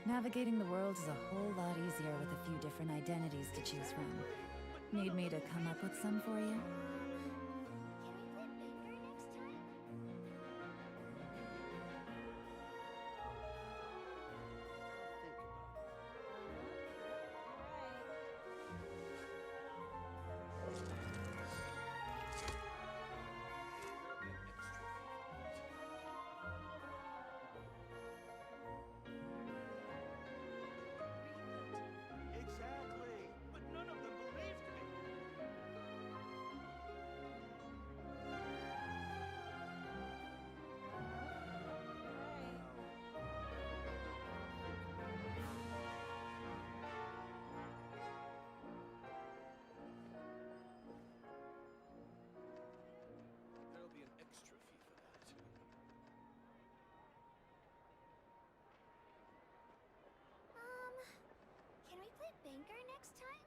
Navigating the world is a whole lot easier with a few different identities to choose from. Need me to come up with some for you? Can we play banker next time?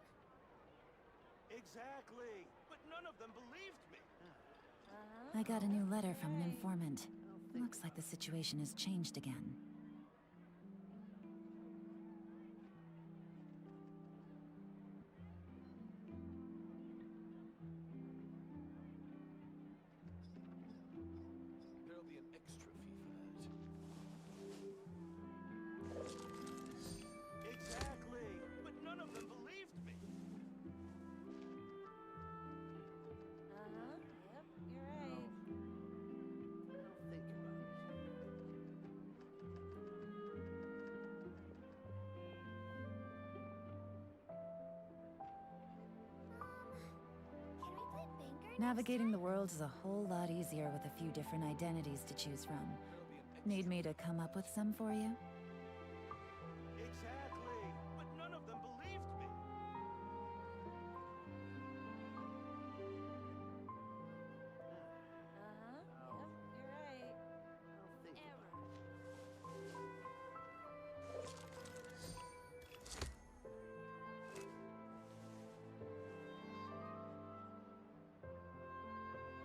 Exactly, but none of them believed me. I got a new letter from an informant. Looks like the situation has changed again. There'll be an extra fee for that. Exactly, but none of them believed me. Yep, you're right. I'll think about it. Can we play banker Navigating the world is a whole lot easier with a few different identities to choose from. Need me to come up with some for you? Exactly, but none of them believed me. Yep, you're right. I'll think Error.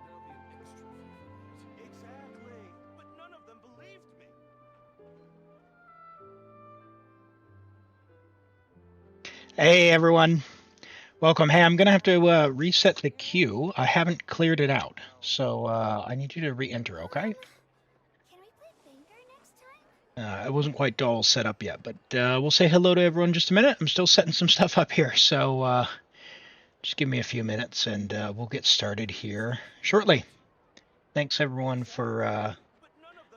There'll be an extra fee for that. Exactly, but none of them believed me. Hey everyone, welcome. Hey, I'm gonna have to reset the queue. I haven't cleared it out, so I need you to re-enter, okay? Can we play banker next time? It wasn't quite all set up yet, but we'll say hello to everyone in just a minute. I'm still setting some stuff up here, so just give me a few minutes and we'll get started here shortly. Thanks everyone for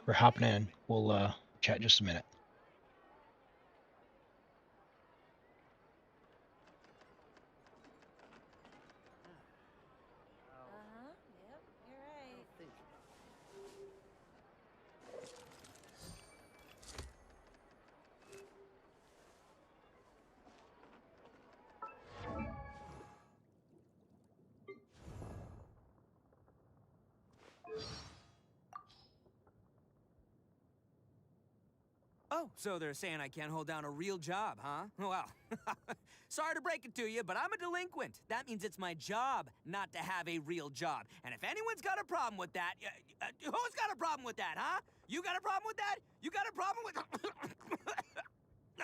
hopping in. We'll chat just a minute. Yep, you're right. I'll think about it. Oh, so they're saying I can't hold down a real job, huh? Well, sorry to break it to you, but I'm a delinquent. That means it's my job not to have a real job. And if anyone's got a problem with that, who's got a problem with that, huh? You got a problem with that? You got a problem with...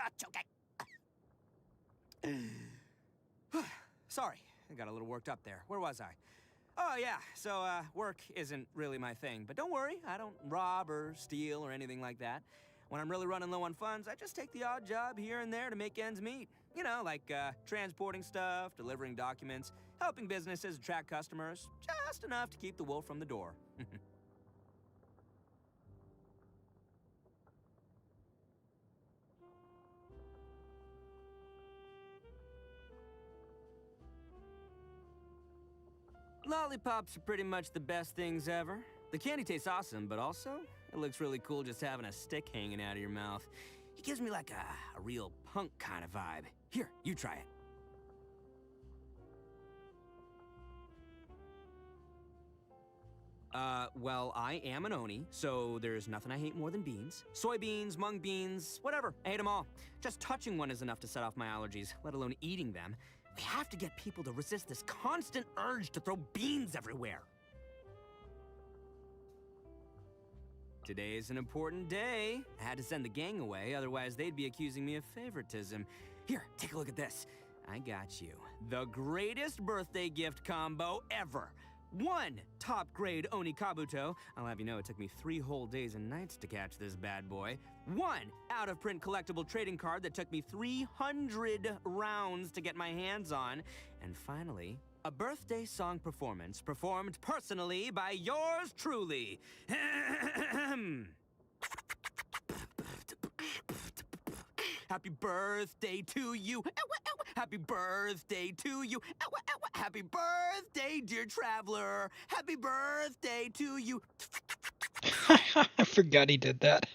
It's okay. Sorry, I got a little worked up there. Where was I? Oh, yeah, so, work isn't really my thing. But don't worry, I don't rob or steal or anything like that. When I'm really running low on funds, I just take the odd job here and there to make ends meet. You know, like, transporting stuff, delivering documents, helping businesses attract customers. Just enough to keep the wolf from the door. Lollipops are pretty much the best things ever. The candy tastes awesome, but also, it looks really cool just having a stick hanging out of your mouth. It gives me like a real punk kind of vibe. Here, you try it. Well, I am an Oni, so there's nothing I hate more than beans. Soybeans, mung beans, whatever. I hate them all. Just touching one is enough to set off my allergies, let alone eating them. We have to get people to resist this constant urge to throw beans everywhere. Today is an important day. I had to send the gang away, otherwise they'd be accusing me of favoritism. Here, take a look at this. I got you. The greatest birthday gift combo ever. 1 top-grade Oni Kabuto. I'll have you know it took me 3 whole days and nights to catch this bad boy. 1 out-of-print collectible trading card that took me 300 rounds to get my hands on. And finally, a birthday song performance performed personally by yours truly. Happy birthday to you. Happy birthday to you. Happy birthday, dear traveler. Happy birthday to you. I forgot he did that.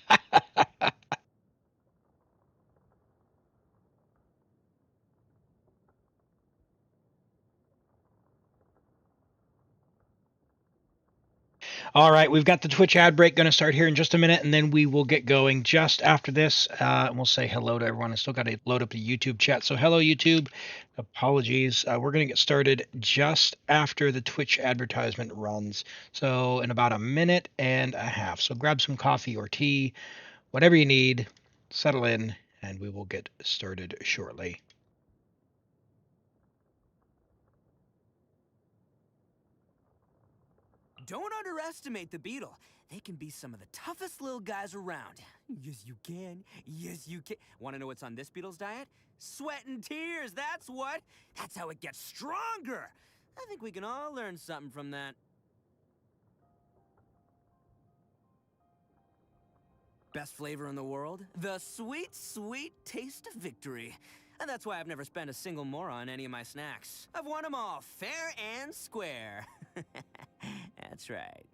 All right, we've got the Twitch ad break going to start here in just a minute, and then we will get going just after this. And we'll say hello to everyone. I still got to load up the YouTube chat. So hello, YouTube. Apologies. We're going to get started just after the Twitch advertisement runs. So in about a minute and a half. So grab some coffee or tea, whatever you need, settle in, and we will get started shortly. Don't underestimate the beetle. They can be some of the toughest little guys around. Yes, you can. Yes, you can. Want to know what's on this beetle's diet? Sweat and tears, that's what. That's how it gets stronger. I think we can all learn something from that. Best flavor in the world? The sweet, sweet taste of victory. And that's why I've never spent a single more on any of my snacks. I've won them all fair and square. That's right.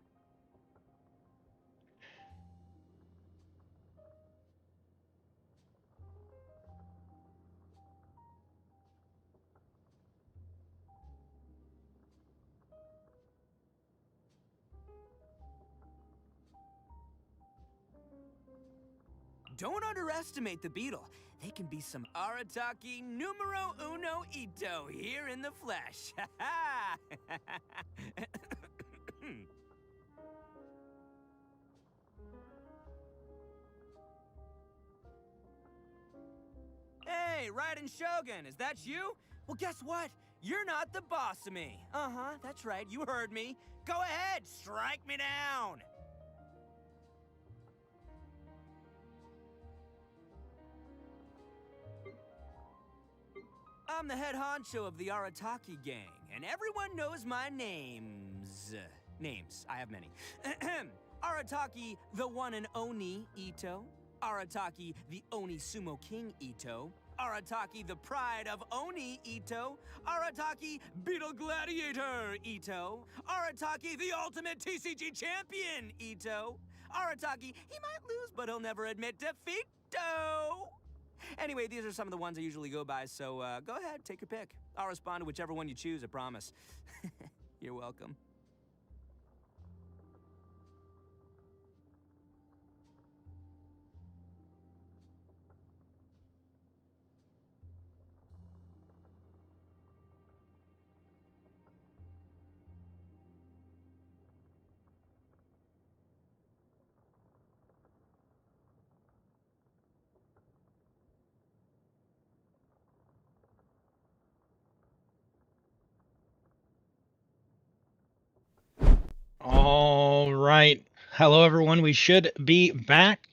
Don't underestimate the beetle. They can be some Arataki numero uno ito here in the flesh. Hey, Raiden Shogun, is that you? Well, guess what? You're not the boss of me. Uh-huh, that's right, you heard me. Go ahead, strike me down. I'm the head honcho of the Arataki gang, and everyone knows my names. I have many. Arataki, the one and Oni Ito. Arataki, the Oni Sumo King Ito. Arataki, the pride of Oni Ito. Arataki, Beetle Gladiator Ito. Arataki, the ultimate TCG champion Ito. Arataki, he might lose, but he'll never admit defeat-o. Anyway, these are some of the ones I usually go by, so go ahead, take your pick. I'll respond to whichever one you choose, I promise. You're welcome. All right. Hello, everyone. We should be back.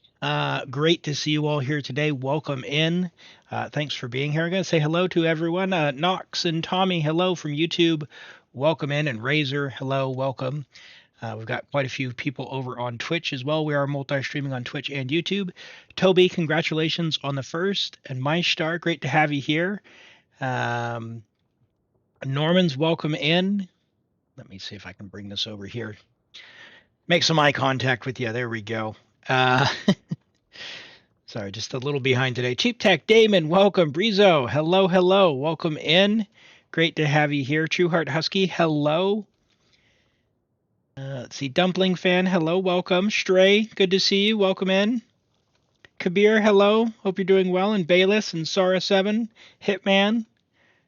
Great to see you all here today. Welcome in. Thanks for being here. I'm going to say hello to everyone. Knox and Tommy, hello from YouTube. Welcome in. And Razor, hello, welcome. We've got quite a few people over on Twitch as well. We are multi-streaming on Twitch and YouTube. Toby, congratulations on the first. And maeshtar, great to have you here. Norman's welcome in. Let me see if I can bring this over here. Make some eye contact with you. There we go. Sorry, just a little behind today. Cheap Tech Damon, welcome. breeeezo, hello, hello. Welcome in. Great to have you here. True Heart Husky, hello. Let's see. Dumpling Fan, hello, welcome. Stray, good to see you. Welcome in. Kabir, hello. Hope you're doing well. And Bayless and Sora7, Hitman,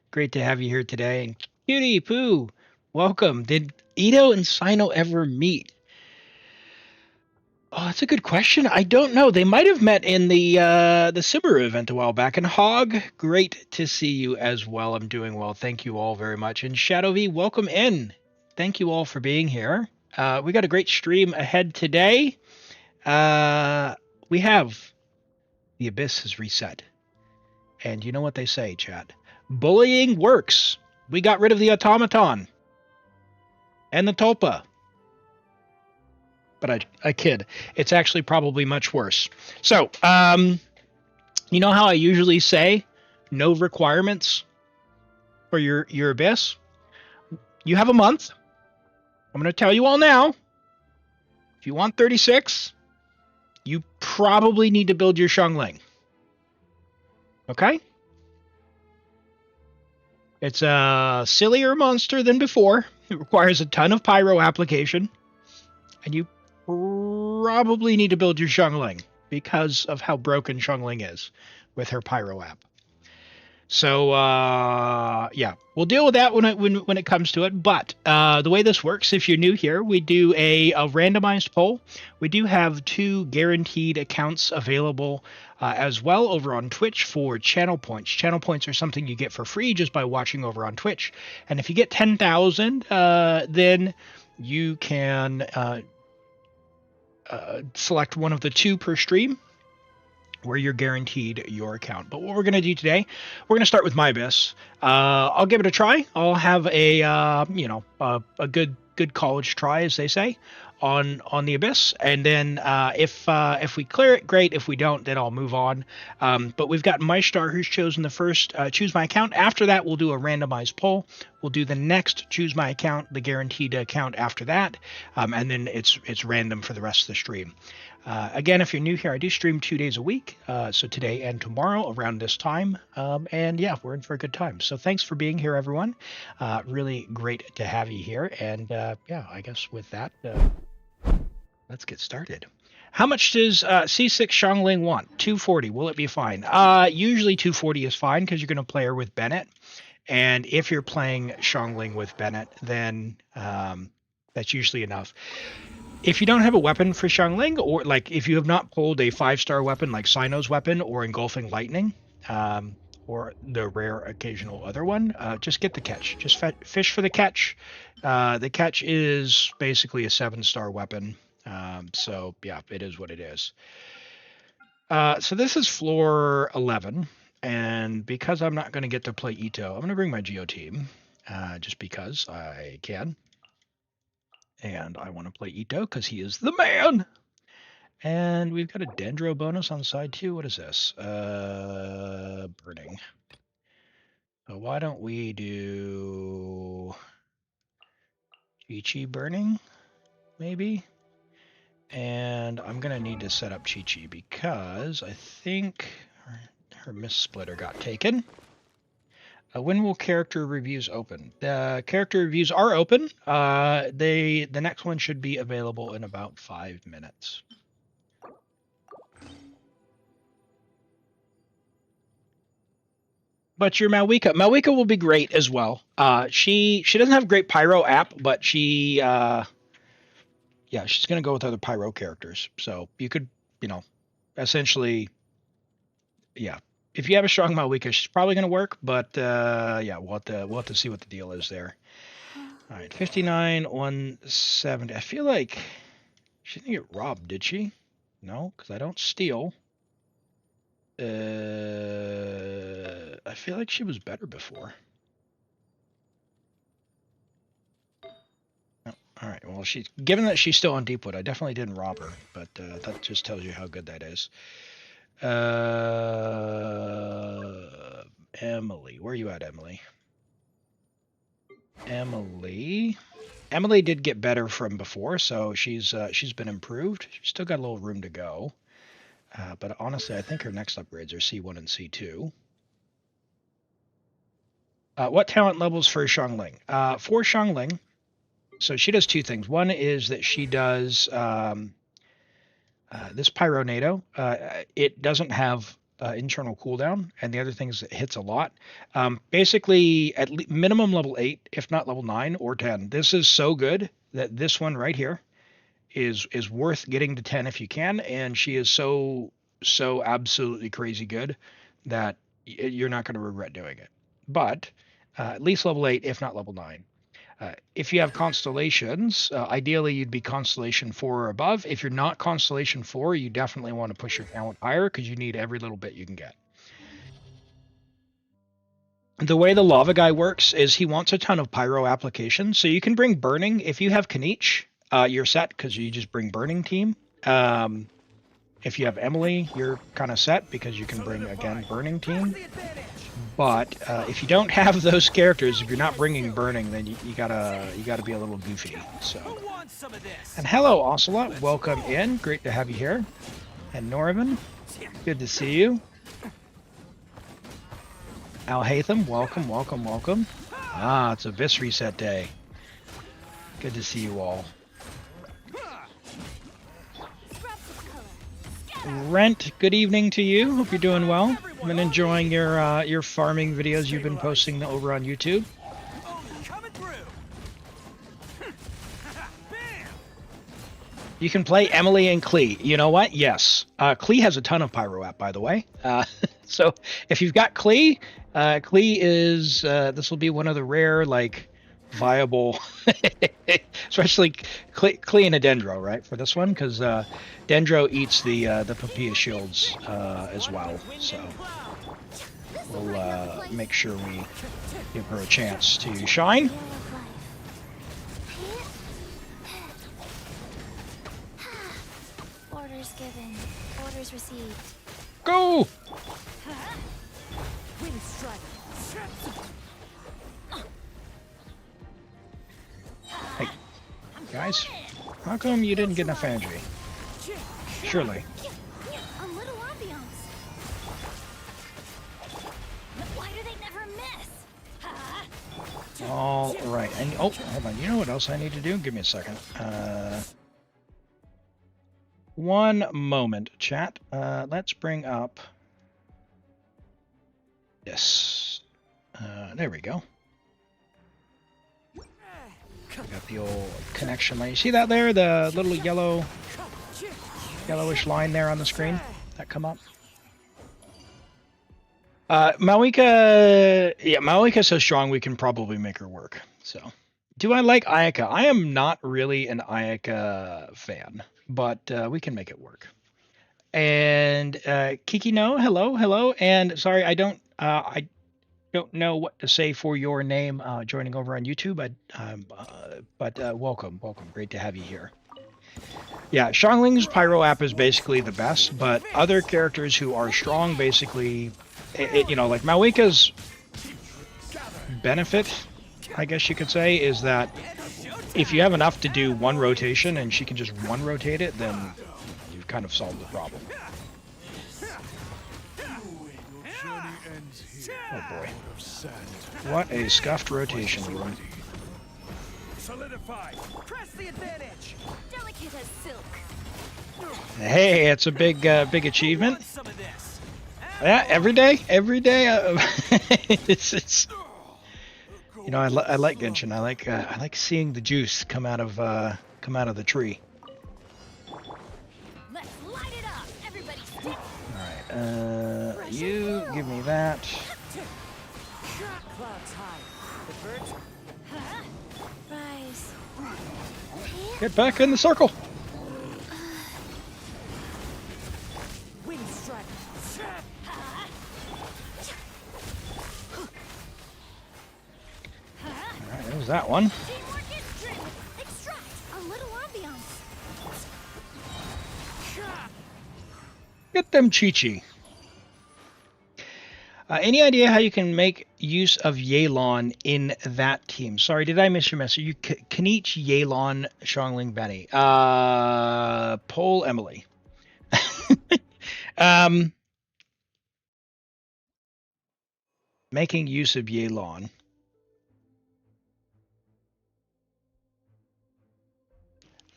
great to have you here today. And Cutie Poo, welcome. Did Ito and Sino ever meet? Oh, that's a good question. I don't know. They might have met in the Subaru event a while back. And Hog, great to see you as well. I'm doing well. Thank you all very much. And Shadow V, welcome in. Thank you all for being here. We got a great stream ahead today. We have the Abyss has reset. And you know what they say, chat. Bullying works. We got rid of the automaton. And the tulpa. But I kid. It's actually probably much worse. So, you know how I usually say no requirements for your Abyss? You have a month. I'm going to tell you all now. If you want 36, you probably need to build your Xiangling. Okay? It's a sillier monster than before. It requires a ton of pyro application. And you probably need to build your Xiangling because of how broken Xiangling is with her pyro app. So yeah, we'll deal with that when it comes to it. But the way this works, if you're new here, we do a randomized poll. We do have 2 guaranteed accounts available as well over on Twitch for channel points. Channel points are something you get for free just by watching over on Twitch. And if you get 10,000, then you can select one of the 2 per stream where you're guaranteed your account. But what we're going to do today, we're going to start with my Abyss. I'll give it a try. I'll have a a good college try, as they say, on the Abyss, and then if we clear it, great. If we don't, then I'll move on. But we've got maeshtar, who's chosen the first choose my account. After that, we'll do a randomized poll. We'll do the next choose my account, the guaranteed account after that, and then it's random for the rest of the stream. Again, if you're new here, I do stream 2 days a week, so today and tomorrow around this time, and yeah, we're in for a good time. So thanks for being here, everyone. Really great to have you here, and yeah, I guess with that, let's get started. How much does C6 Xiangling want? 240. Will it be fine? Usually 240 is fine because you're going to play her with Bennett, and if you're playing Xiangling with Bennett, then that's usually enough. If you don't have a weapon for Xiangling, or like if you have not pulled a 5-star weapon like Sino's weapon or Engulfing Lightning, or the rare occasional other one, just get the catch. Just fish for the catch. The catch is basically a 7-star weapon. So yeah, it is what it is. So this is floor 11, and because I'm not going to get to play Ito, I'm going to bring my Geo team, just because I can. And I want to play Ito because he is the man. And we've got a Dendro bonus on the side too. What is this? Burning. So why don't we do Qiqi burning, maybe? And I'm going to need to set up Qiqi because I think her Mist Splitter got taken. When will character reviews open? The character reviews are open. The next one should be available in about 5 minutes. But your Malwika will be great as well. She doesn't have a great Pyro app, but she yeah, she's gonna go with other Pyro characters. So you could, essentially, yeah. If you have a strong Malwika, she's probably going to work, but yeah, we'll have to see what the deal is there. All right, 59, 170. I feel like she didn't get robbed, did she? No, because I don't steal. I feel like she was better before. Oh, all right, well, given that she's still on Deepwood, I definitely didn't rob her, but that just tells you how good that is. Emily, where are you at, Emily? Emily did get better from before, so she's been improved. She's still got a little room to go, but honestly, I think her next upgrades are C1 and C2. What talent levels for Xiangling? For Xiangling, so she does 2 things. One is that she does this Pyronado. It doesn't have internal cooldown, and the other thing is it hits a lot. Basically, at minimum level 8, if not level 9 or 10. This is so good that this one right here is worth getting to 10 if you can, and she is so absolutely crazy good that you're not going to regret doing it. But at least level 8, if not level 9. If you have constellations, ideally you'd be constellation 4 or above. If you're not constellation 4, you definitely want to push your talent higher because you need every little bit you can get. The way the lava guy works is he wants a ton of pyro applications. So you can bring burning. If you have Kaniche, you're set because you just bring burning team. If you have Emily, you're kind of set because you can bring, again, burning team. But if you don't have those characters, if you're not bringing burning, then you gotta be a little goofy. So, and hello, Ocelot, welcome in. Great to have you here. And Norman, good to see you. Al Hatham, welcome, welcome, welcome. Ah, it's a Vis reset day. Good to see you all. Rent, good evening to you. Hope you're doing well. I've been enjoying your farming videos you've been posting over on YouTube. You can play Emily and Klee. You know what? Yes. Klee has a ton of pyro app, by the way. So if you've got Klee, Klee is this will be one of the rare viable, especially Klee and a Dendro, right, for this one, because Dendro eats the Papilla shields as well. So we'll make sure we give her a chance to shine. Orders given. Orders received. Go! Hey, guys, how come you didn't get enough energy? Surely. A little ambiance. Why do they never miss? All right, and oh, hold on. You know what else I need to do? Give me a second. One moment, chat. Let's bring up this. There we go. Got the old connection line. You see that there? The little yellowish line there on the screen that come up. Malika, yeah, Malika's so strong we can probably make her work. So, do I like Ayaka? I am not really an Ayaka fan, but we can make it work. And Kiki, no, hello, and sorry, I don't know what to say for your name joining over on YouTube, but welcome, great to have you here. Yeah, Xiangling's Pyro app is basically the best, but other characters who are strong, basically, you know, like Malika's benefit, I guess you could say, is that if you have enough to do one rotation and she can just one rotate it, then you've kind of solved the problem. Oh boy. What a scuffed rotation, Elim. Solidify. Press the advantage. Delicate as silk. Hey, it's a big achievement. Yeah, every day. It's you know, I like Genshin. I like seeing the juice come out of the tree. Let's light it up. Everybody stick. All right. You give me that. Rise. Get back in the circle. Alright, there's that one. Extract. A little ambiance. Get them Qiqi. Any idea how you can make use of Yelan in that team? Sorry, did I miss your message? You Kaniche, Yelan, Xiangling, Benny. Poll Emily. Making use of Yelan.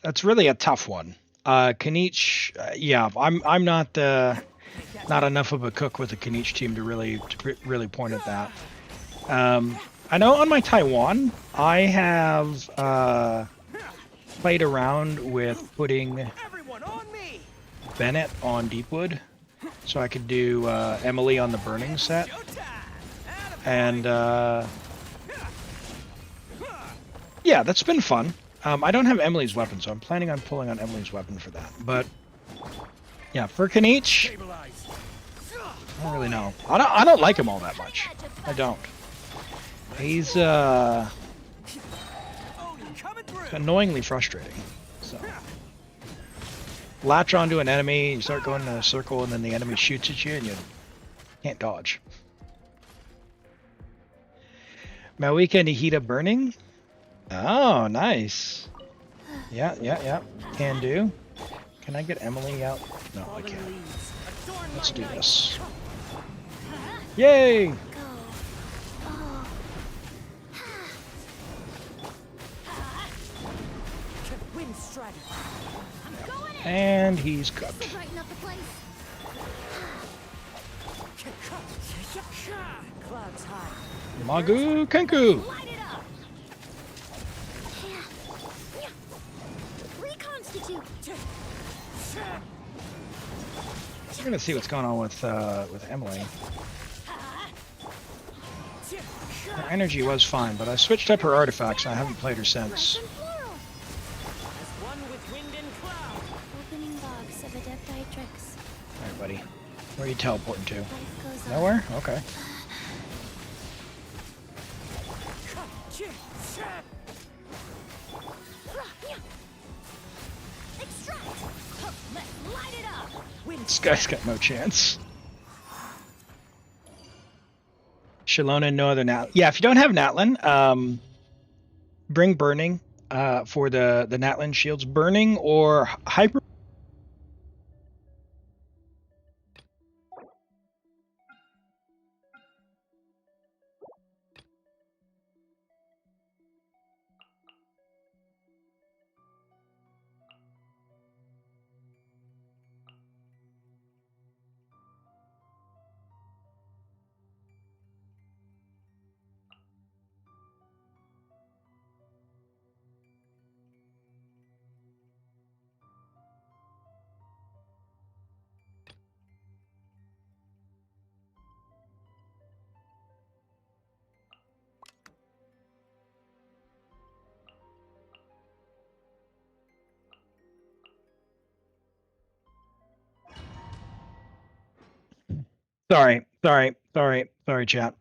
That's really a tough one. Kaniche, yeah, I'm not enough of a cook with the Kaniche team to really point at that. I know on my Taiwan, I have played around with putting Everyone on me! Bennett on Deepwood, so I could do Emily on the Burning set, and yeah, that's been fun. I don't have Emily's weapon, so I'm planning on pulling on Emily's weapon for that. But yeah, for Kanich, I don't really know. I don't like him all that much. I don't. He's annoyingly frustrating. So latch onto an enemy, you start going in a circle, and then the enemy shoots at you, and you can't dodge. Mawika Nihita Burning. Oh, nice. Yeah. Can do. Can I get Emily out? No, I can't. Let's do this. Yay! And he's cooked. Magu Kenku! I'm gonna see what's going on with Emily. Her energy was fine, but I switched up her artifacts and I haven't played her since. Alright, buddy. Where are you teleporting to? Nowhere? Okay. This guy's got no chance. Shalona, no other Nat. Yeah, if you don't have Natlin, bring Burning for the Natlin shields. Burning or Hyper. Sorry, chat.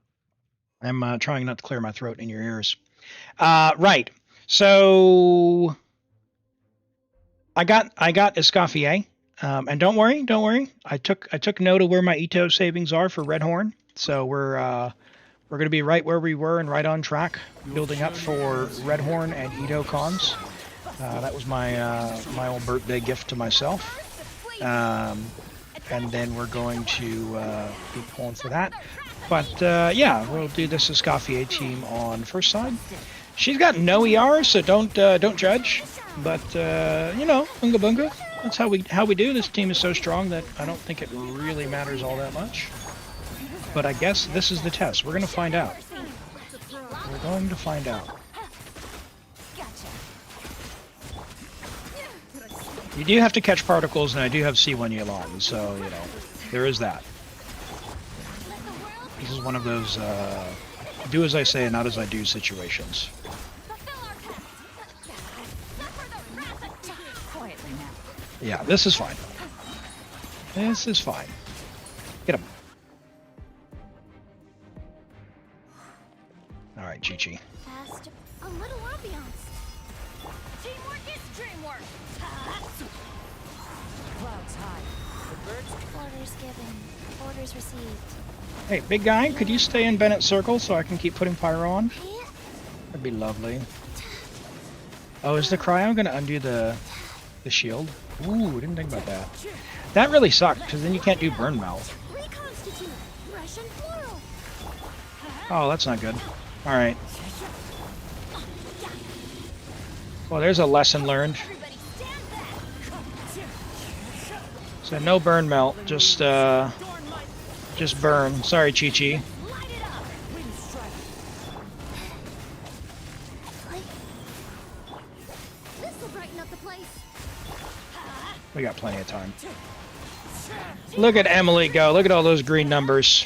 I'm trying not to clear my throat in your ears. Right. So I got Escoffier, and don't worry. I took note of where my Ito savings are for Red Horn, so we're going to be right where we were and right on track, building up for Red Horn and Ito cons. That was my old birthday gift to myself. And then we're going to be pulling for that. But yeah, we'll do this Escoffier team on first side. She's got no ER, so don't judge. But you know, bunga bunga. That's how we do. This team is so strong that I don't think it really matters all that much. But I guess this is the test. We're gonna find out. We're going to find out. You do have to catch particles, and I do have C1 Yalon, so, you know, there is that. This is one of those do as I say and not as I do situations. Yeah, this is fine. This is fine. Get him. Alright, Qiqi. Fast, a little ambiance. Teamwork is dreamwork. Clouds high. The birds. Orders given. Orders received. Hey, big guy, could you stay in Bennett's circle so I can keep putting Pyro on? That'd be lovely. Oh, is the cryo going to undo the shield? Ooh, didn't think about that. That really sucked, because then you can't do burn mouth. Oh, that's not good. Alright. Well, there's a lesson learned. So no burn melt, just burn. Sorry, Qiqi. We got plenty of time. Look at Emily go. Look at all those green numbers.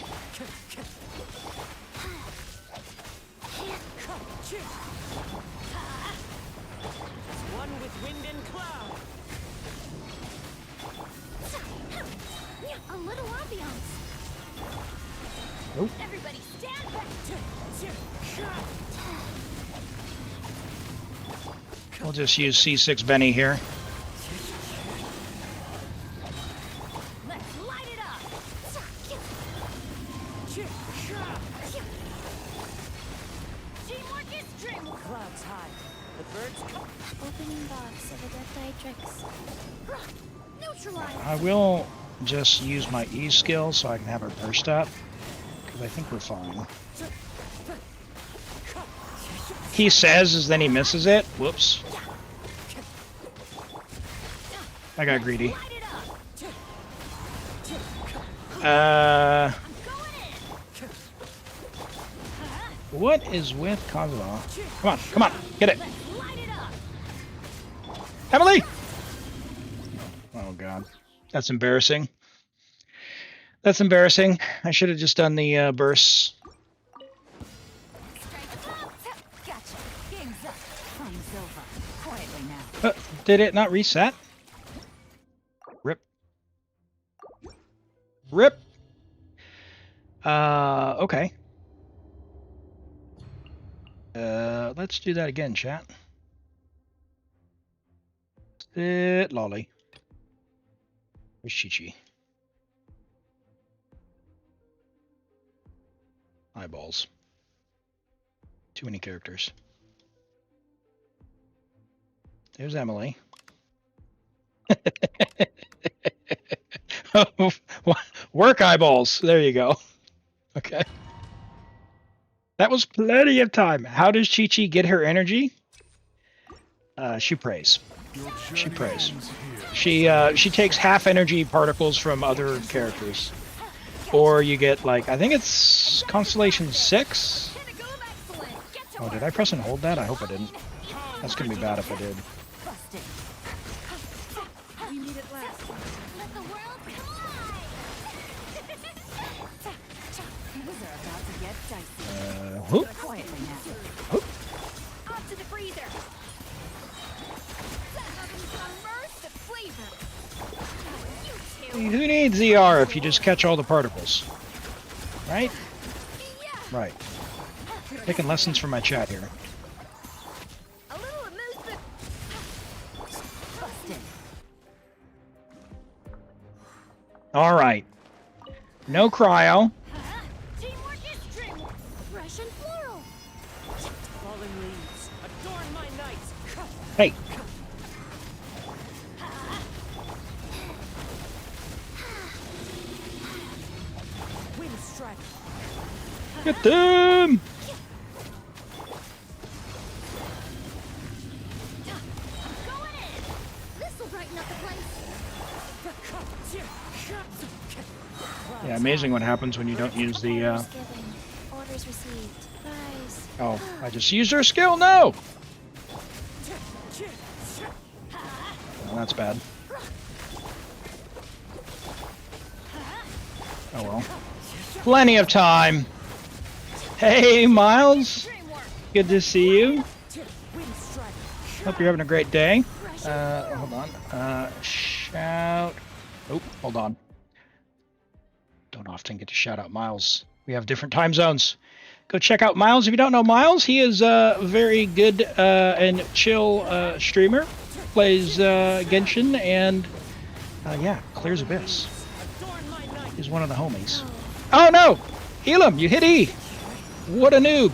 One with wind and cloud. A little ambiance. Nope. Everybody stand back. We'll just use C6 Benny here. Let's light it up. Teamwork is dreamwork. Clouds high. The birds come. Opening box of Adepti Tricks. Neutralize. I will just use my E skill so I can have her burst up, because I think we're fine. He says, as then he misses it. Whoops. I got greedy. Light it up. What is with Kazuma? Come on, come on, get it. Light it up. Emily! Oh god. That's embarrassing. That's embarrassing. I should have just done the bursts. Gotcha. Game's up. Time's over. Quietly now. Did it not reset? Rip. Rip! Okay. Let's do that again, chat. Sit, lolly. Where's Qiqi? Eyeballs. Too many characters. There's Emily. Work eyeballs. There you go. Okay. That was plenty of time. How does Qiqi get her energy? She prays. She prays. She takes half energy particles from other characters. Or you get, like, I think it's Constellation 6? Oh, did I press and hold that? I hope I didn't. That's gonna be bad if I did. Busted. We need it last. Let the world collide. Things are about to get dicey. Whoop. Quietly now. Off to the freezer. Immerse the flavor. You two. Who needs ZR if you just catch all the particles? Right? Yeah. Right. Taking lessons from my chat here. A little amusement. Busted. Alright. No cryo. Teamwork is dreamwork. Fresh and floral. Falling leaves. Adorn my night. Hey. Wind strike. Get them! Going in. This'll brighten up the place. Yeah, amazing what happens when you don't use the, Orders given. Orders received. Rise. Oh, I just used her skill? No! Well, that's bad. Oh well. Plenty of time. Hey, Miles. Good to see you. Hope you're having a great day. Hold on. Shout. Oh, hold on. Don't often get to shout out Miles. We have different time zones. Go check out Miles. If you don't know Miles, he is a very good and chill streamer. Plays Genshin and, yeah, clears Abyss. He's one of the homies. Oh no! Elim, you hit E! What a noob!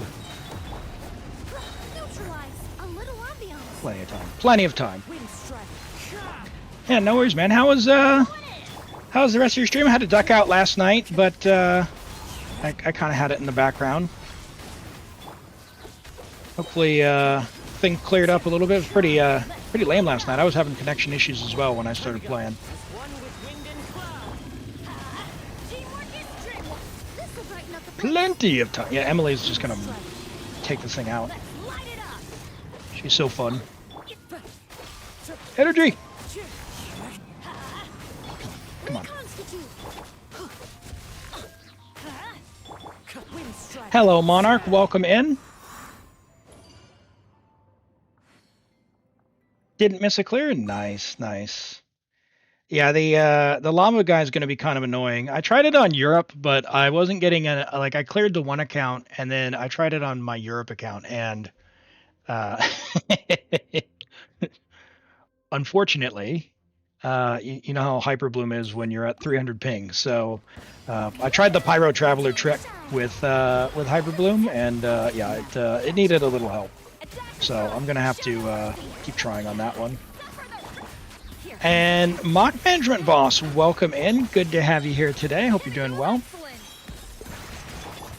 Neutralize. A little ambiance. Plenty of time. Plenty of time. Yeah, no worries, man. How was the rest of your stream? I had to duck out last night, but I kind of had it in the background. Hopefully, thing cleared up a little bit. It was pretty lame last night. I was having connection issues as well when I started playing. One with wind and cloud. Teamwork is dreamwork. This'll brighten up the place. Plenty of time. Yeah, Emily's just gonna take this thing out. Let's light it up. She's so fun. Energy! Come on. Hello, Monarch. Welcome in. Didn't miss a clear? Nice, nice. Yeah, the llama guy is going to be kind of annoying. I tried it on Europe, but I wasn't getting like I cleared the one account and then I tried it on my Europe account and unfortunately, you know how Hyperbloom is when you're at 300 ping. So I tried the Pyro Traveler trick with Hyperbloom, and yeah, it needed a little help. So I'm gonna have to keep trying on that one. And Mock Management Boss, welcome in. Good to have you here today. Hope you're doing well.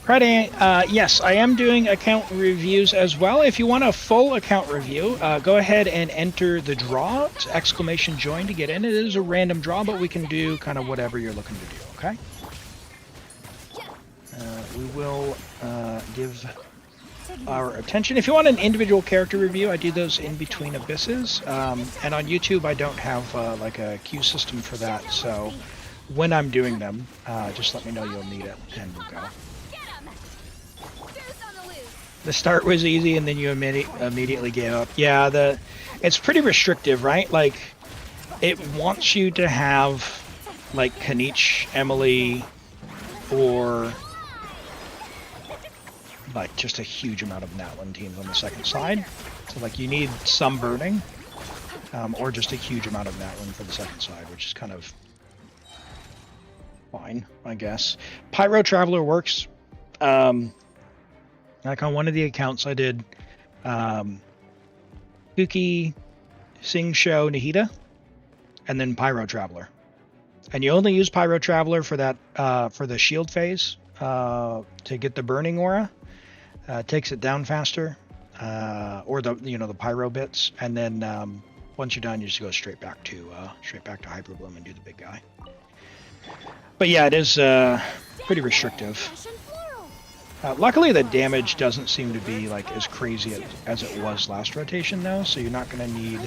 Friday, yes, I am doing account reviews as well. If you want a full account review, go ahead and enter the draw. It's !join to get in. It is a random draw, but we can do kind of whatever you're looking to do, okay? We will give our attention. If you want an individual character review, I do those in between abysses. And on YouTube, I don't have like a queue system for that. So when I'm doing them, just let me know you'll need it, and we'll go. The start was easy, and then you immediately gave up. Yeah, it's pretty restrictive, right? Like, it wants you to have, like, Kaniche, Emily, or, like, just a huge amount of Natlan teams on the second side. So, like, you need some burning, or just a huge amount of Natlan for the second side, which is kind of fine, I guess. Pyro Traveler works. Like on one of the accounts I did, Qiqi, Sing Show, Nahida, and then Pyro Traveler. And you only use Pyro Traveler for that, for the shield phase, to get the burning aura. Takes it down faster, or the pyro bits. And then once you're done, you just go straight back to Hyperbloom and do the big guy. But yeah, it is pretty restrictive. Luckily, the damage doesn't seem to be like as crazy as it was last rotation, though, so you're not going to need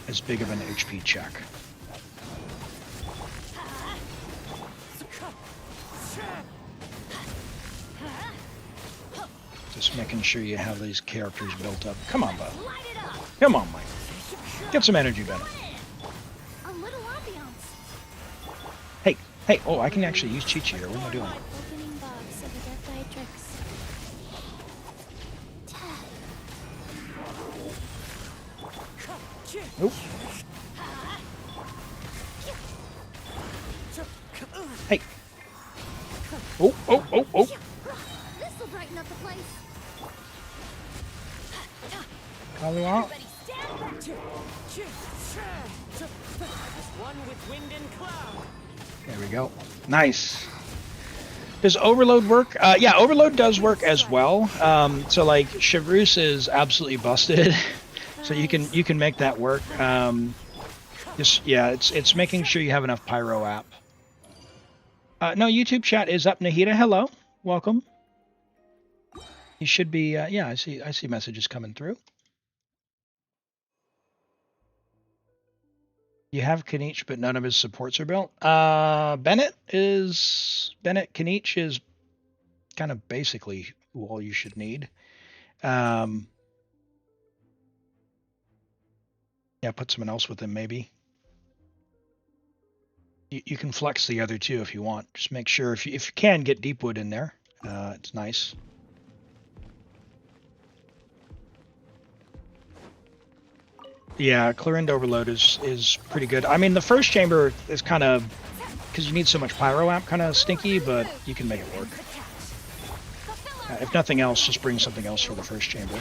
as big of an HP check. Just making sure you have these characters built up. Come on, bud. Come on, Mike. Get some energy, Ben. Hey, oh, I can actually use Qiqi here. What am I doing? Nope. Hey. Oh. This'll brighten up the place. Call you out. There we go. Nice. Does Overload work? Yeah, Overload does work as well. So like Chevreuse is absolutely busted. So you can make that work. It's making sure you have enough Pyro app. No, YouTube chat is up. Nahida, hello, welcome. You should be. Yeah, I see messages coming through. You have Kaniche, but none of his supports are built. Bennett, Kaniche is kind of basically all you should need. Yeah, put someone else with him, maybe. You can flex the other two if you want. Just make sure, if you can, get Deepwood in there. It's nice. Yeah, Clearing Overload is pretty good. I mean, the first chamber is kind of, because you need so much Pyro amp, kind of stinky, but you can make it work. If nothing else, just bring something else for the first chamber.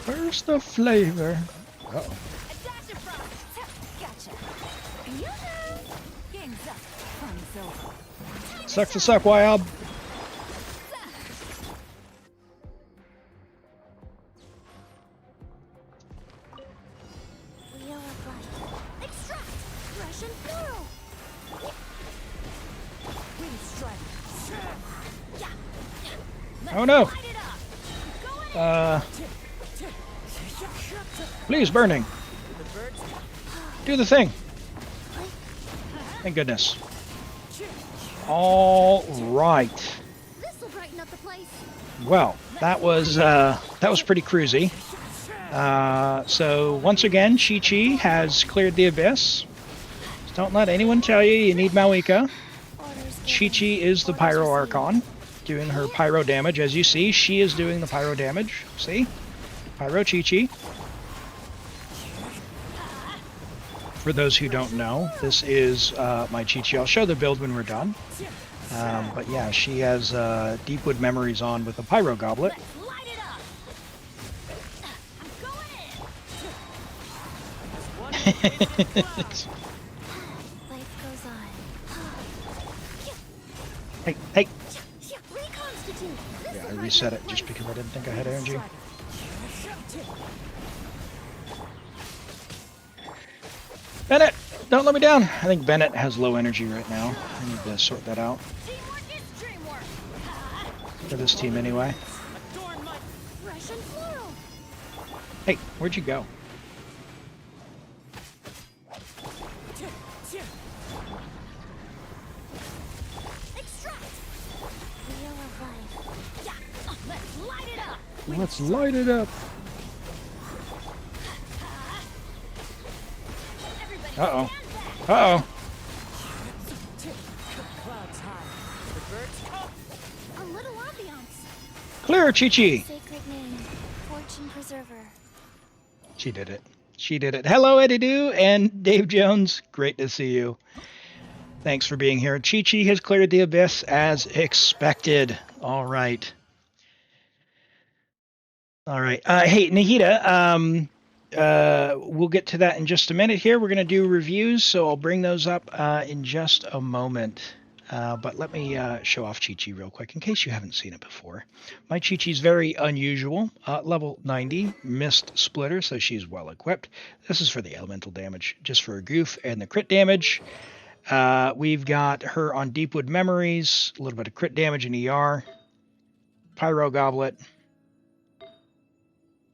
Where's the flavor? Uh-oh. Suck to suck, Wild. Oh no! Light it up. Please, burning. Do the thing. Thank goodness. All right. This'll brighten up the place. Well, that was pretty cruisy. So once again, Qiqi has cleared the abyss. Don't let anyone tell you need Malika. Qiqi is the Pyro Archon, doing her pyro damage. As you see, she is doing the pyro damage. See? Pyro Qiqi. For those who don't know, this is my Qiqi. I'll show the build when we're done. But yeah, she has Deepwood Memories on with a Pyro Goblet. Light it up. I'm going in. Life goes on. Hey! Reconstitute. Yeah, I reset it just because I didn't think I had energy. Bennett! Don't let me down! I think Bennett has low energy right now. I need to sort that out. Teamwork is dreamwork. For this team anyway. Adorn my fresh and floral. Hey, where'd you go? Extract. Wheel of life. Yeah. Let's light it up. Let's light it up! Everybody Uh-oh. stand back. Uh-oh! A little ambiance. Clear, Qiqi! Sacred name. Fortune preserver. She did it. She did it. Hello, Eddie Doo and Dave Jones. Great to see you. Thanks for being here. Qiqi has cleared the abyss as expected. All right. All right. Hey, Nahida, we'll get to that in just a minute here. We're going to do reviews, so I'll bring those up in just a moment. But let me show off Qiqi real quick in case you haven't seen it before. My Qiqi's very unusual. Level 90, Mist Splitter, so she's well equipped. This is for the elemental damage, just for a goof, and the crit damage. We've got her on Deepwood Memories, a little bit of crit damage in ER. Pyro Goblet.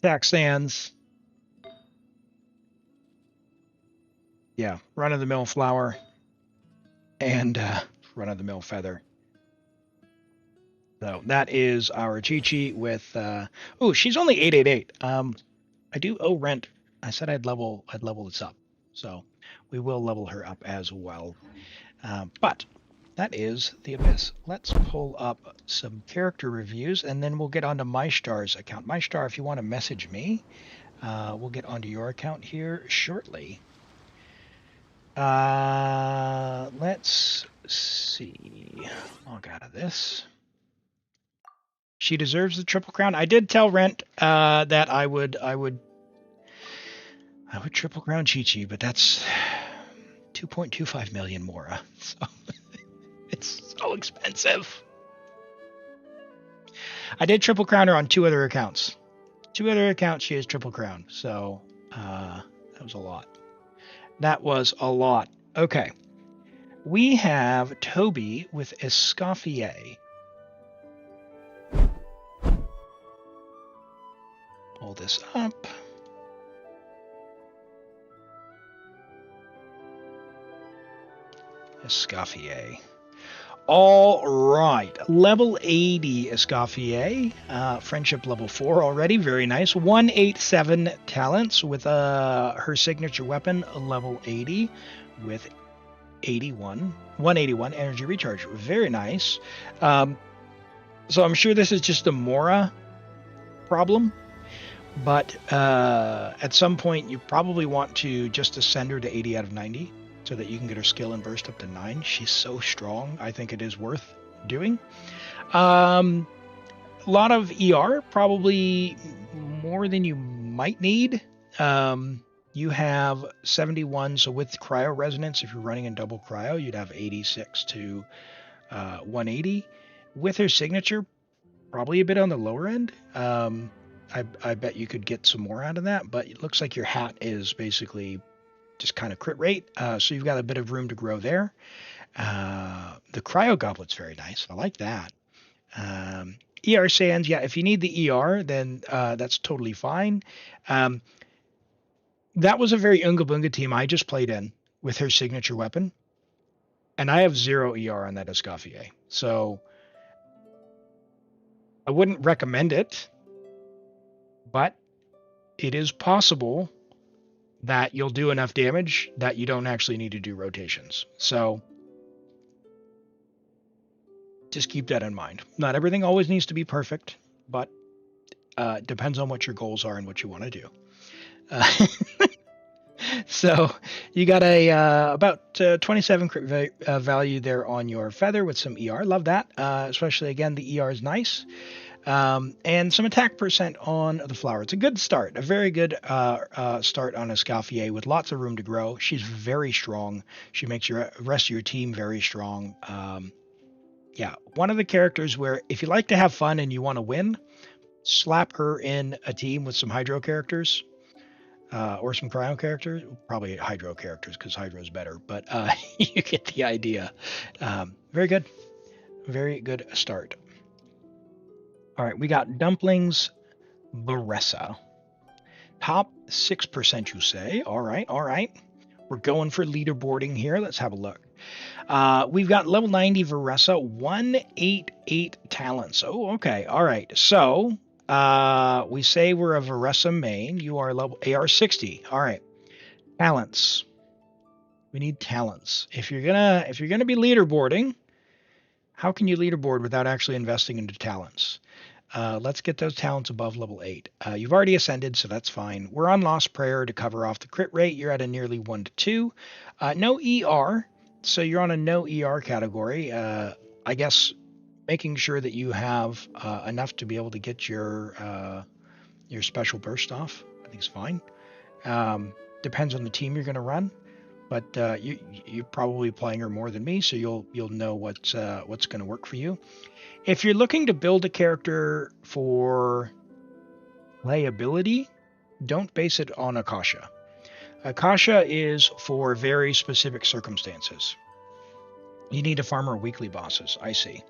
Attack Sands. Yeah, run-of-the-mill Flower. And run-of-the-mill Feather. So that is our Qiqi with... oh, she's only 888. I do owe rent. I said I'd level this up. So we will level her up as well. But that is the Abyss. Let's pull up some character reviews, and then we'll get onto maeshtar's account. maeshtar, if you want to message me, we'll get onto your account here shortly. Let's see. Log out of this. She deserves the Triple Crown. I did tell Rent that I would Triple Crown Qiqi, but that's 2.25 million Mora. So it's so expensive. I did Triple Crown her on 2 other accounts. 2 other accounts she has Triple Crown. So that was a lot. That was a lot. Okay. We have Toby with Escoffier. Pull this up. Escoffier. All right. Level 80 Escoffier. Friendship level 4 already. Very nice. 187 talents with her signature weapon, level 80 with 181 energy recharge. Very nice. So I'm sure this is just a Mora problem. But at some point, you probably want to just ascend her to 80 out of 90 so that you can get her skill and burst up to 9. She's so strong. I think it is worth doing. A lot of ER, probably more than you might need. You have 71, so with cryo resonance, if you're running in double cryo, you'd have 86 to 180. With her signature, probably a bit on the lower end. I bet you could get some more out of that, but it looks like your hat is basically just kind of crit rate, so you've got a bit of room to grow there. The cryo goblet's very nice. I like that. ER Sands, yeah, if you need the ER, then that's totally fine. That was a very Unga Bunga team I just played in with her signature weapon. And I have 0 ER on that Escoffier. So I wouldn't recommend it, but it is possible that you'll do enough damage that you don't actually need to do rotations. So just keep that in mind. Not everything always needs to be perfect, but it depends on what your goals are and what you want to do. So you got a about 27 crit value there on your feather with some ER. Love that. Especially, again, the ER is nice. And some attack percent on the flower. It's a good start, a very good start on Escoffier with lots of room to grow. She's very strong. She makes your rest of your team very strong. Yeah, one of the characters where if you like to have fun and you want to win, slap her in a team with some Hydro characters. Or some cryo characters, probably Hydro characters because Hydro's better, but you get the idea. Very good. Very good start. All right, we got Dumplings Baressa. Top 6%, you say. All right, all right. We're going for leaderboarding here. Let's have a look. We've got level 90 Varessa, 188 talents. Oh, okay. All right. So we say we're a Varessa main. You are level AR 60. All right. Talents. We need talents. If you're gonna be leaderboarding, how can you leaderboard without actually investing into talents? Let's get those talents above level 8. You've already ascended, so that's fine. We're on Lost Prayer to cover off the crit rate. You're at a nearly 1 to 2. No ER, so you're on a no ER category. I guess making sure that you have enough to be able to get your special burst off, I think is fine. Depends on the team you're going to run, but you're probably playing her more than me, so you'll know what's going to work for you. If you're looking to build a character for playability, don't base it on Akasha. Akasha is for very specific circumstances. You need to farm her weekly bosses. I see.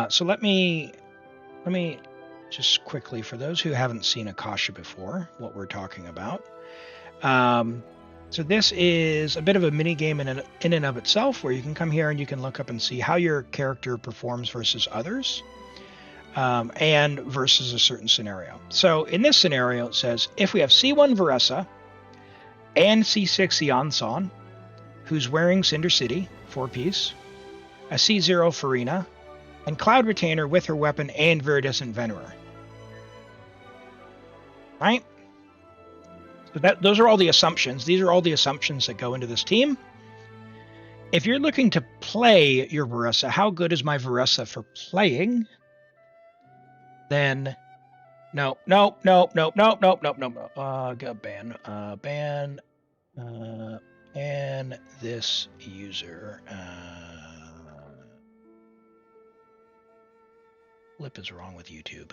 So let me just quickly, for those who haven't seen Akasha before, what we're talking about. So this is a bit of a mini game in and of itself, where you can come here and you can look up and see how your character performs versus others, and versus a certain scenario. So in this scenario, it says if we have C1 Varessa and C6 Yansan, who's wearing Cinder City 4-piece, a C0 Farina, and Cloud Retainer with her weapon and Viridescent Venerer. Right? So those are all the assumptions. These are all the assumptions that go into this team. If you're looking to play your Varessa, how good is my Varessa for playing? Then, no. Go ban this user. Flip is wrong with YouTube.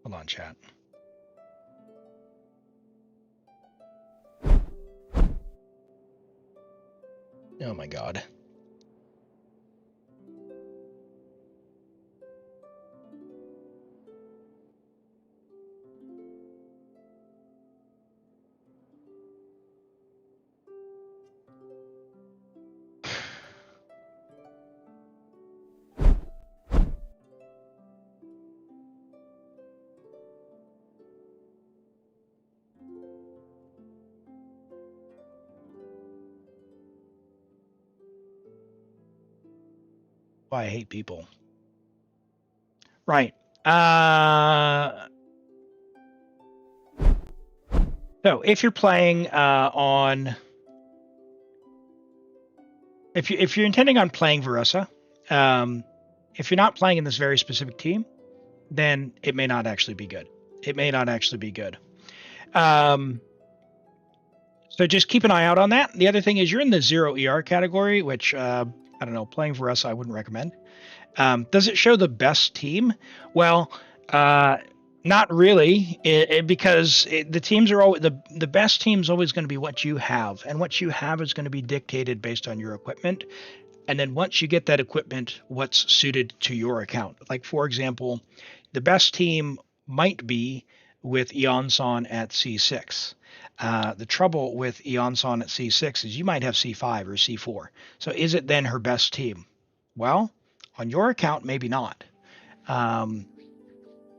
Hold on, chat. Oh my God. Why I hate people. Right. So if you're playing if you're intending on playing Varessa, if you're not playing in this very specific team, then it may not actually be good. It may not actually be good. So just keep an eye out on that. The other thing is you're in the 0 ER category, which I don't know, playing Varessa I wouldn't recommend. Does it show the best team? Well, not really, because the teams are always the best team's always going to be what you have, and what you have is going to be dictated based on your equipment. And then once you get that equipment, what's suited to your account. Like, for example, the best team might be with Eonson at C6. The trouble with Eonson at C6 is you might have C5 or C4. So is it then her best team? Well, on your account, maybe not.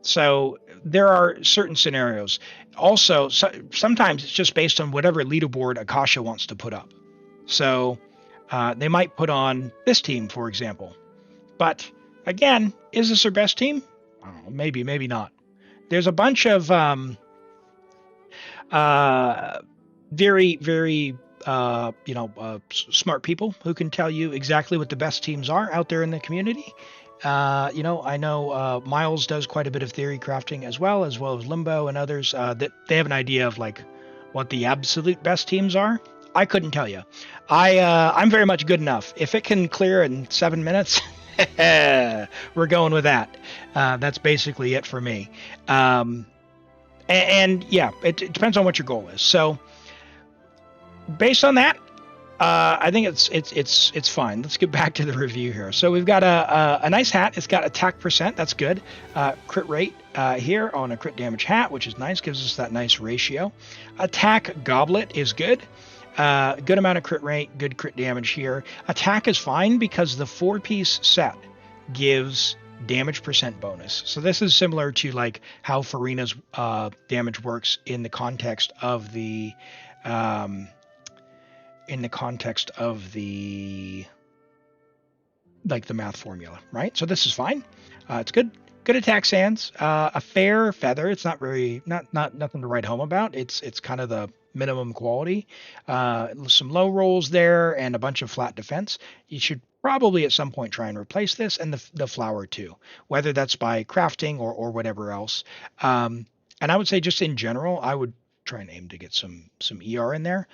So there are certain scenarios. Also, sometimes it's just based on whatever leaderboard Akasha wants to put up. So they might put on this team, for example. But again, is this her best team? I don't know, maybe, maybe not. There's a bunch of very, very smart people who can tell you exactly what the best teams are out there in the community. I know Miles does quite a bit of theory crafting as well as Limbo and others that they have an idea of like what the absolute best teams are. I couldn't tell you. I'm very much good enough. If it can clear in 7 minutes, we're going with that. That's basically it for me. And yeah, it depends on what your goal is. So based on that, I think it's fine. Let's get back to the review here. So we've got a nice hat. It's got attack percent. That's good. Crit rate here on a crit damage hat, which is nice. Gives us that nice ratio. Attack goblet is good. Good amount of crit rate. Good crit damage here. Attack is fine because the 4-piece set gives damage percent bonus. So this is similar to like how Farina's damage works in the context of the like the math formula, right? So this is fine. It's good attack sans. A fair feather. It's not very nothing to write home about. It's kind of the minimum quality. Some low rolls there and a bunch of flat defense. You should probably at some point try and replace this, and the flower too, whether that's by crafting or whatever else. And I would say just in general, I would try and aim to get some ER in there.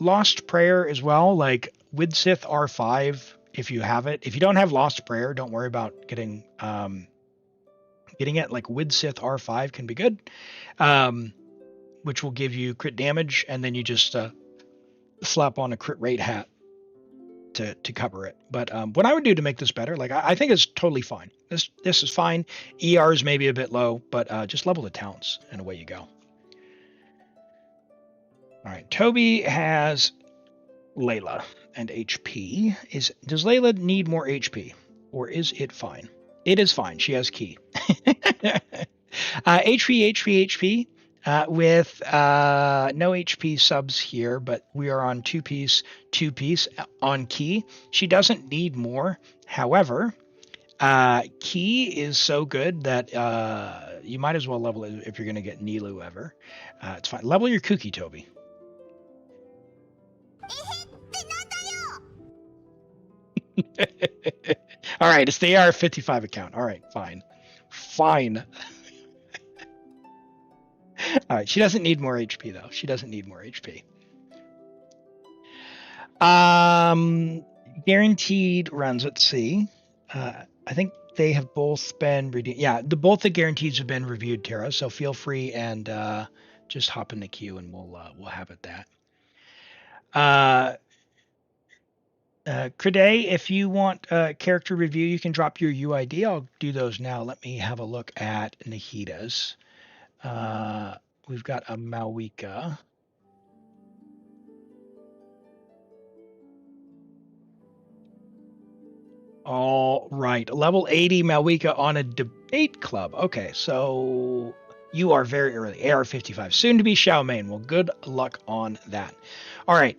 Lost Prayer as well, like Widsith R5 if you have it. If you don't have Lost Prayer, don't worry about getting it. Like Widsith R5 can be good, which will give you crit damage, and then you just slap on a crit rate hat to cover it. But what I would do to make this better, like I think it's totally fine. This is fine. ER is maybe a bit low, but just level the talents and away you go. All right, Toby has Layla and HP. Does Layla need more HP, or is it fine? It is fine. She has key. HP, with no HP subs here, but we are on two piece on key. She doesn't need more. However, key is so good that you might as well level it if you're going to get Nilu ever. It's fine. Level your Qiqi, Toby. All right, it's the AR-55 account. All right, fine. All right, she doesn't need more HP though. She doesn't need more HP. Guaranteed runs. Let's see. I think they have both been reviewed. Yeah, both the guarantees have been reviewed, Tara. So feel free and just hop in the queue, and we'll have it that. Crede, if you want a character review, you can drop your UID. I'll do those now. Let me have a look at Nahida's. We've got a Malwika. All right, level 80 Malwika on a debate club. Okay, so you are very early. AR-55, soon to be Xiaomane. Well, good luck on that. All right.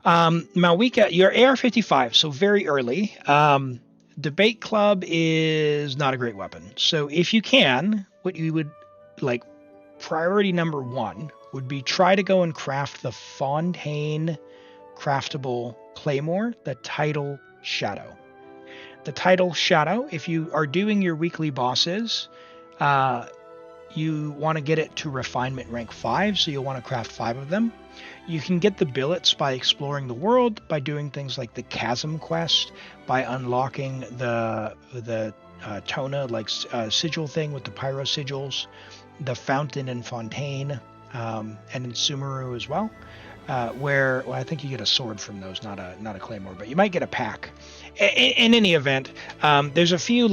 Malwika, you're AR-55, so very early. Debate club is not a great weapon. So if you can, what you would like, priority number 1 would be try to go and craft the Fontaine craftable claymore, the Tidal Shadow. The Tidal Shadow, if you are doing your weekly bosses, you want to get it to refinement rank 5, so you'll want to craft 5 of them. You can get the billets by exploring the world, by doing things like the Chasm quest, by unlocking the Tona sigil thing with the Pyro sigils, the Fountain and Fontaine, and in Sumeru as well. Where I think you get a sword from those, not a claymore, but you might get a pack. In any event, there's a few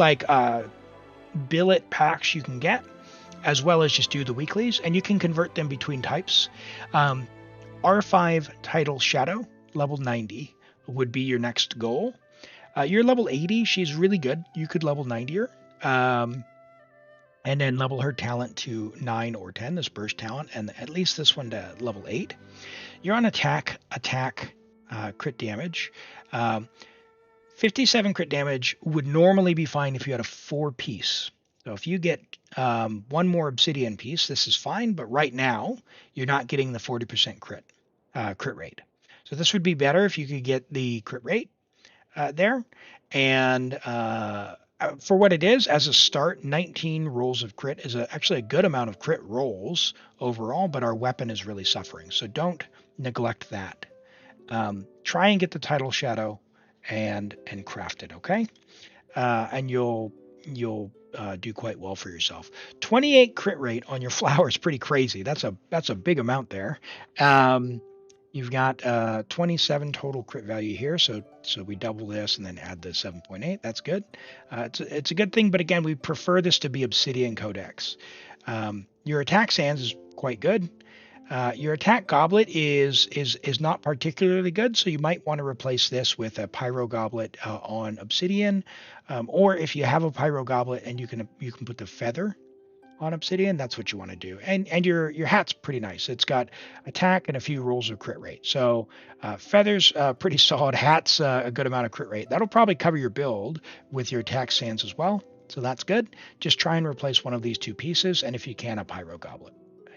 billet packs you can get, as well as just do the weeklies, and you can convert them between types. R5 Title Shadow, level 90, would be your next goal. You're level 80. She's really good. You could level 90 her. And then level her talent to 9 or 10, this burst talent, and at least this one to level 8. You're on attack, crit damage. 57 crit damage would normally be fine if you had a 4-piece. So if you get one more obsidian piece, this is fine, but right now you're not getting the 40% crit rate. So this would be better if you could get the crit rate there. And for what it is, as a start, 19 rolls of crit is actually a good amount of crit rolls overall, but our weapon is really suffering. So don't neglect that. Try and get the Title Shadow and craft it, okay? And you'll do quite well for yourself. 28 crit rate on your flower is pretty crazy. That's a big amount there. You've got 27 total crit value here, so we double this and then add the 7.8. That's good. It's a good thing, but again, we prefer this to be Obsidian Codex. Your attack sands is quite good. Your attack goblet is not particularly good, so you might want to replace this with a pyro goblet on obsidian, or if you have a pyro goblet and you can put the feather on obsidian, that's what you want to do. And your hat's pretty nice. It's got attack and a few rolls of crit rate. So feathers pretty solid. Hat's a good amount of crit rate. That'll probably cover your build with your attack sands as well. So that's good. Just try and replace one of these 2 pieces, and if you can, a pyro goblet.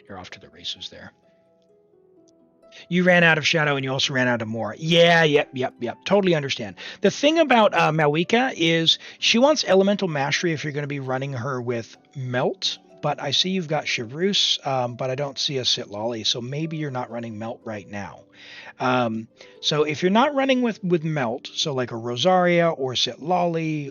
You're off to the races there. You ran out of Shadow and you also ran out of more. Yeah, yep. Totally understand. The thing about Malika is she wants Elemental Mastery if you're going to be running her with Melt, but I see you've got Chevreuse, but I don't see a Sitlolly, so maybe you're not running Melt right now. So if you're not running with Melt, so like a Rosaria or Sitlolly,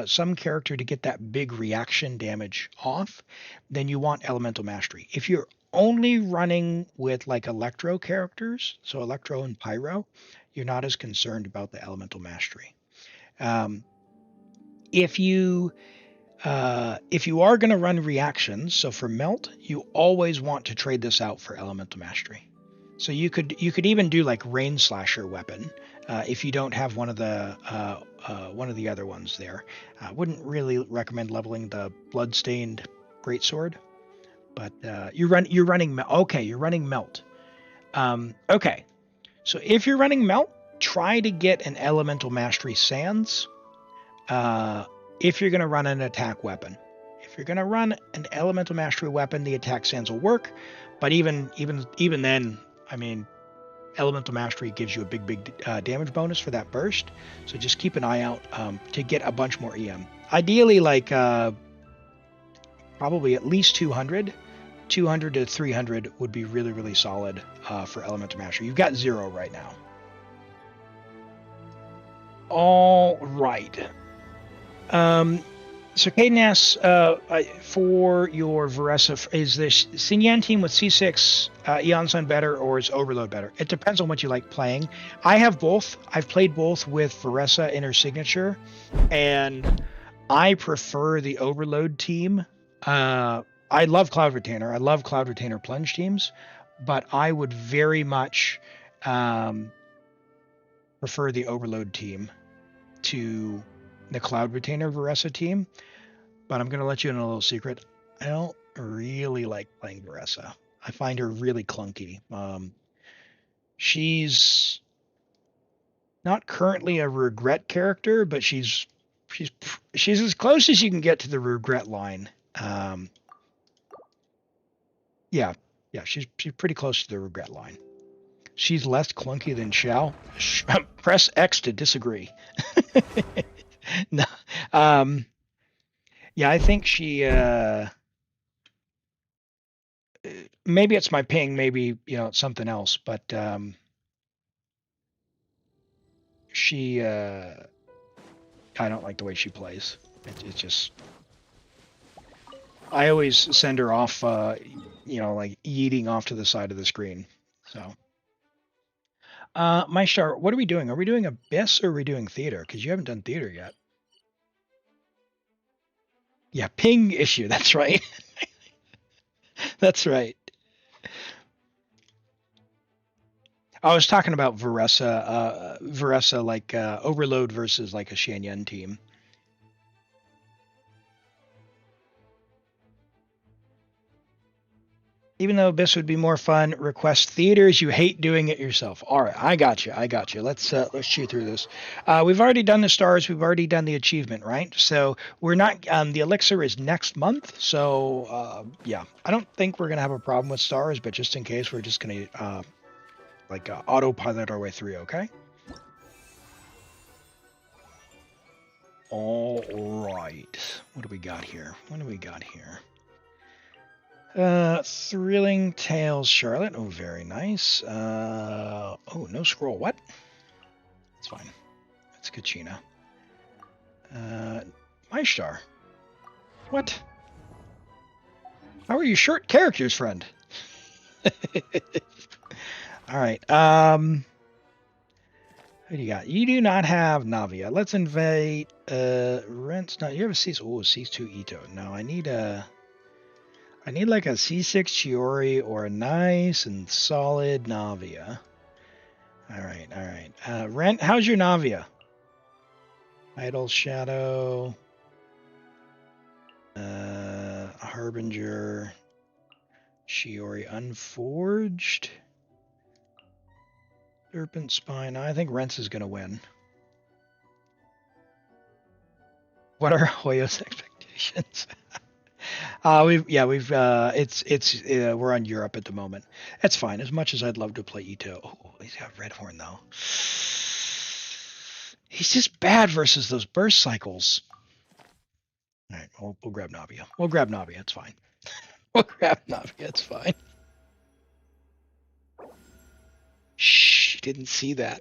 some character to get that big reaction damage off, then you want Elemental Mastery. If you're only running with like Electro characters, so Electro and Pyro, you're not as concerned about the Elemental Mastery. If you are going to run reactions, so for Melt, you always want to trade this out for Elemental Mastery. So you could even do like Rain Slasher weapon if you don't have one of the other ones there. I wouldn't really recommend leveling the Bloodstained Greatsword, but you're running Melt. Okay, so if you're running Melt, try to get an Elemental Mastery Sands. If you're going to run an attack weapon. If you're going to run an Elemental Mastery weapon, the attack sands will work. But even then, I mean, Elemental Mastery gives you a big damage bonus for that burst. So just keep an eye out to get a bunch more EM. Ideally, like probably at least 200. 200 to 300 would be really, really solid for Elemental Mastery. You've got 0 right now. All right. So Caden asks for your Veresa, is this Xinyan team with C6 Eon Sun better or is Overload better? It depends on what you like playing. I have both. I've played both with Veresa in her signature, and I prefer the Overload team. I love Cloud Retainer. I love Cloud Retainer plunge teams, but I would very much prefer the Overload team to the Cloud Retainer Veresa team. But I'm going to let you in a little secret. I don't really like playing Veresa. I find her really clunky. She's not currently a regret character, but she's as close as you can get to the regret line. Yeah, she's pretty close to the regret line. She's less clunky than Xiao. Press X to disagree. No. Yeah, I think she maybe it's my ping, maybe, you know, it's something else, but she, I don't like the way she plays. It just, I always send her off, you know, like yeeting off to the side of the screen. So, maeshtar, what are we doing? Are we doing Abyss or are we doing theater? Because you haven't done theater yet. Yeah, ping issue. That's right. That's right. I was talking about Varessa like Overload versus like a Shanyan team. Even though Abyss would be more fun, request theaters. You hate doing it yourself. All right, I got you. I got you. Let's chew through this. We've already done the stars. We've already done the achievement, right? So we're not. The elixir is next month. So yeah, I don't think we're gonna have a problem with stars, but just in case, we're just gonna autopilot our way through. Okay. All right. What do we got here? What do we got here? Thrilling Tales, Charlotte. Oh, very nice. Oh, no scroll. What? That's fine. That's Kachina. maeshtar. What? How are you short characters, friend? All right. Who do you got? You do not have Navia. Let's invade. Rent's not. You have a C. Oh, C2 Ito. No, I need like a C6 Chiori or a nice and solid Navia. All right, all right. Rent, how's your Navia? Idle Shadow. Harbinger. Chiori Unforged. Serpent Spine. I think Rents is going to win. What are Hoyo's expectations? We're on Europe at the moment. That's fine. As much as I'd love to play Ito. Oh, he's got Redhorn though. He's just bad versus those burst cycles. All right, we'll grab Navia. We'll grab Navia. It's fine. We'll grab Navia. It's fine. Shh, didn't see that.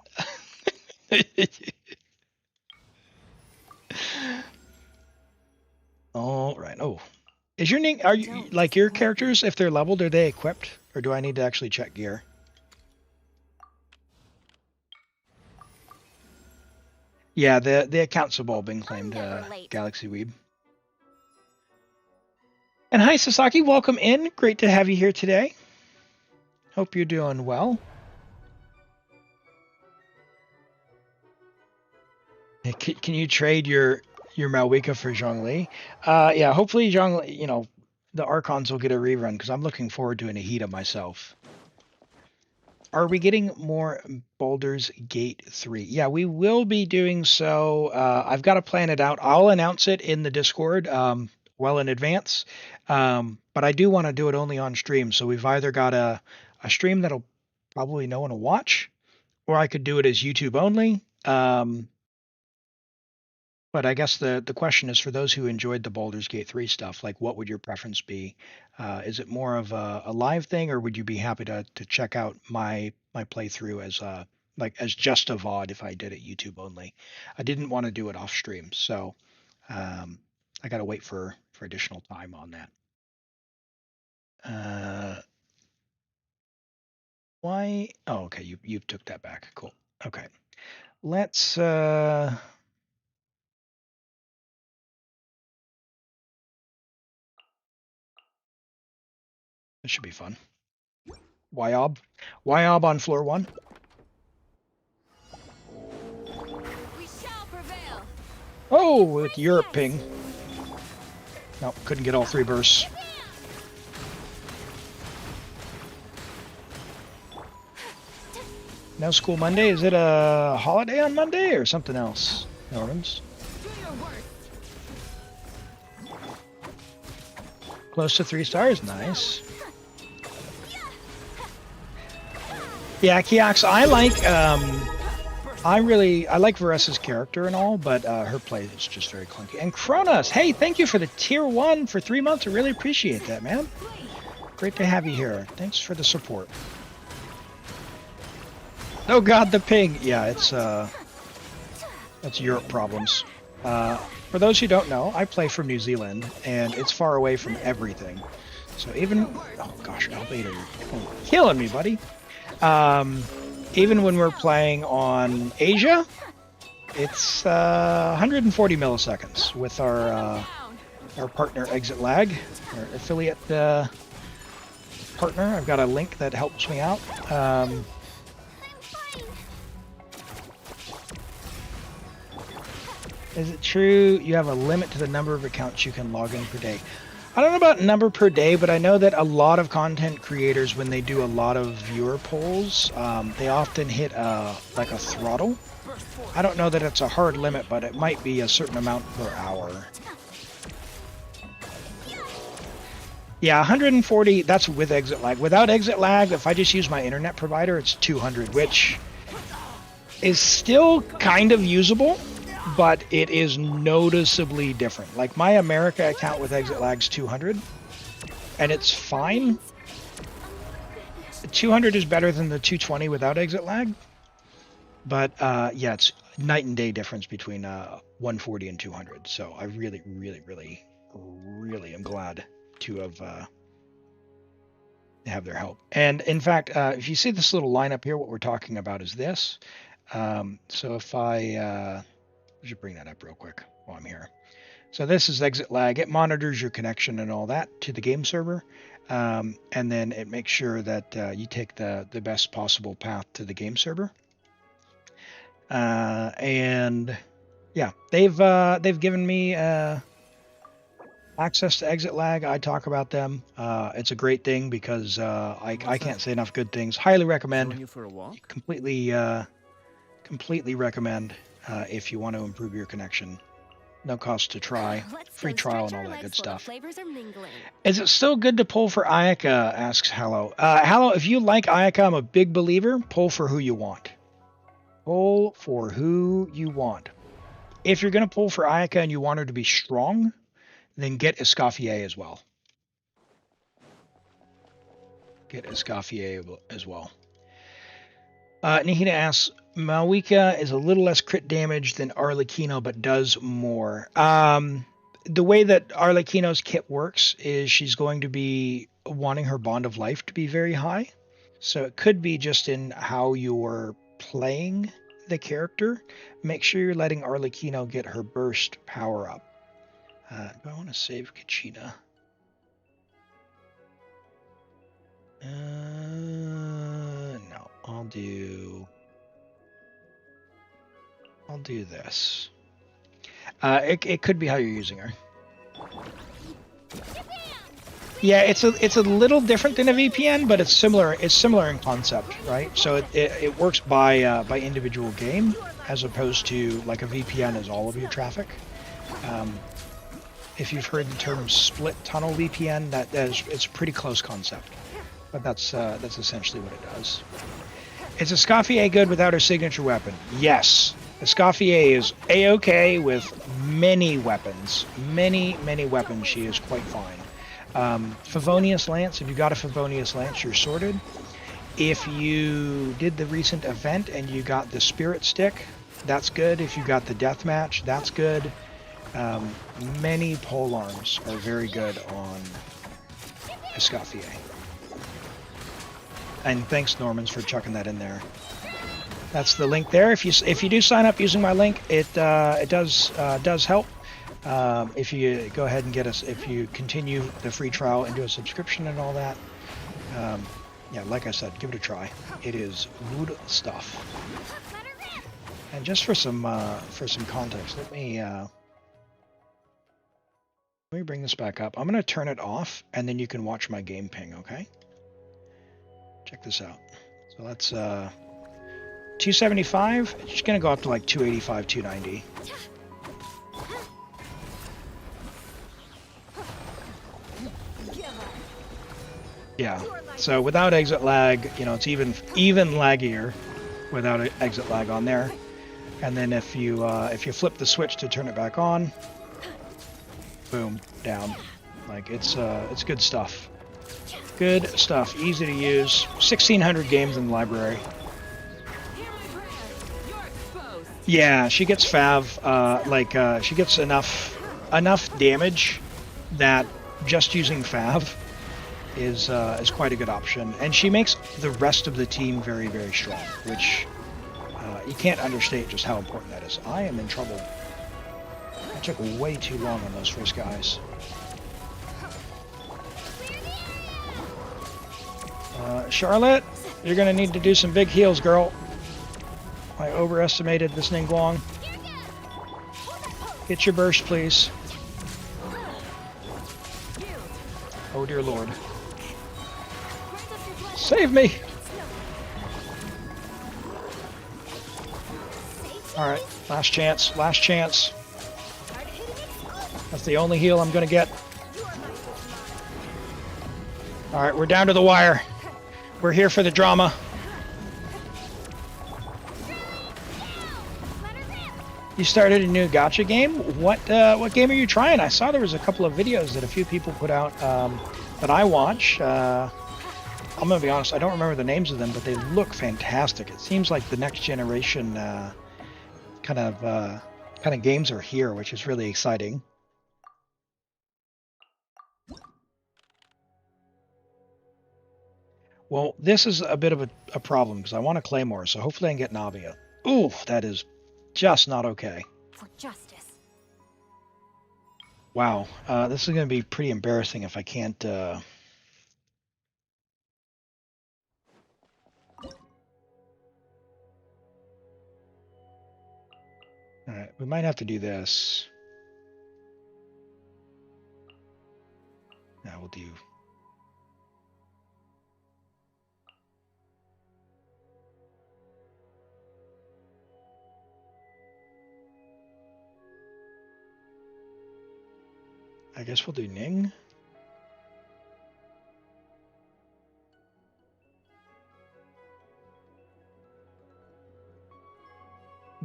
All right. Oh. Is your name, are you, like your characters, if they're leveled, are they equipped? Or do I need to actually check gear? Yeah, the accounts have all been claimed, Galaxy Weeb. And hi, Sasaki, welcome in. Great to have you here today. Hope you're doing well. Can you trade your Malwika for Zhongli? Yeah, hopefully Zhongli, you know, the Archons will get a rerun because I'm looking forward to an Ahita myself. Are we getting more Baldur's Gate 3? Yeah, we will be doing so. I've got to plan it out. I'll announce it in the Discord well in advance. But I do want to do it only on stream. So we've either got a stream that'll probably no one will watch, or I could do it as YouTube only. But I guess the question is for those who enjoyed the Baldur's Gate 3 stuff, like what would your preference be? Is it more of a live thing, or would you be happy to check out my playthrough as as just a VOD if I did it YouTube only? I didn't want to do it off stream, so I got to wait for additional time on that. Why? Oh, okay, you took that back. Cool. Okay, let's. This should be fun. Wyob on floor 1. We shall prevail. Oh, with Europe ping. Nope, couldn't get all 3 bursts. No school Monday? Is it a holiday on Monday or something else? Normans. Close to 3 stars, nice. Yeah, Kiox, I like Varessa's character and all, but her play is just very clunky. And Kronos, hey, thank you for the tier 1 for 3 months. I really appreciate that, man. Great to have you here. Thanks for the support. Oh god, the ping! Yeah, it's that's Europe problems. For those who don't know, I play from New Zealand, and it's far away from everything. So even... Oh gosh, Albedo, you're killing me, buddy. Even when we're playing on Asia, it's 140 milliseconds with our partner Exit Lag, our affiliate partner. I've got a link that helps me out. Is it true you have a limit to the number of accounts you can log in per day? I don't know about number per day, but I know that a lot of content creators, when they do a lot of viewer polls, they often hit like a throttle. I don't know that it's a hard limit, but it might be a certain amount per hour. Yeah, 140, that's with exit lag. Without exit lag, if I just use my internet provider, it's 200, which is still kind of usable, but it is noticeably different. Like my America account with exit lag's 200, and it's fine. 200 is better than the 220 without exit lag, but yeah, it's night and day difference between 140 and 200. So I really am glad to have their help. And in fact, if you see this little line up here, what we're talking about is this. So if I should bring that up real quick while I'm here. So this is exit lag. It monitors your connection and all that to the game server, and then it makes sure that you take the best possible path to the game server. And yeah, they've given me access to exit lag. I talk about them. It's a great thing because I can't say enough good things. Highly recommend. You for a walk? Completely recommend if you want to improve your connection. No cost to try. Free trial and all that good stuff. Is it still good to pull for Ayaka? Asks Hallow. Hallow, if you like Ayaka, I'm a big believer. Pull for who you want. Pull for who you want. If you're going to pull for Ayaka and you want her to be strong, then get Escoffier as well. Get Escoffier as well. Nihita asks, Malwika is a little less crit damage than Arlecchino, but does more. The way that Arlecchino's kit works is she's going to be wanting her bond of life to be very high. So it could be just in how you're playing the character. Make sure you're letting Arlecchino get her burst power up. Do I want to save Kachina? No, I'll do this. It could be how you're using her. Yeah, it's a little different than a VPN, but it's similar. It's similar in concept, right? So it works by individual game, as opposed to like a VPN is all of your traffic. If you've heard the term split tunnel VPN, it's a pretty close concept, but that's essentially what it does. Is Escoffier good without her signature weapon? Yes. Escoffier is A-OK with many weapons. Many weapons, she is quite fine. Favonius Lance, if you got a Favonius Lance, you're sorted. If you did the recent event and you got the Spirit Stick, that's good. If you got the Deathmatch, that's good. Many polearms are very good on Escoffier. And thanks, Normans, for chucking that in there. That's the link there. If you do sign up using my link, it does help. If you go ahead and get us, if you continue the free trial and do a subscription and all that, yeah, like I said, give it a try. It is good stuff. And just for some context, let me bring this back up. I'm going to turn it off, and then you can watch my game ping. Okay? Check this out. So that's 275. It's just going to go up to like 285, 290. Yeah. So without exit lag, you know, it's even laggier without exit lag on there. And then if you flip the switch to turn it back on, boom, down. Like it's good stuff. Good stuff. Easy to use. 1,600 games in the library. Yeah, she gets Fav. She gets enough damage that just using Fav is quite a good option, and she makes the rest of the team very, very strong, which you can't understate just how important that is. I am in trouble. I took way too long on those first guys. Charlotte, you're gonna need to do some big heals, girl. I overestimated this Ningguang. Get your burst, please. Oh dear lord. Save me! Alright, last chance, last chance. That's the only heal I'm gonna get. Alright, we're down to the wire. We're here for the drama. You started a new gacha game? What game are you trying? I saw there was a couple of videos that a few people put out that I watch. I'm gonna be honest, I don't remember the names of them, but they look fantastic. It seems like the next generation kind of games are here, which is really exciting. Well, this is a bit of a problem because I want a Claymore, so hopefully I can get Navia. Ooh, that is just not okay. For justice. Wow, this is going to be pretty embarrassing if I can't. All right, we might have to do this. Now we'll do. I guess we'll do Ning.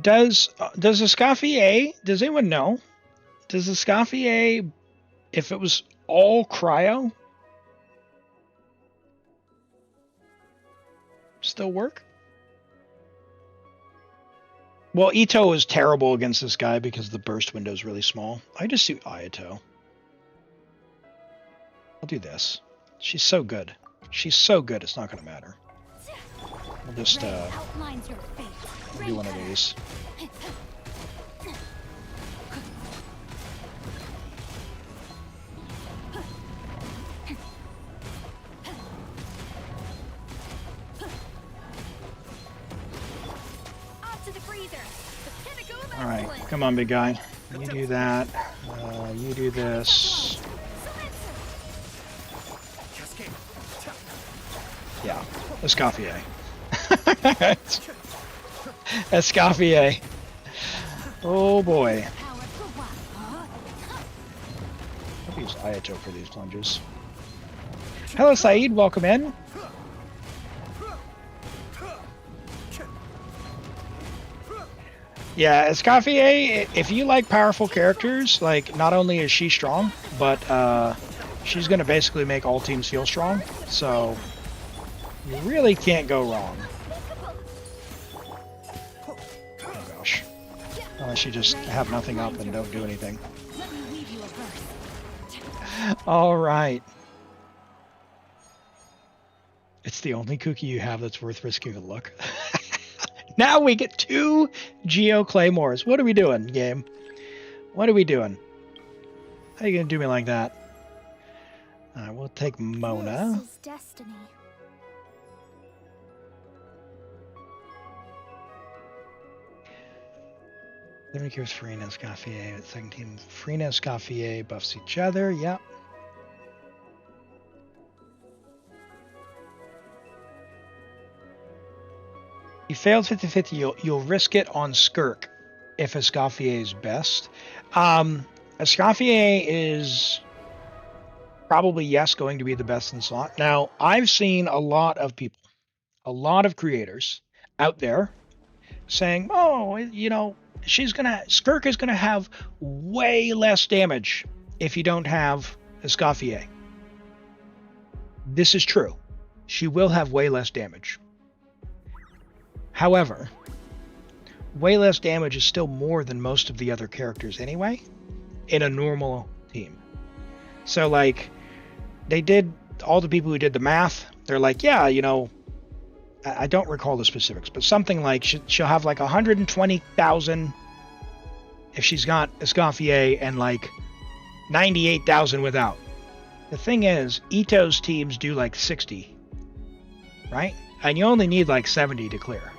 Does Escoffier, does anyone know? Does Escoffier, if it was all cryo, still work? Well, Ito is terrible against this guy because the burst window is really small. I just do Ayato. I'll do this. She's so good. She's so good, it's not going to matter. I'll just do one of these. Alright, come on, big guy. You do that. You do this. Yeah, Escoffier. Escoffier. Oh boy. I'll use Ayato for these plunges. Hello, Saeed. Welcome in. Yeah, Escoffier, if you like powerful characters, like, not only is she strong, but she's going to basically make all teams feel strong, so you really can't go wrong. Oh gosh. Unless you just have nothing up and don't do anything. Alright. It's the only cookie you have that's worth risking a look. Now we get 2 Geo Claymores. What are we doing, game? What are we doing? How are you gonna do me like that? Alright, we'll take Mona. This is destiny. Then cures Farina and Escoffier at second team. Farina and Escoffier buffs each other. Yep. You failed 50-50, you'll risk it on Skirk if Escoffier is best. Escoffier is probably, yes, going to be the best in slot. Now, I've seen a lot of people, a lot of creators out there saying, oh, you know, Skirk is gonna have way less damage if you don't have Escoffier. This is true. She will have way less damage. However, way less damage is still more than most of the other characters anyway, in a normal team. So, like, they did, all the people who did the math, they're like, yeah, you know, I don't recall the specifics, but something like she'll have like 120,000 if she's got Escoffier and like 98,000 without. The thing is, Ito's teams do like 60, right? And you only need like 70 to clear.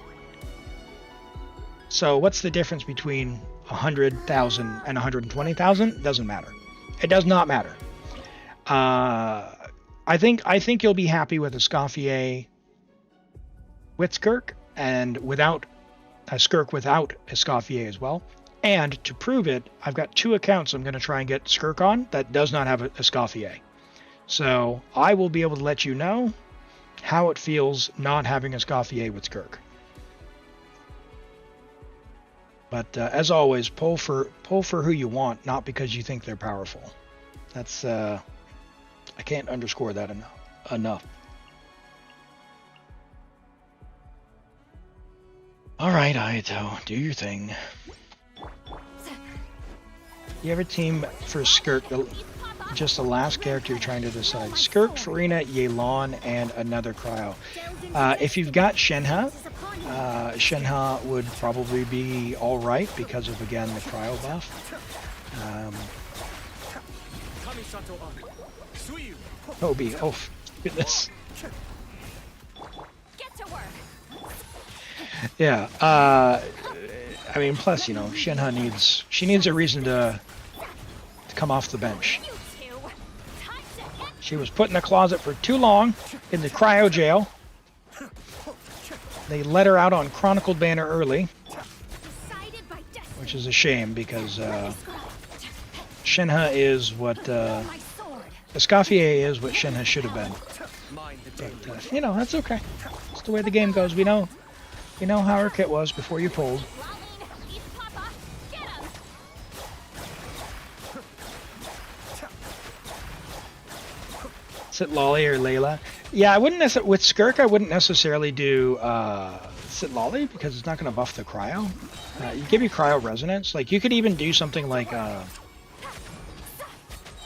So what's the difference between 100,000 and 120,000? Doesn't matter. It does not matter. I think you'll be happy with Escoffier with Skirk and without a Skirk without Escoffier as well. And to prove it, I've got 2 accounts I'm going to try and get Skirk on that does not have Escoffier. So I will be able to let you know how it feels not having Escoffier with Skirk. But as always, pull for who you want, not because you think they're powerful. That's I can't underscore that enough. All right, Ayato, do your thing. You have a team for Skirk, just the last character you're trying to decide. Skirk, Farina, Yelan, and another Cryo. If you've got Shenhe, Shenhe would probably be alright because of, again, the Cryo buff. Obi, oh goodness. Get to work. Yeah, I mean, plus, you know, Shenhe needs a reason to come off the bench. She was put in the closet for too long in the cryo jail. They let her out on Chronicled Banner early, which is a shame because Shenhe is what Escoffier is what Shenhe should have been. But you know, that's okay. It's the way the game goes. We know how her kit was before you pulled. Sitlolly or Layla. Yeah, I wouldn't necessarily with Skirk. I wouldn't necessarily do Sitlolly because it's not going to buff the cryo. You give you cryo resonance. Like you could even do something like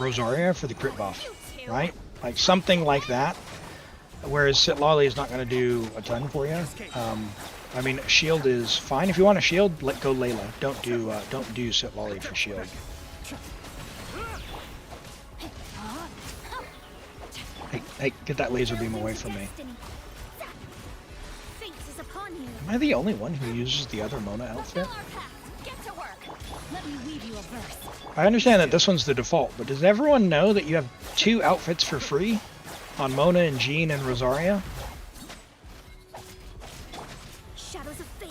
Rosaria for the crit buff, right? Like something like that. Whereas Sitlolly is not going to do a ton for you. I mean, shield is fine. If you want a shield, go Layla. Don't do Sitlolly for shield. Hey, get that laser beam away from me. Am I the only one who uses the other Mona outfit? I understand that this one's the default, but does everyone know that you have 2 outfits for free on Mona and Jean and Rosaria? Shadows of fate.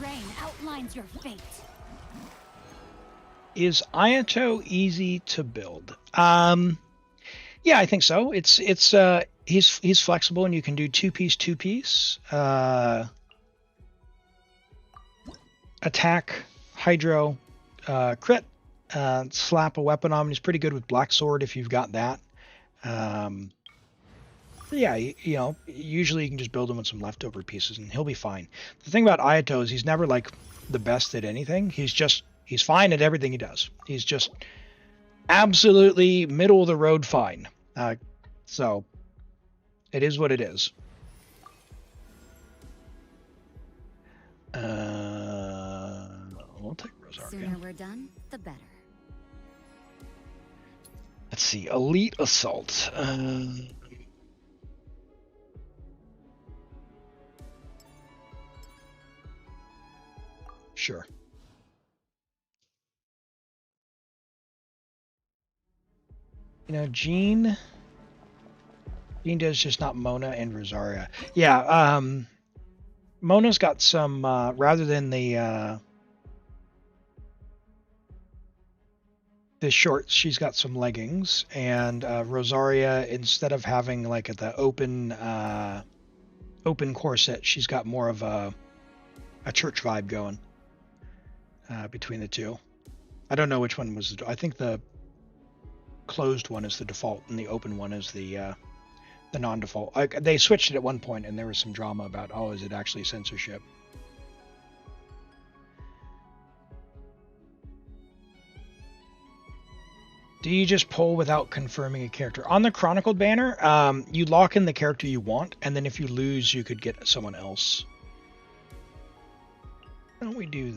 Rain outlines your fate. Is Ayato easy to build? Yeah, I think so. He's flexible and you can do 2-piece. Attack, Hydro, crit, slap a weapon on him. He's pretty good with Black Sword if you've got that. Yeah, you know, usually you can just build him with some leftover pieces and he'll be fine. The thing about Ayato is he's never like the best at anything. He's fine at everything he does. He's just absolutely middle of the road fine. So it is what it is. We'll take Rosaria. Sooner we're done, the better. Let's see, Elite Assault. Sure. You know, Jean does just not Mona and Rosaria. Yeah, Mona's got some, rather than the shorts, she's got some leggings, and Rosaria, instead of having like the open corset, she's got more of a church vibe going between the two. I don't know which one was, I think the closed one is the default, and the open one is the non-default. They switched it at one point, and there was some drama about, oh, is it actually censorship? Do you just pull without confirming a character? On the Chronicled banner, you lock in the character you want, and then if you lose, you could get someone else. Why don't we do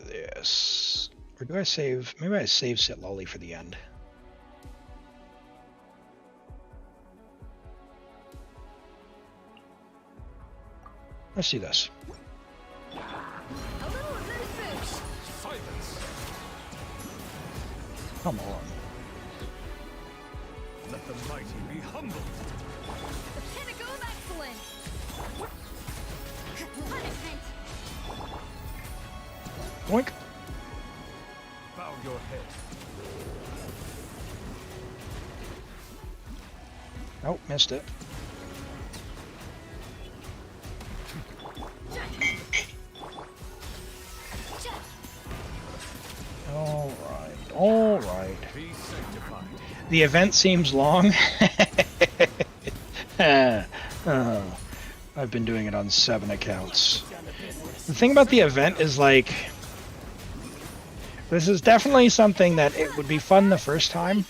this? Or do I save? Maybe I save Sit Lolly for the end. Let's do this. A little of this boost. Silence. Come on. Let the mighty be humbled. The pinnacle of excellence. Punishment. Boink. Bow your head. Oh, missed it. All right. Be sanctified. The event seems long. I've been doing it on 7 accounts. The thing about the event is, like, this is definitely something that it would be fun the first time.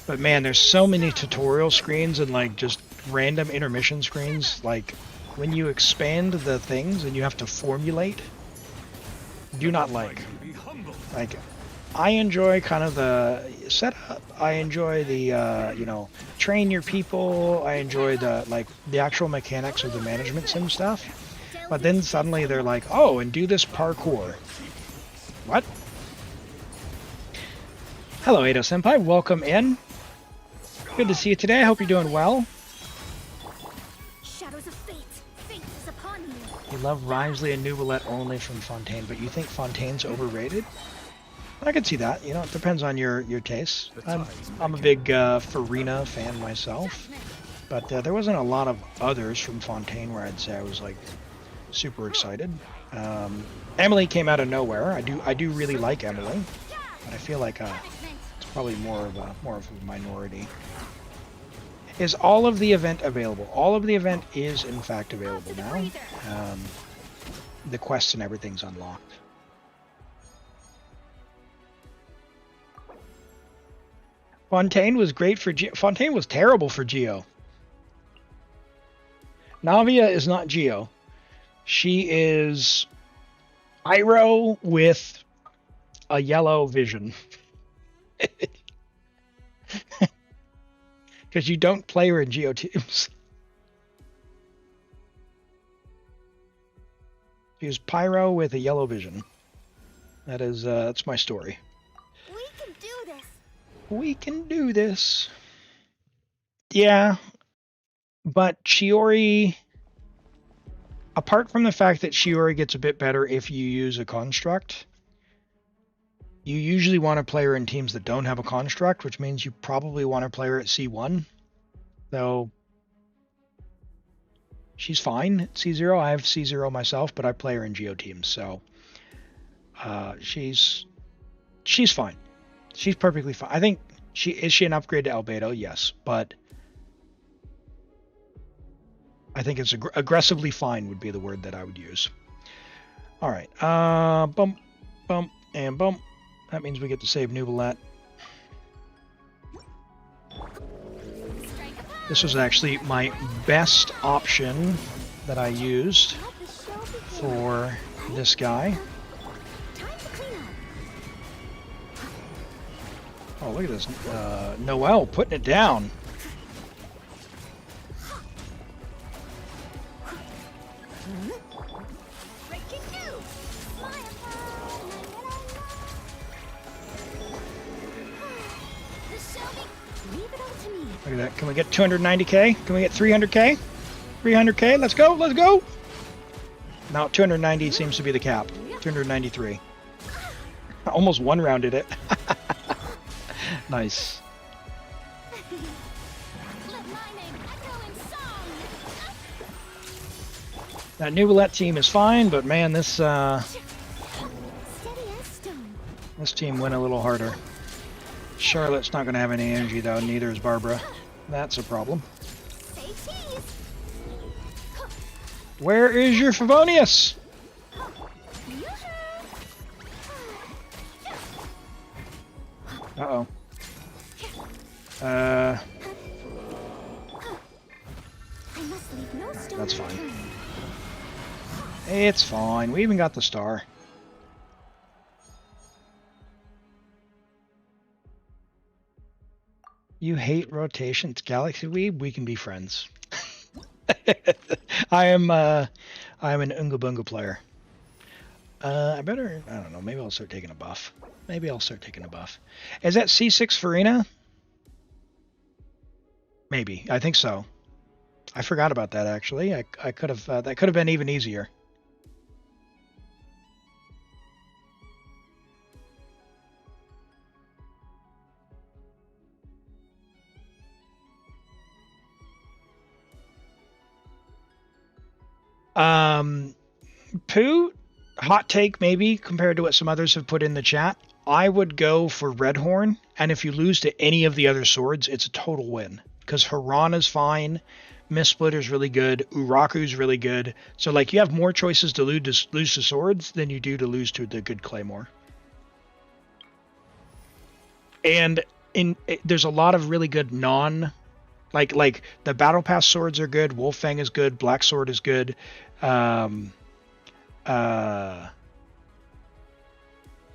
But man, there's so many tutorial screens and like just random intermission screens. Like when you expand the things and you have to formulate, do not like. Like, I enjoy kind of the setup. I enjoy the you know, train your people. I enjoy the actual mechanics of the management sim stuff. But then suddenly they're like, oh, and do this parkour. What? Hello, Edo Senpai. Welcome in. Good to see you today. I hope you're doing well. Shadows of fate. Fate is upon you. You love Rhymesley and Nouvellette only from Fontaine, but you think Fontaine's overrated? I can see that. You know, it depends on your taste. I'm a big Farina fan myself, but there wasn't a lot of others from Fontaine where I'd say I was like super excited. Emily came out of nowhere. I do really like Emily, but I feel like it's probably more of a minority. Is all of the event available? All of the event is in fact available now. The quests and everything's unlocked. Fontaine was great for Geo. Fontaine was terrible for Geo. Navia is not Geo. She is Pyro with a yellow vision. Because you don't play her in Geo teams. She's Pyro with a yellow vision. That is, that's my story. We can do this. We can do this. Yeah. But Shiori, apart from the fact that Shiori gets a bit better if you use a construct, you usually want to play her in teams that don't have a construct, which means you probably want to play her at C1. Though she's fine at C0. I have C0 myself, but I play her in Geo teams, so she's fine. She's perfectly fine. I think is she an upgrade to Albedo? Yes, but I think it's aggressively fine would be the word that I would use. All right, bump, bump, and bump. That means we get to save Nouvellette. This was actually my best option that I used for this guy. Oh, look at this. Noelle putting it down. Look at that. Can we get 290k? Can we get 300k? 300k? Let's go. Let's go. Now 290 seems to be the cap. 293. I almost one-rounded it. Nice. That Nouvellette team is fine, but man, this team went a little harder. Charlotte's not going to have any energy, though. Neither is Barbara. That's a problem. Say cheese. Where is your Favonius? Uh-oh. I must leave no stone That's fine. unturned. It's fine. We even got the star. You hate rotations, Galaxy Weeb? We can be friends. I'm an Unga Bunga player. I don't know, maybe I'll start taking a buff. Is that C6 Farina? Maybe. I think so. I forgot about that, actually. I could have, that could have been even easier. Pooh, hot take maybe compared to what some others have put in the chat. I would go for Redhorn, and if you lose to any of the other swords, it's a total win. Because Harana's fine, Mistsplitter's really good, Uraku's really good. So like you have more choices to lose to swords than you do to lose to the good Claymore. And there's a lot of really good like the Battle Pass swords are good, Wolffang is good, Black Sword is good.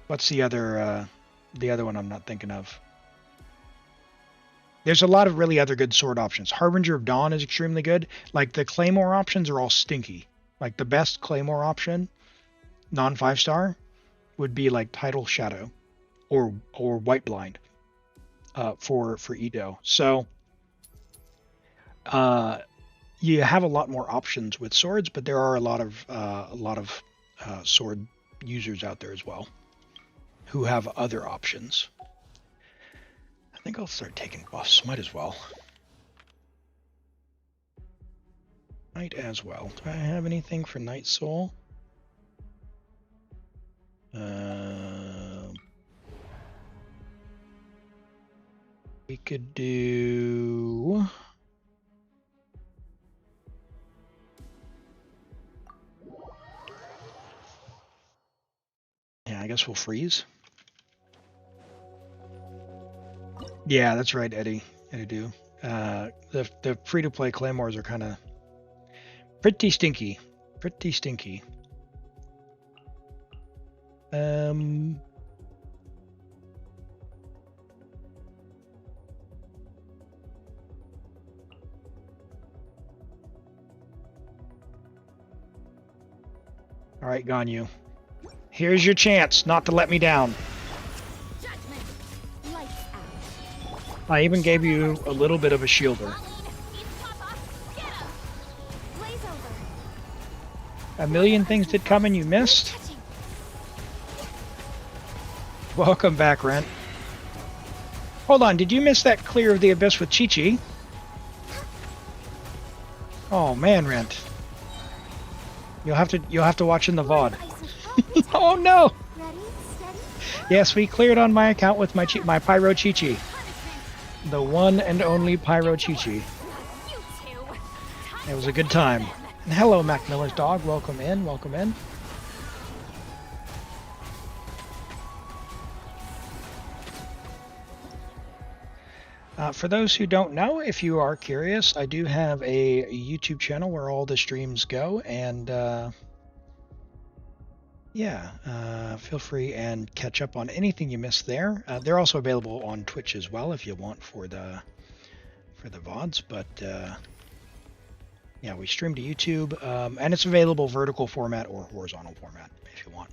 What's the other one I'm not thinking of? There's a lot of really other good sword options. Harbinger of Dawn is extremely good. Like the Claymore options are all stinky. Like the best Claymore option, non 5-star, would be like Tidal Shadow or White Blind for Edo. So you have a lot more options with swords, but there are a lot of sword users out there as well who have other options. I think I'll start taking buffs. Might as well. Do I have anything for Night Soul? We could do... Yeah, I guess we'll freeze. Yeah, that's right, Eddie. Do. The free-to-play Claymores are kind of pretty stinky. All right, Ganyu. Here's your chance not to let me down. Judgment. Lights out. I even gave you a little bit of a shielder. Get him. Blaze over. A million things did come and you missed. Catching. Welcome back, Rent. Hold on, did you miss that clear of the abyss with Qiqi? Oh man, Rent. You'll have to watch in the VOD. Oh no! Ready, steady. Yes, we cleared on my account with my Pyro Qiqi. The one and only Pyro Qiqi. You two. It was a good time. And hello, macmillersdog. Welcome in. For those who don't know, if you are curious, I do have a YouTube channel where all the streams go, and feel free and catch up on anything you missed there. They're also available on Twitch as well if you want for the VODs, but yeah, we stream to YouTube, and it's available vertical format or horizontal format if you want.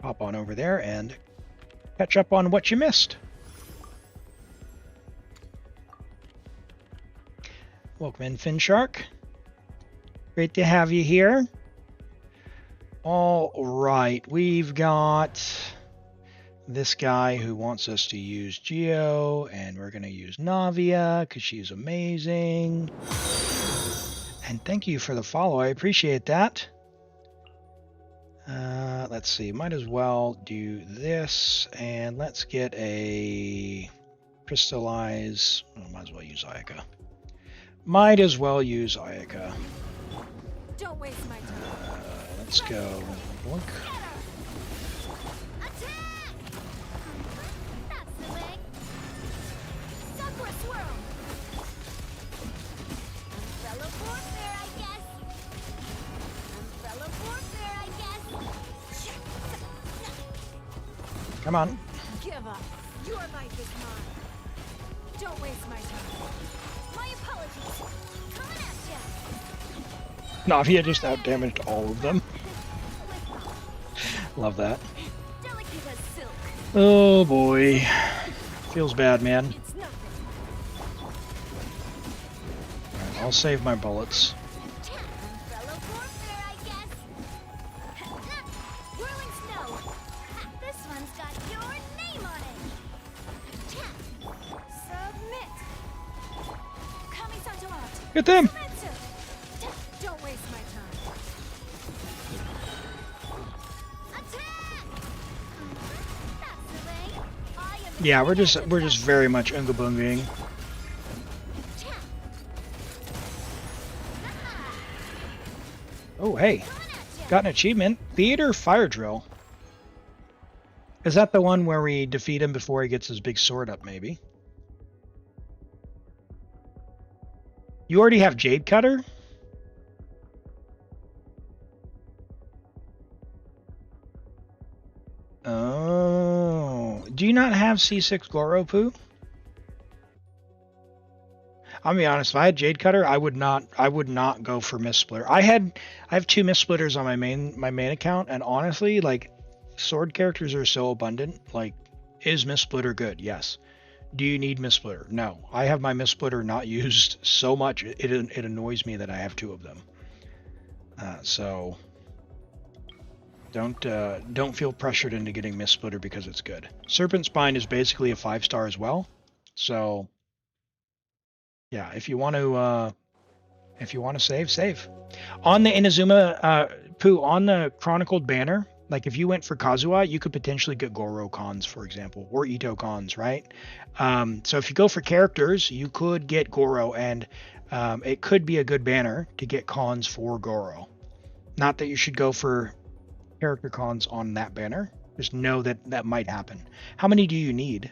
Hop on over there and catch up on what you missed. Welcome in, Finshark. Great to have you here. All right, we've got this guy who wants us to use Geo, and we're going to use Navia because she's amazing. And thank you for the follow. I appreciate that. Let's see. Might as well do this, and let's get a crystallize. Oh, might as well use Ayaka. Might as well use Ayaka. Don't waste my time. Let's go. Boink. Attack! That's the way. Sakura swirl. Umbrella warfare, I guess. Umbrella warfare, I guess. Come on. Give up. Your life is mine. Don't waste my time. My apologies. Coming at ya. Navia just outdamaged all of them. Love that. Delicate as silk. Oh boy. Feels bad, man. It's nothing. Alright, I'll save my bullets. Umbrella warfare, I guess. Whirling snow. This one's got your name on it. Submit. Kami-santo out. Get them! Don't waste my time. Attack! That's the way. I am Yeah, we're just very much Unga Bungaing. Oh hey. Got an achievement. Theater Fire Drill. Is that the one where we defeat him before he gets his big sword up, maybe? You already have Jade Cutter? Oh. Do you not have C6 Goropu? I'll be honest, if I had Jade Cutter, I would not go for Mist Splitter. I have 2 Mist Splitters on my main account, and honestly, like, sword characters are so abundant. Like, is Mist Splitter good? Yes. Do you need Mist Splitter? No. I have my Mist Splitter not used so much it annoys me that I have 2 of them. So don't feel pressured into getting Mist Splitter because it's good. Serpent Spine is basically a 5-star as well. So yeah, if you want to save. On the Inazuma on the Chronicled banner, like if you went for Kazuha, you could potentially get Goro cons, for example, or Ito cons, right? So if you go for characters, you could get Goro, and it could be a good banner to get cons for Goro. Not that you should go for character cons on that banner. Just know that might happen. How many do you need?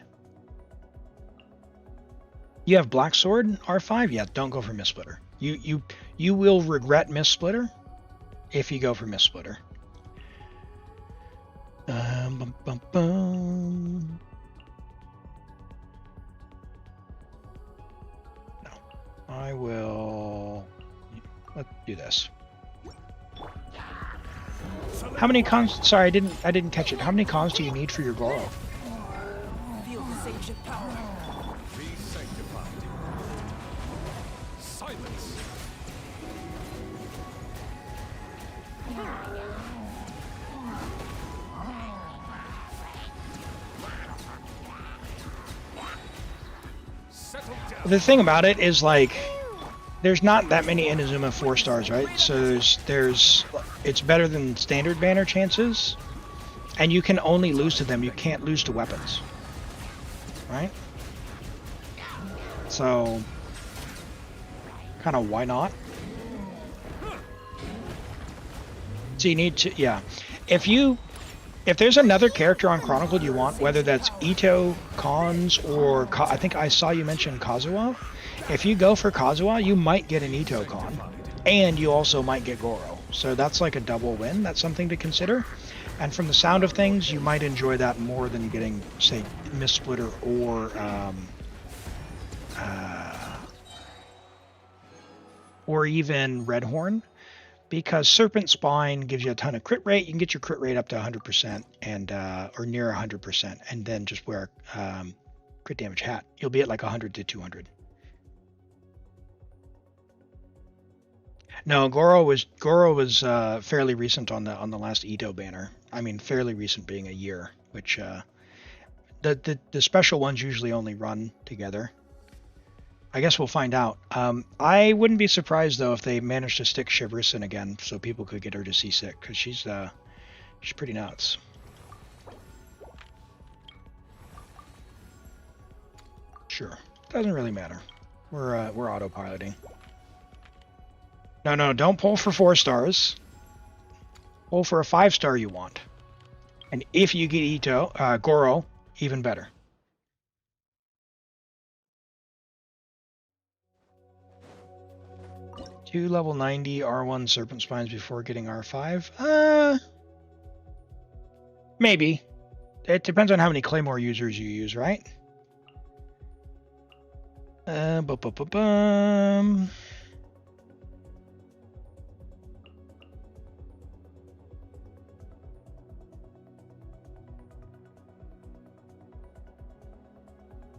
You have Black Sword R5? Yeah, don't go for Mist Splitter. You will regret Mist Splitter if you go for Mist Splitter. Bum, bum, bum. No, I will. Let's do this. How many cons? Sorry, I didn't catch it. How many cons do you need for your Goro? Feel the sage of power. Be sanctified. Silence. Settle down. The thing about it is, like, there's not that many Inazuma 4-stars, right? So it's better than standard banner chances, and you can only lose to them. You can't lose to weapons, right? So kind of why not? So you need to, yeah. If there's another character on Chronicled you want, whether that's Ito, Cons, or I think I saw you mention Kazuha. If you go for Kazuha, you might get an Ito con, and you also might get Goro. So that's like a double win. That's something to consider. And from the sound of things, you might enjoy that more than getting, say, Mist Splitter or even Redhorn, because Serpent Spine gives you a ton of crit rate. You can get your crit rate up to 100% and or near 100%, and then just wear crit damage hat. You'll be at like 100 to 200. No, Goro was fairly recent on the last Ito banner. I mean, fairly recent being a year, which the special ones usually only run together. I guess we'll find out. I wouldn't be surprised though if they managed to stick Shiverson again, so people could get her to C6, because which is pretty nuts. Sure, doesn't really matter. We're autopiloting. No, don't pull for 4 stars. Pull for a 5-star you want. And if you get Goro, even better. Two level 90 R1 Serpent Spines before getting R5? Maybe. It depends on how many Claymore users you use, right?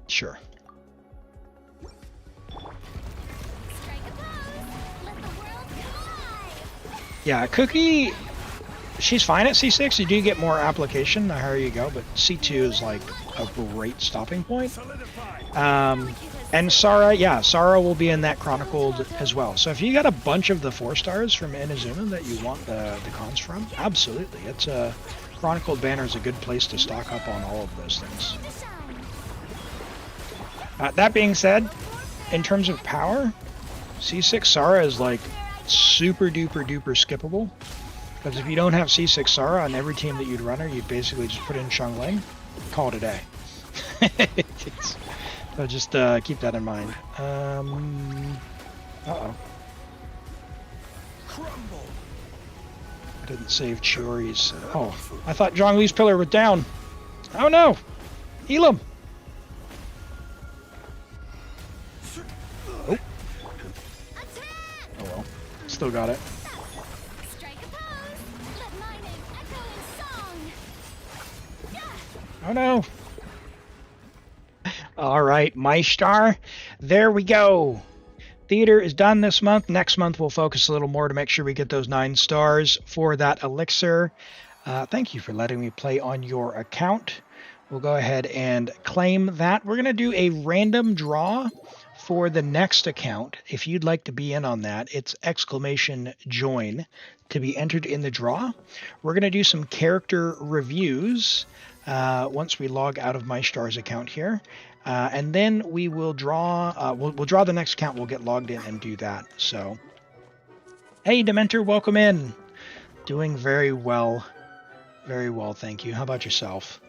Sure. Yeah, Qiqi, she's fine at C6. You do get more application the higher you go, but C2 is like a great stopping point. And Sara, yeah, Sara will be in that Chronicled as well. So if you got a bunch of the 4 stars from Inazuma that you want the cons from, absolutely. It's a Chronicled banner is a good place to stock up on all of those things. That being said, in terms of power, C6 Sara is like super duper skippable. Because if you don't have C6 Sara on every team that you'd run her, you'd basically just put in Xiangling, call it a day. So just keep that in mind. Uh-oh. I didn't save Chiori's. Oh, I thought Zhongli's pillar was down. Oh no! Elim! Oh. Oh well. Still got it. Oh no! Alright, maeshtar. There we go. Theater is done this month. Next month we'll focus a little more to make sure we get those 9 stars for that elixir. Thank you for letting me play on your account. We'll go ahead and claim that. We're going to do a random draw for the next account. If you'd like to be in on that, it's !join to be entered in the draw. We're going to do some character reviews once we log out of maeshtar's account here. And then we will draw, we'll draw the next account. We'll get logged in and do that. So, hey, Dementor, welcome in. Doing very well. Very well, thank you. How about yourself?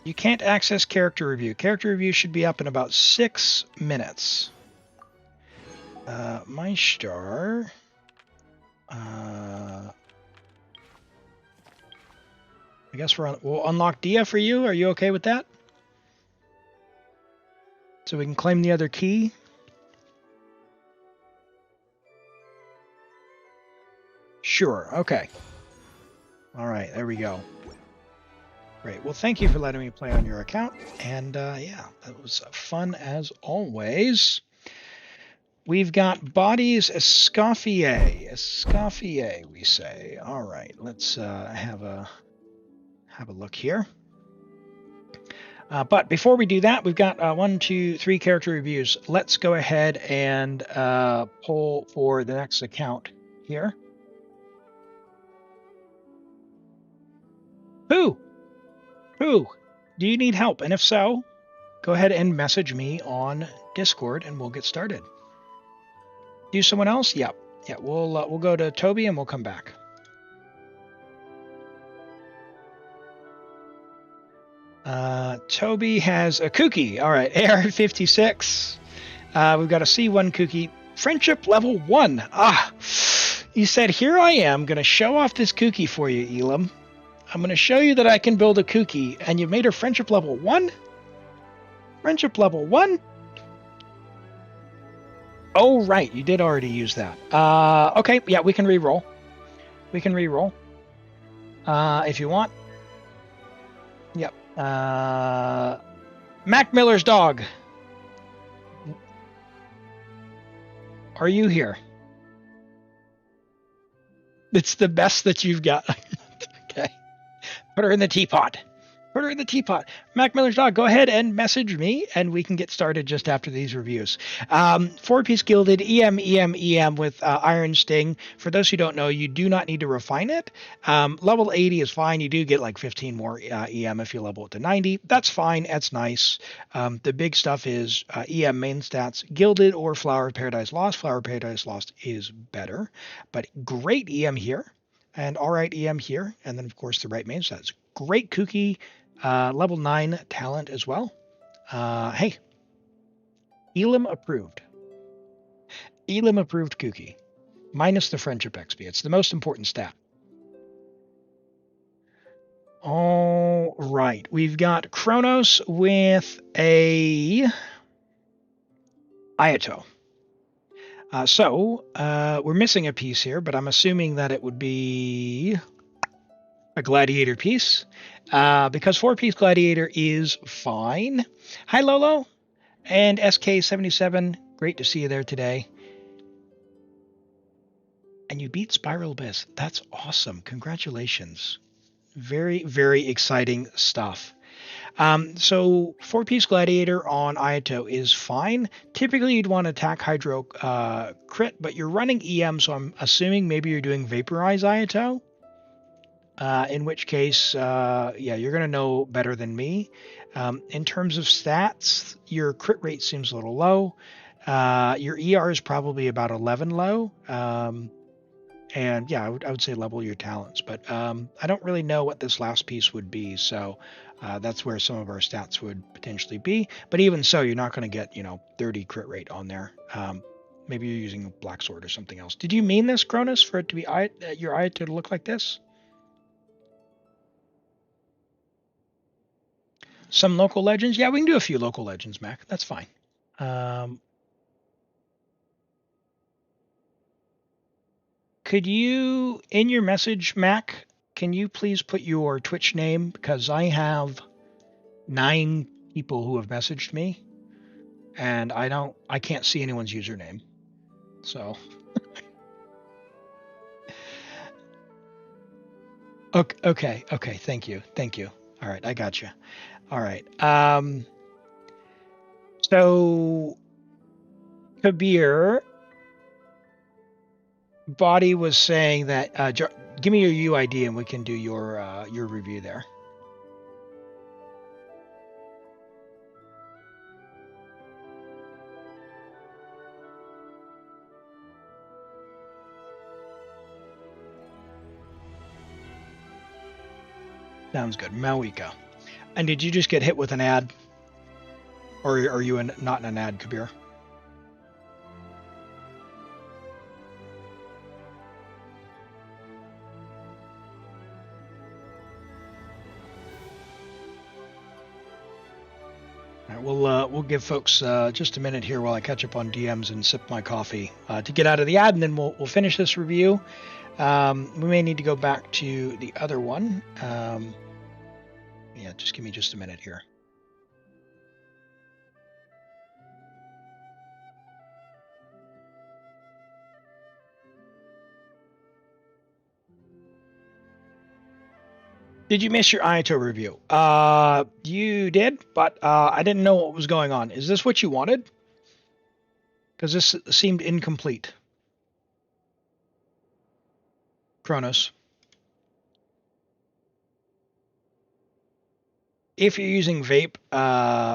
You can't access character review. Character review should be up in about 6 minutes. maeshtar. I guess we'll unlock Dia for you. Are you okay with that? So we can claim the other key. Sure, okay. All right, there we go. Great, well thank you for letting me play on your account. And yeah, that was fun as always. We've got bodies Escoffier, we say. All right, let's have a look here. But before we do that, we've got 1, 2, 3 character reviews. Let's go ahead and pull for the next account here. Who? Do you need help? And if so, go ahead and message me on Discord and we'll get started. Do someone else? Yep. Yeah, we'll go to Toby and we'll come back. Toby has a Qiqi. All right, AR-56. We've got a C1 Qiqi. Friendship level 1. Ah, he said, here I am, going to show off this Qiqi for you, Elim. I'm going to show you that I can build a Qiqi, and you've made her friendship level 1? Friendship level 1? Oh, right, you did already use that. Okay, yeah, we can re-roll. We can re-roll. If you want. Yep. macmillersdog. Are you here? It's the best that you've got. Okay. Put her in the teapot. Put her in the teapot. maceMillersdog, go ahead and message me, and we can get started just after these reviews. 4-piece gilded EM with Iron Sting. For those who don't know, you do not need to refine it. Level 80 is fine. You do get like 15 more EM if you level it to 90. That's fine. That's nice. The big stuff is EM main stats. Gilded or Flower of Paradise Lost. Flower of Paradise Lost is better, but great EM here. And all right EM here. And then, of course, the right main stats. Great Qiqi. Level 9 talent as well. Hey, Elim approved. Elim approved Qiqi. Minus the friendship XP. It's the most important stat. All right. We've got Kronos with a Ayato. So we're missing a piece here, but I'm assuming that it would be a gladiator piece. Because 4-piece gladiator is fine. Hi, Lolo. And SK77, great to see you there today. And you beat Spiral Abyss. That's awesome. Congratulations. Very, very exciting stuff. So 4-piece gladiator on Ayato is fine. Typically, you'd want to attack Hydro crit, but you're running EM, so I'm assuming maybe you're doing Vaporize Ayato. In which case, yeah, you're going to know better than me. In terms of stats, your crit rate seems a little low. Your ER is probably about 11 low. And yeah, I would say level your talents. But I don't really know what this last piece would be. So that's where some of our stats would potentially be. But even so, you're not going to get, 30 crit rate on there. Maybe you're using a Black Sword or something else. Did you mean this, Cronus, for it to be your eye to look like this? Some local legends? Yeah, we can do a few local legends, Mac. That's fine. Could you, in your message, Mac, can you please put your Twitch name? Because I have 9 people who have messaged me, and I can't see anyone's username. So. Okay. Thank you. All right, I got you. All right. So Kabir Body was saying that give me your UID and we can do your review there. Sounds good. Malika. And did you just get hit with an ad? Or are you not in an ad, Kabir? All right, we'll give folks just a minute here while I catch up on DMs and sip my coffee to get out of the ad, and then we'll finish this review. We may need to go back to the other one. Yeah, just give me just a minute here. Did you miss your Ayato review? You did, but I didn't know what was going on. Is this what you wanted? Because this seemed incomplete. Kronos. If you're using vape,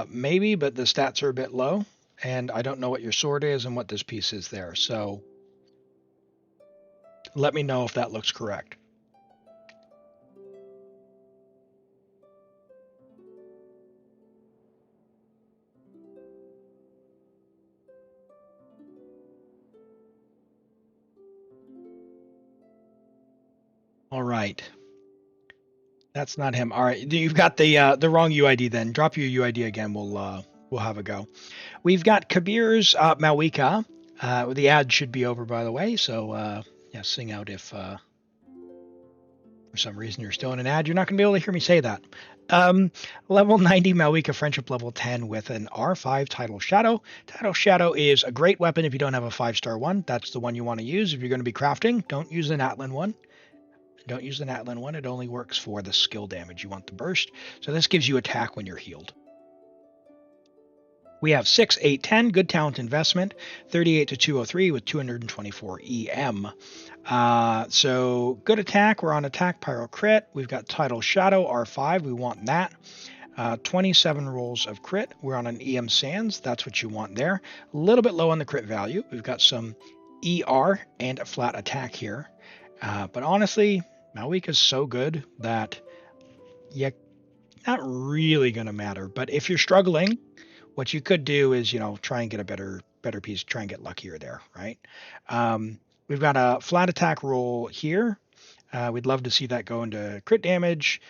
maybe, but the stats are a bit low, and I don't know what your sword is and what this piece is there, so let me know if that looks correct. All right. That's not him. All right, you've got the wrong UID then. Drop your UID again. We'll have a go. We've got Kabir's Malika. The ad should be over, by the way. So yeah, sing out if for some reason you're still in an ad. You're not going to be able to hear me say that. Level 90 Malika Friendship level 10 with an R5 Tidal Shadow. Tidal Shadow is a great weapon if you don't have a 5-star one. That's the one you want to use if you're going to be crafting. Don't use an Atlan one. Don't use the Natlin one. It only works for the skill damage. You want the burst. So this gives you attack when you're healed. We have 6, 8, 10, good talent investment, 38 to 203 with 224 EM. So good attack. We're on attack, pyro crit. We've got title shadow, R5. We want that. 27 rolls of crit. We're on an EM Sands. That's what you want there. A little bit low on the crit value. We've got some ER and a flat attack here. But honestly, Malwika's so good that not really going to matter. But if you're struggling, what you could do is, try and get a better piece, try and get luckier there, right? We've got a flat attack roll here. We'd love to see that go into crit damage.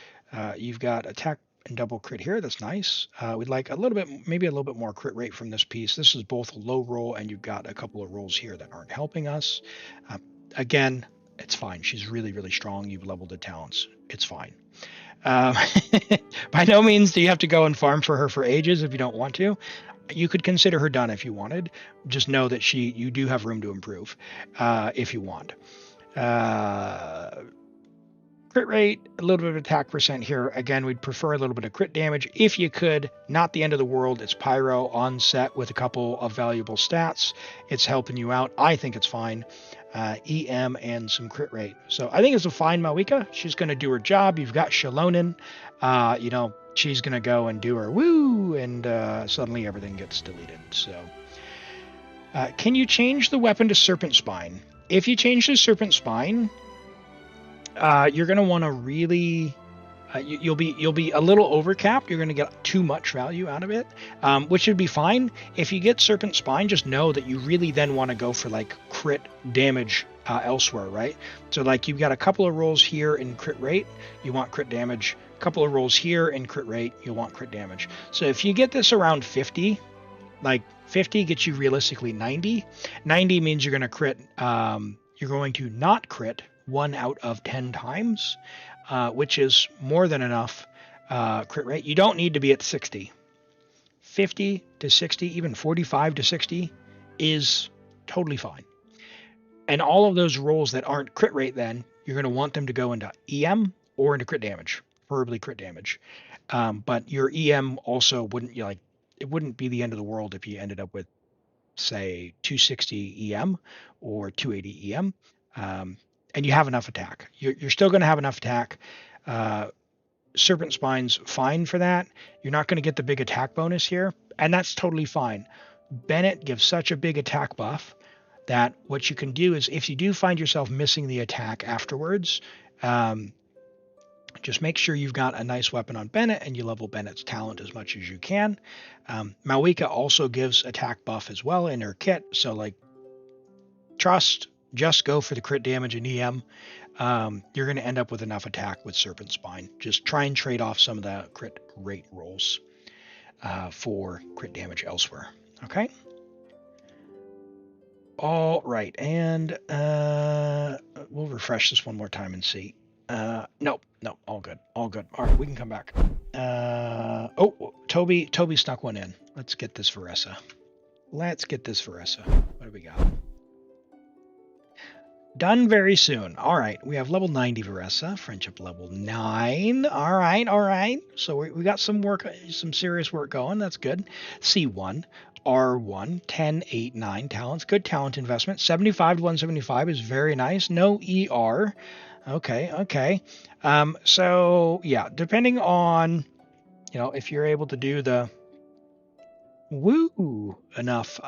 You've got attack and double crit here. That's nice. We'd like maybe a little bit more crit rate from this piece. This is both a low roll and you've got a couple of rolls here that aren't helping us. Again, it's fine. She's really, really strong. You've leveled the talents. It's fine. By no means do you have to go and farm for her for ages if you don't want to. You could consider her done if you wanted. Just know that you do have room to improve if you want. Crit rate, a little bit of attack percent here. Again, we'd prefer a little bit of crit damage. If you could, not the end of the world. It's Pyro on set with a couple of valuable stats. It's helping you out. I think it's fine. EM and some crit rate. So I think it's a fine Malwika. She's going to do her job. You've got Shalonen. She's going to go and do her woo, and suddenly everything gets deleted. So can you change the weapon to Serpent Spine? If you change to Serpent Spine, you're going to want to really... you'll be a little overcapped. You're going to get too much value out of it, which should be fine. If you get Serpent Spine, just know that you really then want to go for like crit damage elsewhere, right? So like you've got a couple of rolls here in crit rate, you want crit damage. A couple of rolls here in crit rate, you want crit damage. So if you get this around 50, like 50 gets you realistically 90. 90 means you're going to crit. You're going to not crit 1 out of 10 times. Which is more than enough crit rate. You don't need to be at 60. 50 to 60, even 45 to 60 is totally fine. And all of those rolls that aren't crit rate, then you're going to want them to go into EM or into crit damage, preferably crit damage. But your EM also wouldn't it wouldn't be the end of the world if you ended up with, say, 260 EM or 280 EM. And you have enough attack. You're still going to have enough attack. Serpent Spine's fine for that. You're not going to get the big attack bonus here, and that's totally fine. Bennett gives such a big attack buff that what you can do is, if you do find yourself missing the attack afterwards, just make sure you've got a nice weapon on Bennett and you level Bennett's talent as much as you can. Malwika also gives attack buff as well in her kit, so like just go for the crit damage in EM. You're going to end up with enough attack with Serpent Spine. Just try and trade off some of the crit rate rolls for crit damage elsewhere. Okay? All right. And we'll refresh this one more time and see. No, all good. All right, we can come back. Toby snuck one in. Let's get this Veressa. What do we got? Done very soon. All right, we have level 90 Veressa, friendship level 9. All right. So we got some work, some serious work going. That's good. C1, R1, 10, 8, 9 talents. Good talent investment. 75 to 175 is very nice. No ER. Okay. So yeah, depending on, if you're able to do the woo enough,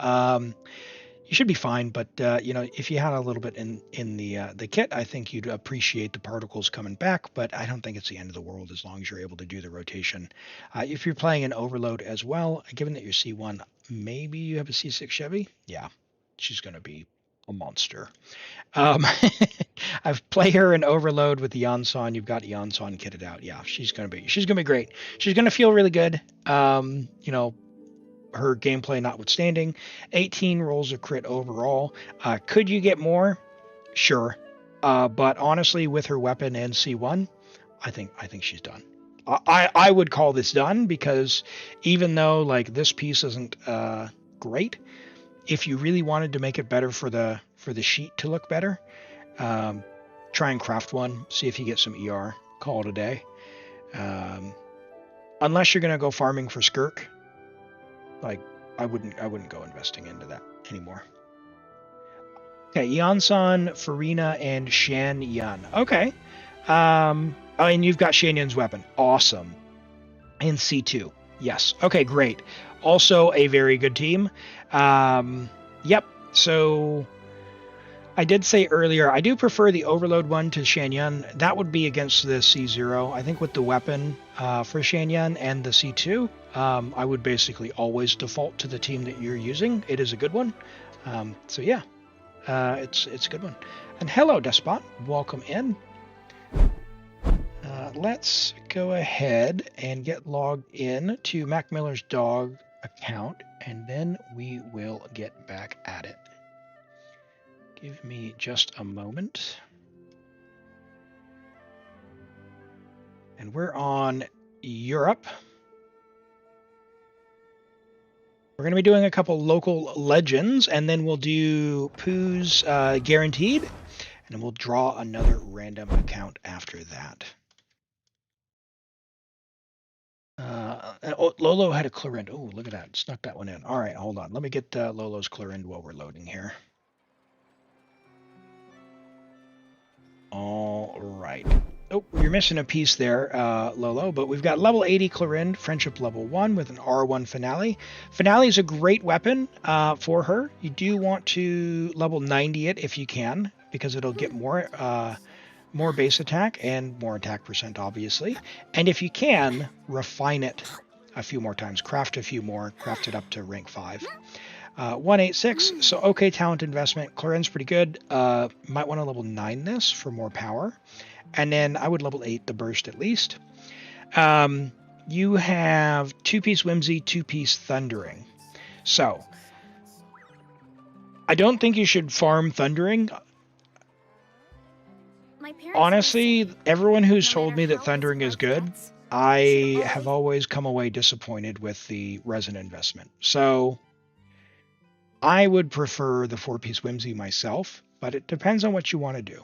you should be fine. But if you had a little bit in the kit, I think you'd appreciate the particles coming back. But I don't think it's the end of the world as long as you're able to do the rotation. If you're playing an overload as well, given that you're C1, maybe you have a C6 Chevy. Yeah, she's going to be a monster. I've played her in overload with the Yansan. You've got Yansan kitted out. Yeah, she's gonna be great. She's gonna feel really good. Her gameplay notwithstanding. 18 rolls of crit overall. Could you get more? Sure. But honestly, with her weapon and C1, I think she's done. I would call this done, because even though like this piece isn't great, if you really wanted to make it better for the sheet to look better, try and craft one, see if you get some ER, call it a day. Unless you're gonna go farming for Skirk, like I wouldn't go investing into that anymore. Okay, Yansan, Farina, and Shan Yan. Okay. Oh, and you've got Shan Yan's weapon. Awesome. And C2. Yes. Okay, great. Also a very good team. Yep. So I did say earlier, I do prefer the Overload one to Shan Yan. That would be against the C0. I think with the weapon for Shan Yan and the C2, I would basically always default to the team that you're using. It is a good one. So yeah, it's a good one. And hello, Despot. Welcome in. Let's go ahead and get logged in to macmillersdog account, and then we will get back at it. Give me just a moment. And we're on Europe. We're going to be doing a couple local legends, and then we'll do Pooh's Guaranteed, and then we'll draw another random account after that. Lolo had a Clorind. Oh, look at that. Snuck that one in. All right, hold on. Let me get Lolo's Clorind while we're loading here. All right. Oh, you're missing a piece there, Lolo, but we've got level 80 Clorind, Friendship level 1 with an R1 Finale. Finale is a great weapon for her. You do want to level 90 it if you can, because it'll get more base attack and more attack percent, obviously. And if you can, refine it a few more times. Craft a few more. Craft it up to rank 5. 186, so okay talent investment. Clorind's pretty good. Might want to level 9 this for more power. And then I would level 8 the burst at least. You have 2-piece Whimsy, 2-piece Thundering. So, I don't think you should farm Thundering. Honestly, everyone who's told me that Thundering is good, I have always come away disappointed with the resin investment. So, I would prefer the 4-piece Whimsy myself, but it depends on what you want to do.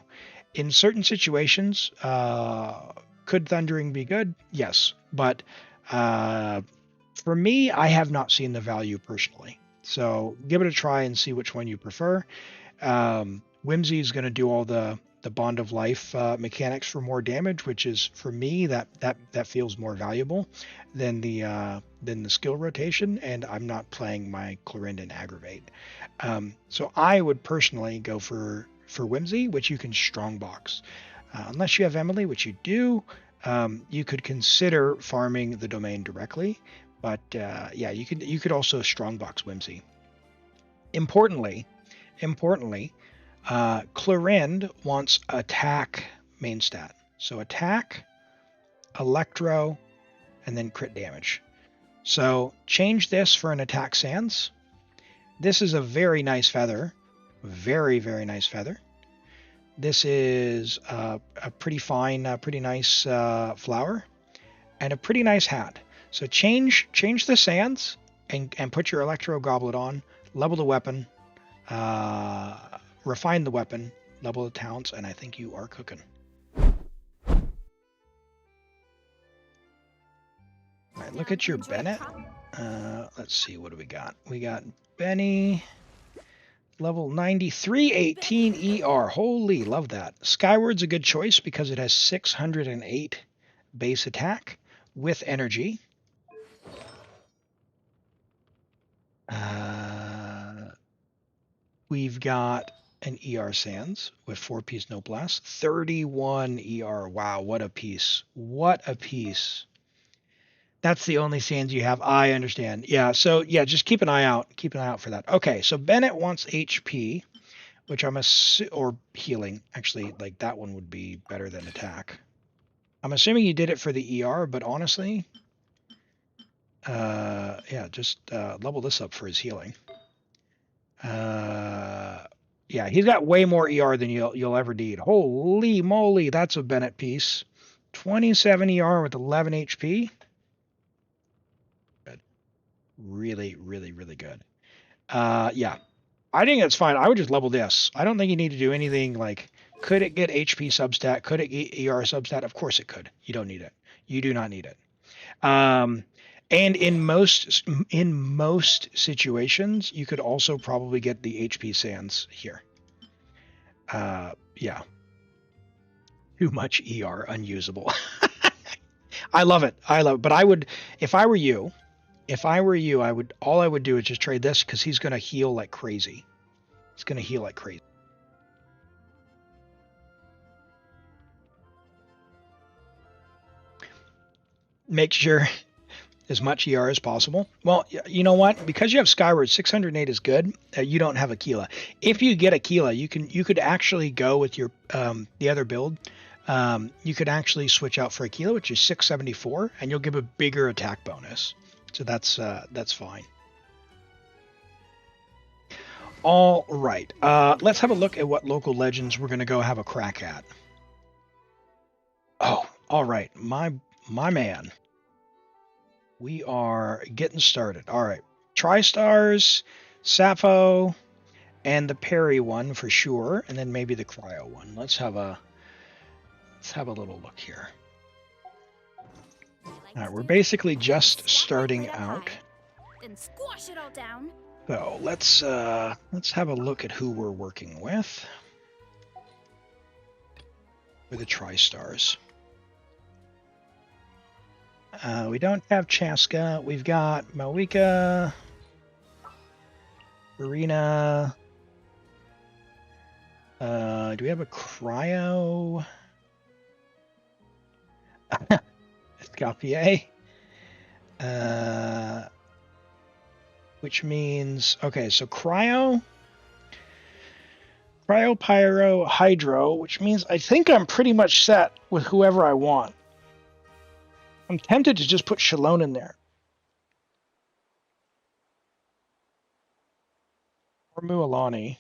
In certain situations, could Thundering be good? Yes, but for me, I have not seen the value personally. So give it a try and see which one you prefer. Whimsy is going to do all the Bond of Life mechanics for more damage, which is, for me, that feels more valuable than the skill rotation, and I'm not playing my Clorind and Aggravate. So I would personally go for Whimsy, which you can strongbox. Unless you have Emily, which you do, you could consider farming the domain directly. But yeah, you could also strongbox Whimsy. Importantly, Clorind wants attack main stat. So attack, electro, and then crit damage. So change this for an attack sans. This is a very nice feather. Very, very nice feather. This is a pretty fine, pretty nice flower, and a pretty nice hat. So change the sans and put your Electro Goblet on, level the weapon, refine the weapon, level the talents, and I think you are cooking. All right, look at your Bennett. Let's see, what do we got? We got Benny. Level 93, 18 ER. Holy, love that. Skyward's a good choice because it has 608 base attack with energy. We've got an ER Sans with 4-piece Noblesse. 31 ER. Wow, what a piece. What a piece. That's the only Sans you have. I understand. Yeah, so yeah, just keep an eye out. Keep an eye out for that. Okay, so Bennett wants HP, which I'm or healing. Actually, like that one would be better than attack. I'm assuming you did it for the ER, but honestly, yeah, just level this up for his healing. Yeah, he's got way more ER than you'll ever need. Holy moly, that's a Bennett piece. 27 ER with 11 HP. Really, really, really good. Yeah, I think that's fine. I would just level this. I don't think you need to do anything like Could it get HP substat? Could it get ER substat? Of course it could. You don't need it. You do not need it. And in most situations, you could also probably get the HP sands here. Yeah. Too much ER, unusable. I love it. I love it. But I would, if I were you, all I would do is just trade this because he's going to heal like crazy. He's going to heal like crazy. Make sure as much ER as possible. Well, you know what? Because you have Skyward, 608 is good. You don't have Aquila. If you get Aquila, you could actually go with your the other build. You could actually switch out for Aquila, which is 674, and you'll give a bigger attack bonus. So that's fine. All right. Let's have a look at what local legends we're going to go have a crack at. Oh, all right. My man. We are getting started. All right. Tri-Stars, Sappho, and the Parry one for sure, and then maybe the Cryo one. Let's have a little look here. All right, we're basically just starting out. Then squash it all down. So let's have a look at who we're working with for the Tri-Stars. We don't have Chaska. We've got Malika, Arena. Do we have a Cryo? Escapier. Which means, okay, so Cryo, Pyro, Hydro, which means I think I'm pretty much set with whoever I want. I'm tempted to just put Shalone in there. Or Mualani.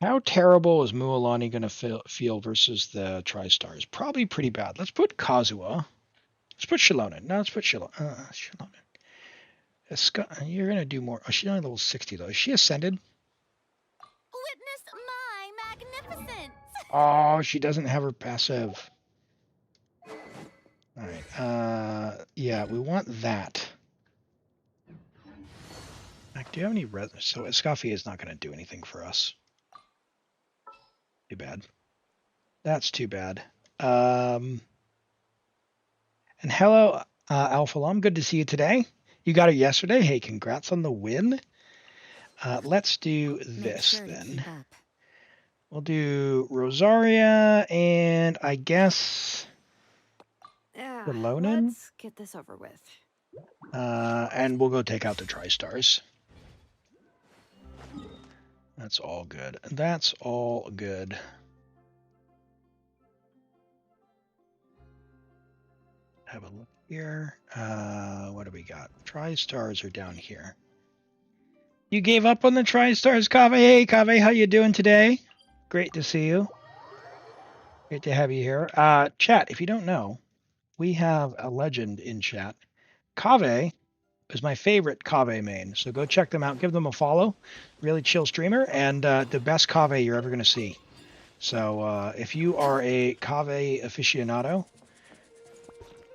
How terrible is Mualani going to feel versus the Tri-Stars? Probably pretty bad. Let's put Kazuha. Let's put Shalone in. No, let's put Shalone. You're going to do more. Oh, she's only level 60, though. Is she ascended? Witness my magnificence. Oh, she doesn't have her passive. All right. Yeah, we want that. Do you have any res? So Escaffier is not going to do anything for us. Too bad. That's too bad. And hello, Alphalam. Good to see you today. You got it yesterday. Hey, congrats on the win. Let's do this then. We'll do Rosaria and I guess Relonin. Let's get this over with. And we'll go take out the Tri-Stars. That's all good. That's all good. Have a look here. What do we got? Tri-Stars are down here. You gave up on the Tri-Stars, Kave. Hey, Kave, how you doing today? Great to see you. Great to have you here. Chat, if you don't know, we have a legend in chat. Kave is my favorite Kave main, so go check them out. Give them a follow. Really chill streamer, and the best Kave you're ever going to see. So if you are a Kave aficionado,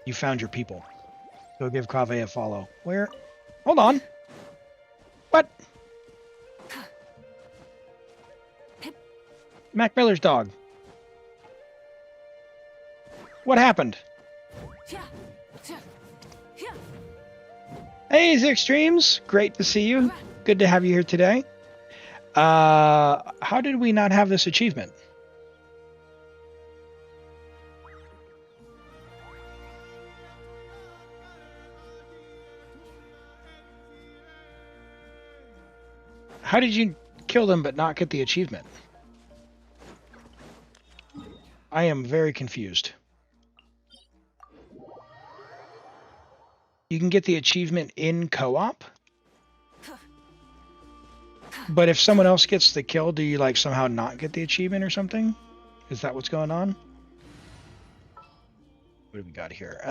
you found your people. Go give Kave a follow. Where? Hold on. What? macmillersdog. What happened? Hey, Extremes. Great to see you. Good to have you here today. How did we not have this achievement? How did you kill them but not get the achievement? I am very confused. You can get the achievement in co-op? But if someone else gets the kill, do you like somehow not get the achievement or something? Is that what's going on? What do we got here?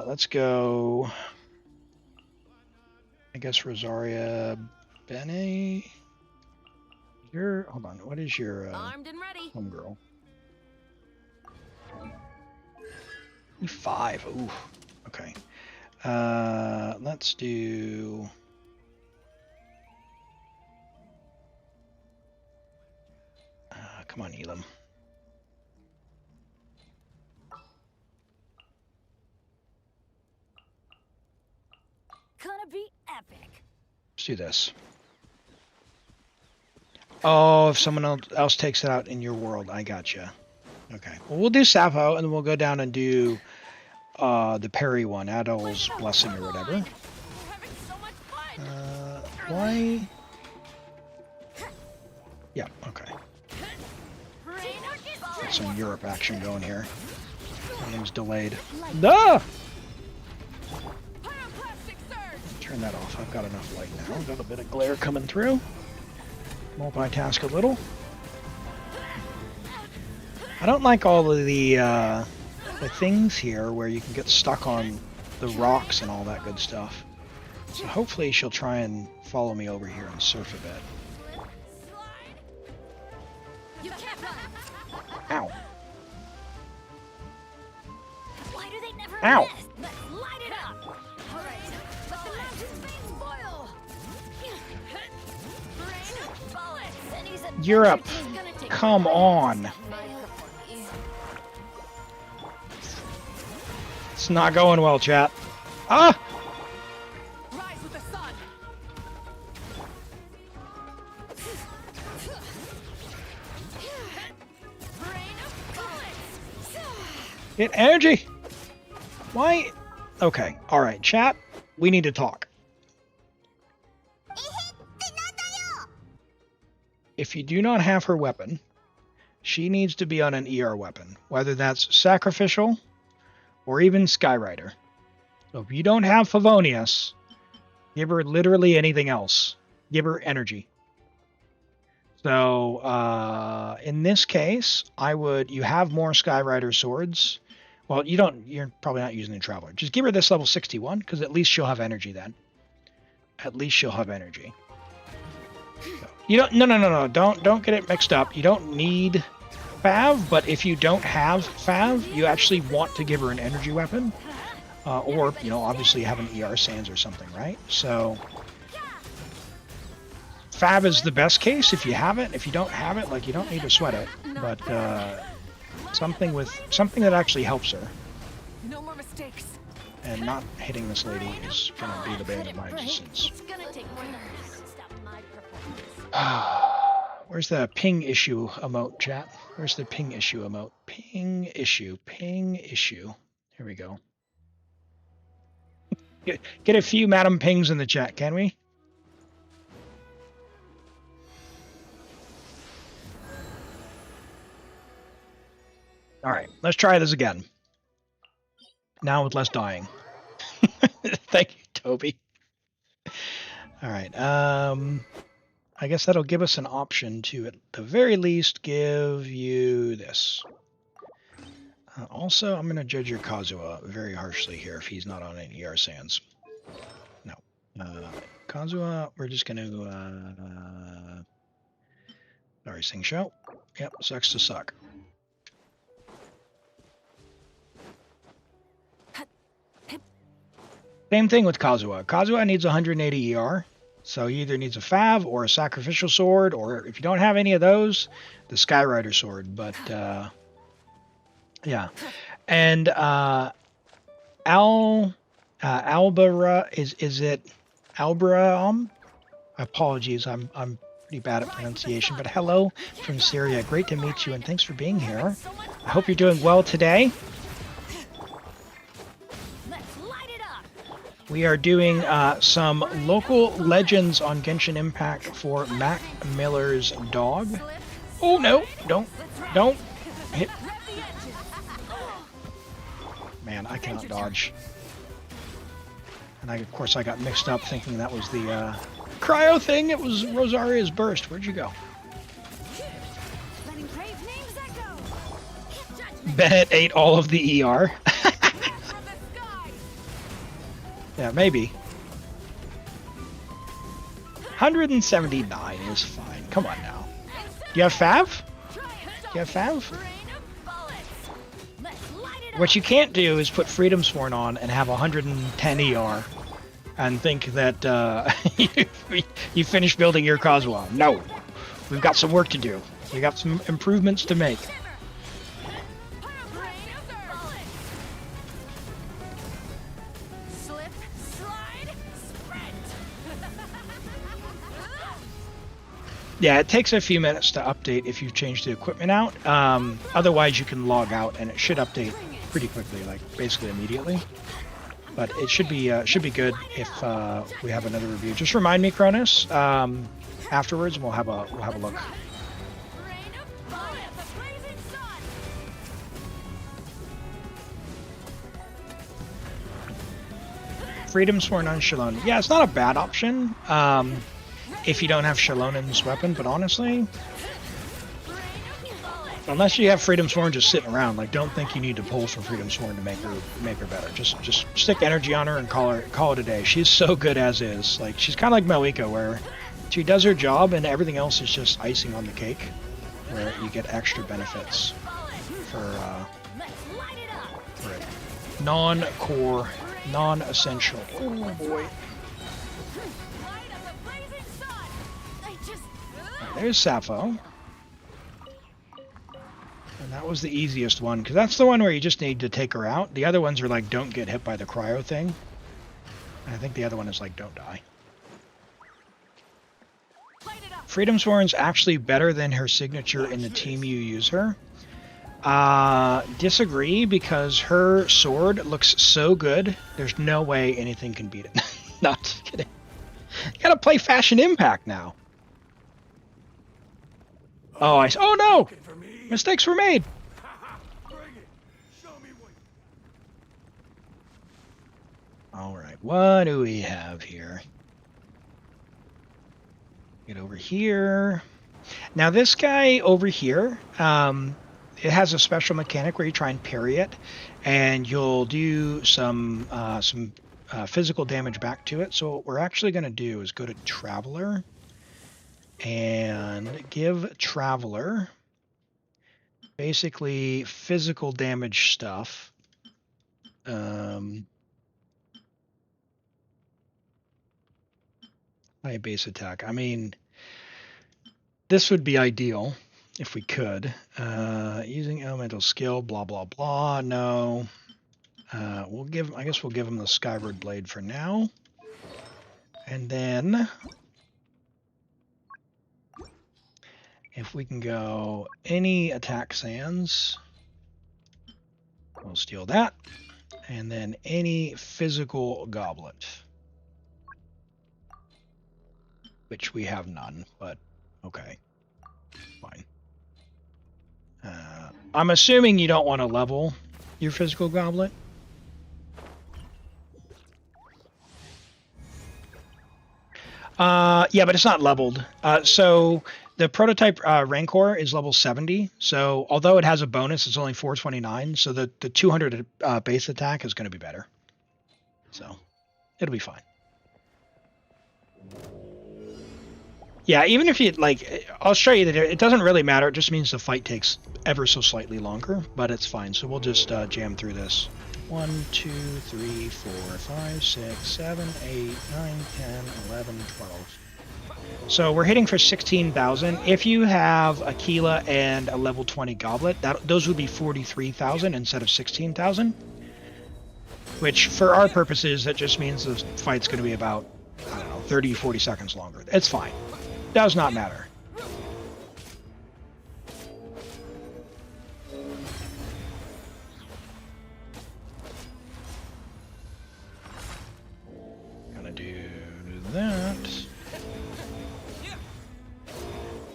Let's go. I guess Rosaria Bene. Hold on. What is your Armed and ready. homegirl? 5. Ooh. Okay. Let's do. Come on, Elim. Gonna be epic. Let's do this. Oh, if someone else takes it out in your world, I gotcha. Okay. Well, we'll do Sappho, and then we'll go down and do the Perry one, Adol's Blessing or whatever. We're having so much fun. Why? Yeah, okay. Got some Europe action going here. Everything's delayed. No! Turn that off. I've got enough light now. Got a bit of glare coming through. Multitask a little. I don't like all of the things here where you can get stuck on the rocks and all that good stuff. So hopefully she'll try and follow me over here and surf a bit. You can't run. Ow. Why do they never Ow. miss? Let's light it up. All right. Let the mountain veins boil. Rain of bullets. And he's a Europe. He's gonna take Come on. It's not going well, chat. Ah! Rise with the sun. Rain of bullets. Get energy! Why? Okay, alright, chat. We need to talk. If you do not have her weapon, she needs to be on an ER weapon, whether that's sacrificial or even Skyrider. So if you don't have Favonius, give her literally anything else. Give her energy. So in this case, you have more Skyrider swords. Well, you're probably not using the Traveler. Just give her this level 61, because at least she'll have energy then. At least she'll have energy. So, no. Don't get it mixed up. You don't need Fav, but if you don't have Fav, you actually want to give her an energy weapon. Or, obviously have an ER Sands or something, right? So Fav is the best case if you have it. If you don't have it, you don't need to sweat it. But something that actually helps her. No more mistakes. And not hitting this lady is going to be the bane of my existence. It's gonna take more than this to stop my performance. Where's the ping issue emote, chat? Where's the ping issue emote? Ping issue. Here we go. Get a few Madam Pings in the chat, can we? All right, let's try this again. Now with less dying. Thank you, Toby. All right. I guess that'll give us an option to, at the very least, give you this. Also, I'm going to judge your Kazuha very harshly here if he's not on any ER Sands. No. Kazuha, we're just going to... sorry, Sing Show. Yep, sucks to suck. Same thing with Kazuha. Kazuha needs 180 ER. So he either needs a Fav or a Sacrificial Sword, or if you don't have any of those, the Skyrider Sword. But, yeah. And Albara, is it Albara? Apologies, I'm pretty bad at pronunciation. But hello from Syria. Great to meet you, and thanks for being here. I hope you're doing well today. We are doing some local legends on Genshin Impact for macmillersdog. Oh no! Don't hit. Man, I cannot dodge. And of course I got mixed up thinking that was the cryo thing. It was Rosaria's burst. Where'd you go? Bennett ate all of the ER. Yeah, maybe. 179 is fine. Come on now. Do you have Fav? Do you have Fav? What you can't do is put Freedom Sworn on and have 110 ER and think that you finished building your Cosmo. No. We've got some work to do. We got some improvements to make. Yeah, it takes a few minutes to update if you've changed the equipment out. Otherwise, you can log out and it should update pretty quickly, like basically immediately. But it should be good if we have another review. Just remind me, Cronus, afterwards, and we'll have a look. Freedom Sworn on Shalon. Yeah, it's not a bad option. If you don't have Shalonen's weapon, but honestly, unless you have Freedom Sworn just sitting around, like, don't think you need to pull for Freedom Sworn to make her better. Just stick energy on her and call it a day. She's so good as is. Like, she's kind of like Malika, where she does her job and everything else is just icing on the cake, where you get extra benefits for it. Non-core, non-essential. Oh boy. There's Sappho. And that was the easiest one, because that's the one where you just need to take her out. The other ones are like, don't get hit by the cryo thing. And I think the other one is like, don't die. Freedom Sworn's actually better than her signature in the team you use her. Disagree, because her sword looks so good, there's no way anything can beat it. Not kidding. You gotta play Fashion Impact now. Oh, oh no! Mistakes were made! Alright, what do we have here? Get over here. Now this guy over here, it has a special mechanic where you try and parry it, and you'll do some physical damage back to it. So what we're actually going to do is go to Traveler and give Traveler basically physical damage stuff. High base attack. I mean, this would be ideal if we could. Using elemental skill, blah blah blah. No. I guess we'll give him the Skyward Blade for now. And then if we can go any attack sands, we'll steal that. And then any physical goblet, which we have none, but okay, fine. I'm assuming you don't want to level your physical goblet. Yeah, but it's not leveled. So the prototype Rancor is level 70. So although it has a bonus, it's only 429. So the 200 base attack is going to be better. So it'll be fine. Yeah, even if you, like, I'll show you that it doesn't really matter. It just means the fight takes ever so slightly longer, but it's fine. So we'll just jam through this. 1, 2, 3, 4, 5, 6, 7, 8, 9, 10, 11, 12. So we're hitting for 16,000. If you have a Keela and a level 20 goblet, those would be 43,000 instead of 16,000. Which, for our purposes, that just means the fight's going to be about, I don't know, 30, 40 seconds longer. It's fine. Does not matter. Gonna do that.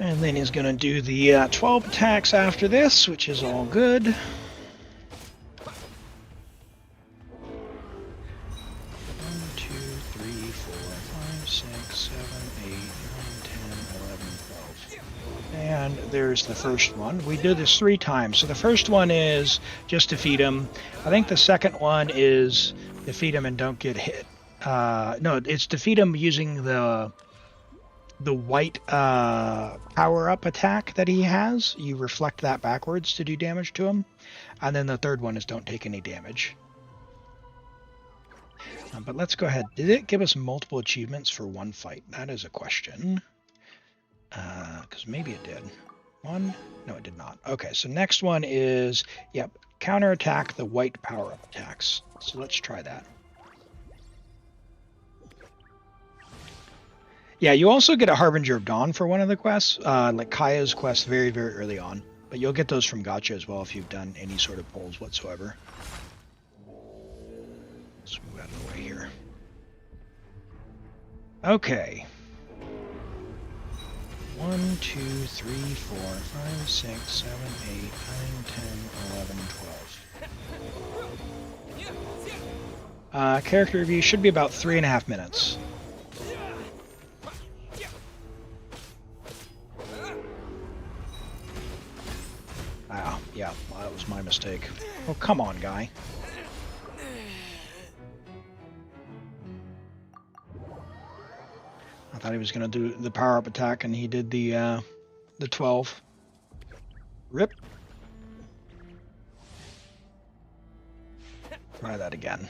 And then he's gonna do the 12 attacks after this, which is all good. 12. And there's the first one. We did this 3 times. So the first one is just defeat him. I think the second one is defeat him and don't get hit. No, it's defeat him using the the white power-up attack that he has, you reflect that backwards to do damage to him. And then the third one is don't take any damage. But let's go ahead. Did it give us multiple achievements for one fight? That is a question. Because maybe it did. One? No, it did not. Okay, so next one is, yep, counterattack the white power-up attacks. So let's try that. Yeah, you also get a Harbinger of Dawn for one of the quests, like Kaya's quest very, very early on. But you'll get those from Gacha as well if you've done any sort of polls whatsoever. Let's move out of the way here. Okay. 1, 2, 3, 4, 5, 6, 7, 8, 9, 10, 11, 12. Character review should be about 3.5 minutes. Ah, yeah, well, that was my mistake. Oh, come on, guy. I thought he was going to do the power-up attack, and he did the 12. Rip. Try that again.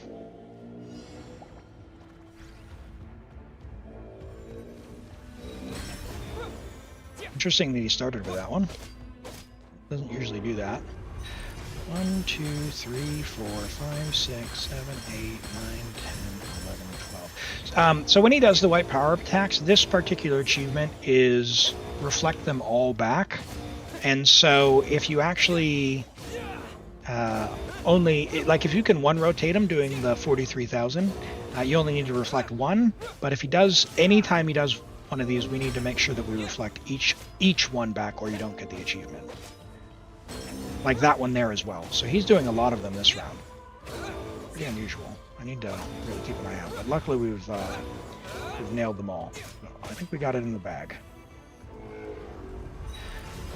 Interesting that he started with that one. Doesn't usually do that. 1, 2, 3, 4, 5, 6, 7, 8, 9, 10, 11, 12. So when he does the white power-up attacks, this particular achievement is reflect them all back. And so if you actually like if you can one rotate him doing the 43,000, you only need to reflect one. But if he does, anytime he does one of these, we need to make sure that we reflect each one back, or you don't get the achievement. Like that one there as well. So he's doing a lot of them this round. Pretty unusual. I need to really keep an eye out. But luckily we've nailed them all. I think we got it in the bag.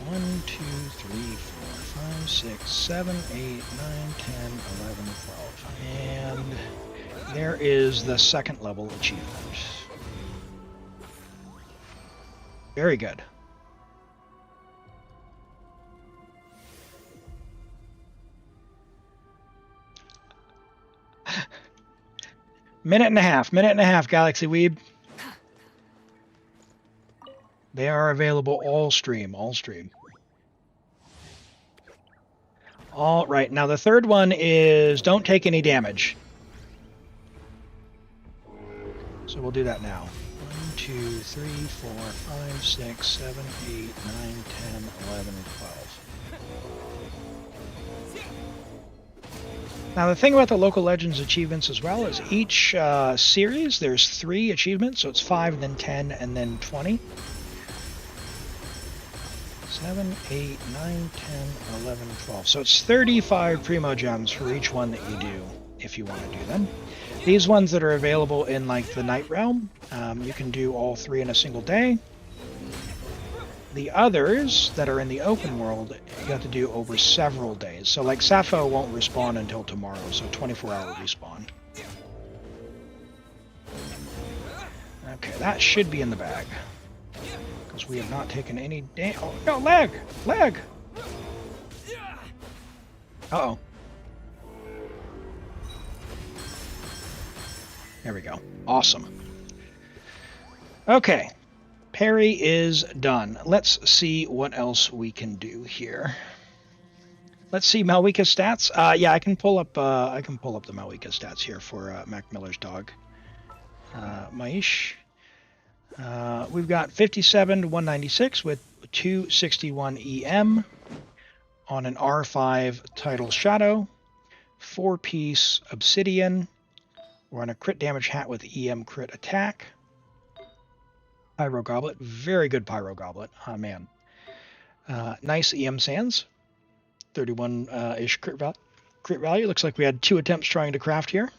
1, 2, 3, 4, 5, 6, 7, 8, 9, 10, 11, 12. And there is the second level achievement. Very good. Minute and a half, Galaxy Weeb. They are available all stream. All right, now the third one is don't take any damage. So we'll do that now. 1, 2, 3, 4, 5, 6, 7, 8, 9, 10, 11, 12. Now the thing about the Local Legends achievements as well is each series there's 3 achievements, so it's 5, then 10, and then 20. 7, 8, 9, 10, 11, 12. So it's 35 Primo Gems for each one that you do, if you want to do them. These ones that are available in like the Night Realm, you can do all 3 in a single day. The others that are in the open world, you have to do over several days. So like Sappho won't respawn until tomorrow, so 24-hour respawn. Okay, that should be in the bag. Because we have not taken any damage. Oh, no, lag! Lag! Uh-oh. There we go. Awesome. Okay. Parry is done. Let's see what else we can do here. Let's see Malwika stats. Yeah, I can pull up the Malwika stats here for macmillersdog. Maish. We've got 57 to 196 with 261 EM on an R5 Tidal Shadow, 4-piece Obsidian. We're on a crit damage hat with EM crit attack. Pyro Goblet, very good Pyro Goblet. Oh man. Nice EM Sands, 31-ish crit value. Looks like we had 2 attempts trying to craft here.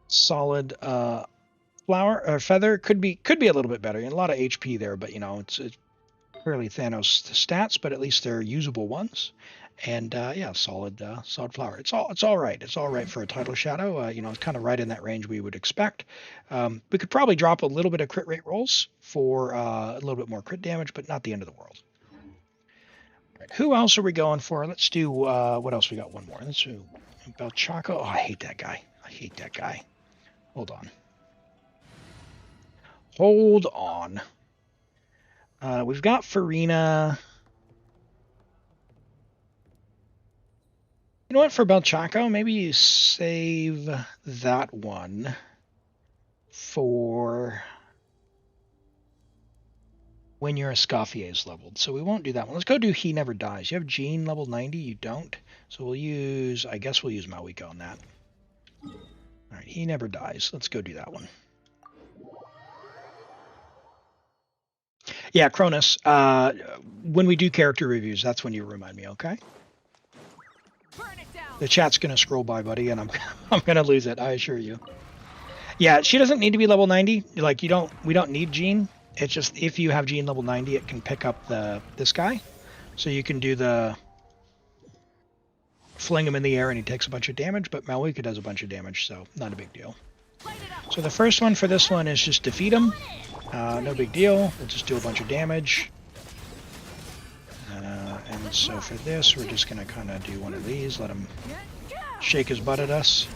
Solid flower or feather could be a little bit better. A lot of HP there, but you know it's fairly Thanos stats, but at least they're usable ones. And yeah, solid flower. It's all right. It's all right for a title shadow. You know, it's kind of right in that range we would expect. We could probably drop a little bit of crit rate rolls for a little bit more crit damage, but not the end of the world. Right, who else are we going for? Let's do what else? We got one more. Let's do Belchaco. Oh, I hate that guy. I hate that guy. Hold on. Hold on. We've got Farina. You know what, for Belchaco, maybe you save that one for when your Escoffier is leveled. So we won't do that one. Let's go do He Never Dies. You have Jean level 90? You don't? So we'll use, I guess we'll use Malika on that. All right, He Never Dies. Let's go do that one. Yeah, Cronus, when we do character reviews, that's when you remind me, okay? The chat's going to scroll by, buddy, and I'm going to lose it, I assure you. Yeah, she doesn't need to be level 90. Like, we don't need Jean. It's just if you have Jean level 90, it can pick up this guy. So you can do the fling him in the air and he takes a bunch of damage, but Malika does a bunch of damage, so not a big deal. So the first one for this one is just defeat him. No big deal. We'll just do a bunch of damage. And so for this, we're just going to kind of do one of these. Let him shake his butt at us.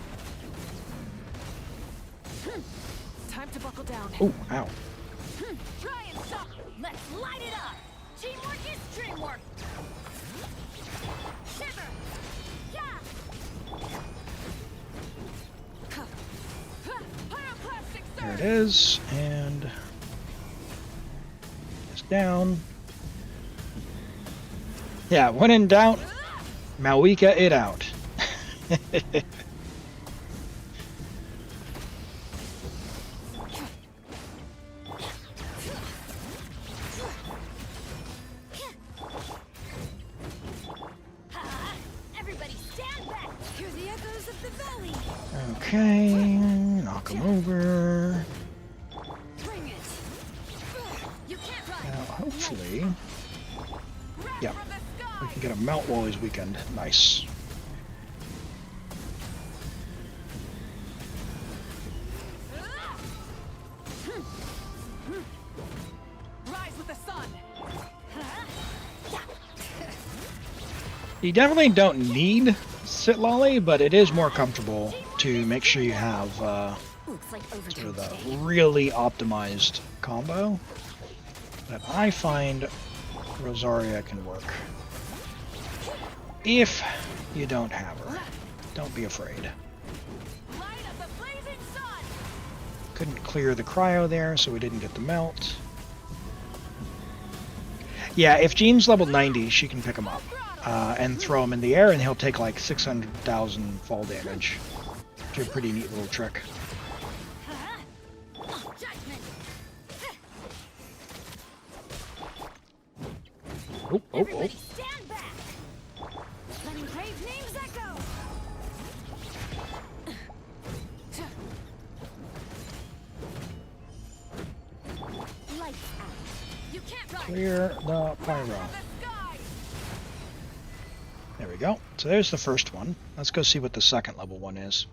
Time to buckle down. Oh, ow. Try and stop. Let's light it up. Teamwork is dreamwork. Shiver. Yeah. Pyroclastic surge. There it is. And it's down. Yeah, when in doubt, Malika it out. Everybody stand back. Hear the echoes of the valley. Okay, knock him over. Bring it. You can't run. Now, hopefully, yeah, we can get a mount while he's weakened. Nice. Rise with the sun. You definitely don't need Sit Lolly, but it is more comfortable to make sure you have Looks like sort of the really optimized combo. But I find Rosaria can work. If you don't have her, don't be afraid. Light of the blazing sun. Couldn't clear the cryo there, so we didn't get the melt. Yeah, if Jean's level 90, she can pick him up and throw him in the air, and he'll take like 600,000 fall damage. Which is a pretty neat little trick. Judgment. Oh, oh, oh. Everybody stand back. Letting brave names echo. Lights out. You can't run. Clear the pyro. The sky. There we go. So there's the first one. Let's go see what the second level one is.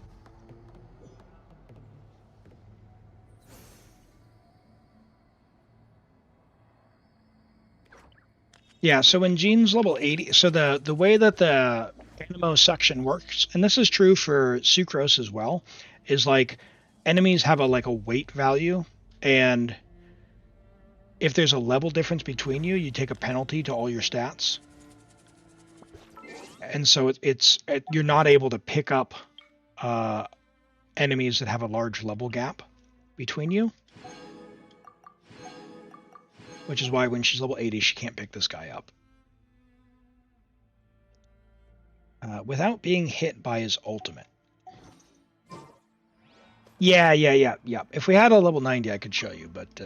Yeah, so when Jean's level 80, so the way that the Animo section works, and this is true for Sucrose as well, is like enemies have a weight value, and if there's a level difference between you, you take a penalty to all your stats. And so you're not able to pick up enemies that have a large level gap between you. Which is why when she's level 80, she can't pick this guy up. Without being hit by his ultimate. Yeah. If we had a level 90, I could show you, but...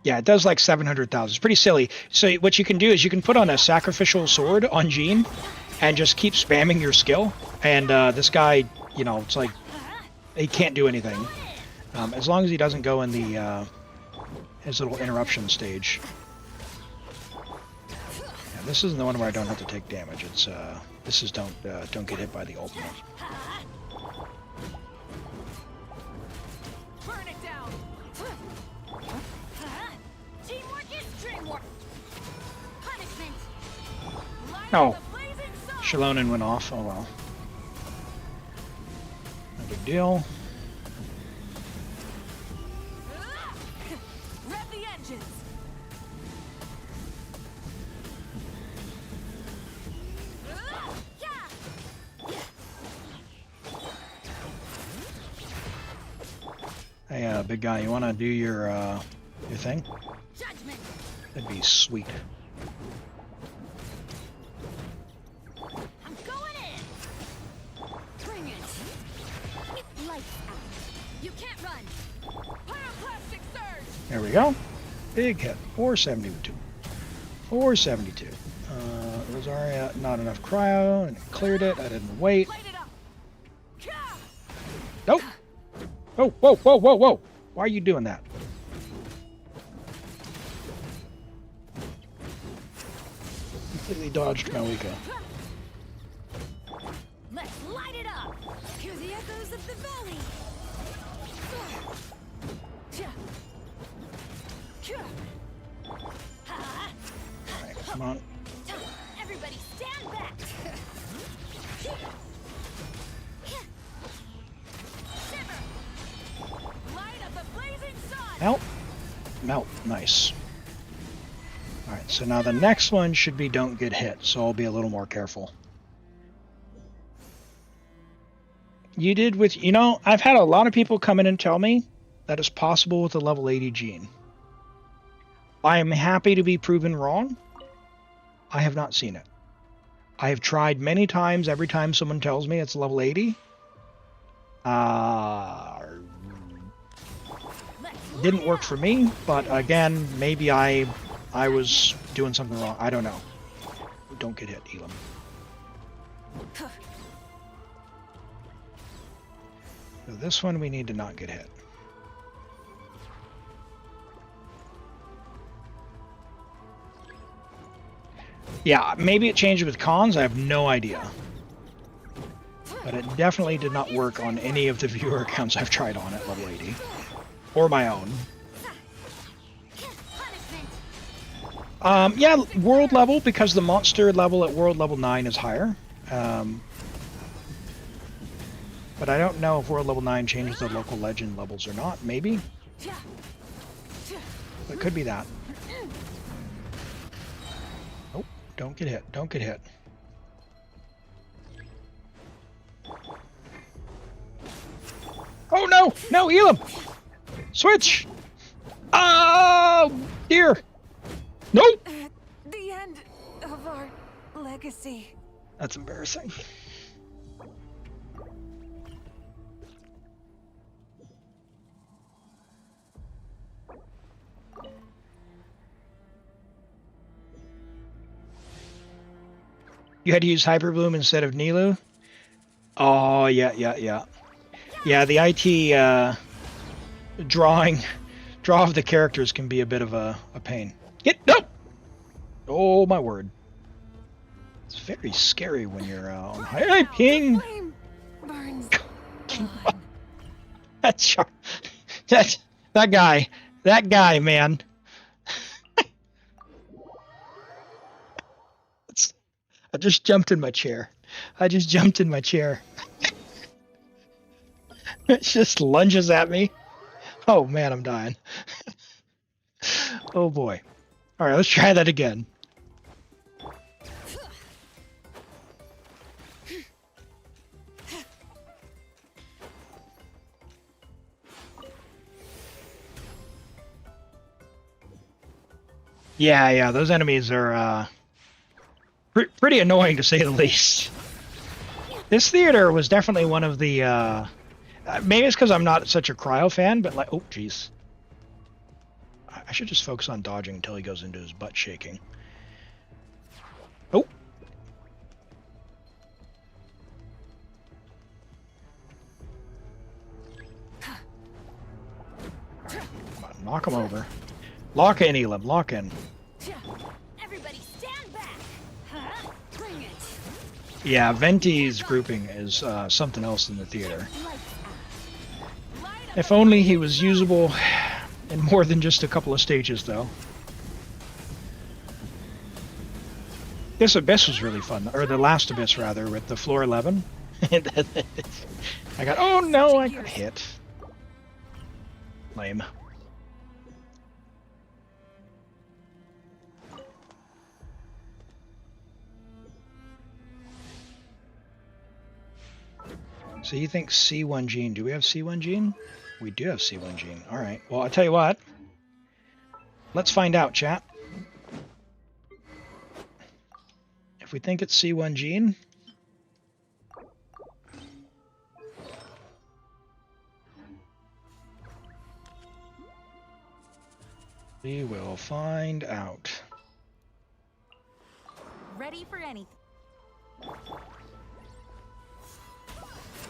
yeah, it does like 700,000. It's pretty silly. So what you can do is you can put on a sacrificial sword on Jean and just keep spamming your skill. And this guy, it's like he can't do anything. As long as he doesn't go in the his little interruption stage. Yeah, this isn't the one where I don't have to take damage. It's this is don't get hit by the ultimate. Burn it down. Teamwork is dreamwork. Punishment. Oh, Shalonen went off. Oh well. No big deal. Rev the engines. Hey, big guy, you want to do your thing? Judgment. That'd be sweet. I'm going in. Bring it. Lights out. You can't run. Pyroclastic surge. There we go. Big hit. 472. 472. Rosaria, not enough cryo, and it cleared it. I didn't wait. Light it up. Nope. Oh, whoa, whoa, whoa, whoa. Why are you doing that? Completely dodged Malika. Let's light it up. Hear the echoes of the valley. Alright, come on. Everybody stand back. Light of the blazing sun. Melt. Melt. Nice. Alright, so now the next one should be don't get hit, so I'll be a little more careful. You did with, you know, I've had a lot of people come in and tell me that it's possible with a level 80 gene. I am happy to be proven wrong. I have not seen it. I have tried many times. Every time someone tells me it's level 80, didn't work for me. But again, maybe I was doing something wrong. I don't know. Don't get hit, Elim. So this one we need to not get hit. Yeah, maybe it changed with cons. I have no idea. But it definitely did not work on any of the viewer accounts I've tried on at level 80. Or my own. Yeah, world level, because the monster level at world level 9 is higher. But I don't know if world level 9 changes the local legend levels or not. Maybe. It could be that. Oh, don't get hit. Don't get hit. Oh no! No, Elim! Switch! Oh, dear! Nope! The end of our legacy. That's embarrassing. You had to use Hyperbloom instead of Nilu? Oh, yeah. Yeah, the IT draw of the characters can be a bit of a pain. No! Oh, my word. It's very scary when you're on high ping! Burns. That's Char. That guy, man. I just jumped in my chair. It just lunges at me. Oh man, I'm dying. Oh boy. Alright, let's try that again. Yeah, those enemies are pretty annoying to say the least. This theater was definitely one of the maybe it's because I'm not such a cryo fan, but like, oh jeez, I should just focus on dodging until he goes into his butt shaking. Oh, come on, knock him over. Lock in, Elim. Lock in. Everybody stand back. Huh? Bring it. Yeah, Venti's grouping is something else in the theater. If only he was usable in more than just a couple of stages, though. This Abyss was really fun, or the last Abyss, rather, with the floor 11. I got, oh no, I got hit. Lame. So you think C1 gene? Do we have C1 gene? We do have C1 gene. All right. Well, I'll tell you what. Let's find out, chat. If we think it's C1 gene, we will find out. Ready for anything.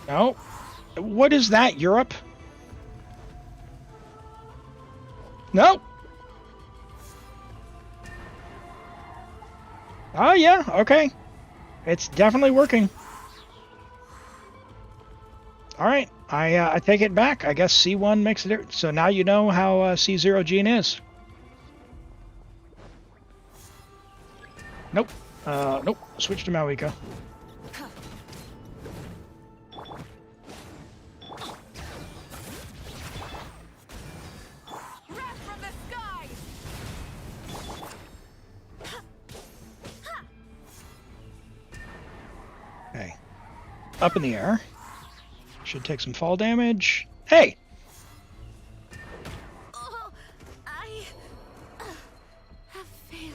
No. What is that, Europe? No. Oh, yeah. Okay. It's definitely working. All right. I take it back. I guess C1 makes it. So now you know how C0 gene is. Nope. Nope. Switch to Mawika. Okay. Up in the air. Should take some fall damage. Hey! Oh, I have failed.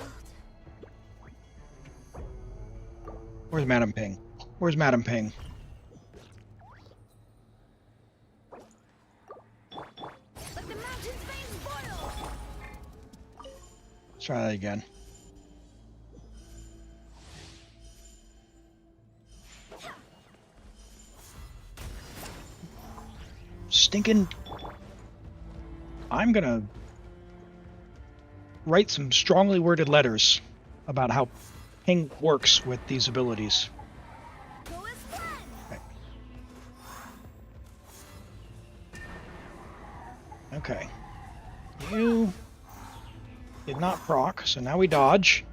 Where's Madam Ping? Where's Madam Ping? Let the mountain's veins boil. Let's try that again. Stinking. I'm gonna write some strongly worded letters about how Ping works with these abilities. Go as planned. Okay. You did not proc, so now we dodge.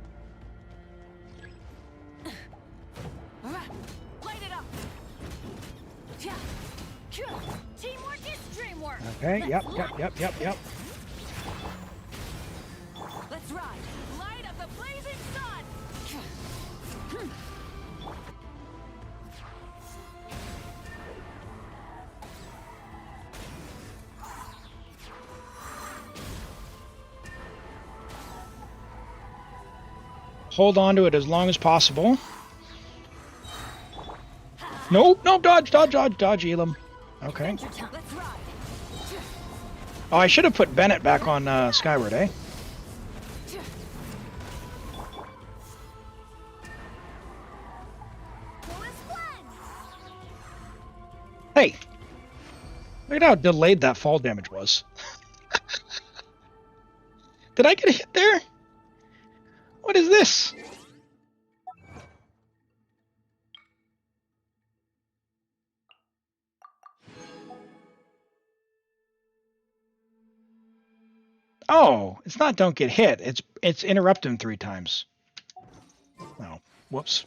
Light it up. Teamwork is dreamwork. Okay, yep. Let's ride. Light up the blazing sun. Hold on to it as long as possible. Nope, dodge, Elim. Okay. Let's ride. Oh, I should have put Bennett back on Skyward, eh? Go as planned. Hey! Look at how delayed that fall damage was. Did I get a hit there? What is this? Oh, it's not don't get hit. It's interrupt him 3 times. Oh, whoops.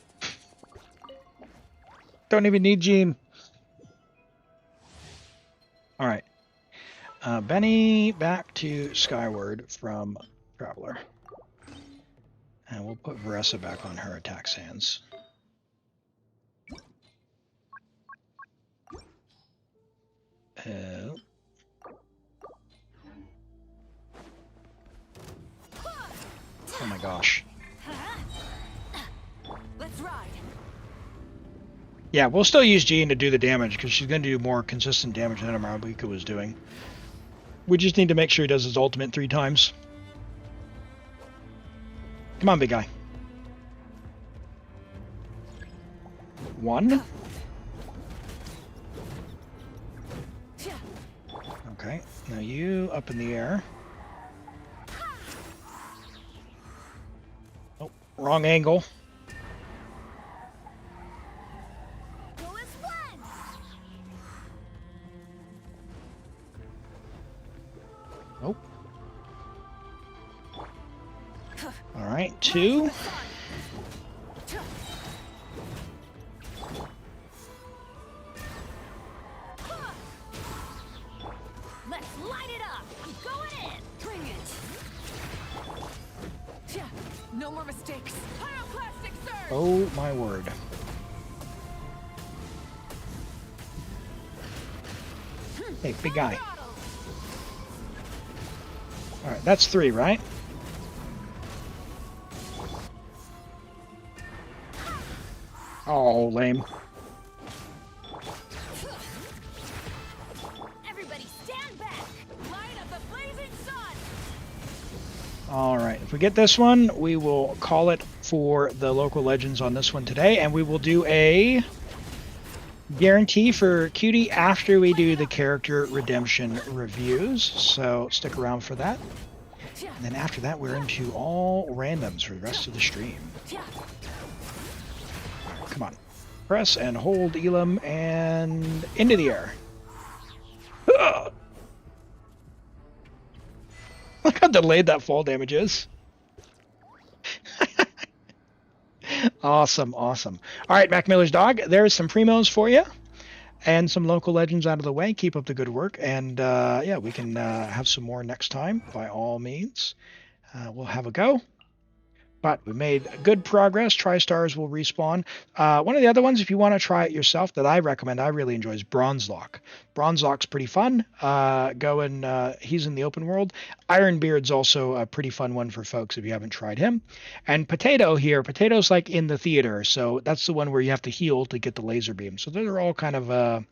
Don't even need Gene. All right. Benny back to Skyward from Traveler. And we'll put Veressa back on her attack sands. Oh my gosh. Let's ride. Yeah, we'll still use Jean to do the damage because she's going to do more consistent damage than Mawika was doing. We just need to make sure he does his ultimate 3 times. Come on, big guy. 1. Okay, now you up in the air. Wrong angle. Go as one. Nope. All right, 2. Let's light it up. I'm going in. Bring it. Yeah, no more mistakes. Pyroclastic surge. Oh my word. Hey, big guy. All right, that's 3, right? Oh, lame. Everybody stand back. Light up the blazing sun. All right, if we get this one, we will call it for the local legends on this one today, and we will do a guarantee for Qiqi after we do the character redemption reviews. So stick around for that. And then after that, we're into all randoms for the rest of the stream. Come on. Press and hold Elim and into the air. Ugh. Look how delayed that fall damage is. Awesome, awesome. All right, macmillersdog, there's some primos for you and some local legends out of the way. Keep up the good work. And yeah, we can have some more next time by all means. We'll have a go. But we made good progress. Tri-stars will respawn. One of the other ones, if you want to try it yourself, that I recommend, I really enjoy, is Bronzelock. Bronzelock's pretty fun. He's in the open world. Ironbeard's also a pretty fun one for folks if you haven't tried him. And Potato here, Potato's like in the theater, so that's the one where you have to heal to get the laser beam. So those are all kind of,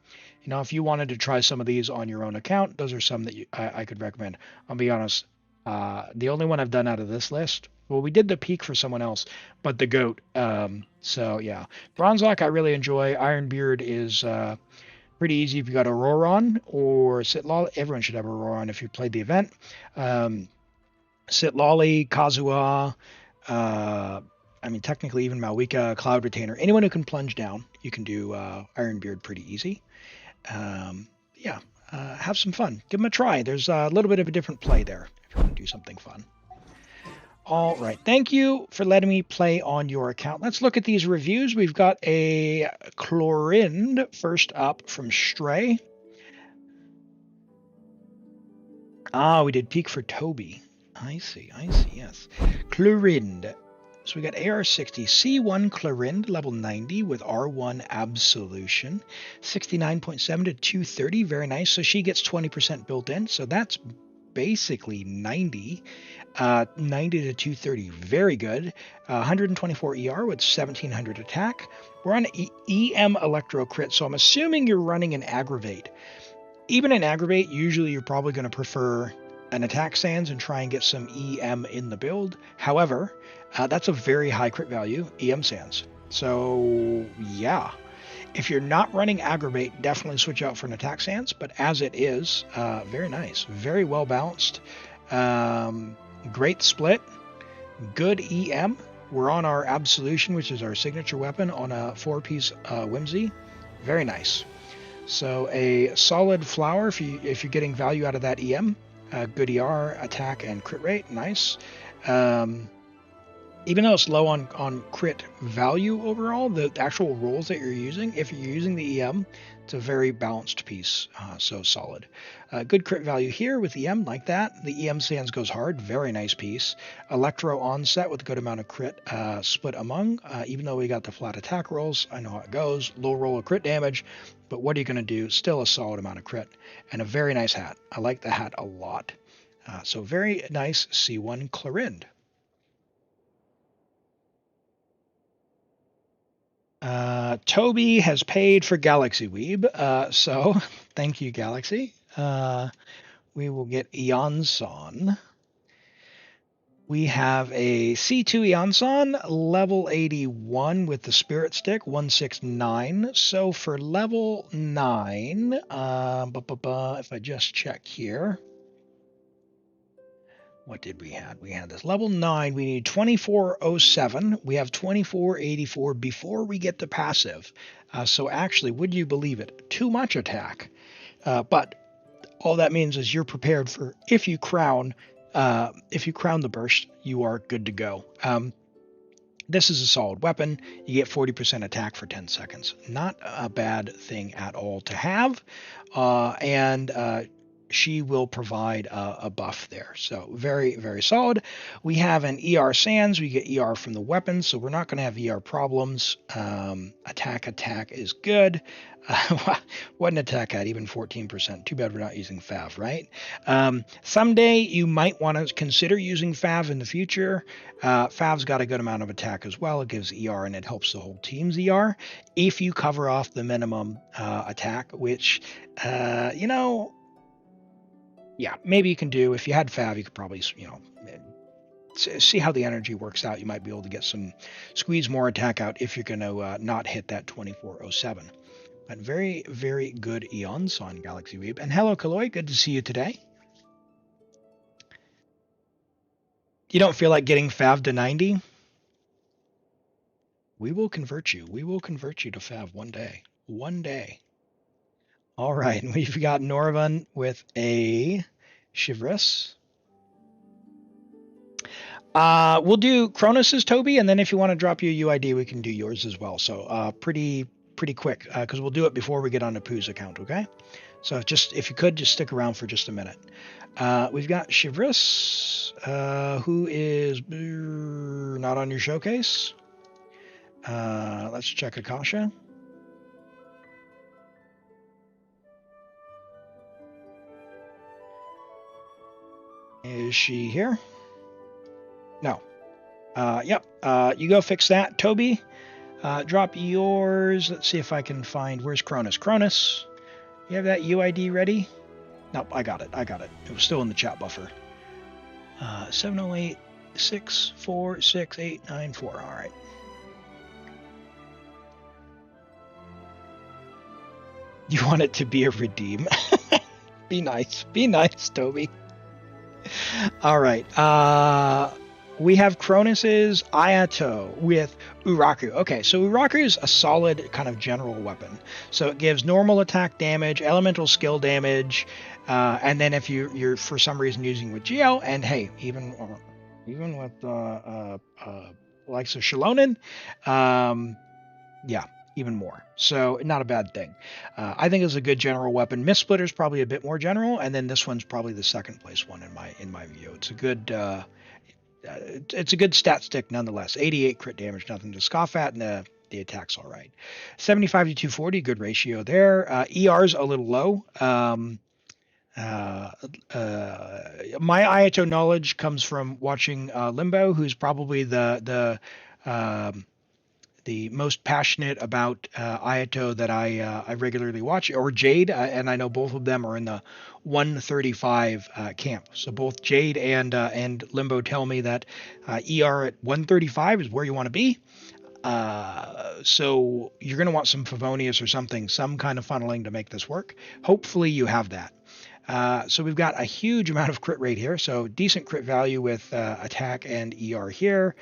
if you wanted to try some of these on your own account, those are some that I could recommend. I'll be honest, the only one I've done out of this list, well, we did the peak for someone else, but the goat. So yeah, Bronzelock I really enjoy. Ironbeard is pretty easy if you got Auroron or Sitlolly. Everyone should have Auroron if you played the event. Sitlolly, Kazuha, technically even Malwika, Cloud Retainer. Anyone who can plunge down, you can do Ironbeard pretty easy. Yeah, have some fun. Give them a try. There's a little bit of a different play there if you want to do something fun. All right, thank you for letting me play on your account. Let's look at these reviews. We've got a Chlorind first up from Stray. We did peak for Toby. I see, yes. Chlorind. So we got AR60, C1 Chlorind, level 90 with R1 Absolution. 69.7 to 230, very nice. So she gets 20% built in, so that's basically 90. 90 to 230, very good. 124 ER with 1700 attack. We're on EM Electro Crit, so I'm assuming you're running an Aggravate. Even in Aggravate, usually you're probably going to prefer an Attack Sands and try and get some EM in the build. However, that's a very high crit value, EM Sands. So yeah, if you're not running Aggravate, definitely switch out for an Attack Sands, but as it is, very nice, very well balanced. Great split, good EM. We're on our Absolution, which is our signature weapon, on a 4-piece Whimsy. Very nice. So a solid flower if you're getting value out of that EM. Good ER, attack, and crit rate. Nice. Even though it's low on crit value overall, the actual rolls that you're using, if you're using the EM, it's a very balanced piece, so solid. Good crit value here with EM like that. The EM Sands goes hard, very nice piece. Electro Onset with a good amount of crit split among, even though we got the flat attack rolls, I know how it goes. Low roll of crit damage, but what are you going to do? Still a solid amount of crit. And a very nice hat. I like the hat a lot. So very nice C1 Chlorind. Toby has paid for Galaxy Weeb, so thank you, Galaxy. We will get Eonson. We have a C2 Eonson, level 81 with the Spirit Stick, 169. So for level 9, if I just check here, what did we have? We had this level 9. We need 2407. We have 2484 before we get the passive. So actually, would you believe it? Too much attack. But all that means is you're prepared for if you crown the burst, you are good to go. This is a solid weapon. You get 40% attack for 10 seconds. Not a bad thing at all to have. And she will provide a buff there. So very, very solid. We have an ER Sands. We get ER from the weapon, so we're not going to have ER problems. Attack is good. What an attack at, even 14%. Too bad we're not using Fav, right? Someday you might want to consider using Fav in the future. Fav's got a good amount of attack as well. It gives ER and it helps the whole team's ER if you cover off the minimum attack, which, yeah, maybe you can do. If you had Fav, you could probably, see how the energy works out. You might be able to squeeze more attack out if you're going to not hit that 2407. But very, very good eons on Galaxy Weeb. And hello, Kaloi. Good to see you today. You don't feel like getting Fav to 90? We will convert you. We will convert you to Fav one day. One day. All right. We've got Norvan with a Chivrous. We'll do Cronus's, Toby, and then if you want to drop you a UID, we can do yours as well. So pretty quick, because we'll do it before we get on to Pooh's account, okay? So if you could, just stick around for just a minute. We've got Chivrous, who is not on your showcase. Let's check Akasha. Is she here? No. Yep. You go fix that, Toby. Drop yours. Let's see if I can find. Where's Cronus? Cronus, you have that UID ready? Nope, I got it. It was still in the chat buffer. 708-646-894. All right. You want it to be a redeem? Be nice, Toby. All right. We have Cronus's Ayato with Uraku. Okay, so Uraku is a solid kind of general weapon. So it gives normal attack damage, elemental skill damage, and then if you're for some reason using with Geo, and hey, even with likes of Shalonen, yeah, even more. So not a bad thing. I think it's a good general weapon. Mist Splitter is probably a bit more general, and then this one's probably the second place one in my view. It's a good stat stick nonetheless. 88 crit damage, nothing to scoff at, and the attack's all right. 75 to 240, good ratio there. ER's a little low. My Ayato knowledge comes from watching Limbo, who's probably the most passionate about Ayato that I regularly watch, or Jade, and I know both of them are in the 135 camp. So both Jade and Limbo tell me that ER at 135 is where you want to be. So you're going to want some Favonius or something, some kind of funneling to make this work. Hopefully you have that. So we've got a huge amount of crit rate here. So decent crit value with attack and ER here.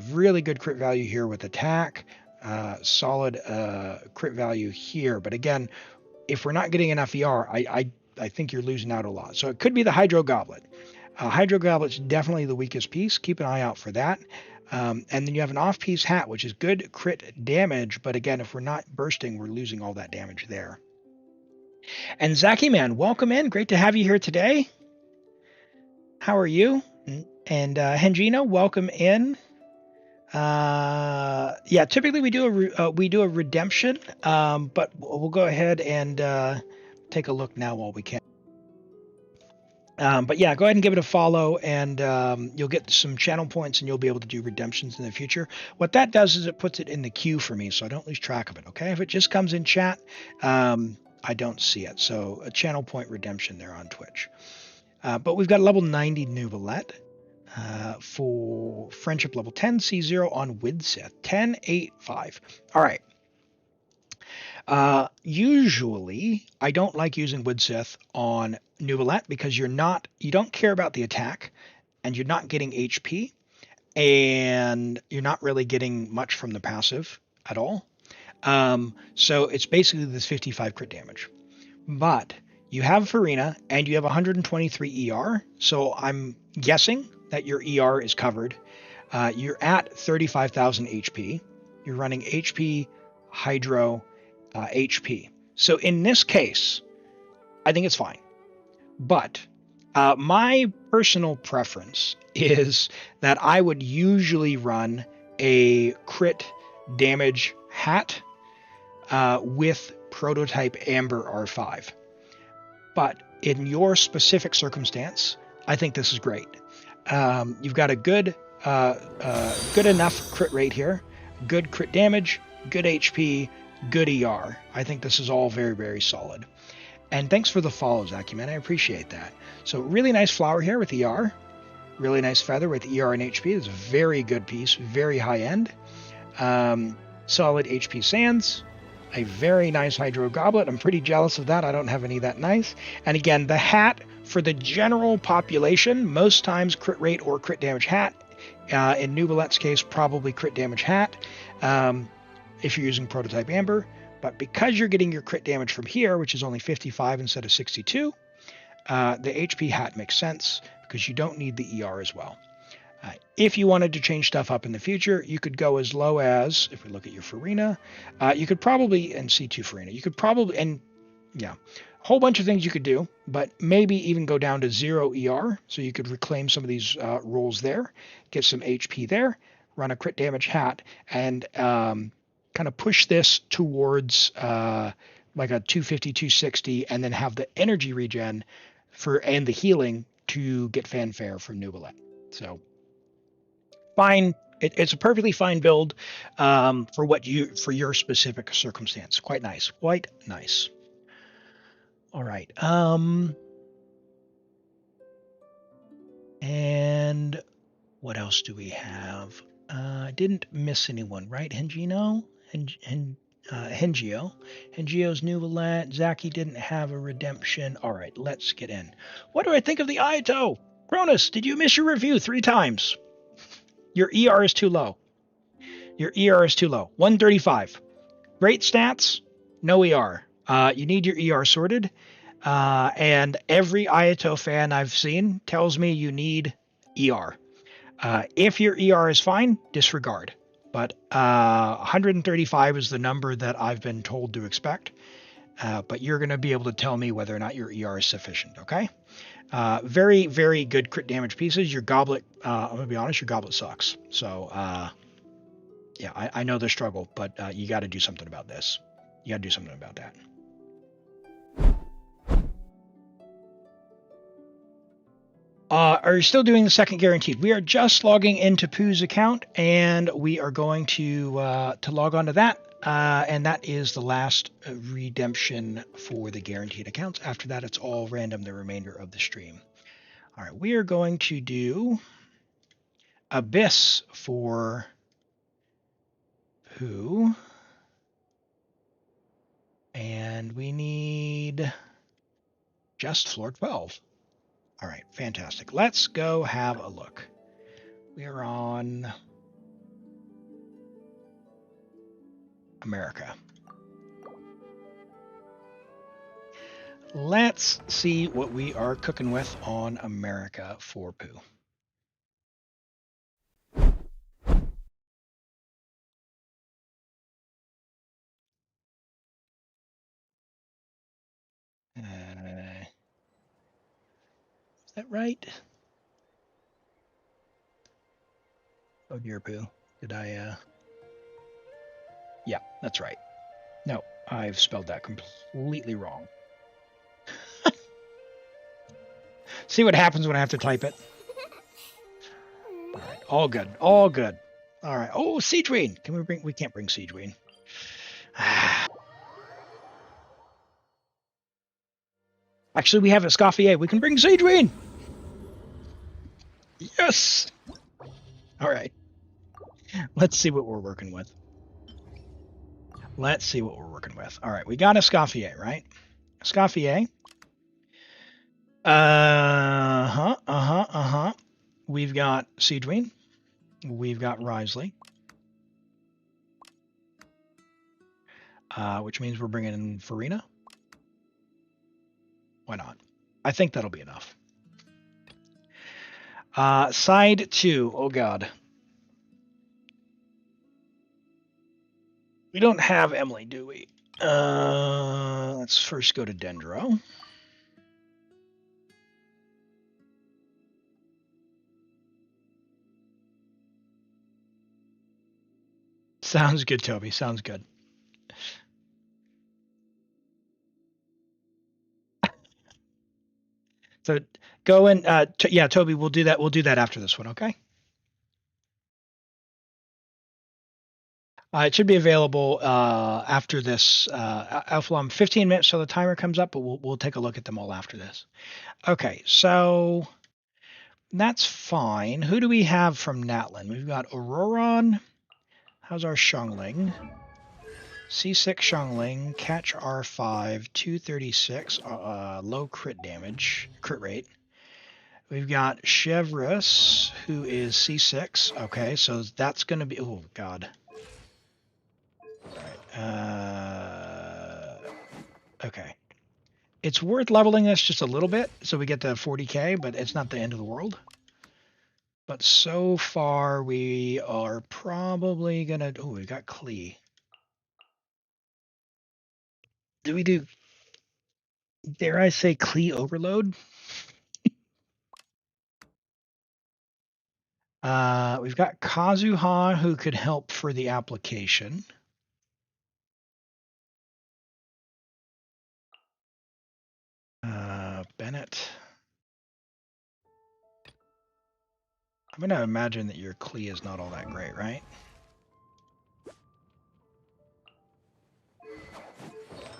Really good crit value here with attack. Solid crit value here. But again, if we're not getting enough ER, I think you're losing out a lot. So it could be the Hydro Goblet. Hydro Goblet's definitely the weakest piece. Keep an eye out for that. And then you have an off-piece hat, which is good crit damage. But again, if we're not bursting, we're losing all that damage there. And Zaki Man, welcome in. Great to have you here today. How are you? And Hengino, welcome in. Yeah, typically we do a redemption, but we'll go ahead and take a look now while we can. But yeah, go ahead and give it a follow, and you'll get some channel points, and you'll be able to do redemptions in the future. What that does is it puts it in the queue for me, so I don't lose track of it. Okay, if it just comes in chat, I don't see it. So a channel point redemption there on Twitch. But we've got level 90 Nuvolette for friendship level 10 C0 on Widsith 1085. All right. Usually I don't like using Widsith on Nuvolette because you don't care about the attack. and you're not getting HP, and you're not really getting much from the passive at all. So it's basically this 55 crit damage. But you have Farina, and you have 123 ER, so I'm guessing that your ER is covered. You're at 35,000 HP. You're running HP, Hydro, HP. So in this case, I think it's fine. But my personal preference is that I would usually run a crit damage hat with prototype Amber R5. But in your specific circumstance, I think this is great. You've got a good enough crit rate here, good crit damage, good HP, good ER. I think this is all very, very solid. And thanks for the follow, Zacuman. I appreciate that. So really nice flower here with ER. Really nice feather with ER and HP. It's a very good piece, very high end. Solid HP sands. A very nice Hydro Goblet. I'm pretty jealous of that. I don't have any that nice. And again, the hat for the general population, most times crit rate or crit damage hat. In Nubilette's case, probably crit damage hat if you're using prototype Amber. But because you're getting your crit damage from here, which is only 55 instead of 62, the HP hat makes sense because you don't need the ER as well. If you wanted to change stuff up in the future, you could go as low as, if we look at your Farina, you could probably, and C2 Farina, you could probably, and yeah, a whole bunch of things you could do, but maybe even go down to 0 ER, so you could reclaim some of these rolls there, get some HP there, run a crit damage hat, and kind of push this towards like a 250, 260, and then have the energy regen and the healing to get fanfare from Nubilette. So fine, it's a perfectly fine build for your specific circumstance. Quite nice, quite nice. All right. And what else do we have? I didn't miss anyone, right? Hengino? Hengio. Hengio's Nubilette. Zaki didn't have a redemption. All right, let's get in. What do I think of the Ayato? Cronus, did you miss your review 3 times? Your ER is too low. Your ER is too low. 135. Great stats, no ER. You need your ER sorted. And every Ayato fan I've seen tells me you need ER. If your ER is fine, disregard. But 135 is the number that I've been told to expect. But you're going to be able to tell me whether or not your ER is sufficient, okay? Very, very good crit damage pieces. Your goblet, I'm going to be honest, your goblet sucks. So, yeah, I know the struggle, but you got to do something about this. You got to do something about that. Are you still doing the second guaranteed? We are just logging into Pooh's account, and we are going to log on to that. And that is the last redemption for the guaranteed accounts. After that, it's all random the remainder of the stream. All right, we are going to do Abyss for Pooh. And we need just floor 12. All right, fantastic. Let's go have a look. We are on America. Let's see what we are cooking with on America for Pooh. Is that right? Oh dear, Pooh. Did I, Yeah, that's right. No, I've spelled that completely wrong. See what happens when I have to type it. All right, all good, all good. All right. Oh, Siegeween. Can we bring? We can't bring Siegeween. Actually, we have a Escoffier. We can bring Siegeween. Yes. All right. Let's see what we're working with. Let's see what we're working with. All right, we got Escoffier, right? Escoffier. we've got Siegeween. We've got Risley. Which means we're bringing in Farina. Why not? I think that'll be enough. Side 2. Oh, God. We don't have Emily, do we? Let's first go to Dendro. Sounds good, Toby. Sounds good. So go and yeah, Toby, we'll do that. We'll do that after this one, okay? It should be available after this. Alphalom, 15 minutes till the timer comes up, but we'll take a look at them all after this. Okay, so that's fine. Who do we have from Natlan? We've got Auroron. How's our Xiangling? C6 Xiangling, catch R5, 236, low crit damage, crit rate. We've got Chevreuse, who is C6. Okay, so that's going to be... Oh, God. All right. Okay. It's worth leveling this just a little bit, so we get to 40k, but it's not the end of the world. But so far, we are probably going to... Oh, we got Klee. Do we do... Dare I say Klee overload? We've got Kazuha, who could help for the application. Bennett. I'm going to imagine that your Klee is not all that great, right?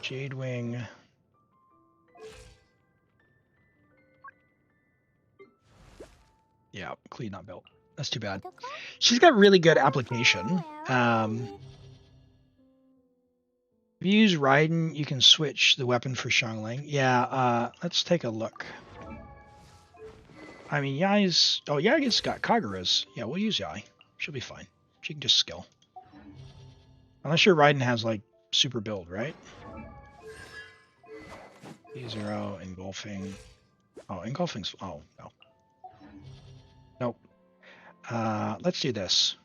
Jadewing. Yeah, Klee not built. That's too bad. She's got really good application. If you use Raiden, you can switch the weapon for Xiangling. Yeah, let's take a look. I mean, Yai's... Oh, Yai's got Kagura's. Yeah, we'll use Yai. She'll be fine. She can just skill. Unless your Raiden has, like, super build, right? E0, engulfing. Oh, engulfing's... Oh, no. Nope. Let's do this.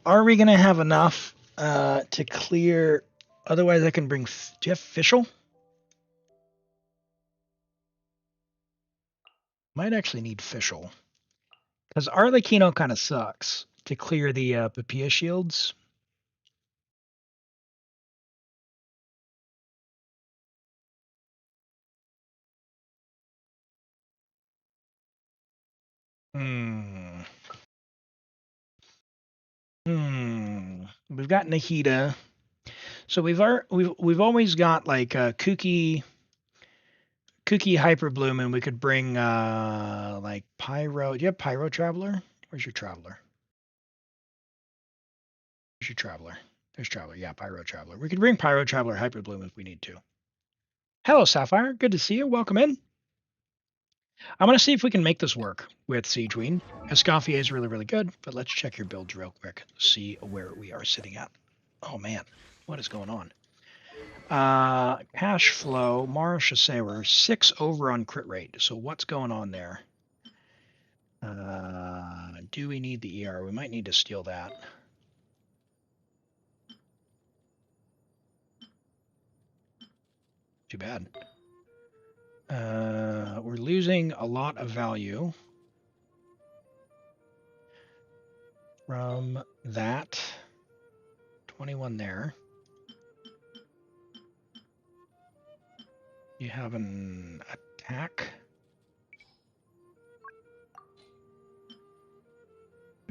Are we going to have enough to clear... Otherwise, I can bring... Do you have Fischl? Might actually need Fischl. Because Arlecchino kind of sucks to clear the Papilla shields. We've got Nahida. So we've always got like Qiqi Hyperbloom, and we could bring like Pyro. Do you have Pyro Traveler? Where's your Traveler? Where's your Traveler? There's Traveler. Yeah, Pyro Traveler. We could bring Pyro Traveler Hyperbloom if we need to. Hello, Sapphire. Good to see you. Welcome in. I'm going to see if we can make this work with Siegeween. Escoffier is really, really good, but let's check your builds real quick. See where we are sitting at. Oh, man. What is going on? Cash flow, Mara Chassé, we're 6 over on crit rate. So what's going on there? Do we need the ER? We might need to steal that. Too bad. We're losing a lot of value from that. 21 there. You have an attack.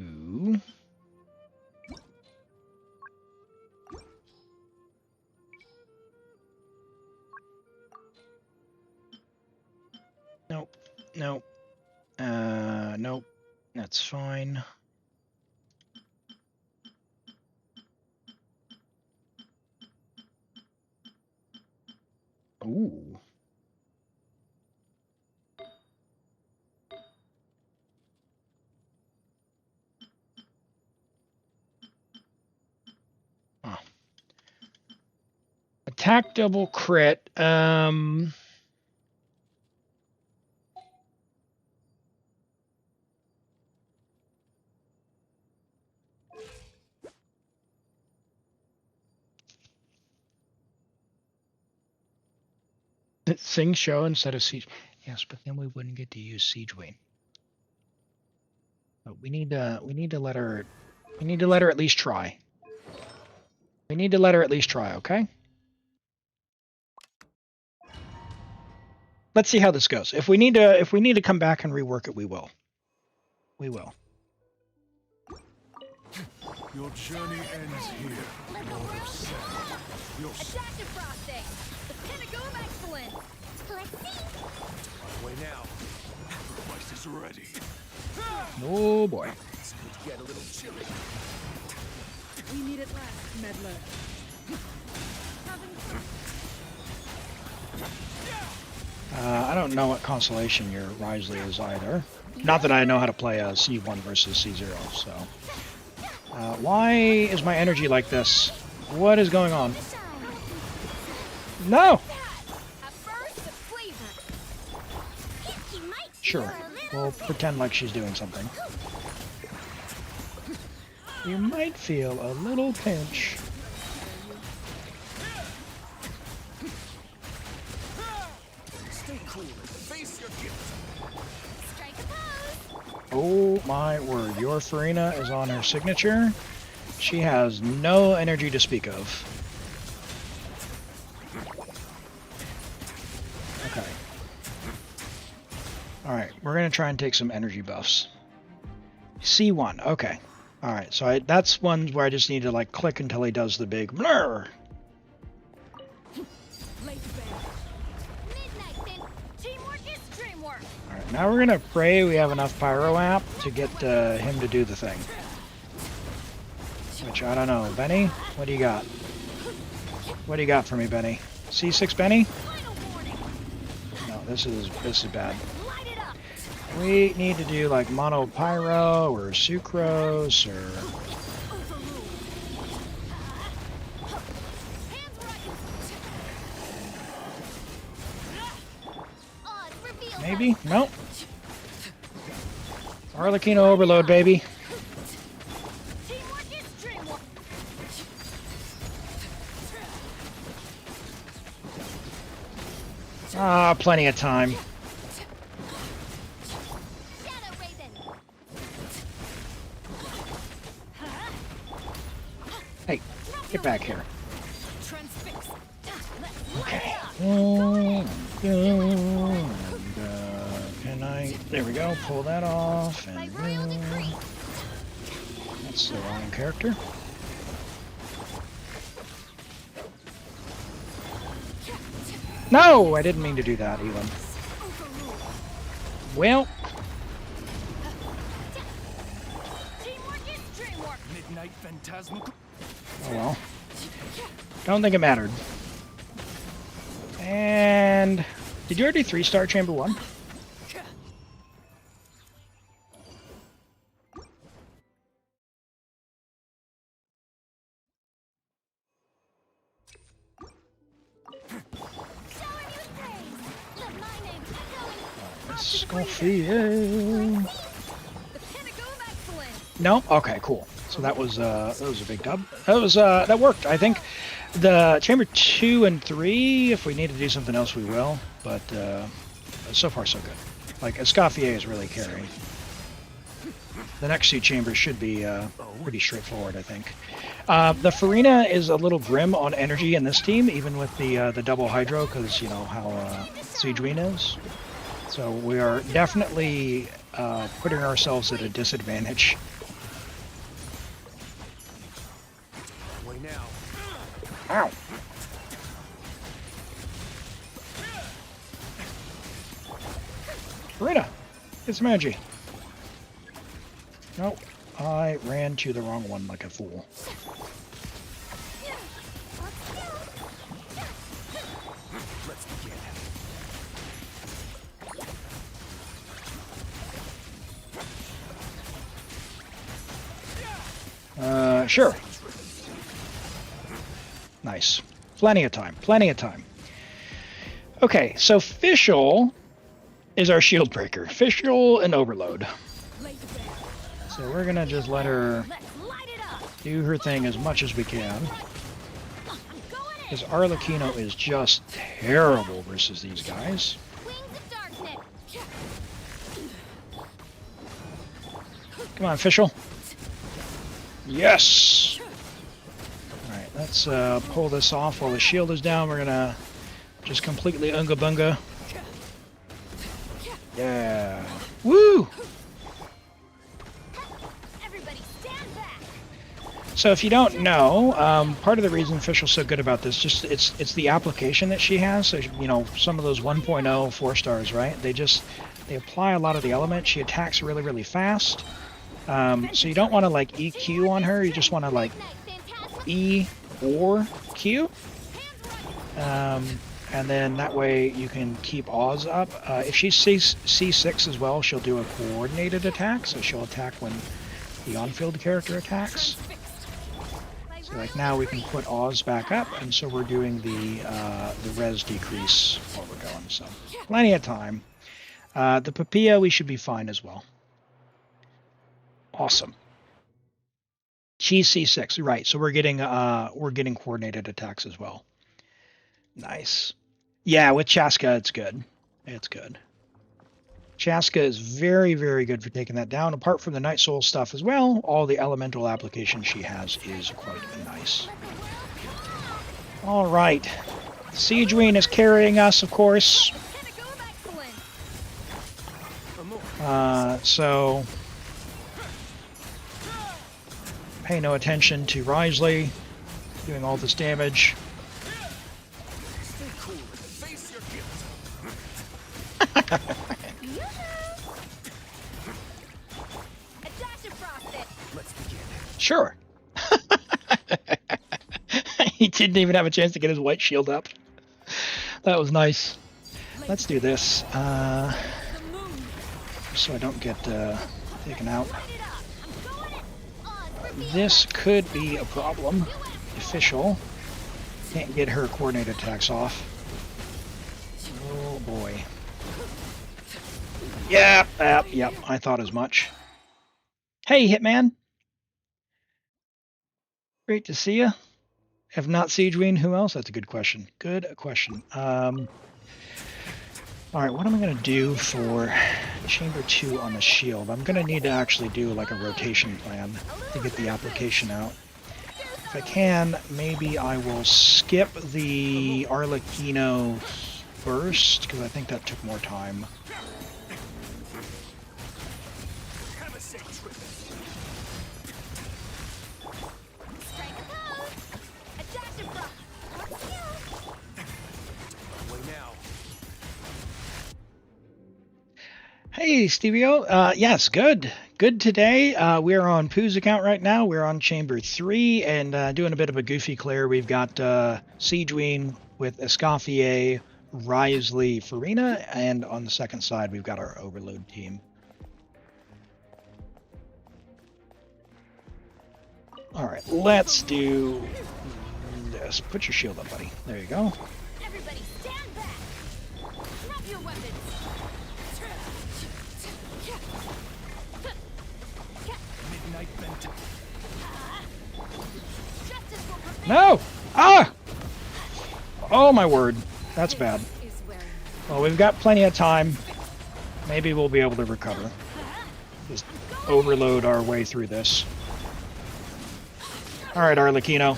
Ooh. Nope. Nope. Nope. That's fine. Ooh. attack double crit. Sing show instead of siege. Yes, but then we wouldn't get to use siege wing. But we need to let her at least try. We need to let her at least try, okay? Let's see how this goes. If we need to come back and rework it, we will. We will. Your journey ends here, Lord of Sand. Your Adaptive frosting! The pinnacle of excellence! Let's see! way now. Sacrifice is ready. Oh boy. It's going to get a little chilly. We need it last, meddler. I don't know what constellation your Risley is either. Not that I know how to play a C1 versus C0, so. Why is my energy like this? What is going on? No! Sure. We'll pretend like she's doing something. You might feel a little pinch. Stay cool and face your guilt. Oh my word, your Farina is on her signature. She has no energy to speak of. Okay. Alright, we're going to try and take some energy buffs. C1, okay. Alright, so that's one where I just need to like click until he does the big blur. Alright, now we're going to pray we have enough Pyro app to get him to do the thing. Which, I don't know. Benny, what do you got? What do you got for me, Benny? C6 Benny? No, this is bad. We need to do like mono pyro or sucrose or maybe? Nope. Arlecchino overload, baby. Ah, plenty of time. Hey, get back here. Okay. And, can I... There we go. Pull that off. And that's the wrong character. No! I didn't mean to do that, Elim. Well... Midnight Phantasmal. Oh well. Don't think it mattered. And... Did you already 3-star Chamber 1? Schofield. No? Okay, cool. So that was a big dub. That worked. I think the Chamber 2 and 3, if we need to do something else, we will. But so far, so good. Like, Escoffier is really carrying. The next 2 chambers should be pretty straightforward, I think. The Farina is a little grim on energy in this team, even with the double hydro, because you know how Siegewein is. So we are definitely putting ourselves at a disadvantage. Way now. Ow! Farina, get some energy. Nope, I ran to the wrong one like a fool. Let's begin. Sure. Nice. Plenty of time. Plenty of time. Okay, so Fischl is our shield breaker. Fischl and Overload. So we're gonna just let her do her thing as much as we can. Because Arlecchino is just terrible versus these guys. Come on, Fischl. Yes! Alright, let's pull this off while the shield is down. We're gonna just completely unga bunga. Yeah. Woo! So if you don't know, part of the reason Fischl's so good about this, just it's the application that she has. So, you know, some of those 1.0 4-stars, right? They apply a lot of the elements. She attacks really, really fast. So you don't want to like EQ on her. You just want to like E or Q. And then that way you can keep Oz up. If she sees C6 as well, she'll do a coordinated attack. So she'll attack when the on-field character attacks. So like now we can put Oz back up, and so we're doing the res decrease while we're going. So plenty of time. The Papilla we should be fine as well. Awesome. She's C6, right? So we're getting coordinated attacks as well. Nice. Yeah, with Chaska it's good. It's good. Chaska is very, very good for taking that down. Apart from the Night Soul stuff as well, all the elemental application she has is quite nice. All right. Siegeween is carrying us, of course. So pay no attention to Risley doing all this damage. Sure. He didn't even have a chance to get his white shield up. That was nice. Let's do this. So I don't get taken out. This could be a problem. Official. Can't get her coordinated attacks off. Oh boy. Yep, I thought as much. Hey, Hitman. Great to see you. If not Siegeween, who else? That's a good question. Good question. Alright, what am I going to do for Chamber 2 on the shield? I'm going to need to actually do like a rotation plan to get the application out. If I can, maybe I will skip the Arlecchino first, because I think that took more time. Hey, Stevio. Yes, good. Good today. We're on Pooh's account right now. We're on Chamber 3 and doing a bit of a goofy clear. We've got Siegeween with Escoffier, Risley, Farina, and on the second side we've got our Overload team. Alright, let's do this. Put your shield up, buddy. There you go. Everybody stand back. Drop your weapons. No! Ah! Oh my word. That's bad. Well, we've got plenty of time. Maybe we'll be able to recover. Just overload our way through this. Alright, Arlecchino.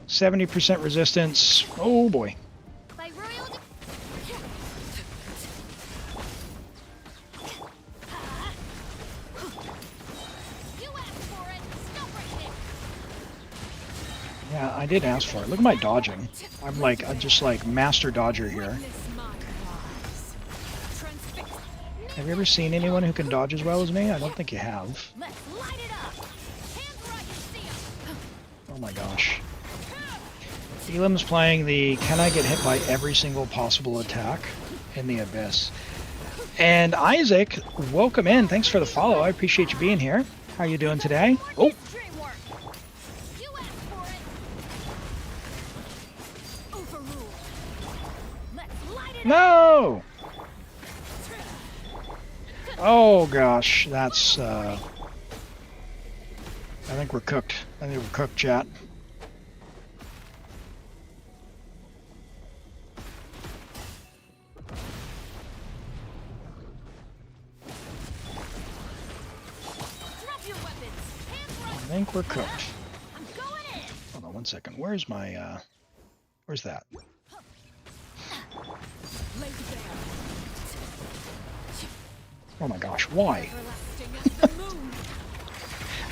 70% resistance. Oh boy. Yeah, I did ask for it. Look at my dodging. I'm just like master dodger here. Have you ever seen anyone who can dodge as well as me? I don't think you have. Oh my gosh. Elim's playing the can I get hit by every single possible attack in the Abyss. And Isaac, welcome in. Thanks for the follow. I appreciate you being here. How you doing today? Oh! No! Oh gosh, that's I think we're cooked. I think we're cooked, chat. I think we're cooked. Hold on one second. Where's my where's that? Oh my gosh, why?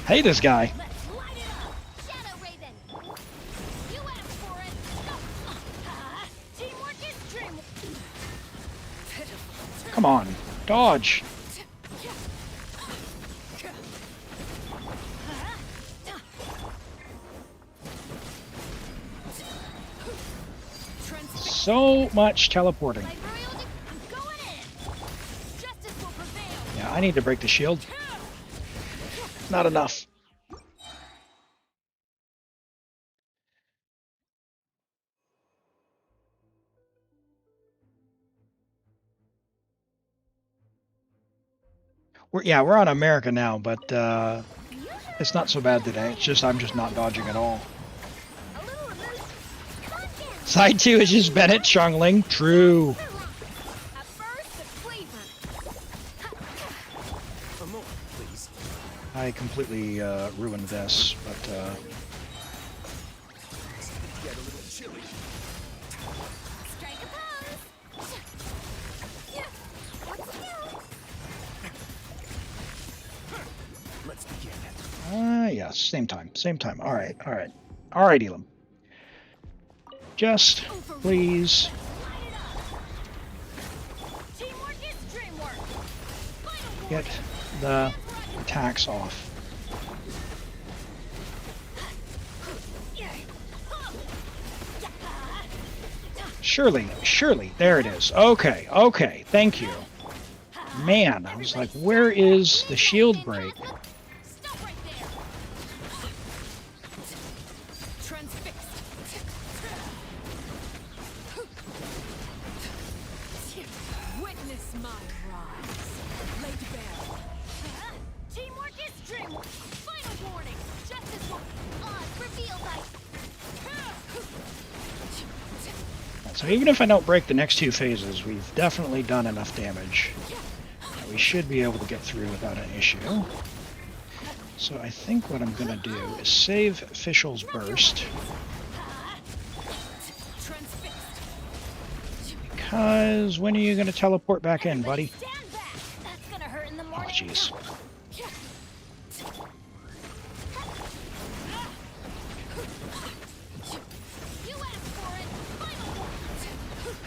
Hey, this guy. Come on, dodge. So much teleporting. Yeah, I need to break the shield. Not enough. We're on America now, but it's not so bad today. It's just I'm just not dodging at all. Side 2 is just Bennett Chongling. True. I completely ruined this, but yes, same time. All right, Elim. Just please. Get the attacks off. Surely, there it is. Okay, thank you. Man, I was like, where is the shield break? So even if I don't break the next 2 phases, we've definitely done enough damage. We should be able to get through without an issue. So I think what I'm going to do is save Fischl's Burst. Because when are you going to teleport back in, buddy? Oh, jeez.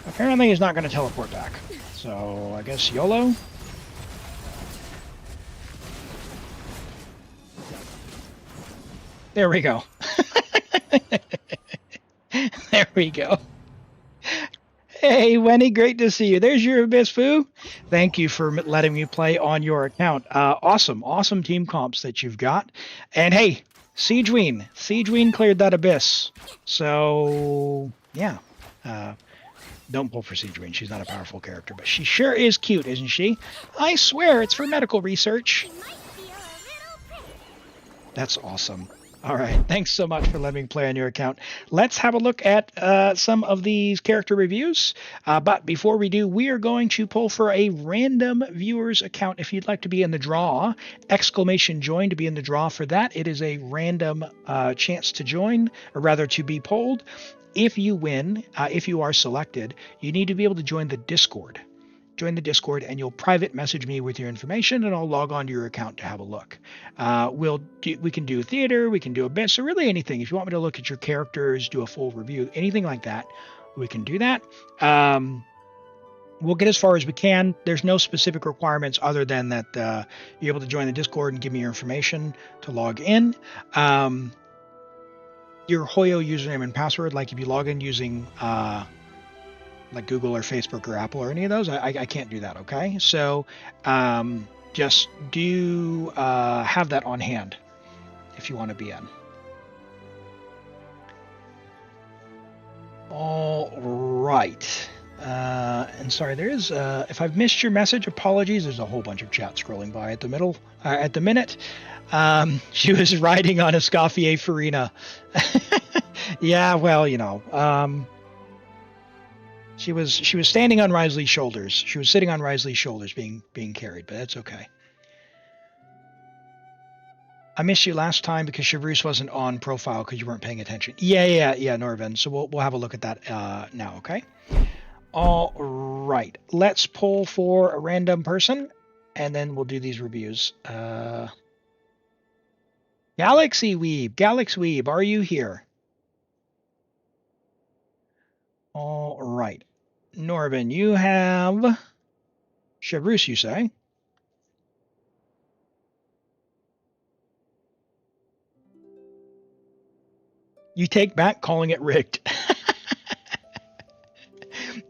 Apparently he's not going to teleport back. So I guess YOLO? There we go. There we go. Hey, Wendy, great to see you. There's your Abyss Foo. Thank you for letting me play on your account. Awesome team comps that you've got. And hey, Siegeween cleared that Abyss. So, yeah. Don't pull for Siegeween. She's not a powerful character, but she sure is cute, isn't she? I swear it's for medical research. That's awesome. All right, thanks so much for letting me play on your account. Let's have a look at some of these character reviews. But before we do, we are going to pull for a random viewer's account. If you'd like to be in the draw, !join to be in the draw for that. It is a random chance to join, or rather to be polled. If you win, if you are selected, you need to be able to join the Discord. Join the Discord and you'll private message me with your information and I'll log on to your account to have a look. We can do theater, we can do Abyss, or really anything. If you want me to look at your characters, do a full review, anything like that, we can do that. We'll get as far as we can. There's no specific requirements other than that you're able to join the Discord and give me your information to log in. Your Hoyo username and password, like if you log in using like Google or Facebook or Apple or any of those, I can't do that, okay? So just do have that on hand if you want to be in. All right. And sorry, there is, if I've missed your message, apologies. There's a whole bunch of chat scrolling by at the minute. She was riding on Escoffier Farina. Yeah, well, you know, she was standing on Risley's shoulders. She was sitting on Risley's shoulders being carried, but that's okay. I missed you last time because Chevreuse wasn't on profile because you weren't paying attention. Yeah, Norvin. So we'll have a look at that now, okay? All right. Let's pull for a random person, and then we'll do these reviews. Galaxy Weeb, are you here? All right. Norvin, you have Chevreuse, you say? You take back calling it rigged.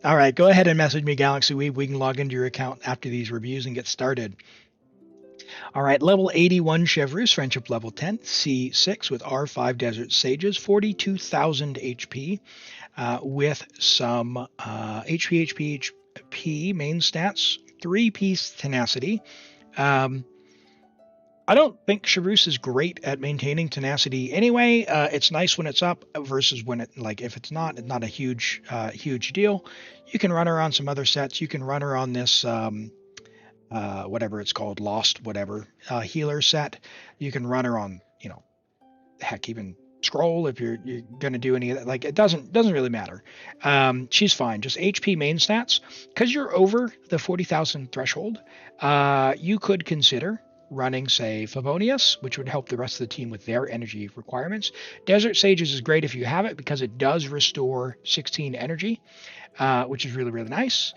All right, go ahead and message me, Galaxy Weeb. We can log into your account after these reviews and get started. All right, level 81 Chevreuse, friendship level 10, C6 with R5 Desert Sages, 42,000 HP with some HP main stats, 3-piece tenacity. I don't think Chevreuse is great at maintaining tenacity anyway. It's nice when it's up versus when it, like, if it's not a huge deal. You can run her on some other sets. You can run her on this, whatever it's called, Lost, whatever, healer set. You can run her on, you know, heck, even Scroll if you're going to do any of that. Like, it doesn't really matter. She's fine. Just HP main stats. Because you're over the 40,000 threshold, you could consider running, say, Favonius, which would help the rest of the team with their energy requirements. Desert Sages is great if you have it because it does restore 16 energy, which is really, really nice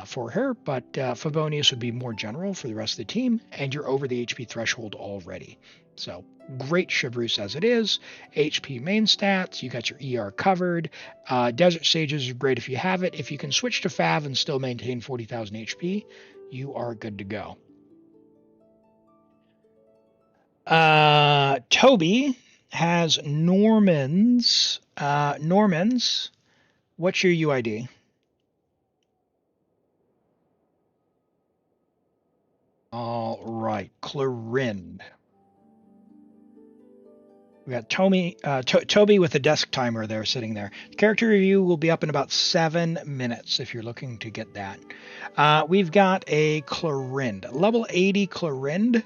for her. But Favonius would be more general for the rest of the team, and you're over the HP threshold already. So great Chevreuse as it is. HP main stats, you got your ER covered. Desert Sages is great if you have it. If you can switch to Fav and still maintain 40,000 HP, you are good to go. Toby has Norman's. What's your UID? All right, Clarind. We got Toby with a desk timer there sitting there. Character review will be up in about 7 minutes if you're looking to get that. We've got a Clarind, level 80 Clarind.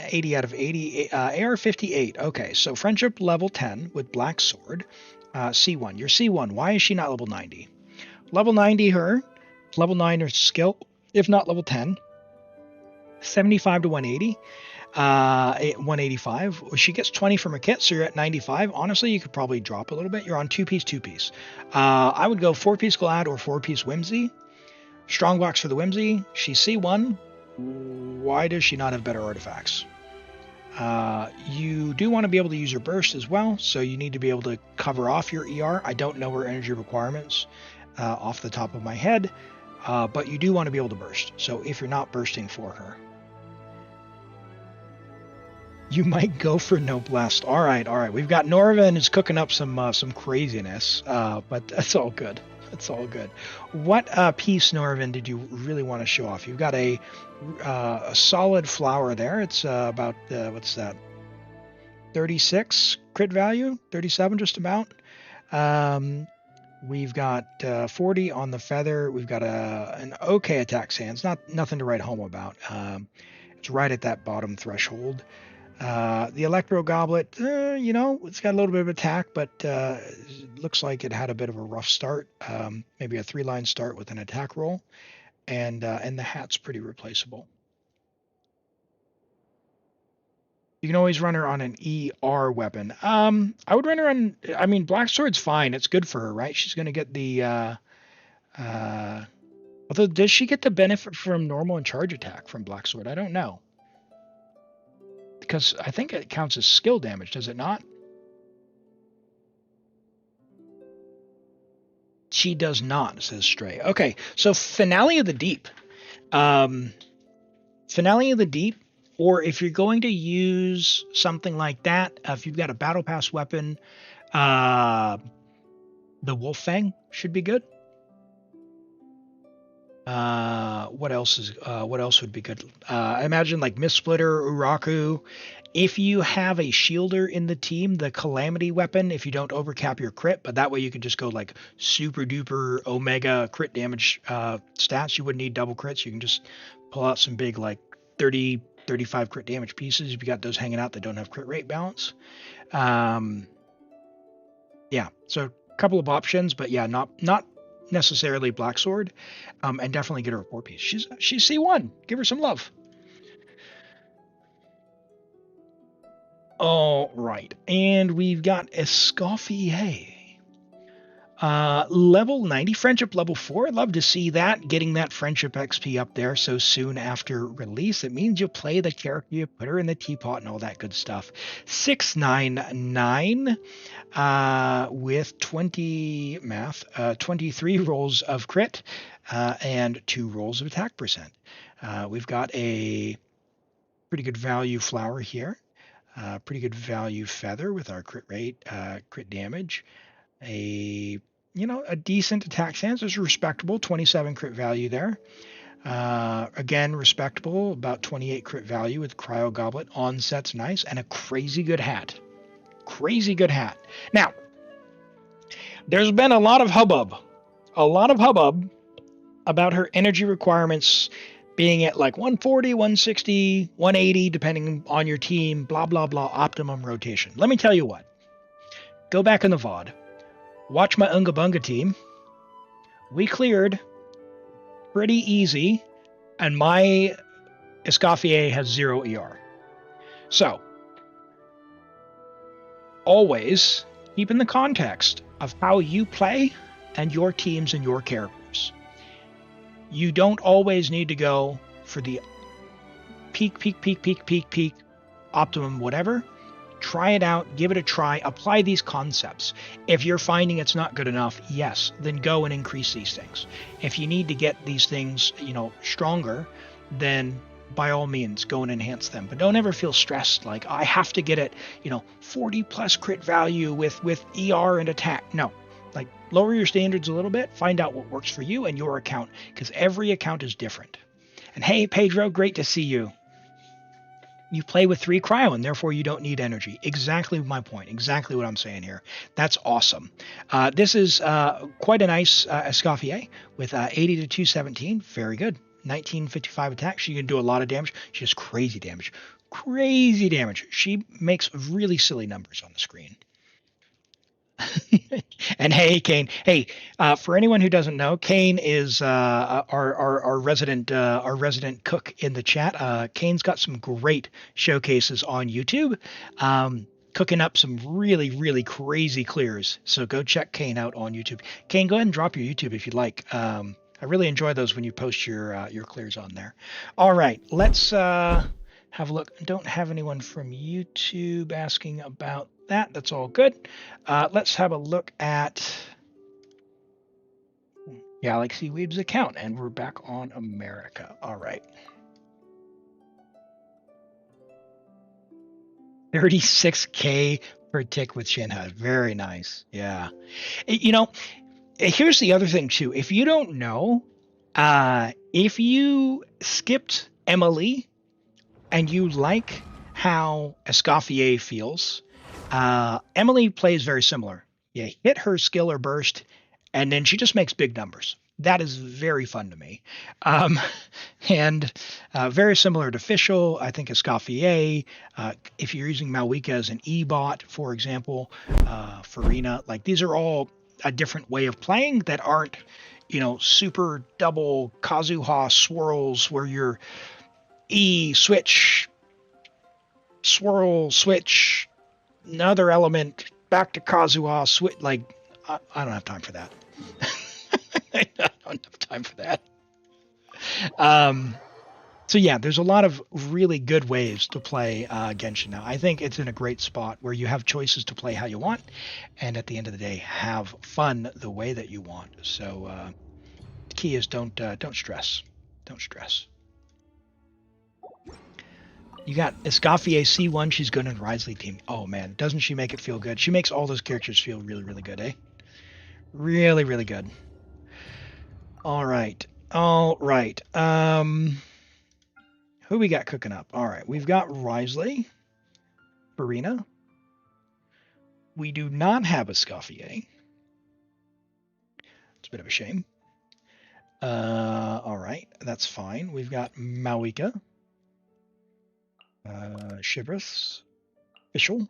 80 out of 80, AR 58. Okay, so friendship level 10 with Black Sword, C1. You're C1. Why is she not level 90? Level 90 her, level 9 her skill, if not level 10. 75 to 180, 185. She gets 20 from her kit, so you're at 95. Honestly, you could probably drop a little bit. You're on 2-piece. I would go 4-piece Glad or 4-piece Whimsy. Strong box for the Whimsy. She's C1. Why does she not have better artifacts? You do want to be able to use your burst as well, so you need to be able to cover off your ER. I don't know her energy requirements off the top of my head, but you do want to be able to burst. So if you're not bursting for her, you might go for no blast. All right. We've got Norvin is cooking up some craziness, but that's all good. That's all good. What piece, Norvin, did you really want to show off? You've got a solid flower there. It's about, what's that, 36 crit value? 37 just about. We've got 40 on the feather. We've got an okay attack stance. Nothing to write home about. It's right at that bottom threshold. The Electro Goblet, it's got a little bit of attack, but looks like it had a bit of a rough start. Maybe a 3-line start with an attack roll, and the hat's pretty replaceable. You can always run her on an ER weapon. I would run her on. I mean, Black Sword's fine. It's good for her, right? She's going to get the. Although, does she get the benefit from normal and charge attack from Black Sword? I don't know. Because I think it counts as skill damage, does it not? She does not, says Stray. Okay, so Finale of the Deep. Finale of the Deep, or if you're going to use something like that, if you've got a Battle Pass weapon, the Wolf Fang should be good. What else would be good? I imagine like Mist Splitter, Uraku. If you have a shielder in the team, the Calamity weapon, if you don't overcap your crit, but that way you can just go like super duper omega crit damage stats. You wouldn't need double crits. You can just pull out some big like 30, 35 crit damage pieces. If you got those hanging out that don't have crit rate balance. Yeah, so a couple of options, but yeah, not necessarily Black Sword, and definitely get her a 4-piece. She's C1. Give her some love. All right, and we've got Escoffier. Level 90 friendship, level 4. I'd love to see that, getting that friendship XP up there so soon after release. It means you play the character, you put her in the teapot and all that good stuff. 699 with 23 rolls of crit and 2 rolls of attack percent. We've got a pretty good value flower here. Pretty good value feather with our crit rate, crit damage. A decent attack stance is respectable, 27 crit value there. Again, respectable, about 28 crit value with Cryo Goblet. Onset's nice, and a crazy good hat. Crazy good hat. Now, there's been a lot of hubbub about her energy requirements being at like 140, 160, 180, depending on your team, blah, blah, blah, optimum rotation. Let me tell you what. Go back in the VOD. Watch my Unga Bunga team. We cleared pretty easy, and my Escoffier has 0 ER. So, always keep in the context of how you play and your teams and your characters. You don't always need to go for the peak, optimum whatever. Try it out, give it a try, apply these concepts. If you're finding it's not good enough, yes, then go and increase these things. If you need to get these things, stronger, then by all means, go and enhance them. But don't ever feel stressed like, I have to get it, 40 plus crit value with ER and attack. No. Like, lower your standards a little bit, find out what works for you and your account, because every account is different. And hey, Pedro, great to see you. You play with 3 cryo, and therefore you don't need energy. Exactly my point. Exactly what I'm saying here. That's awesome. This is quite a nice Escoffier with 80 to 217. Very good. 1955 attack. She can do a lot of damage. She has crazy damage. Crazy damage. She makes really silly numbers on the screen. And hey, Kane. Hey, for anyone who doesn't know, Kane is our resident cook in the chat. Kane's got some great showcases on YouTube, cooking up some really, really crazy clears. So go check Kane out on YouTube. Kane, go ahead and drop your YouTube if you'd like. I really enjoy those when you post your clears on there. All right, let's have a look. Don't have anyone from YouTube asking about that. That's all good. Let's have a look at Galaxy Weeb's account, and we're back on America. All right. 36K per tick with Shinha. Very nice. Yeah. Here's the other thing too. If you don't know, if you skipped Emily and you like how Escoffier feels, Emily plays very similar. You hit her skill or burst, and then she just makes big numbers. That is very fun to me. And very similar to Fischl, I think Escoffier, if you're using Malwika as an E-bot, for example, Farina, like these are all a different way of playing that aren't, super double Kazuha swirls where you're E, switch, swirl, switch, another element, back to Kazuha, switch. Like, I don't have time for that. I don't have time for that. So yeah, there's a lot of really good ways to play Genshin now. I think it's in a great spot where you have choices to play how you want, and at the end of the day, have fun the way that you want. So the key is don't stress. Don't stress. You got Escoffier C1. She's good in Risley team. Oh man, doesn't she make it feel good? She makes all those characters feel really, really good, eh? Really, really good. All right. All right. Who we got cooking up? All right. We've got Risley, Farina. We do not have a Scoffier. It's a bit of a shame. All right. That's fine. We've got Mawika, Shivrith, Fischl,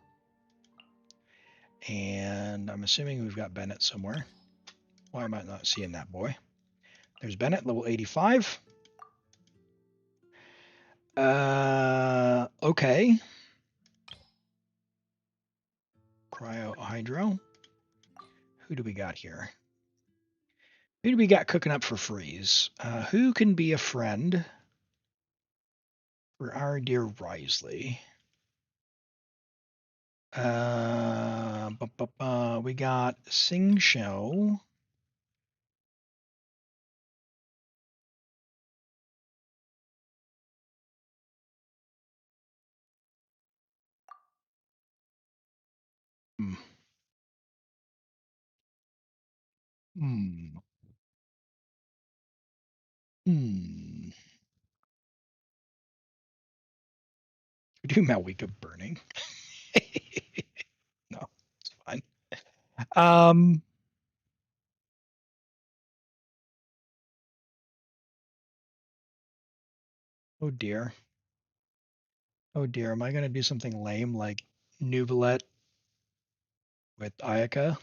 and I'm assuming we've got Bennett somewhere. Why am I not seeing that boy? There's Bennett, level 85. Okay. Cryo Hydro. Who do we got here? Who do we got cooking up for freeze? Who can be a friend for our dear Risley? We got Sing Shou. Hmm. Hmm. Hmm. We do Malwika burning. No, it's fine. Oh dear. Oh dear. Am I gonna do something lame like Nuvalet with Ayaka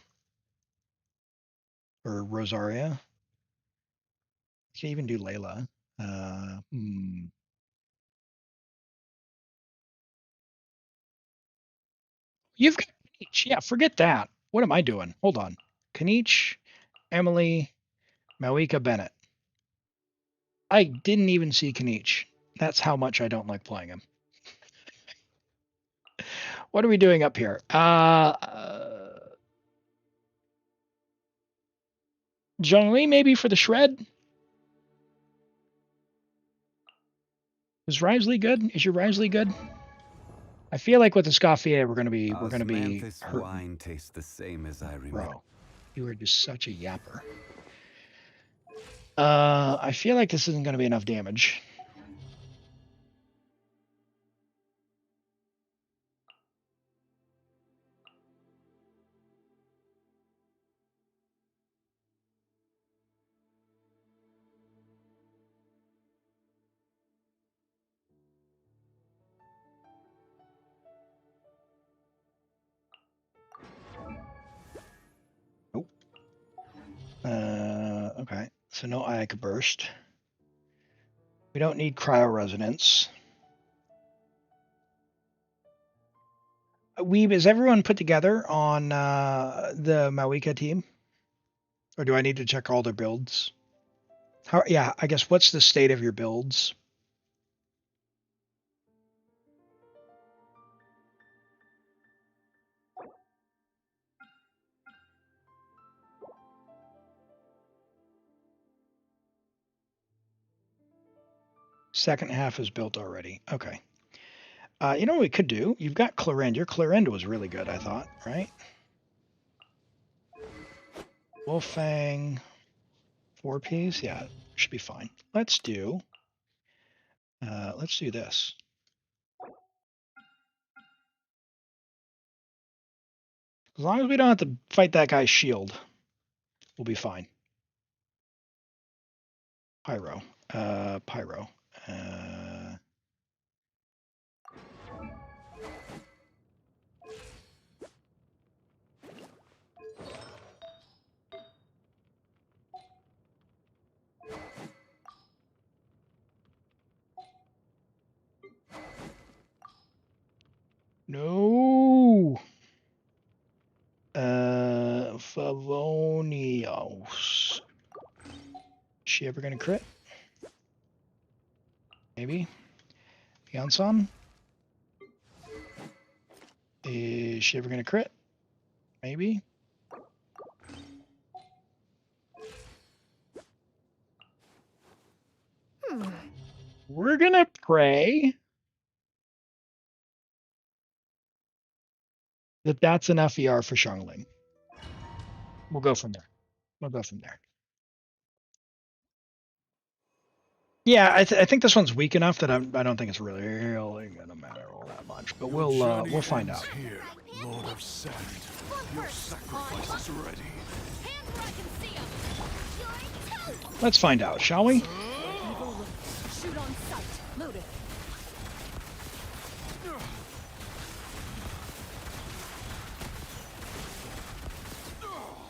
or Rosaria? I can even do Layla. Hmm. You've got Kanich. Yeah, forget that. What am I doing? Hold on. Kanich, Emily, Malika Bennett. I didn't even see Kanich. That's how much I don't like playing him. What are we doing up here? Zhongli maybe for the shred? Is Risley good? Is your Risley good? I feel like with the Scoffier we're gonna be hurting. Wine tastes the same as I remember. Bro, you are just such a yapper. I feel like this isn't gonna be enough damage. Nope. Okay. So no Ayaka burst. We don't need cryo resonance. Weeb, is everyone put together on the Mawika team? Or do I need to check all their builds? Yeah, I guess what's the state of your builds? Second half is built already. Okay. You know what we could do? You've got Clarend. Your Clarend was really good, I thought, right? Wolfang, 4Ps. Yeah, should be fine. Let's do this. As long as we don't have to fight that guy's shield, we'll be fine. Pyro. Pyro. No. Favonios. Is she ever gonna crit? Maybe. Beyonson? Is she ever gonna crit? Maybe. We're gonna pray that that's enough ER for Xiangling. We'll go from there. Yeah, I think this one's weak enough that I don't think it's really gonna matter all that much. But we'll find out. Here, Lord of Sand. Your sacrifice is ready. Hands where I can see 'em. You're toast. Let's find out, shall we? Evil look. Shoot on sight. Loaded.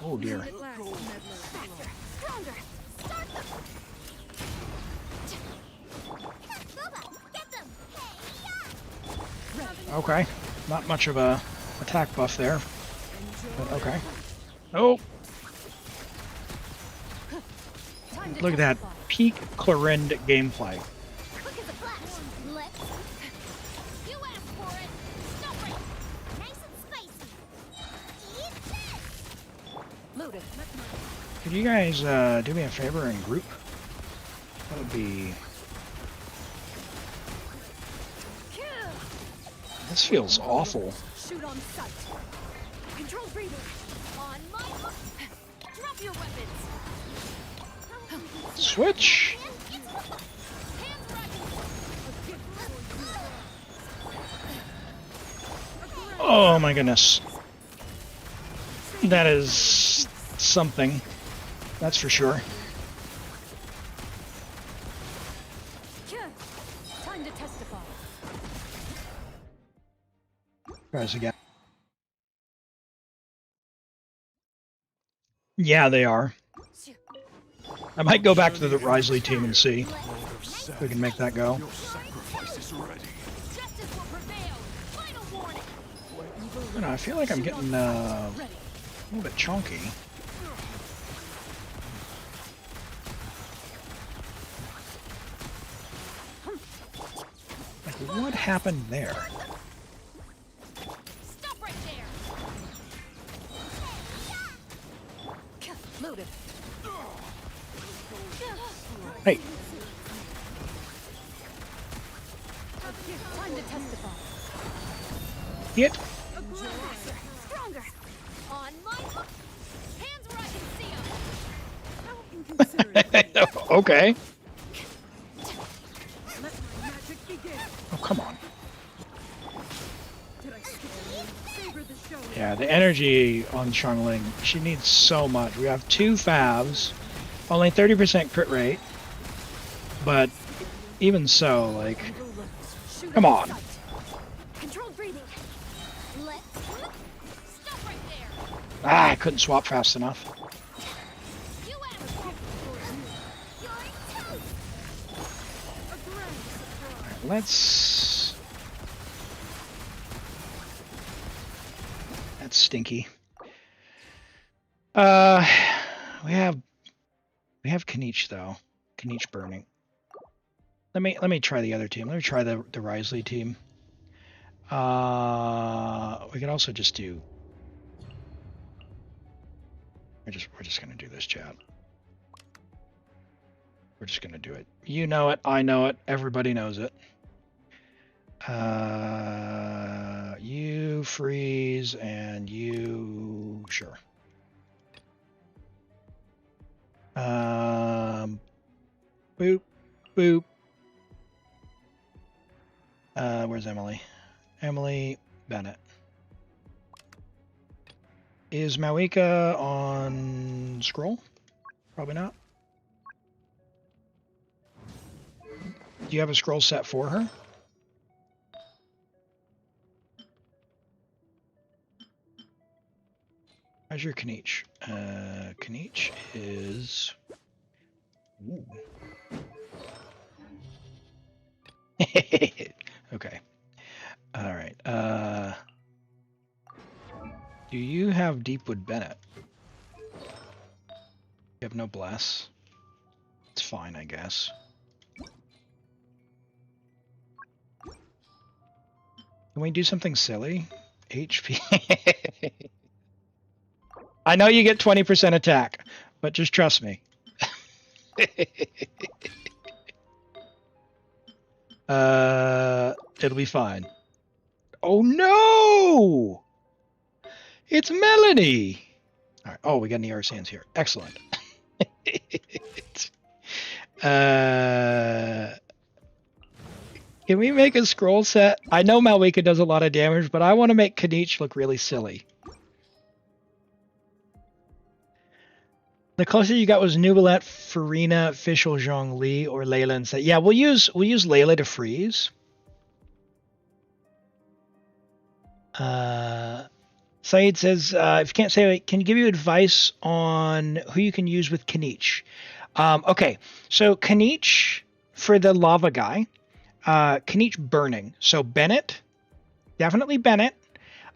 Oh dear. At last, meddler. Faster. Stronger. Start them. Get them. Hey, Okay. Not much of a attack buff there. But okay. Oh, Time to look at that testify. peak Clarind gameplay. Quick as a flash. Let's. You asked for it. Stop right. Nice and spicy. Eat this. Loaded. Could you guys do me a favor and group? That would be. This feels awful. Shoot on sight. Control breathing. On my hook. Drop your weapons. Switch. Hands where I can. Oh my goodness. That is something. That's for sure. Time to testify. Guys again. Yeah, they are. I might go back to the Risley team and see if we can make that go. Your sacrifice is ready. Justice will prevail. Final warning. I don't know, I feel like I'm getting a little bit chunky. Like, what happened there? Stop right there. Loaded. Hey, Time to testify. hit. Stronger. On my hook. Hands where I can see 'em. How inconsiderate. Okay. Let my magic begin. Oh, come on. Did I scare you? Savor the show. Yeah, the energy on Changling, she needs so much. We have 2 favs, only 30% crit rate, but even so, like, Shoot come on. sight. Controlled breathing. Let's. Stop right there. Ah, I couldn't swap fast enough. You asked for it. You're toast. A grand surprise. Let's... That's stinky. We have Kaniche though. Kaniche burning. Let me try the other team. Let me try the Risley team. We could also just do. We're just gonna do this, chat. We're just gonna do it. You know it. I know it. Everybody knows it. You freeze and you sure. Boop, boop. Where's Emily? Emily Bennett. Is Mawika on scroll? Probably not. Do you have a scroll set for her? How's your Kaniche? Kaniche is... Ooh. Okay. All right. Do you have Deepwood Bennett? You have no bless. It's fine, I guess. Can we do something silly? HP. I know you get 20% attack, but just trust me. It'll be fine. Oh no! It's Melanie! Alright, oh, we got an ER Sands here. Excellent. Can we make a scroll set? I know Malwika does a lot of damage, but I want to make Kaniche look really silly. The closer you got was Nubilet, Farina, Fischl, Zhongli, or Layla instead. Yeah, we'll use Layla to freeze. Saeed says, if you can't say, can you give you advice on who you can use with Kaniche? Okay, so Kaniche for the lava guy. Kaniche burning. So Bennett, definitely Bennett.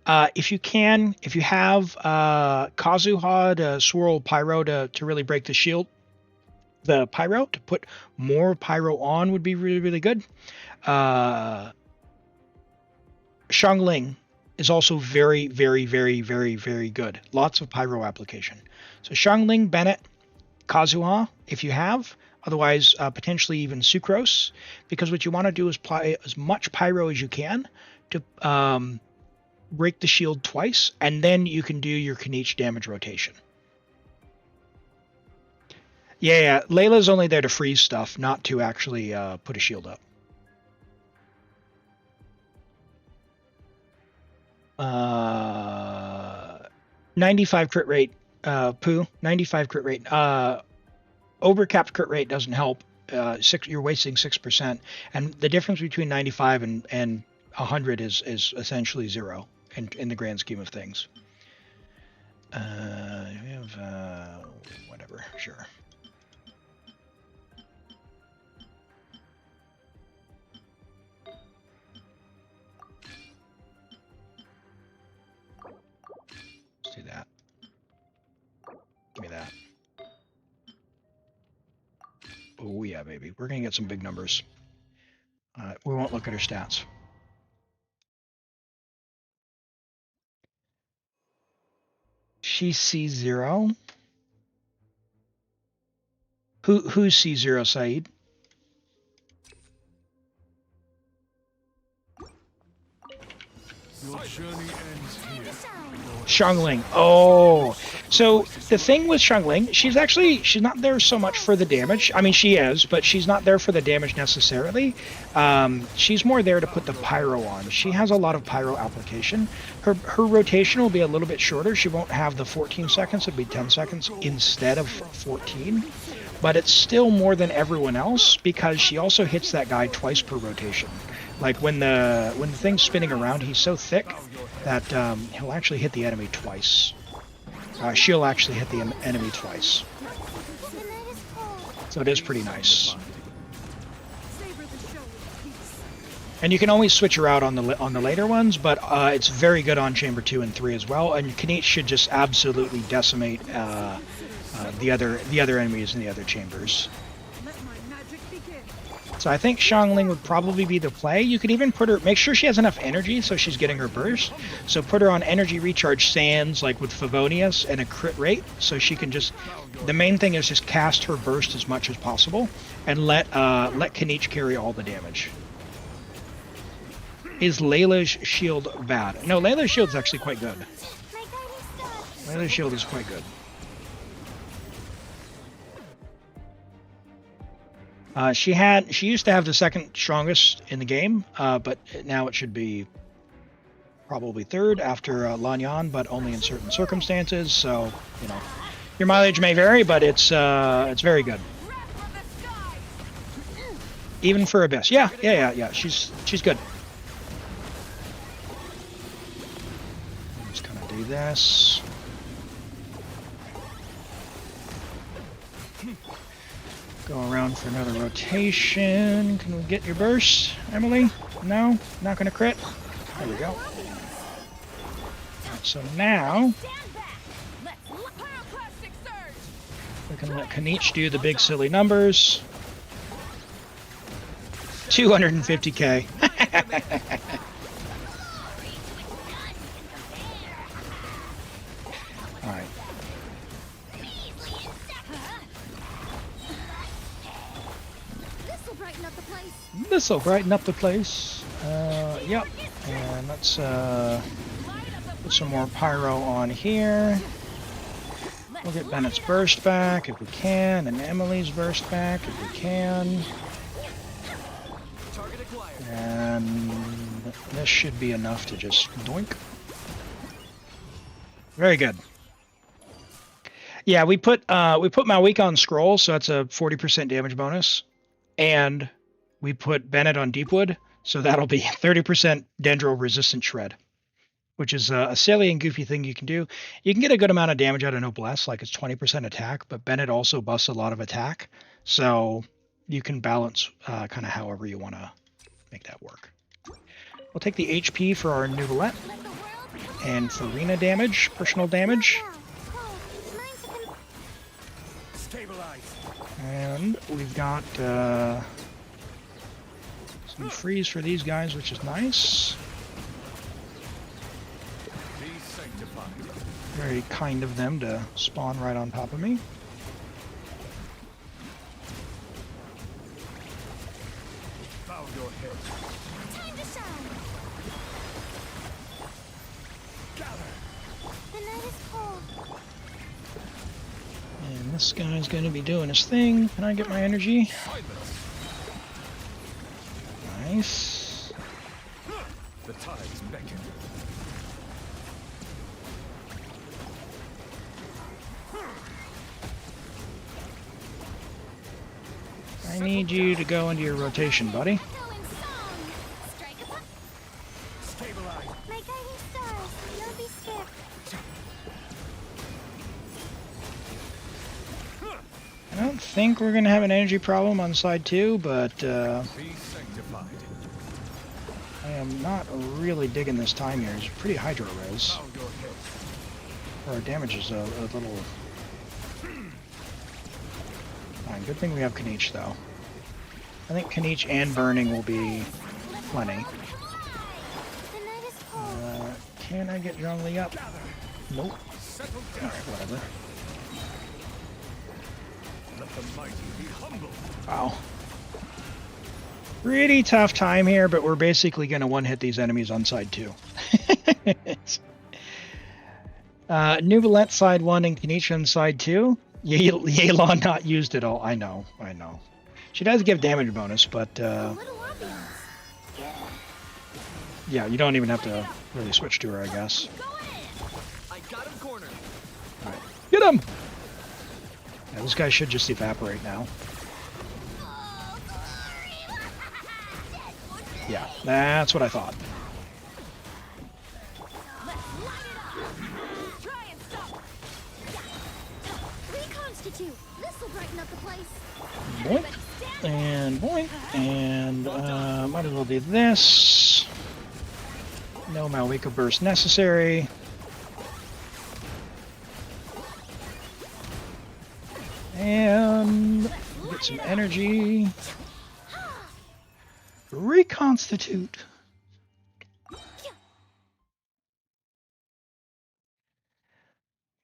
If you have Kazuha to swirl Pyro to really break the shield, the Pyro, to put more Pyro on would be really, really good. Xiangling is also very, very, very, very, very good. Lots of Pyro application. So Xiangling, Bennett, Kazuha, if you have. Otherwise, potentially even Sucrose, because what you want to do is apply as much Pyro as you can to break the shield twice, and then you can do your Kaniche damage rotation. Yeah, Layla's only there to freeze stuff, not to actually put a shield up. 95 crit rate, Pooh. 95 crit rate. Overcapped crit rate doesn't help. You're wasting 6%, and the difference between 95 and 100 is essentially 0 in the grand scheme of things. We have whatever, sure. Let's do that. Give me that. Oh yeah, baby. We're gonna get some big numbers. We won't look at her stats. She's C0. Who's C0, Saeed? Your journey ends here. Xiangling. Oh, so the thing with Xiangling, she's not there so much for the damage. I mean, she is, but she's not there for the damage necessarily. She's more there to put the Pyro on. She has a lot of Pyro application. Her rotation will be a little bit shorter. She won't have the 14 seconds. It'll be 10 seconds instead of 14. But it's still more than everyone else because she also hits that guy twice per rotation. Like when the thing's spinning around, he's so thick that he'll actually hit the enemy twice. She'll actually hit the enemy twice. So it is pretty nice. And you can always switch her out on the later ones, but it's very good on Chamber 2 and 3 as well. And Kaniche should just absolutely decimate the other enemies in the other chambers. So I think Xiangling would probably be the play. You could even put her, make sure she has enough energy so she's getting her burst. So put her on energy recharge sands like with Favonius and a crit rate, so she can just, the main thing is just cast her burst as much as possible and let Kaniche carry all the damage. Is Layla's shield bad? No, Layla's shield's actually quite good. Layla's shield is quite good. She used to have the second strongest in the game, but now it should be probably third after Lanyan, but only in certain circumstances. So, you know, your mileage may vary, but it's very good. Even for Abyss. Yeah. She's good. Just kind of do this. Go around for another rotation. Can we get your burst, Emily? No? Not gonna crit? There we go. Right, so now we can let Kaniche do the big silly numbers. 250k. Alright. This'll brighten up the place. Yep. And let's put some more Pyro on here. We'll get Bennett's burst back if we can, and Emily's burst back if we can. And this should be enough to just doink. Very good. Yeah, we put Malwika on scroll, so that's a 40% damage bonus, and we put Bennett on Deepwood, so that'll be 30% Dendro resistant shred, which is a silly and goofy thing you can do. You can get a good amount of damage out of Noblesse, like it's 20% attack, but Bennett also busts a lot of attack, so you can balance kind of however you want to make that work. We'll take the HP for our Nouvellette, and for Rena damage, personal damage. And we've got some freeze for these guys, which is nice. Very kind of them to spawn right on top of me. Time to shine. The night is cold. And this guy's going to be doing his thing. Can I get my energy? Nice. The tides beckon. I need you to go into your rotation, buddy. Go in song. Strike a pop. Stabilize. My guiding stars. Don't be scared. I don't think we're going to have an energy problem on side 2, but Be sanctified. I am not really digging this time here. It's pretty hydro res. Found your head. Our damage is a little... Fine. Good thing we have Kaniche, though. I think Kaniche and Burning will be plenty. The night is cold. Can I get Zhongli up? Nope. Settle down. Alright, whatever. Let the mighty be humble. Wow. Pretty tough time here, but we're basically going to one-hit these enemies on side 2. Nouvellette side 1 and Kaniche on side 2. Yelan not used at all. I know. She does give damage bonus, but A little obvious. yeah, you don't even have to really switch to her, I guess. Go in. I got him cornered. Alright. Get him! Yeah, this guy should just evaporate now. Oh, glory. Yeah, that's what I thought. Let's light it up. Try and stop. Reconstitute. This'll brighten up the place. Boink. And boink. And might as well do this. No Malwika burst necessary. And get some energy. Reconstitute.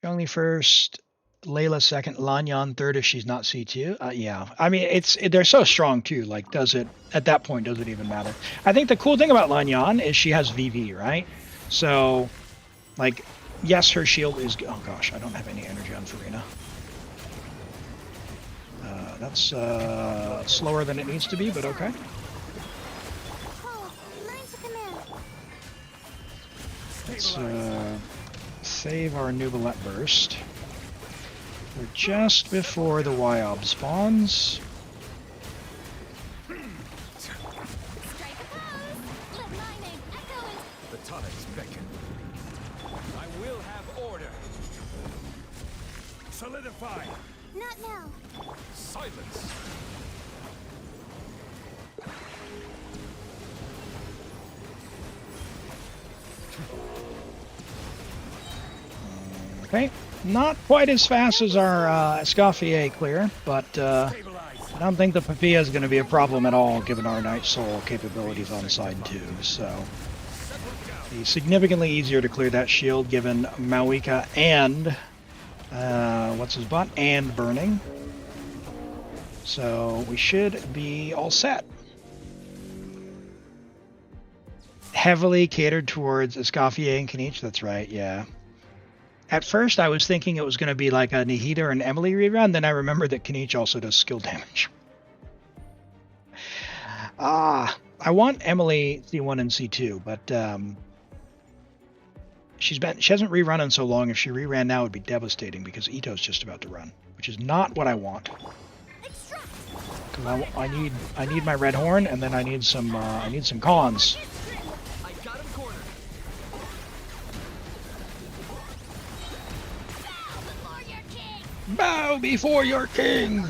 Zhongli first, Layla second, Lanyan third if she's not C2. Yeah, I mean they're so strong too. Like, at that point does it even matter? I think the cool thing about Lanyan is she has VV, right? So, like, yes, her shield is. Oh gosh, I don't have any energy on Farina. That's slower than it needs to be, but okay. Hold. Mine's a command. Let's save our Nouvellette burst. We're just before the Wyob spawns. Strike a pose. Let my name echo in. The tides beckon. I will have order. Solidify. Not now. Silence. Okay, not quite as fast as our Escoffier clear, but I don't think the Papilla is going to be a problem at all given our Night Soul capabilities on side 2. So, be significantly easier to clear that shield given Malwika and what's his butt and Burning. So we should be all set. Heavily catered towards Escoffier and Kaniche, that's right, yeah. At first, I was thinking it was going to be like a Nihita or an Emily rerun. Then I remembered that Kenichi also does skill damage. I want Emily C1 and C2, but she hasn't rerun in so long. If she reran now, it would be devastating because Ito's just about to run, which is not what I want. Because I need my red horn, and then I need some cons. I got him cornered. Bow before your king.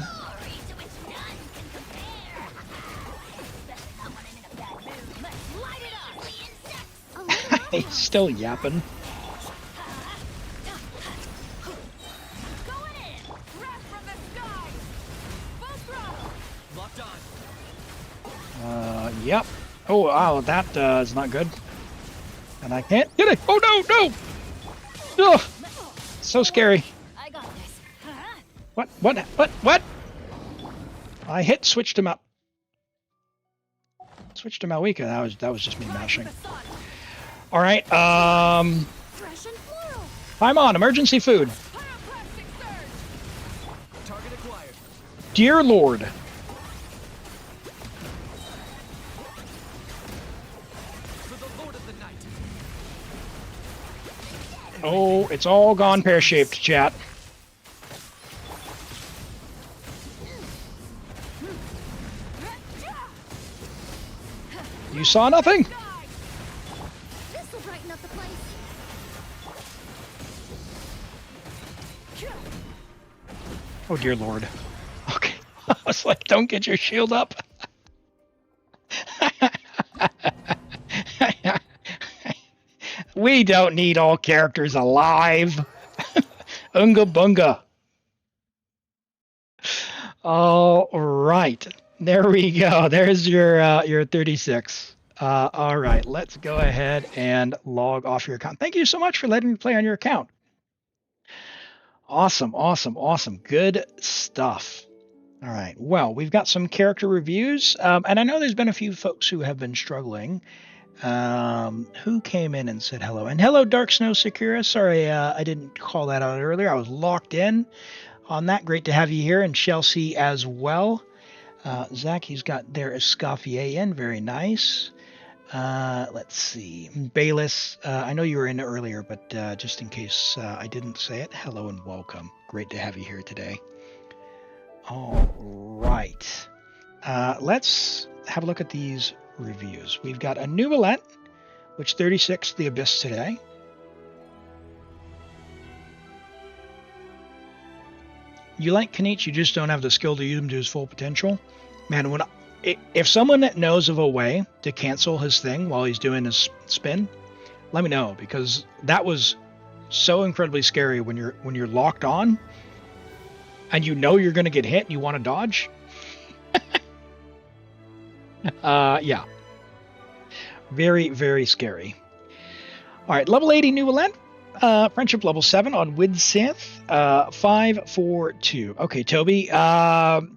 He's still yapping. Yep. Oh, wow, that is not good. And I can't get it. Oh, no, no! Ugh. So scary. I got this. What? I switched him up. Switched to Malwika. That was just me mashing. All right. Fresh and floral. I'm on emergency food. Target acquired. Dear Lord. For the Lord of the Night. Oh, it's all gone pear-shaped, chat. You saw nothing? This will brighten up the place. Oh, dear Lord. Okay. I was like, don't get your shield up. We don't need all characters alive. Unga bunga. All right. There we go. There's your 36. All right. Let's go ahead and log off your account. Thank you so much for letting me play on your account. Awesome. Good stuff. All right. Well, we've got some character reviews. And I know there's been a few folks who have been struggling. Who came in and said hello? And hello, Dark Snow Sakura. Sorry, I didn't call that out earlier. I was locked in on that. Great to have you here. And Chelsea as well. Zach, he's got their Escoffier in. Very nice. Let's see. Bayless, I know you were in earlier, but just in case I didn't say it, hello and welcome. Great to have you here today. All right. Let's have a look at these reviews. We've got a new Alette, which 36 the Abyss today. You like Kenichi, you just don't have the skill to use him to his full potential. Man, if someone knows of a way to cancel his thing while he's doing his spin, let me know, because that was so incredibly scary when you're locked on and you know you're going to get hit and you want to dodge. Yeah. Very, very scary. All right, level 80 new Alette. Friendship level 7 on Widsith. 542. Okay, Toby,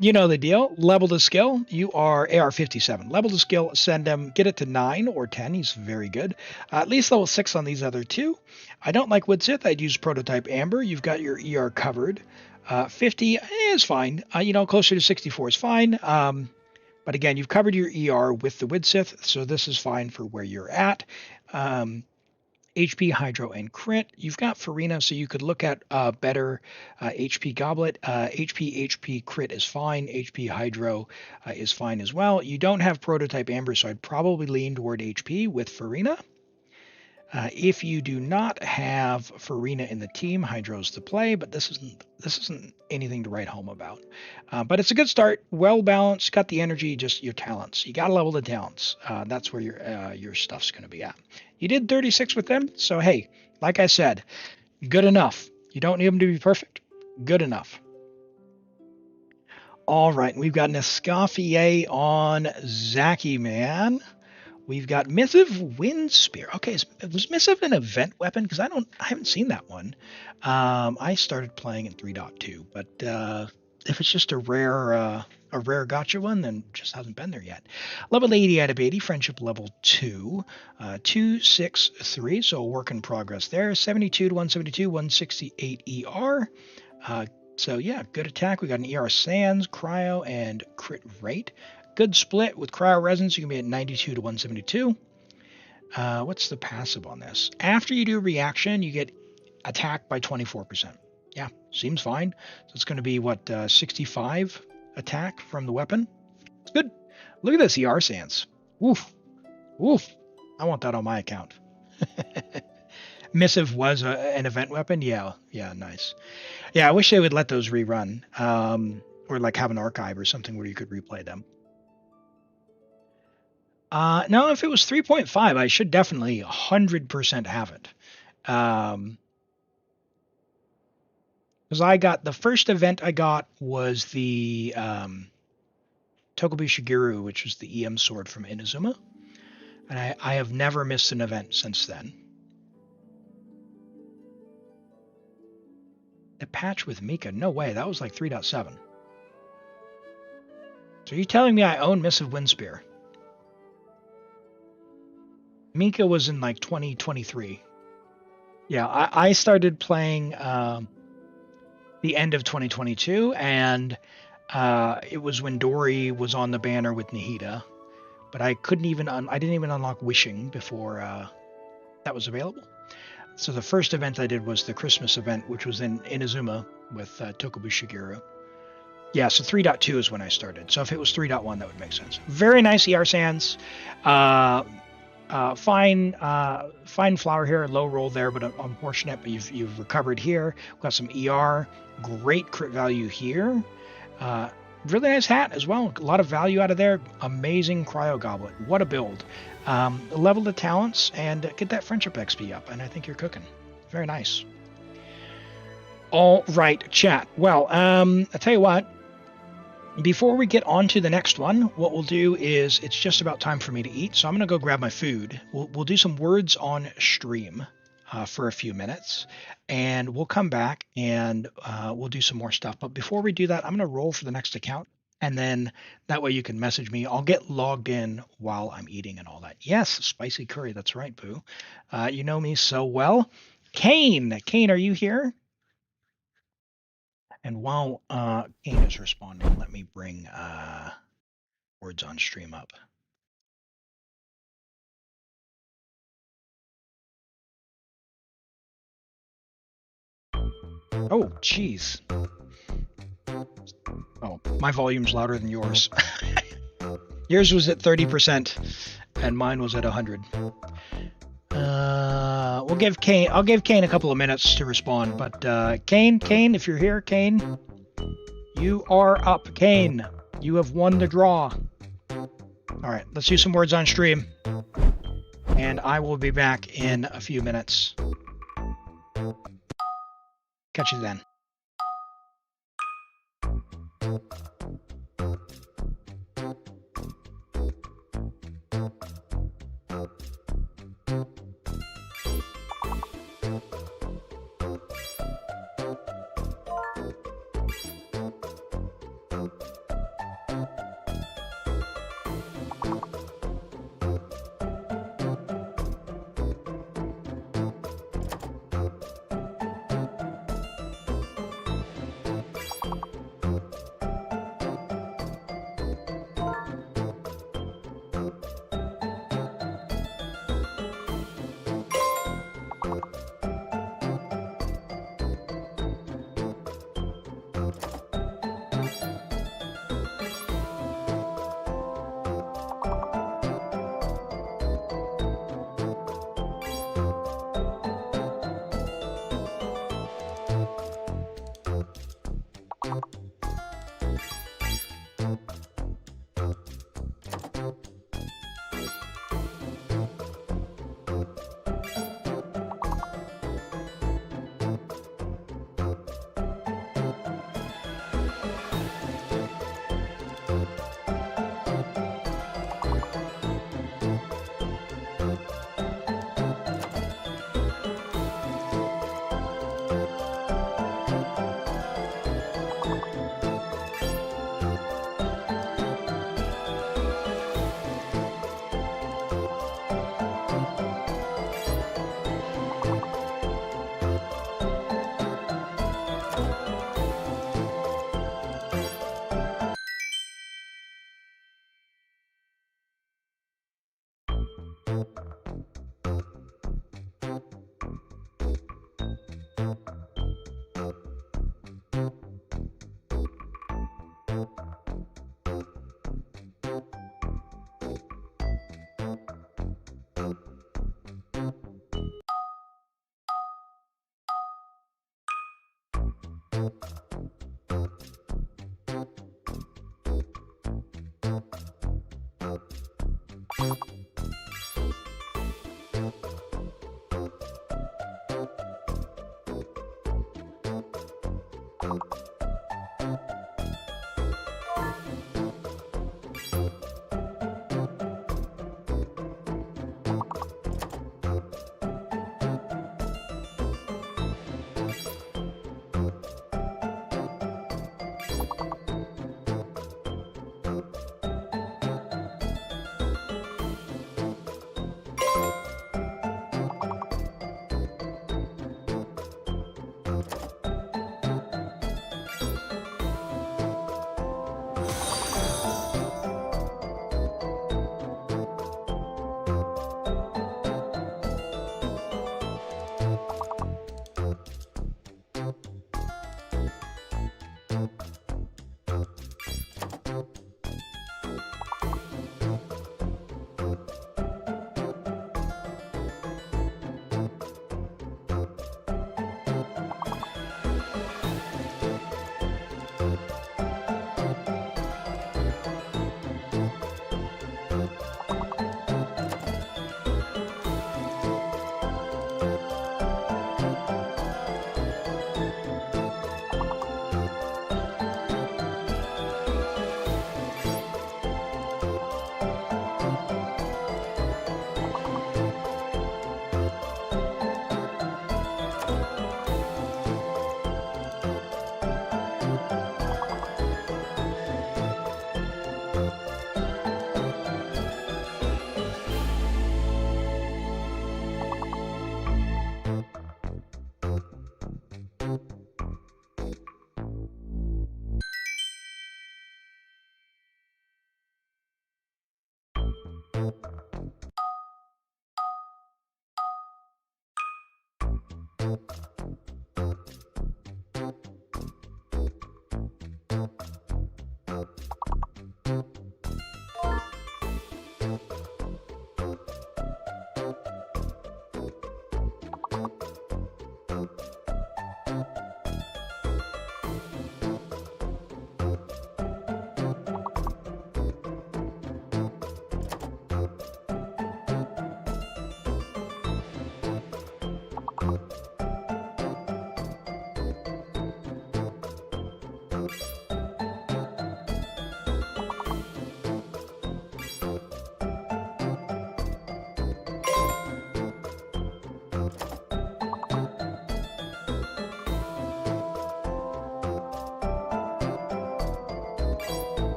you know the deal. Level to skill. You are AR57. Level to skill, send him, get it to 9 or 10. He's very good. At least level 6 on these other two. I don't like Widsith. I'd use Prototype Amber. You've got your ER covered. 50 is fine. Closer to 64 is fine. But again, you've covered your ER with the Widsith, so this is fine for where you're at. HP, Hydro, and Crit. You've got Farina, so you could look at better HP Goblet. HP Crit is fine. HP Hydro is fine as well. You don't have Prototype Amber, so I'd probably lean toward HP with Farina. If you do not have Farina in the team, Hydro's the play, but this isn't anything to write home about. But it's a good start, well balanced, got the energy, just your talents. You got to level the talents. That's where your stuff's going to be at. You did 36 with them, so hey, like I said, good enough. You don't need them to be perfect. Good enough. All right, we've got an Escoffier on Zaki, man. We've got Missive Wind Spear. Okay, was Missive an event weapon? Because I haven't seen that one. I started playing in 3.2, but if it's just a rare a rare gotcha one, then just hasn't been there yet. Level 80 out of 80, friendship level 2, 263, so a work in progress there. 72 to 172, 168 ER. So yeah, good attack. We got an ER Sands, Cryo, and crit rate. Good split with Cryo Resonance. You can be at 92 to 172. What's the passive on this? After you do reaction, you get attacked by 24%. Yeah, seems fine. So it's going to be, what, 65 attack from the weapon? It's good. Look at this ER Sands. Woof. Woof. I want that on my account. Missive was an event weapon? Yeah, nice. Yeah, I wish they would let those rerun. Or like have an archive or something where you could replay them. No, if it was 3.5, I should definitely 100% have it. Because I got, the first event I got was the Tokubu Shigeru, which was the EM sword from Inazuma. And I have never missed an event since then. The patch with Mika? No way, that was like 3.7. So are you telling me I own Missive Windspear? Mika was in like 2023. Yeah, I started playing the end of 2022, and it was when Dory was on the banner with Nihida. But I couldn't even, I didn't even unlock Wishing before that was available. So the first event I did was the Christmas event, which was in Inazuma with Tokubu Shigeru. Yeah, so 3.2 is when I started. So if it was 3.1, that would make sense. Very nice ER Sands. Fine flower here, low roll there, but unfortunate. But you've recovered here. We've got some ER, great crit value here. Really nice hat as well. A lot of value out of there. Amazing Cryo Goblet. What a build. Level the talents and get that friendship XP up, and I think you're cooking. Very nice. All right, chat. Well, I'll tell you what. Before we get on to the next one, what we'll do is, it's just about time for me to eat, so I'm going to go grab my food. We'll do some words on stream for a few minutes, and we'll come back and we'll do some more stuff. But before we do that, I'm going to roll for the next account, and then that way you can message me. I'll get logged in while I'm eating and all that. Yes, spicy curry. That's right, Boo. You know me so well. Kane, are you here? And while Kane is responding, let me bring words on stream up. Oh, jeez. Oh, my volume's louder than yours. Yours was at 30%, and mine was at 100. I'll give Kane a couple of minutes to respond, but Kane, if you're here, Kane, you are up. Kane, you have won the draw. All right, let's do some words on stream, and I will be back in a few minutes. Catch you then.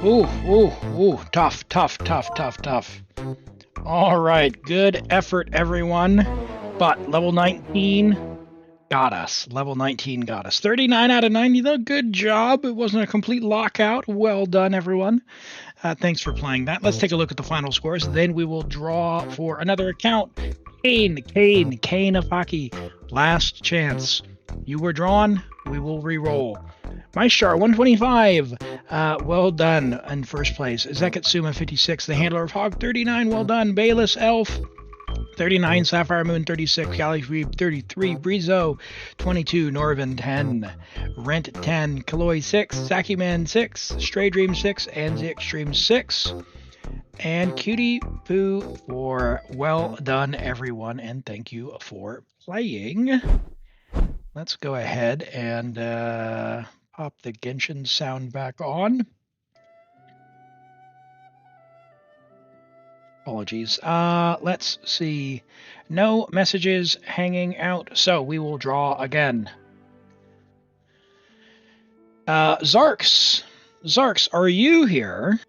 Ooh, ooh, ooh, tough, tough, tough, tough, tough. All right, good effort, everyone. But level 19 got us. Level 19 got us. 39 out of 90, though. Good job. It wasn't a complete lockout. Well done, everyone. Thanks for playing that. Let's take a look at the final scores. Then we will draw for another account. Kane of hockey. Last chance. You were drawn. We will re-roll. Maeshtar, 125. Well done in first place. Zekitsuma, 56. The Handler of Hog, 39. Well done. Bayless, Elf, 39. Sapphire Moon, 36. Califree, 33. breeeezo, 22. Norvin, 10. Rent, 10. Kaloi, 6. Zakiman, 6. Stray Dream, 6. And the Extreme, 6. And Cutie Poo, 4. Well done, everyone, and thank you for playing. Let's go ahead and pop the Genshin sound back on. Apologies. Let's see. No messages hanging out, so we will draw again. Zarx, are you here?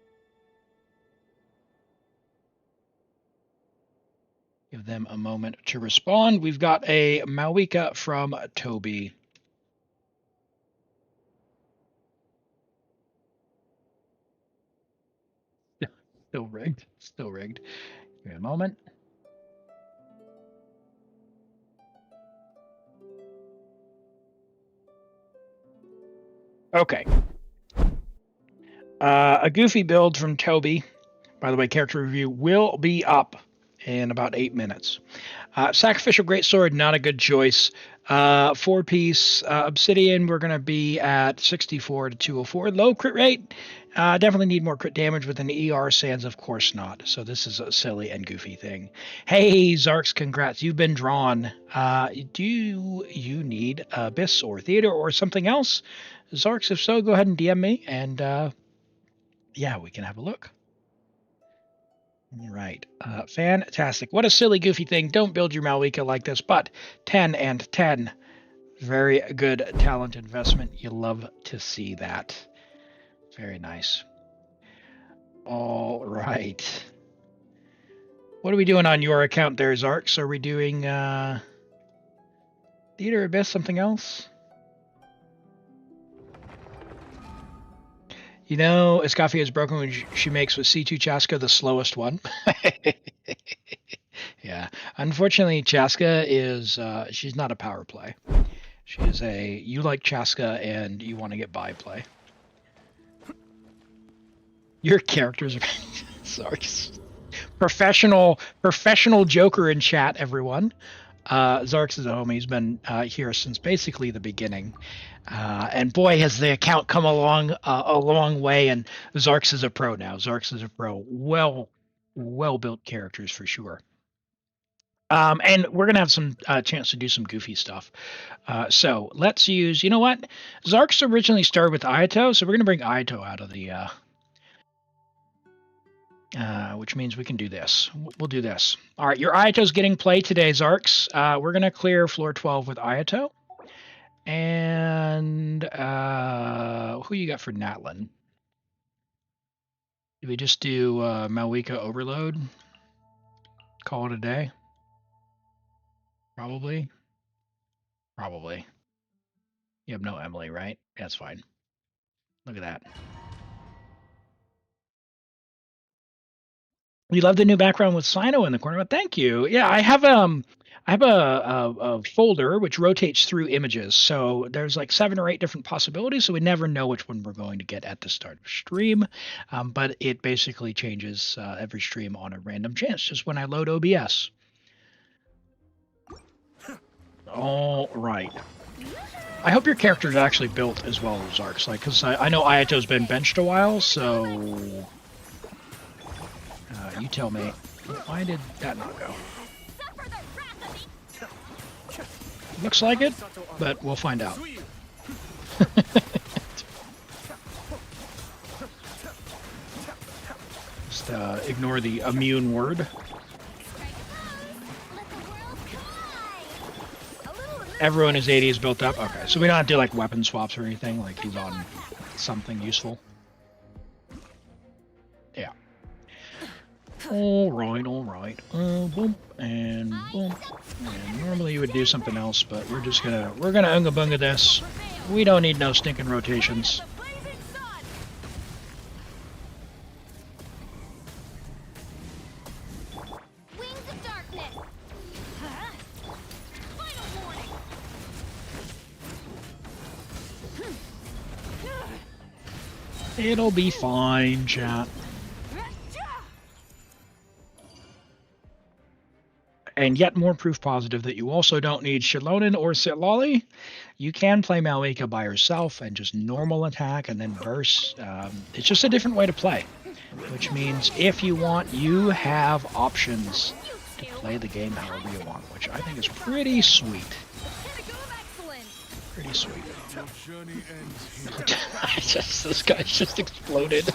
Give them a moment to respond. We've got a Mawika from Toby. Still rigged. Still rigged. Give me a moment. Okay. A goofy build from Toby. By the way, character review will be up in about 8 minutes. Sacrificial Greatsword, not a good choice. 4-piece Obsidian, we're going to be at 64 to 204. Low crit rate. Definitely need more crit damage with an ER Sands, of course not. So this is a silly and goofy thing. Hey, Zarx, congrats. You've been drawn. Do you need Abyss or Theater or something else? Zarx, if so, go ahead and DM me, and yeah, we can have a look. All right. Fantastic. What a silly, goofy thing. Don't build your Malwika like this, but 10 and 10. Very good talent investment. You love to see that. Very nice. All right. What are we doing on your account there, Zarx? Are we doing Theater, Abyss, something else? You know, Escafia is broken when she makes with C2 Chaska the slowest one. Yeah. Unfortunately, Chaska is, she's not a power play. She is a, you like Chaska and you want to get by play. Your characters are, sorry. Professional Joker in chat, everyone. Zarx is a homie. He's been here since basically the beginning. And boy, has the account come along a long way, and Zarx is a pro now. Zarx is a pro. Well-built characters for sure. And we're going to have some chance to do some goofy stuff. So let's use, you know what? Zarx originally started with Ayato, so we're going to bring Ayato out of the, which means we can do this. We'll do this. All right, your Ayato's getting play today, Zarx. We're going to clear floor 12 with Ayato. And who you got for Natlin? Do we just do Malwika Overload? Call it a day? Probably. Probably. You have no Emily, right? That's fine. Look at that. We love the new background with Sino in the corner. But thank you. Yeah, I have a folder which rotates through images. So there's like 7 or 8 different possibilities. So we never know which one we're going to get at the start of stream. But it basically changes every stream on a random chance, just when I load OBS. All right. I hope your character is actually built as well as Zarx, like, because I know Ayato's been benched a while, so you tell me. Why did that not go? Looks like it, but we'll find out. Just ignore the immune word. Everyone is 80 is built up? Okay, so we don't have to do like weapon swaps or anything, like he's on something useful. Yeah. Alright. Boom, and boom. And normally you would do something else, but we're gonna unga bunga this. We don't need no stinking rotations. It'll be fine, chat. And yet more proof positive that you also don't need Shilonen or Sitlali. You can play Malwika by yourself and just normal attack and then burst. It's just a different way to play. Which means if you want, you have options to play the game however you want, which I think is pretty sweet. Pretty sweet. This guy's just exploded.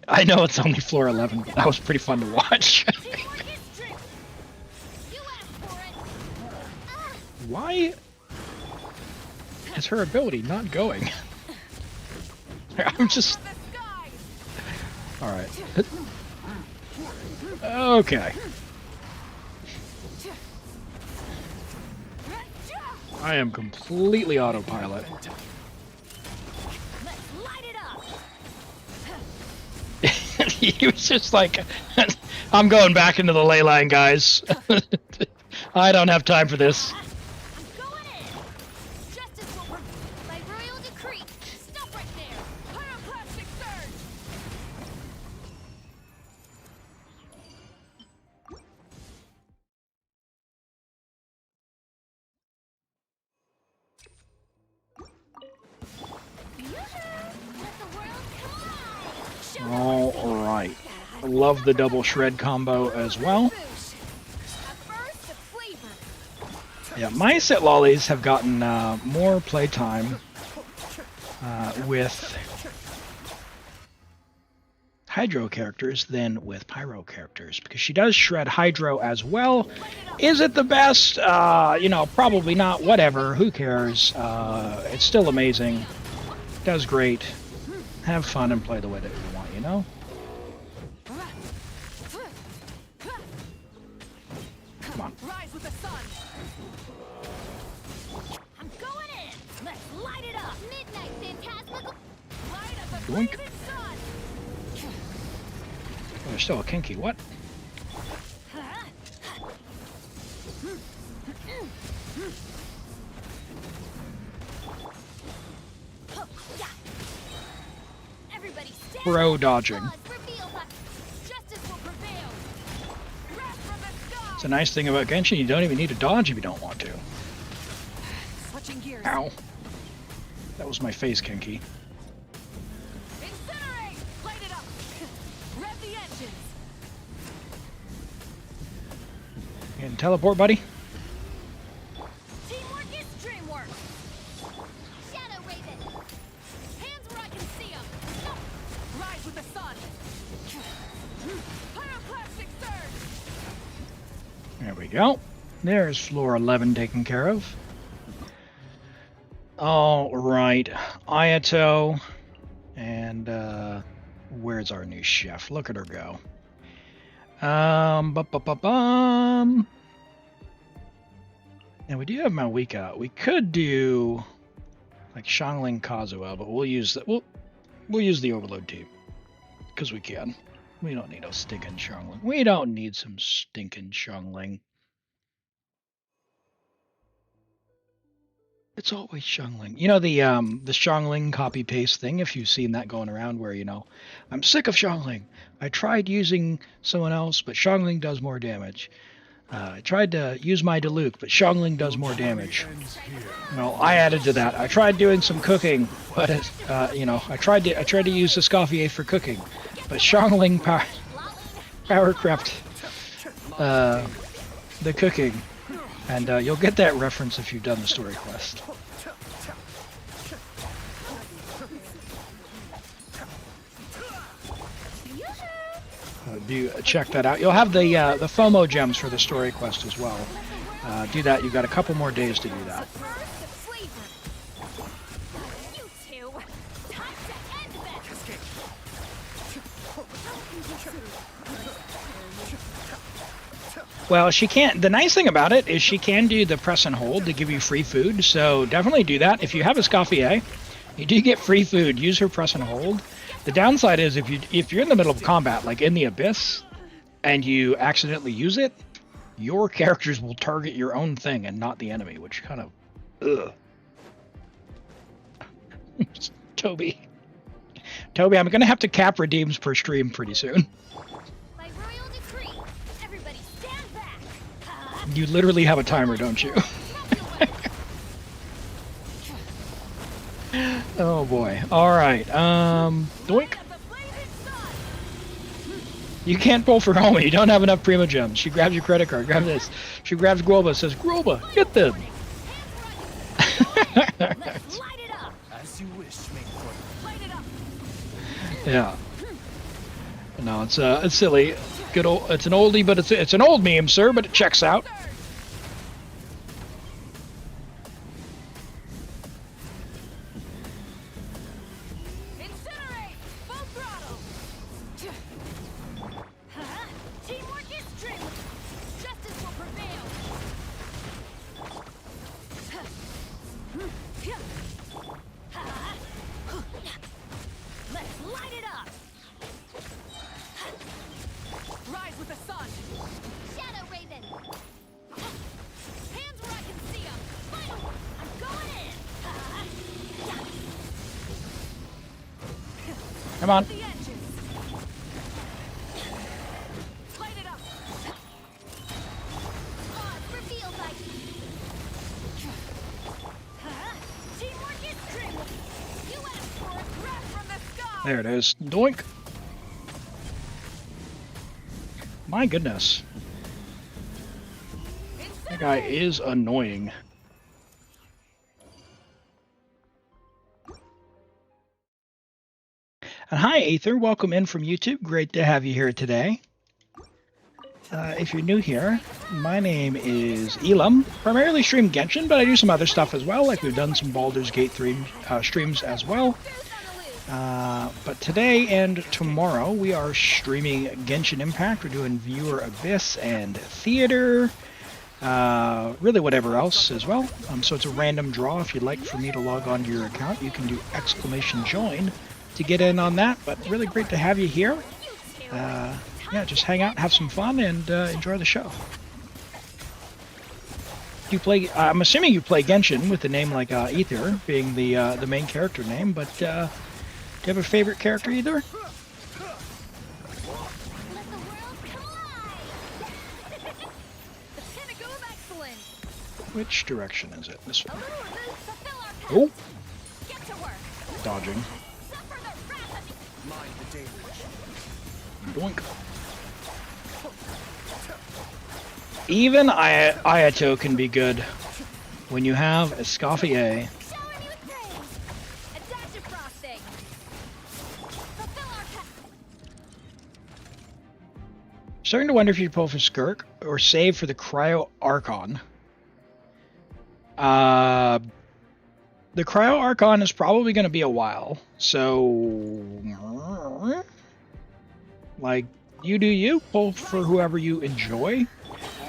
I know it's only floor 11, but that was pretty fun to watch. Why is her ability not going? I'm just... Alright. Okay. I am completely autopilot. Let's light it up. He was just like, I'm going back into the ley line, guys. I don't have time for this. I'm going in. Justice will by royal decree. Stop right there. Pyroclastic surge. Let the world collide. Show All right. I love the double shred combo as well. a burst of flavor. Yeah, my set lollies have gotten more playtime with Hydro characters than with Pyro characters, because she does shred Hydro as well. Is it the best? You know, probably not. Whatever. Who cares? It's still amazing. Does great. Have fun and play the way that you want, you know? Come on. Rise with the sun. I'm going in. Let's light it up. Midnight phantasmical. Light up the Doink. blazing sun. Oh, there's still a kinky. What? Everybody stand Bro up. dodging. Laws reveal that justice will prevail. Wrath from the sky. It's a nice thing about Genshin, you don't even need to dodge if you don't want to. Switching gears. Ow. That was my face, kinky. Incinerate. Light it up. Rev the engines. And teleport, buddy. Teamwork is dreamwork. Shadow Raven. Hands where I can see them. Rise with the sun. Pyroclastic surge. There we go. There's floor 11 taken care of. All right, Ayato, and where's our new chef? Look at her go. Bum. And we do have Malwika. We could do like Xiangling Kazuo, but we'll use the we'll use the Overload team because we can. We don't need a stinking Xiangling. We don't need some stinking Xiangling. It's always Xiangling. You know the Xiangling copy paste thing, if you've seen that going around where, you know, I'm sick of Xiangling. I tried using someone else, but Xiangling does more damage. I tried to use my Diluc, but Xiangling does more damage. Well, I added to that. I tried doing some cooking, but you know, I tried to use Escoffier for cooking, but Xiangling power crept the cooking. And you'll get that reference if you've done the story quest. Do check that out. You'll have the FOMO gems for the story quest as well. Do that. You've got a couple more days to do that. You two. Time to end this. Well, she can't. The nice thing about it is she can do the press and hold to give you free food. So definitely do that. If you have Escoffier, you do get free food. Use her press and hold. The downside is if you're in the middle of combat, like in the Abyss, and you accidentally use it, your characters will target your own thing and not the enemy, which kind of, ugh. Toby, I'm gonna have to cap redeems per stream pretty soon. By royal decree, everybody stand back. You literally have a timer, don't you? Oh boy. Alright, doink. You can't pull for Homie, you don't have enough Primo Gems. She grabs your credit card, grab this. She grabs Groba, says, Groba, get them! Let's light it up. As you wish, make Light it up. Yeah. No, it's silly. Good old, it's an oldie, but it's an old meme, sir, but it checks out. Incinerate. Full throttle. Teamwork is dreamwork. Justice will prevail. Let's light it up! Rise with the sun. Shadow Raven! Hands where I can see them! Final! I'm going in! Come on. The edges. Light it up. Pause, reveal by... Teamwork is trim! You asked for it! Breath from the sky. There it is. Doink. My goodness. That guy is annoying. And hi, Aether. Welcome in from YouTube. Great to have you here today. If you're new here, my name is Elim. Primarily stream Genshin, but I do some other stuff as well, like we've done some Baldur's Gate 3 streams as well. But today and tomorrow we are streaming Genshin Impact. We're doing Viewer Abyss and Theater, really whatever else as well. So it's a random draw. If you'd like for me to log on to your account, you can do !join to get in on that. But really great to have you here. Yeah, just hang out, have some fun, and enjoy the show. You play? I'm assuming you play Genshin with the name like Aether being the main character name, but. Do you have a favorite character either? Let the world collide! The pinnacle of excellence! Which direction is it? This A one. little remove, fulfill our past! Oh! Get to work! Dodging. Suffer the wrath of Mind the danger. Doink. Even Ayato can be good when you have Escoffier. showering you with praise! A dash of frosting! Fulfill our past! Starting to wonder if you should pull for Skirk or save for the Cryo Archon. The Cryo Archon is probably going to be a while, so like you do you, pull for whoever you enjoy.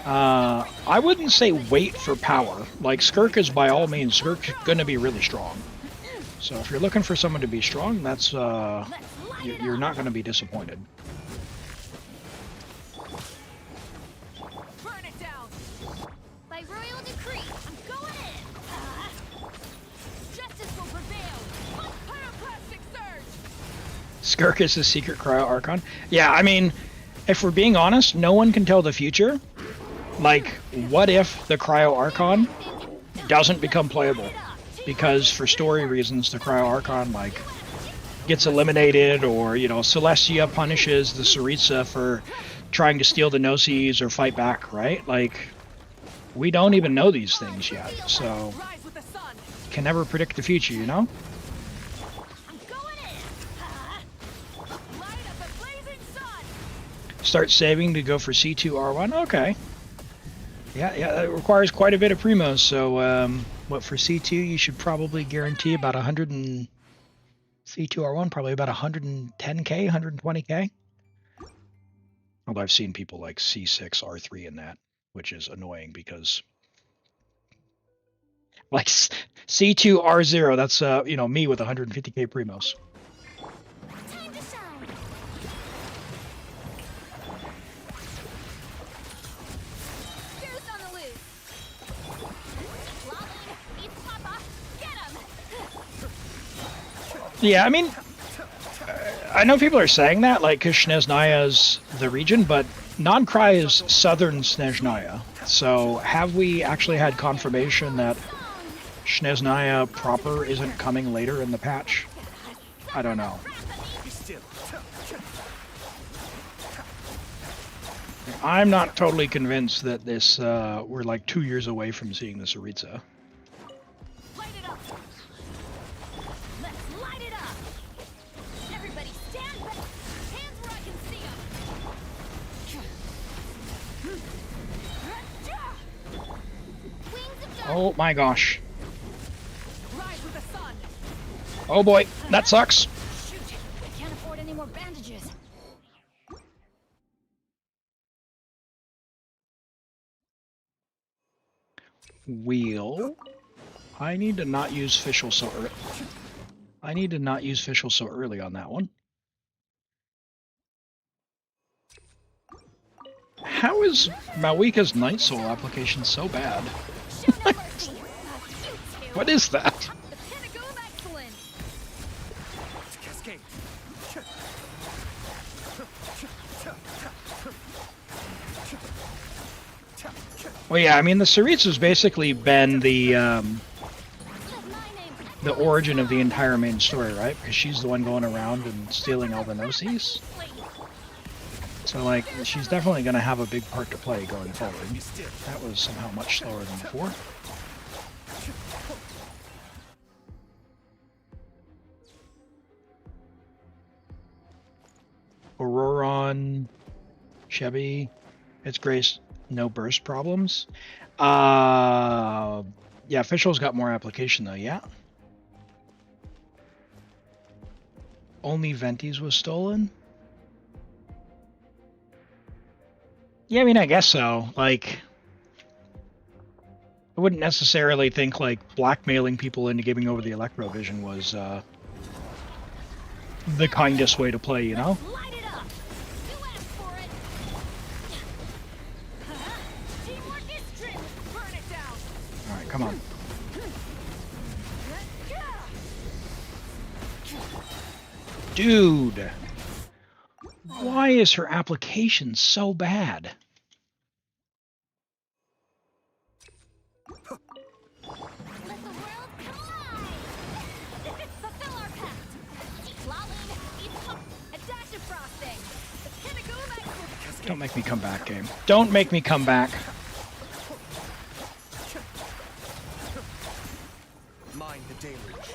I wouldn't say wait for power. Like Skirk is by all means, Skirk's going to be really strong. So if you're looking for someone to be strong, that's you're not going to be disappointed. Burn it down. By royal decree, I'm going in! Justice will prevail. Pyroclastic surge. Skirk is the secret Cryo Archon. Yeah, I mean, if we're being honest, no one can tell the future. Like, what if the Cryo Archon doesn't become playable? Because for story reasons, the Cryo Archon, like, gets eliminated, or, you know, Celestia punishes the Saritsa for trying to steal the Gnosis or fight back, right? Like, we don't even know these things yet, so Rise with the sun. can never predict the future, you know? I'm going in! Light up the blazing sun. Start saving to go for C2R1? Okay. Yeah, that requires quite a bit of primos, so what, for C2 you should probably guarantee about 100 and C2R1 probably about 110k, 120k. Although I've seen people like C6, R3 in that, which is annoying because like C2, R0, that's you know, me with 150k primos. Time to shine! Goose on the loose! Lolly, eat Papa, get him! Yeah, I mean, I know people are saying that, like, because Snezhnaya is the region, but Non-Cry is southern Snezhnaya. So have we actually had confirmation that Snezhnaya proper isn't coming later in the patch? I don't know. Be still. I'm not totally convinced that this, we're like 2 years away from seeing the Saritsa. Light it up! Let's light it up! Everybody stand back! Hands where I can see them! Wings of dark! Oh my gosh. Rise with the sun. Oh boy, that sucks. Shoot! I can't afford any more bandages! I need to not use Fischl so early. I need to not use Fischl so early on that one. How is Malwika's Night Soul application so bad? Show no mercy. You two. What is that? The pinnacle of excellence. Cascade. Well, yeah, I mean, the Saritsu's basically been the Let my name echo origin of the entire main story, right? Because she's the one going around and stealing all the Gnosis. So, like, she's definitely going to have a big part to play going forward. That was somehow much slower than before. Auroron, Chevy, it's Grace, no burst problems. Yeah, Fischl's got more application though, yeah. Only Venti's was stolen? Yeah, I mean, I guess so. Like, I wouldn't necessarily think, like, blackmailing people into giving over the Electrovision was, the kindest way to play, you know? Light it up. You asked for it. Teamwork is trim. Burn it down. Alright, come on. Dude! Why is her application so bad? Let the world come alive. Fulfill our pact. Eat lolling, eat pop, a dash of frosting. The pinnacle of excellence. Don't make me come back, game. Don't make me come back. Mind the deluge.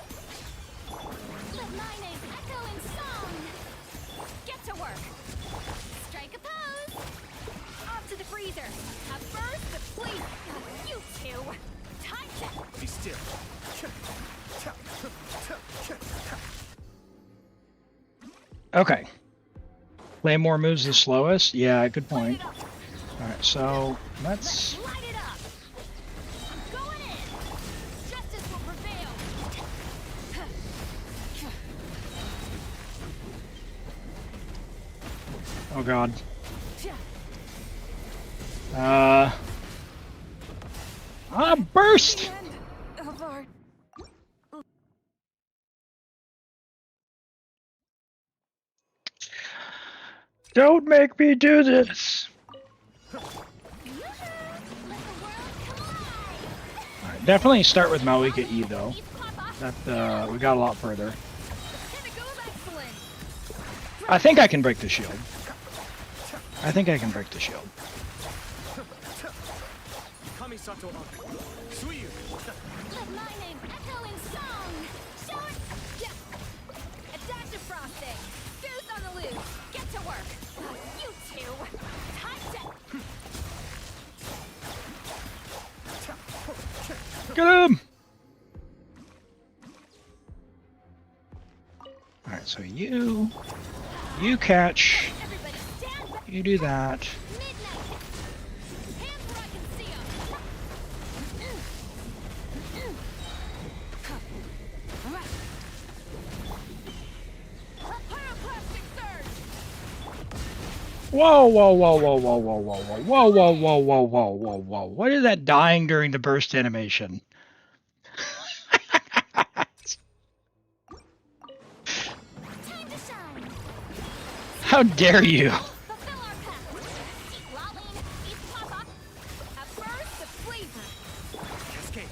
Let my name echo in song. Get to work. Strike a pose. Off to the freezer. A burst of sleep. You two. Time check. Be still. Okay. Play more moves the slowest? Yeah, good point. Light it up. Alright, so let's... Light it up. I'm going in. Justice will prevail. Oh god. Burst! End of our Don't make me do this! Let the world come alive. Alright, definitely start with Malwika E though. Eat papa. That, we got a lot further. The pinnacle of excellence. I think I can break the shield. I think I can break the shield. Kamisato Uncle. Suiyu. Let my name echo in song. Show it. Yeah. A dash of frosting. Goose on the loose. Get to work. You two. Time check. Get him! Alright, so you catch, Everybody stand back. you do that. Midnight. Hands where I can see 'em. pyroclastic surge. Whoa, whoa, whoa, whoa, whoa, whoa, whoa, whoa, whoa, whoa, whoa, whoa, whoa, whoa, whoa. What is that dying during the burst animation? Time to shine. How dare you? Fulfill our pact. Eat lolling. Eat papa. A burst of flavor. Cascade.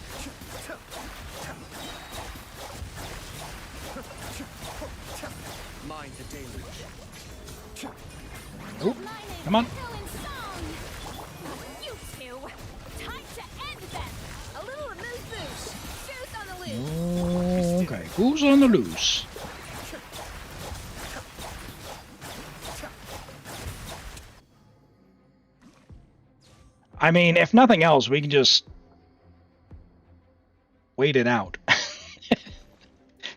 Mind the deluge. Oh, come on. Echo in song. You two. Time to end them. A little amuse bouche. Goose on the loose. Okay, who's on the loose? I mean, if nothing else, we can just wait it out.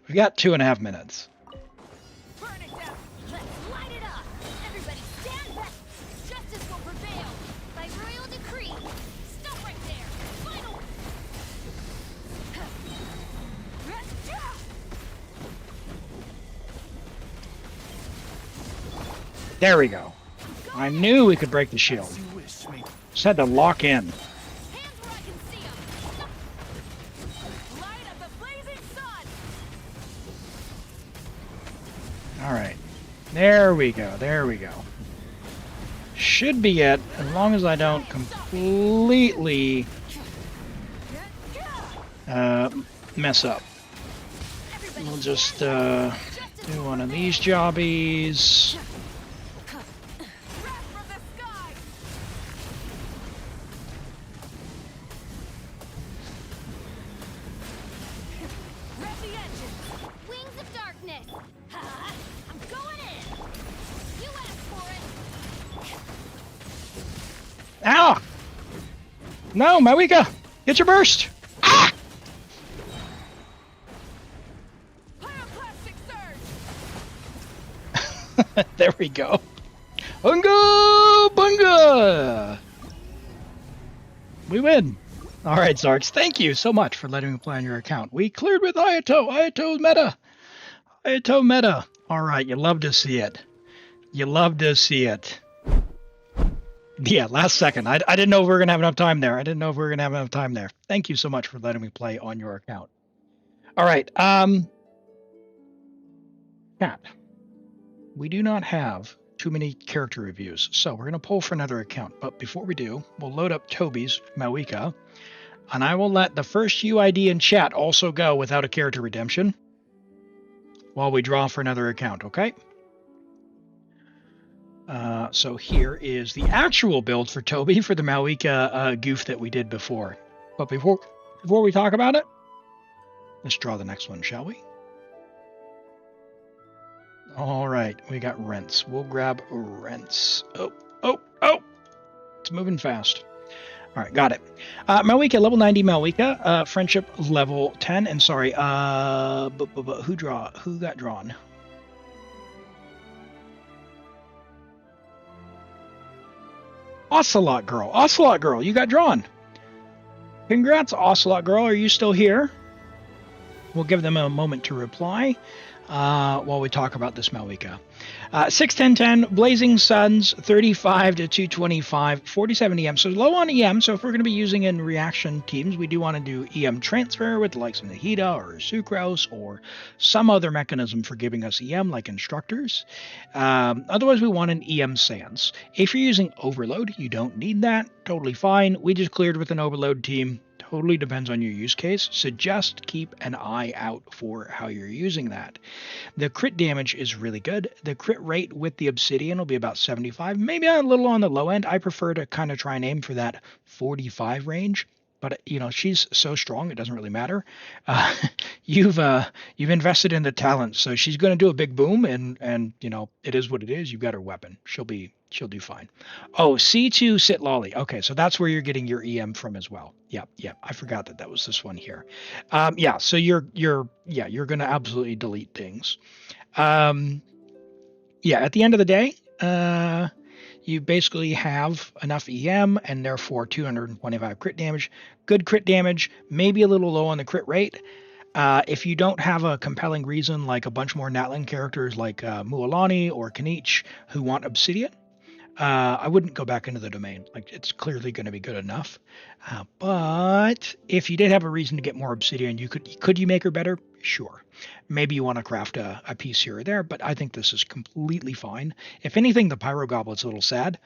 We've got 2.5 minutes. Burn it down. Let's light it up. Everybody stand back. Justice will prevail. By royal decree. Stop right there. Final. There we go. I knew we could break the shield. As you wish, mate. Just had to lock in. Hands where I can see 'em. Light up the blazing sun. All right. There we go. There we go. Should be it, as long as I don't completely mess up. We'll just do one of these jobbies. Wrath from the sky. Rev the engine. Wings of darkness. Ha! I'm going in. You asked for it. Ow! No, Mawika! Get your burst! Ah! Pyroclastic surge. There we go. Bunga! Bunga! We win. All right, Zarx, thank you so much for letting me play on your account. We cleared with Ayato. Ayato meta. Ayato meta. All right, you love to see it. You love to see it. Yeah, last second. I didn't know if we were going to have enough time there. Thank you so much for letting me play on your account. All right. Chat. We do not have too many character reviews, so we're going to pull for another account. But before we do, we'll load up Toby's Mawika, and I will let the first UID in chat also go without a character redemption while we draw for another account, okay? So here is the actual build for Toby for the Mawika goof that we did before. But before we talk about it, let's draw the next one, shall we? All right, we got Rents. We'll grab Rents. Oh! It's moving fast. All right, got it. Mawika, level 90 Mawika. Friendship level 10. And sorry, who got drawn? Ocelot Girl, you got drawn. Congrats, Ocelot Girl. Are you still here? We'll give them a moment to reply while we talk about this Mawika. 6-10-10, Blazing Suns, 35 to 225, 47 EM. So low on EM. So if we're going to be using in reaction teams, we do want to do EM transfer with the likes of Nahida or Sucrose or some other mechanism for giving us EM, like instructors. Otherwise, we want an EM Sans. If you're using Overload, you don't need that. Totally fine. We just cleared with an Overload team. Totally depends on your use case, so just keep an eye out for how you're using that. The crit damage is really good. The crit rate with the Obsidian will be about 75, maybe a little on the low end. I prefer to kind of try and aim for that 45 range, but you know, she's so strong it doesn't really matter. You've invested in the talent, so she's going to do a big boom, and you know, it is what it is. You've got her weapon. She'll do fine. Oh, C2 Sit Lolly. Okay, so that's where you're getting your EM from as well. Yep. I forgot that was this one here. Yeah, so you're going to absolutely delete things. Yeah, at the end of the day, you basically have enough EM and therefore 225 crit damage. Good crit damage, maybe a little low on the crit rate. If you don't have a compelling reason, like a bunch more Natlan characters like Mualani or Kanich who want Obsidian, I wouldn't go back into the domain. Like, it's clearly going to be good enough. But if you did have a reason to get more Obsidian, could you make her better? Sure. Maybe you want to craft a piece here or there, but I think this is completely fine. If anything, the Pyro Goblet's a little sad.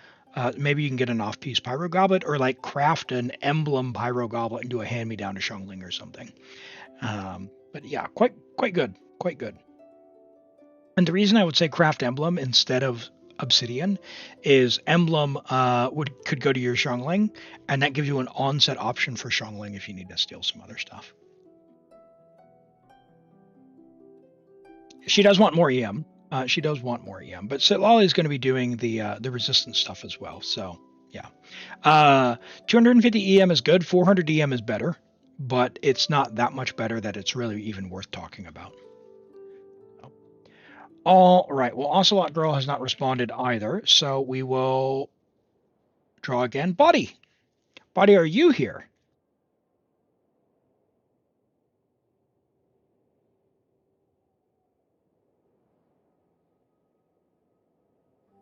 Maybe you can get an off-piece Pyro Goblet, or like craft an emblem Pyro Goblet and do a hand-me-down to Xiongling or something. But yeah, quite good. And the reason I would say craft emblem instead of Obsidian is emblem could go to your Xiongling, and that gives you an onset option for Xiongling if you need to steal some other stuff. She does want more EM. But Sitlali is going to be doing the resistance stuff as well. So yeah, 250 EM is good. 400 EM is better, but it's not that much better that it's really even worth talking about. All right. Well, Ocelot Girl has not responded either, so we will draw again. Buddy, are you here?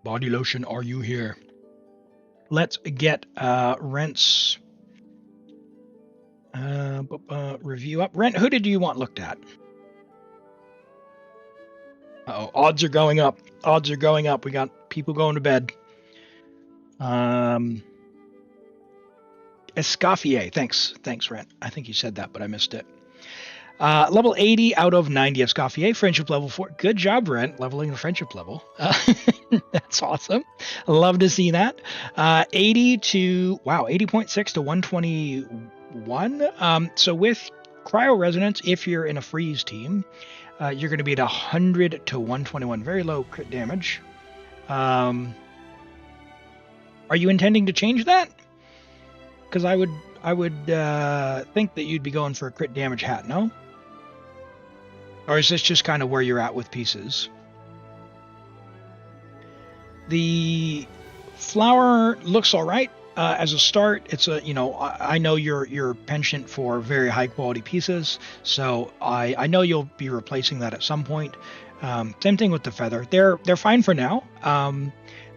Body lotion, are you here? Let's get Rent's review up. Rent, who did you want looked at? Uh-oh, odds are going up. Odds are going up. We got people going to bed. Escoffier, thanks, Rent. I think you said that, but I missed it. Level 80 out of 90 Escoffier, friendship level 4. Good job, Rent, leveling the friendship level. That's awesome. Love to see that. 80.6 to 121. So with Cryo Resonance, if you're in a freeze team, you're going to be at 100 to 121. Very low crit damage. Are you intending to change that? Because I would think that you'd be going for a crit damage hat, no? Or is this just kind of where you're at with pieces? The flower looks all right as a start. It's a, I know you're penchant for very high quality pieces, so I know you'll be replacing that at some point. Same thing with the feather. They're fine for now.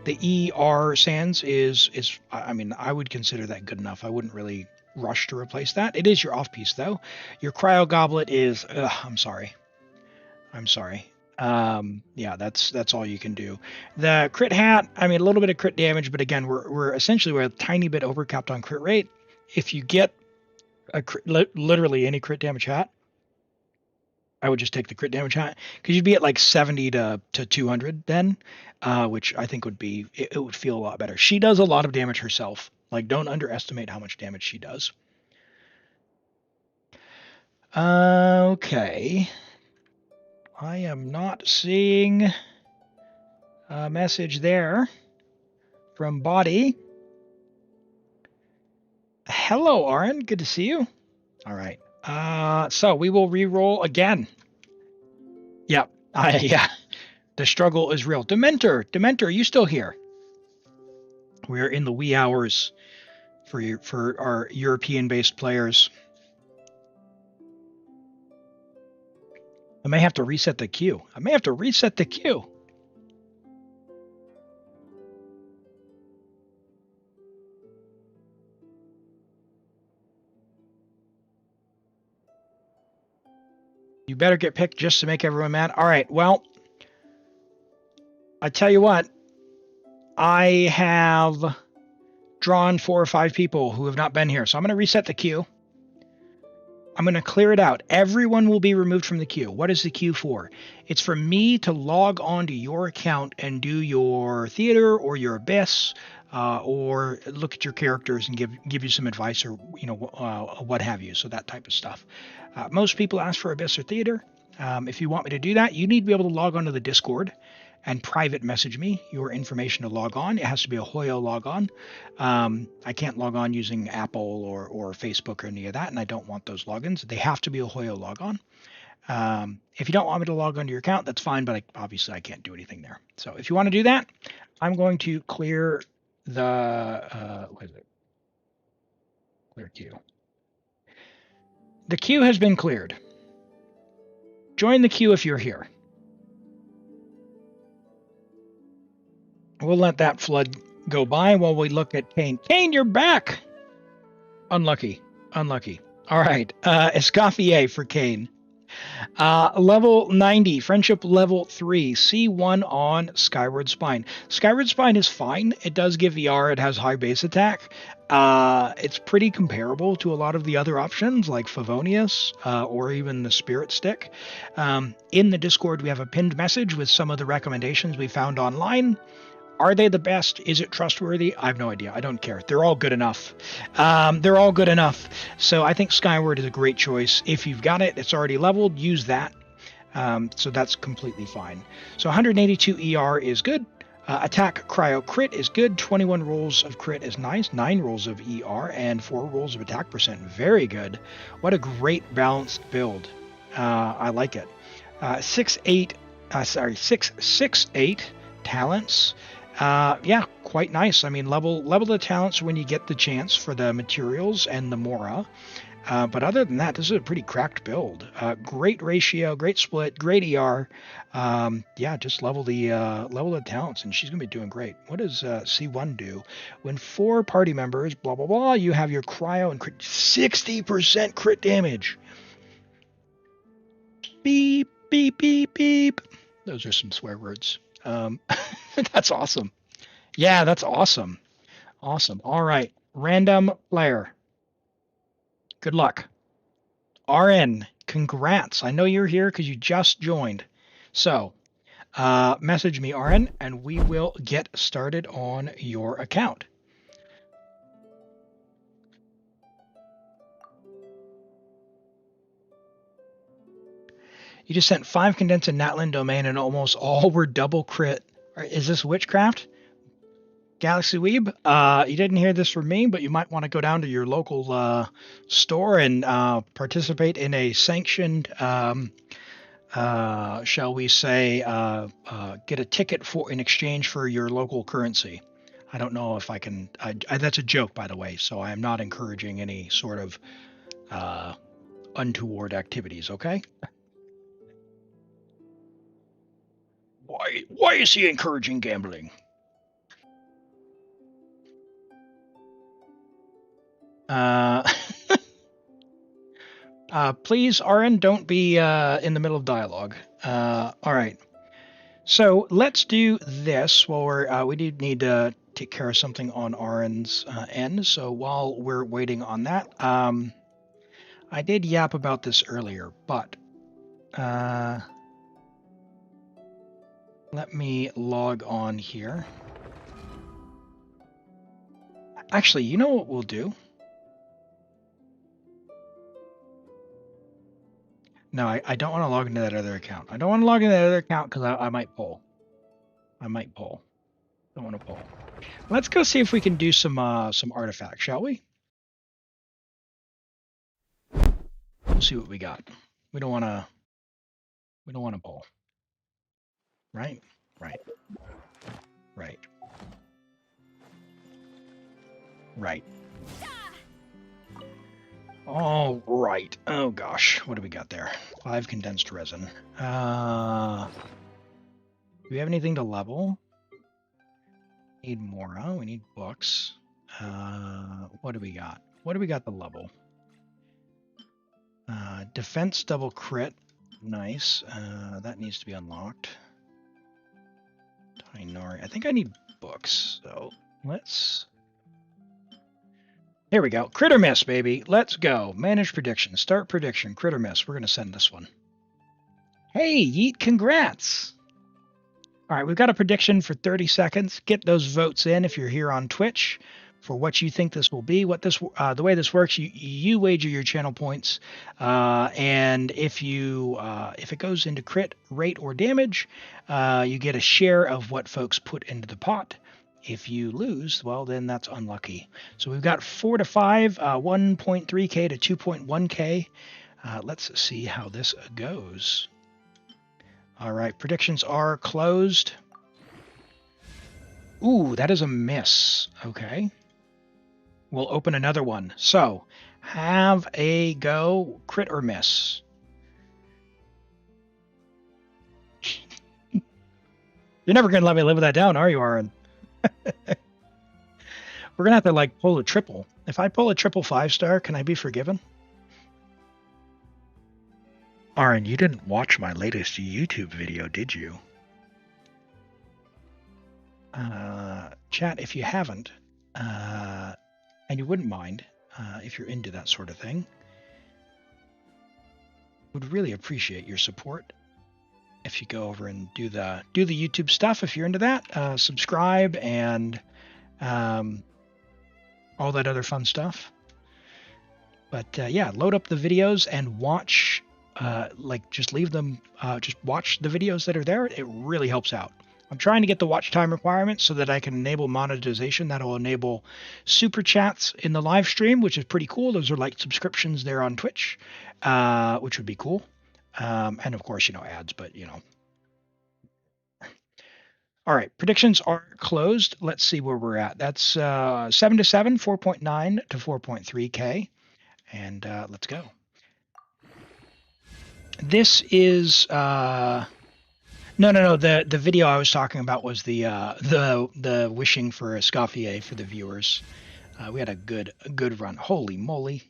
The ER Sands is I mean, I would consider that good enough. I wouldn't really rush to replace that. It is your off piece though. Your Cryo Goblet is I'm sorry. Yeah, that's all you can do. The crit hat, I mean, a little bit of crit damage, but again, we're a tiny bit overcapped on crit rate. If you get literally any crit damage hat, I would just take the crit damage hat because you'd be at like 70 to 200 then, which I think it would feel a lot better. She does a lot of damage herself. Like, don't underestimate how much damage she does. Okay. I am not seeing a message there from Body. Hello, Aaron. Good to see you. All right. So we will re-roll again. Yep. Yeah. The struggle is real. Dementor, are you still here? We're in the wee hours for our European-based players. I may have to reset the queue. You better get picked just to make everyone mad. All right, well, I tell you what, I have drawn 4 or 5 people who have not been here, so I'm going to reset the queue. I'm going to clear it out. Everyone will be removed from the queue. What is the queue for? It's for me to log on to your account and do your theater or your abyss, or look at your characters and give you some advice, or what have you. So that type of stuff. Most people ask for abyss or theater. If you want me to do that, you need to be able to log on to the Discord and private message me your information to log on. It has to be a Hoyo log on. I can't log on using Apple or Facebook or any of that, and I don't want those logins. They have to be a Hoyo log on. If you don't want me to log onto your account, that's fine, but obviously I can't do anything there. So if you want to do that, I'm going to clear the clear queue. The queue has been cleared. Join the queue if you're here. We'll let that flood go by while we look at Kane. Kane, you're back! Unlucky. All right. Escoffier for Kane. Level 90, friendship level 3, C1 on Skyward Spine. Skyward Spine is fine. It does give ER. It has high base attack. It's pretty comparable to a lot of the other options like Favonius or even the Spirit Stick. In the Discord, we have a pinned message with some of the recommendations we found online. Are they the best? Is it trustworthy? I have no idea. I don't care. They're all good enough. So I think Skyward is a great choice. If you've got it, it's already leveled, use that. So that's completely fine. So 182 ER is good. Attack Cryo Crit is good. 21 rolls of crit is nice. 9 rolls of ER and 4 rolls of attack percent. Very good. What a great balanced build. I like it. 668 talents. Yeah, quite nice. I mean, level the talents when you get the chance for the materials and the Mora. But other than that, this is a pretty cracked build. Great ratio, great split, great ER. Yeah, just level the talents, and she's gonna be doing great. What does C1 do? When 4 party members, blah blah blah, you have your cryo and crit 60% crit damage. Beep beep beep beep. Those are some swear words. That's awesome. Yeah, that's awesome. Awesome. All right, random player. Good luck. RN, congrats. I know you're here because you just joined. So, message me, RN, and we will get started on your account. You just sent 5 condensed in Natlan domain, and almost all were double crit. Is this witchcraft? Galaxy Weeb, you didn't hear this from me, but you might want to go down to your local store and participate in a sanctioned, shall we say, get a ticket for in exchange for your local currency. I don't know if I can. That's a joke, by the way, so I am not encouraging any sort of untoward activities. Okay. Why is he encouraging gambling? Please, RN, don't be in the middle of dialogue. All right. So let's do this while we do need to take care of something on RN's end. So while we're waiting on that, I did yap about this earlier, but let me log on here. Actually, you know what we'll do? No, I don't want to log into that other account. I don't want to log into that other account because I might pull. I might pull. Don't want to pull. Let's go see if we can do some artifacts, shall we? We'll see what we got. We don't want to pull. Right? Right. Right. Right. All right. Oh gosh, what do we got there? 5 condensed resin. Do we have anything to level? Need more. Oh, we need books. What do we got? What do we got to level? Defense double crit. Nice. That needs to be unlocked. Tainari. I think I need books, so let's... Here we go. Crit or miss, baby. Let's go. Manage prediction. Start prediction. Crit or miss. We're going to send this one. Hey, Yeet, congrats. All right, we've got a prediction for 30 seconds. Get those votes in if you're here on Twitch for what you think this will be. What this, the way this works, you wager your channel points, and if it goes into crit, rate, or damage, you get a share of what folks put into the pot. If you lose, well, then that's unlucky. So we've got 4 to 5, 1.3k to 2.1k. Let's see how this goes. All right, predictions are closed. Ooh, that is a miss. Okay. We'll open another one. So, have a go, crit or miss. You're never going to let me live that down, are you, Aaron? We're gonna have to like pull a triple. If I pull a triple 5-star, can I be forgiven? Aaron, you didn't watch my latest YouTube video, did you? Chat, if you haven't, and you wouldn't mind, if you're into that sort of thing, would really appreciate your support. If you go over and do the YouTube stuff, if you're into that, subscribe and all that other fun stuff. But yeah, load up the videos and watch. Just leave them. Just watch the videos that are there. It really helps out. I'm trying to get the watch time requirements so that I can enable monetization. That'll enable super chats in the live stream, which is pretty cool. Those are like subscriptions there on Twitch, which would be cool. And of course, ads, but All right, predictions are closed. Let's see where we're at. That's 7 to 7, 4.9 to 4.3K. And let's go. This is no. The video I was talking about was the wishing for Escoffier for the viewers. We had a good run. Holy moly!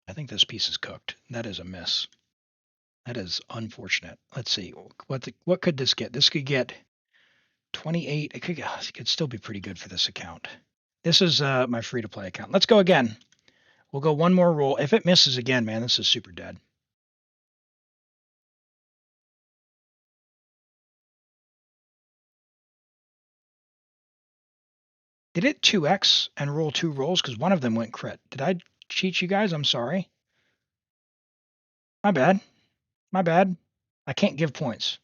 I think this piece is cooked. That is a miss. That is unfortunate. Let's see. What could this get? This could get 28. It could still be pretty good for this account. This is my free-to-play account. Let's go again. We'll go one more roll. If it misses again, man, this is super dead. Did it 2x and roll 2 rolls? Because one of them went crit. Did I cheat you guys? I'm sorry. My bad. My bad. I can't give points.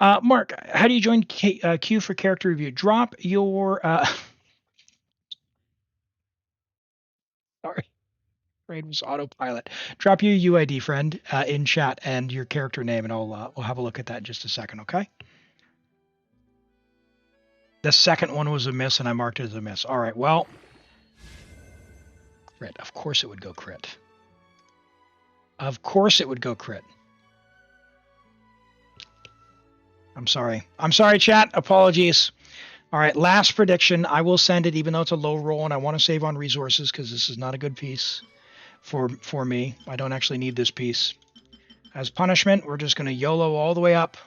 Mark, how do you join queue for character review? Drop your... Sorry. Brain was autopilot. Drop your UID, friend, in chat and your character name, and we'll have a look at that in just a second, okay? The second one was a miss, and I marked it as a miss. All right, well... Crit. Of course it would go crit. Of course it would go crit. I'm sorry. I'm sorry, chat. Apologies. All right, last prediction. I will send it, even though it's a low roll, and I want to save on resources because this is not a good piece for me. I don't actually need this piece. As punishment, we're just going to YOLO all the way up.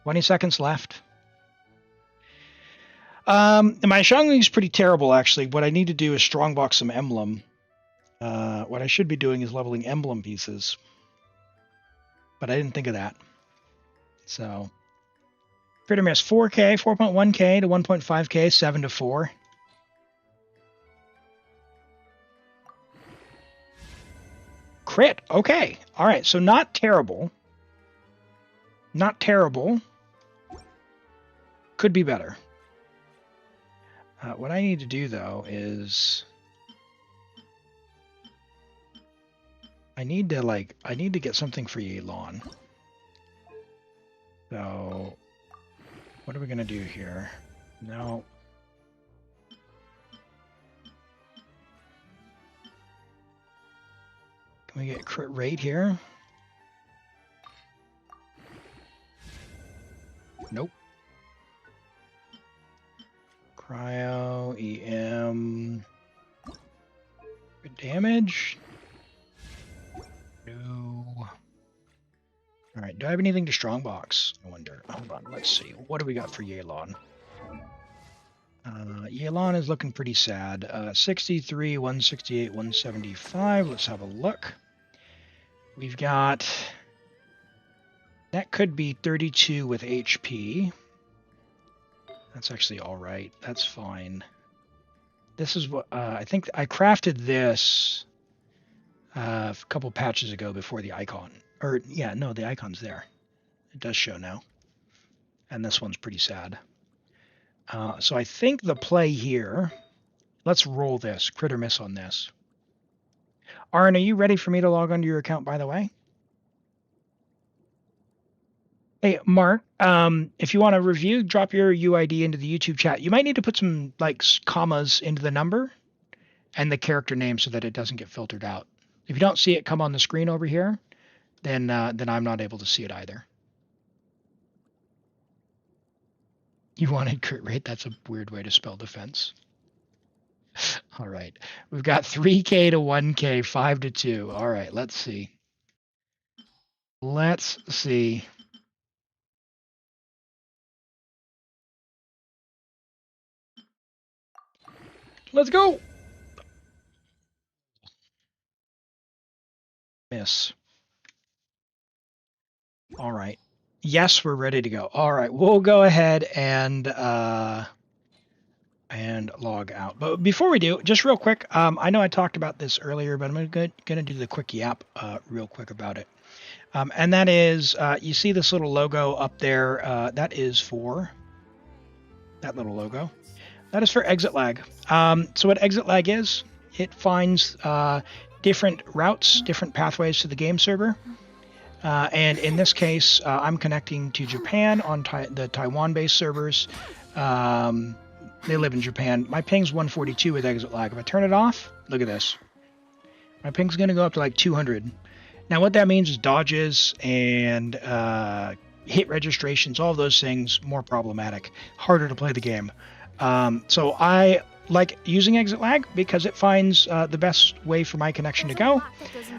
20 seconds left. My Shangling is pretty terrible, actually. What I need to do is strongbox some emblem. What I should be doing is leveling emblem pieces. But I didn't think of that. So, critter miss 4K, 4.1K to 1.5K, 7 to 4. Crit. Okay. All right. So not terrible. Not terrible. Could be better. What I need to do, though, is I need to get something for Elim. So what are we going to do here? No. Can we get crit rate here? Nope. Cryo, EM. Good damage. No. All right. Do I have anything to strongbox? I wonder. Hold on. Let's see. What do we got for Elim? Elim is looking pretty sad. 63, 168, 175. Let's have a look. We've got... That could be 32 with HP. That's actually all right. That's fine. This is what I think I crafted this a couple patches ago before the icon. Or yeah, no, the icon's there. It does show now. And this one's pretty sad. So I think the play here. Let's roll this. Crit or miss on this. Arn, are you ready for me to log onto your account, by the way? Hey, Mark, if you want to review, drop your UID into the YouTube chat. You might need to put some like commas into the number and the character name so that it doesn't get filtered out. If you don't see it come on the screen over here, then I'm not able to see it either. You wanted crit rate? That's a weird way to spell defense. All right. We've got 3K to 1K, 5 to 2. All right, let's see. Let's see. Let's go. Miss. All right. Yes, we're ready to go. All right, we'll go ahead and log out. But before we do, just real quick, I know I talked about this earlier, but I'm going to do the quick yap real quick about it. And that is, you see this little logo up there. That is for that little logo. That is for exit lag. So what exit lag is, it finds different routes, different pathways to the game server. And in this case, I'm connecting to Japan on the Taiwan-based servers. They live in Japan. My ping's 142 with exit lag. If I turn it off, look at this. My ping's going to go up to like 200. Now what that means is dodges and hit registrations, all those things, more problematic. Harder to play the game. So I like using exit lag because it finds the best way for my connection to go.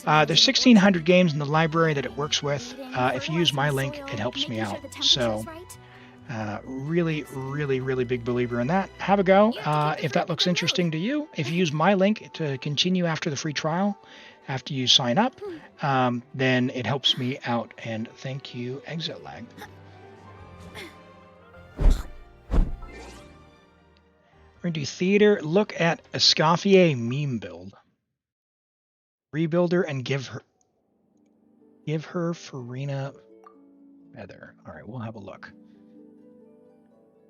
There's 1,600 games in the library that it works with. If you use my link, it helps me out. So really, really, really big believer in that. Have a go. If that looks interesting to you, if you use my link to continue after the free trial, after you sign up, then it helps me out. And thank you, Exit Lag. We're going to do theater. Look at Escoffier meme build. Rebuild her and give her Farina Feather. All right, we'll have a look.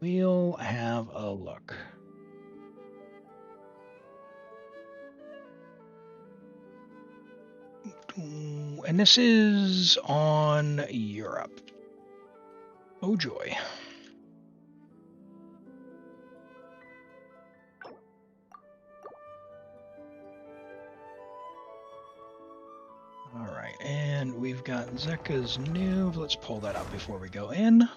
We'll have a look. And this is on Europe. Oh joy. All right, and we've got Zeka's new. Let's pull that up before we go in.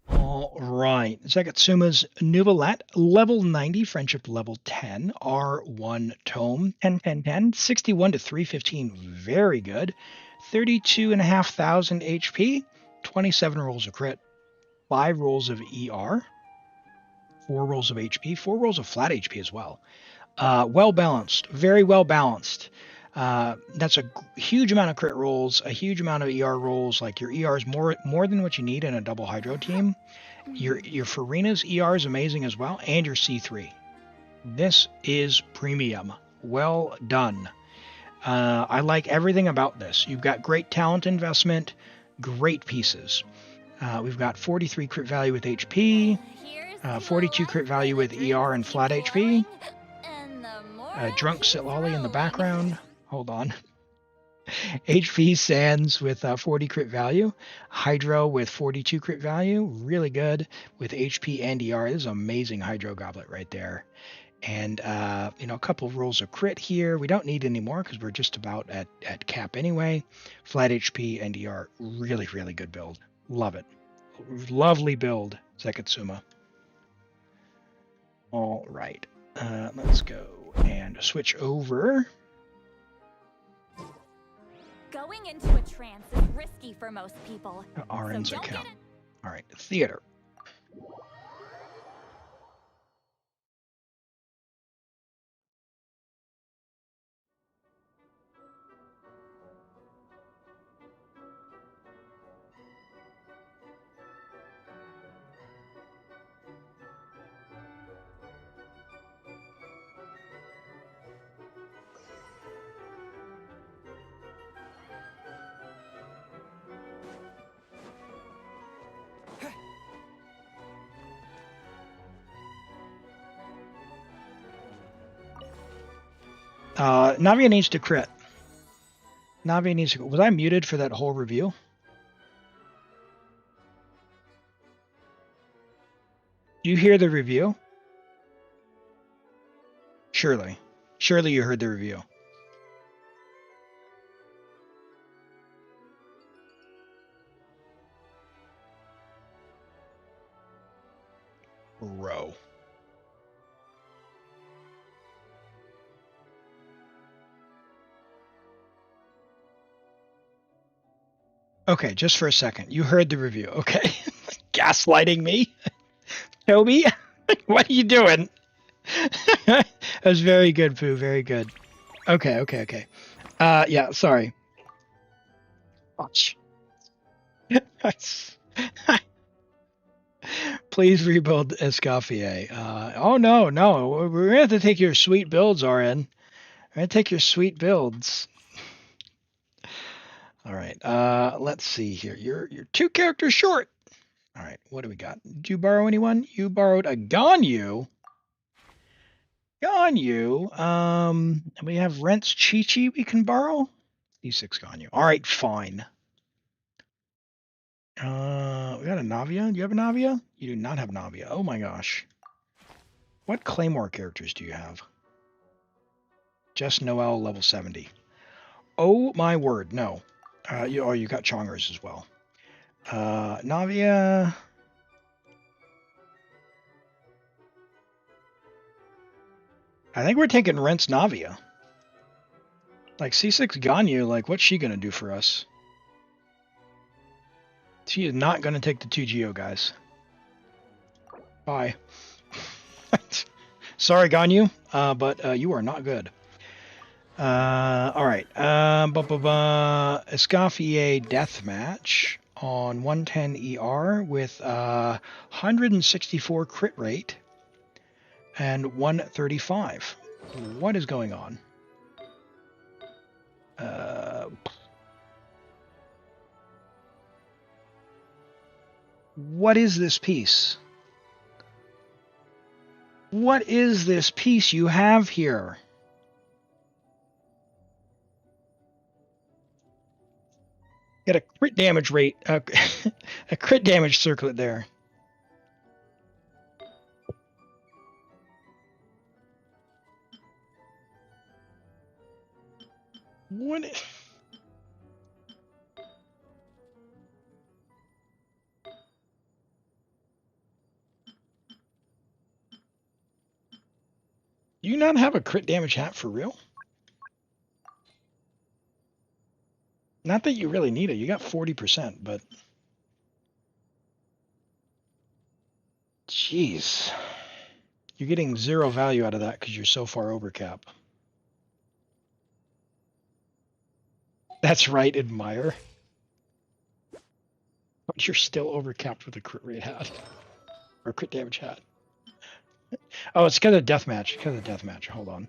All right, Zekatsuma's Nouvellette, level 90, friendship level 10, R1 tome, 10, 10, 10, 61 to 315, very good. 32,500 HP, 27 rolls of crit, 5 rolls of ER, 4 rolls of HP, 4 rolls of flat HP as well. Well balanced, very well balanced. That's a huge amount of crit rolls, a huge amount of ER rolls. Like your ER is more than what you need in a double hydro team. Your Farina's ER is amazing as well, and your C3. This is premium. Well done. I like everything about this. You've got great talent investment, great pieces. We've got 43 crit value with HP, 42 crit value with ER and flat HP. Drunk Sitlolly in the background. Hold on. HP Sands with 40 crit value. Hydro with 42 crit value. Really good with HP and ER. This is an amazing Hydro Goblet right there. And, a couple of rolls of crit here. We don't need any more because we're just about at cap anyway. Flat HP and ER. Really, really good build. Love it. Lovely build, Zekatsuma. All right. Let's go and switch over. Going into a trance is risky for most people. RN's account. All right, theater. Navia needs to crit. Navia needs to. Was I muted for that whole review? Do you hear the review? Surely. Surely you heard the review. Bro. Okay, just for a second. You heard the review. Okay. Gaslighting me? Toby? What are you doing? That was very good, Pooh. Very good. Okay. Yeah, sorry. Watch. Please rebuild Escoffier. Oh, no. We're going to have to take your sweet builds, RN. We're going to take your sweet builds. All right. Let's see here. You're 2 characters short. All right. What do we got? Did you borrow anyone? You borrowed a Ganyu. We have Rent's Qiqi we can borrow. D6 Ganyu. All right, fine. We got a Navia. Do you have a Navia? You do not have a Navia. Oh my gosh. What Claymore characters do you have? Just Noel, level 70. Oh my word, no. You got Chongers as well. Navia. I think we're taking Rent's Navia. Like C6 Ganyu, like what's she gonna do for us? She is not gonna take the 2 Geo, guys. Bye. Sorry, Ganyu, but you are not good. All right. Escoffier Deathmatch on 110 ER with 164 crit rate and 135. What is going on? What is this piece? What is this piece you have here? Got a crit damage rate, a crit damage circlet there. What? Do you not have a crit damage hat for real? Not that you really need it. You got 40%, but... Jeez. You're getting 0 value out of that because you're so far over cap. That's right, admire. But you're still overcapped with a crit rate hat. Or crit damage hat. Oh, it's because of deathmatch. Because of deathmatch. Hold on.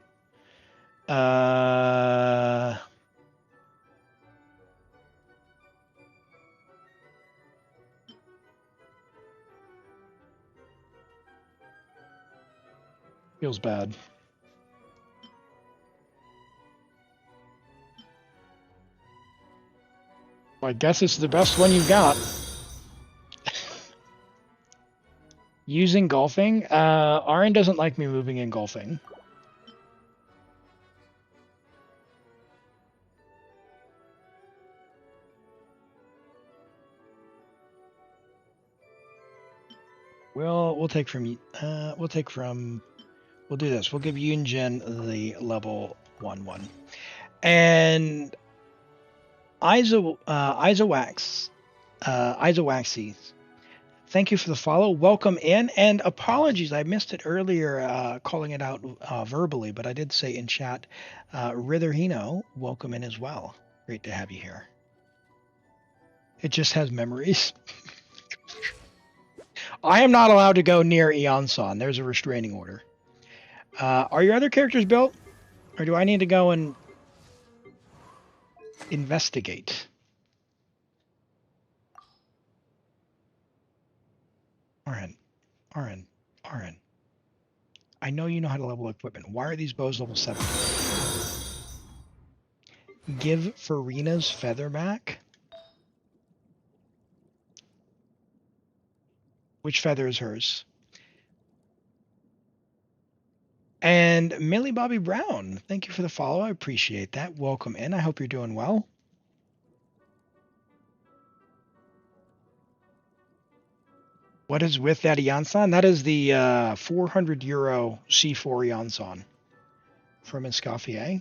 Feels bad. Well, I guess it's the best one you've got. Using golfing? Aaron doesn't like me moving in golfing. Well, we'll take from we'll do this. We'll give Yunjin the level 1/1. And Isowaxy, thank you for the follow. Welcome in, and apologies, I missed it earlier, calling it out verbally, but I did say in chat. Ritherhino, welcome in as well. Great to have you here. It just has memories. I am not allowed to go near Eonson. There's a restraining order. Are your other characters built? Or do I need to go and investigate? Arin. I know you know how to level equipment. Why are these bows level 7? Give Farina's feather back? Which feather is hers? And Millie Bobby Brown, thank you for the follow. I appreciate that. Welcome in. I hope you're doing well. What is with that Eonson? That is the €400 C4 Eonson from Escoffier.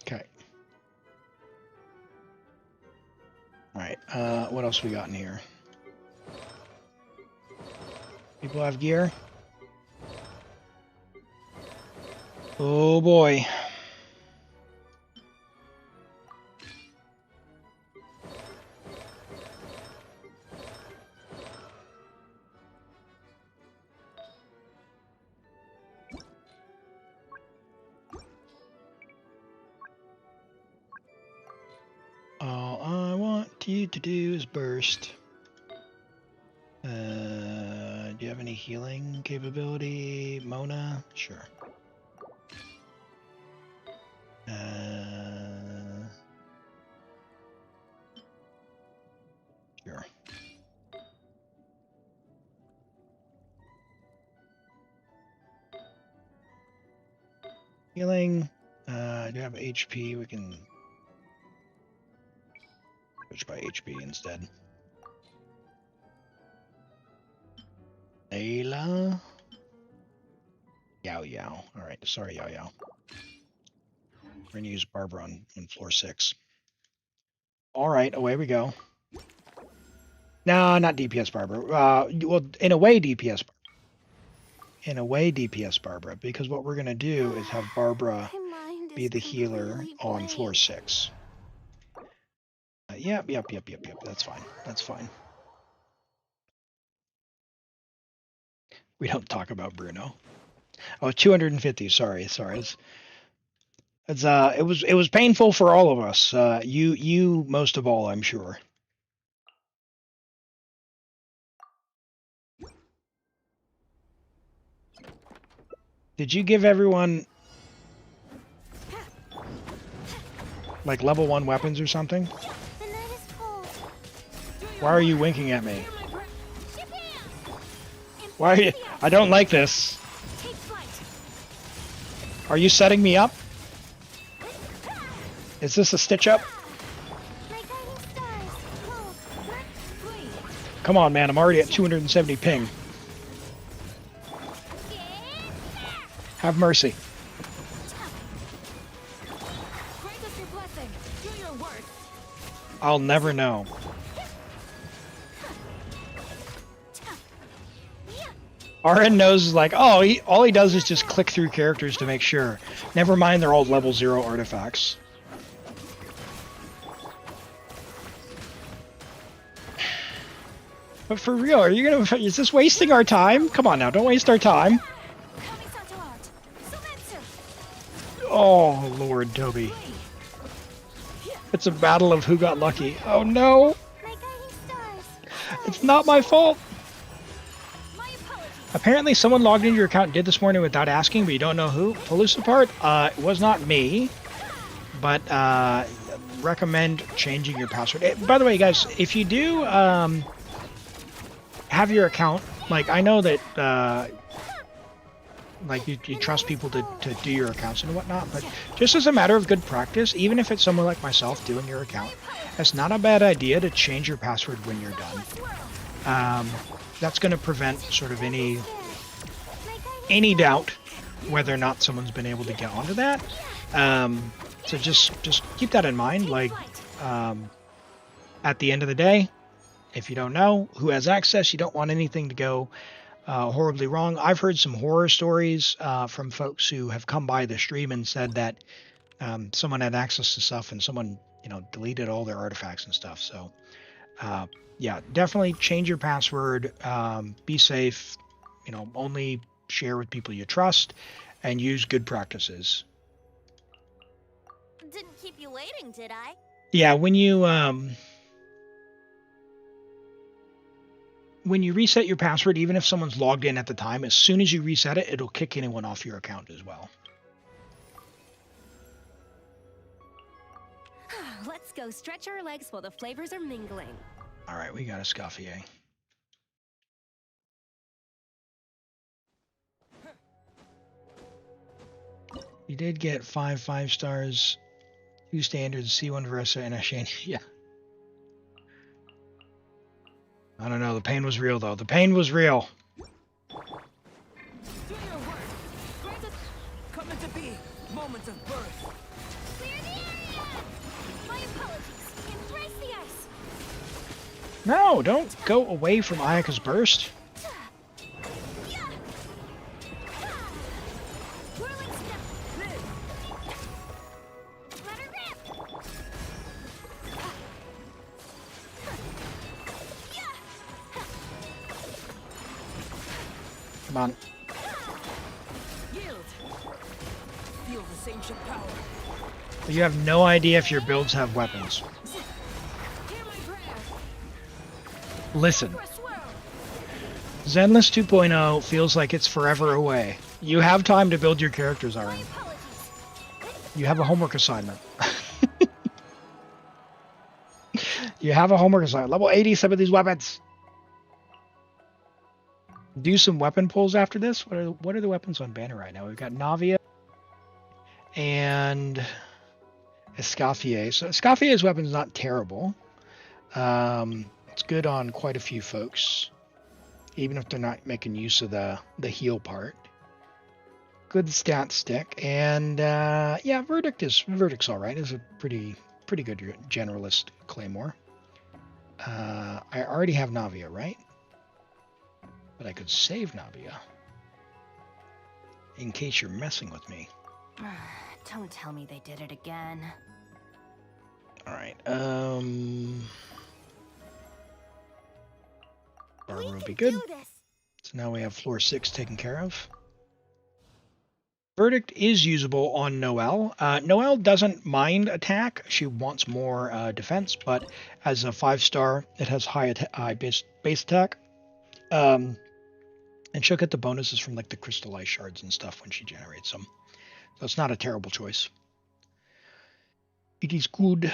Okay. All right. What else we got in here? People have gear? Oh boy. All I want you to do is burst. Do you have any healing capability? Mona? Sure. Healing. I do have HP. We can switch by HP instead. Ayla. Yao Yao. All right. Sorry, Yao Yao. We're going to use Barbara on floor 6. All right. Away we go. No, not DPS Barbara. Well, in a way, DPS. In a way, DPS Barbara, because what we're going to do is have Barbara be the healer on floor 6. Yep. That's fine. That's fine. We don't talk about Bruno. Oh, 250. Sorry. It was painful for all of us. You most of all, I'm sure. Did you give everyone like level 1 weapons or something? The night is cold. Why are you winking at me? Why are you? I don't like this. Take flight. Are you setting me up? Is this a stitch up? My guiding stars. Hold. Flee. Come on, man. I'm already at 270 ping. Have mercy. Grant us your blessing. Do your worst. I'll never know. RN knows like, oh, all he does is just click through characters to make sure. Never mind, they're all level 0 artifacts. But for real, are you gonna? Is this wasting our time? Come on now, don't waste our time. Oh Lord, Toby. It's a battle of who got lucky. Oh no! It's not my fault. Apparently someone logged into your account and did this morning without asking, but you don't know who. Part, it was not me, but recommend changing your password. By the way, guys, if you do have your account, like I know that like you trust people to do your accounts and whatnot, but just as a matter of good practice, even if it's someone like myself doing your account, it's not a bad idea to change your password when you're done. That's going to prevent sort of any doubt whether or not someone's been able to get onto that. So just keep that in mind. Like at the end of the day, if you don't know who has access, you don't want anything to go horribly wrong. I've heard some horror stories from folks who have come by the stream and said that someone had access to stuff and someone deleted all their artifacts and stuff. So yeah, definitely change your password. Be safe. Only share with people you trust, and use good practices. Didn't keep you waiting, did I? Yeah, when you reset your password, even if someone's logged in at the time, as soon as you reset it, it'll kick anyone off your account as well. Let's go stretch our legs while the flavors are mingling. All right, we got a Scuffier. You did get 5 5-stars, 2 standards, C1 Versa, and a Shane. Yeah. I don't know. The pain was real, though. The pain was real. Do your worst. Grant us. Come into being. Moments of birth. Clear the area! My apologies. Embrace the ice. No, don't go away from Ayaka's burst. Whirling step. Let her rip. Come on. Yield. Feel this ancient power. You have no idea if your builds have weapons. Hear my prayer. Listen. For a swirl. Zenless 2.0 feels like it's forever away. You have time to build your characters already. You have a homework assignment. You have a homework assignment. Level 80 some of these weapons. Do some weapon pulls after this. What are the weapons on banner right now? We've got Navia, and Escoffier. So Escoffier's weapon's not terrible. It's good on quite a few folks, even if they're not making use of the heal part. Good stat stick, and yeah, Verdict's all right. It's a pretty good generalist claymore. I already have Navia, right? But I could save Navia in case you're messing with me. Don't tell me they did it again. All right. Barbara would be good. So now we have floor 6 taken care of. Verdict is usable on Noelle. Noelle doesn't mind attack. She wants more defense, but as a 5-star, it has high base attack. And she'll get the bonuses from like the crystallized shards and stuff when she generates them. So it's not a terrible choice. It is good.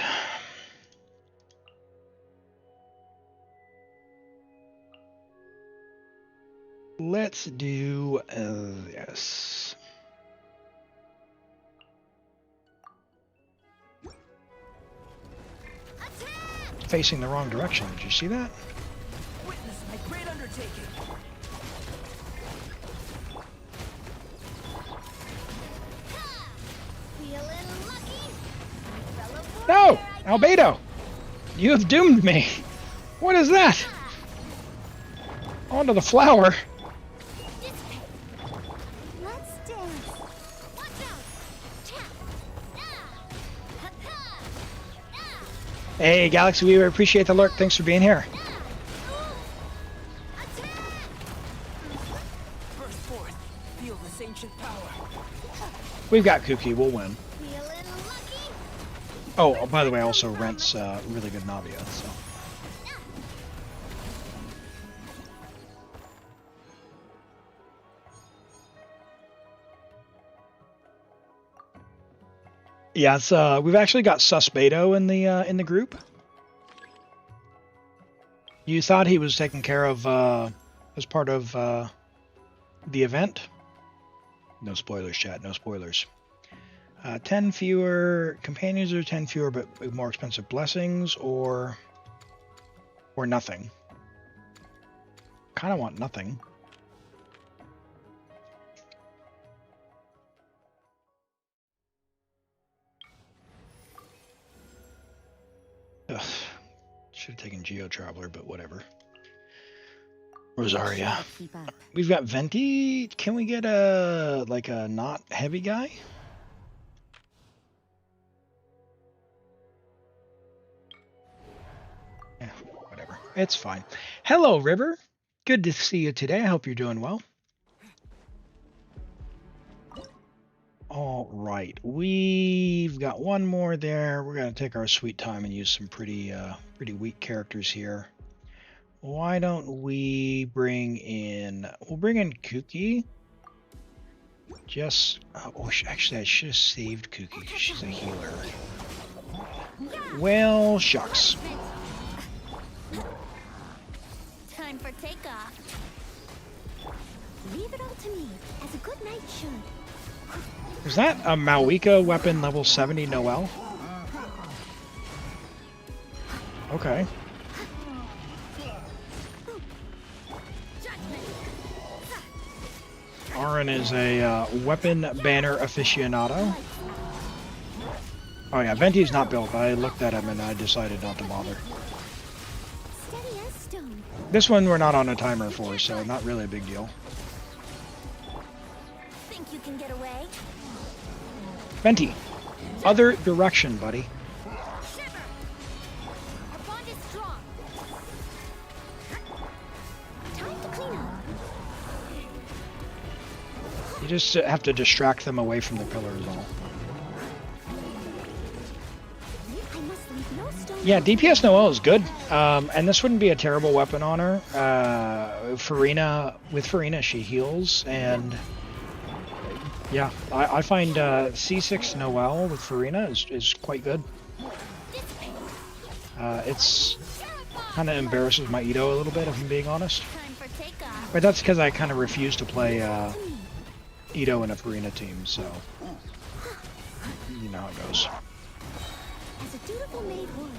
Let's do this. Facing the wrong direction. Did you see that? Witness my great undertaking. Feeling lucky? No! Albedo! You have doomed me! What is that? Onto the flower. Let's dance. Watch out. Hey, Galaxy Weaver, appreciate the lurk. Thanks for being here. Burst forth. Feel this ancient power. We've got Qiqi. We'll win. Feeling lucky? Oh, by the way, also Rent's really good Navia, so. Yeah, it's we've actually got Susbedo in the group. You thought he was taken care of as part of the event? No spoilers, chat. No spoilers. 10 fewer companions or 10 fewer but more expensive blessings, or nothing. Kind of want nothing. Ugh. Should have taken Geo Traveler, but whatever. Rosaria. Keep up. We've got Venti. Can we get a not heavy guy? Yeah, whatever. It's fine. Hello, River. Good to see you today. I hope you're doing well. All right, we've got one more there. We're gonna take our sweet time and use some pretty weak characters here. Why don't we bring in? We'll bring in Qiqi. Just actually, I should have saved Qiqi because she's a healer. Well, shucks. Time for takeoff. Leave it all to me, as a good knight should. Is that a Malika weapon level 70 Noelle? Okay. Aaron is a weapon banner aficionado. Oh yeah, Venti's not built. I looked at him and I decided not to bother. Steady as stone. This one we're not on a timer for, so not really a big deal. Think you can get away? Venti, other direction, buddy. Shiver! Our bond is strong. Time to clean up. You just have to distract them away from the pillars, all. I must leave no stone. Yeah, DPS Noelle is good, and this wouldn't be a terrible weapon on her. With Farina, she heals, and yeah, I find C6 Noelle with Farina is quite good. It's kind of embarrasses my Ito a little bit, if I'm being honest. Time for takeoff. But that's because I kind of refuse to play Ito in a Farina team, so. you know how it goes. As a dutiful maid would.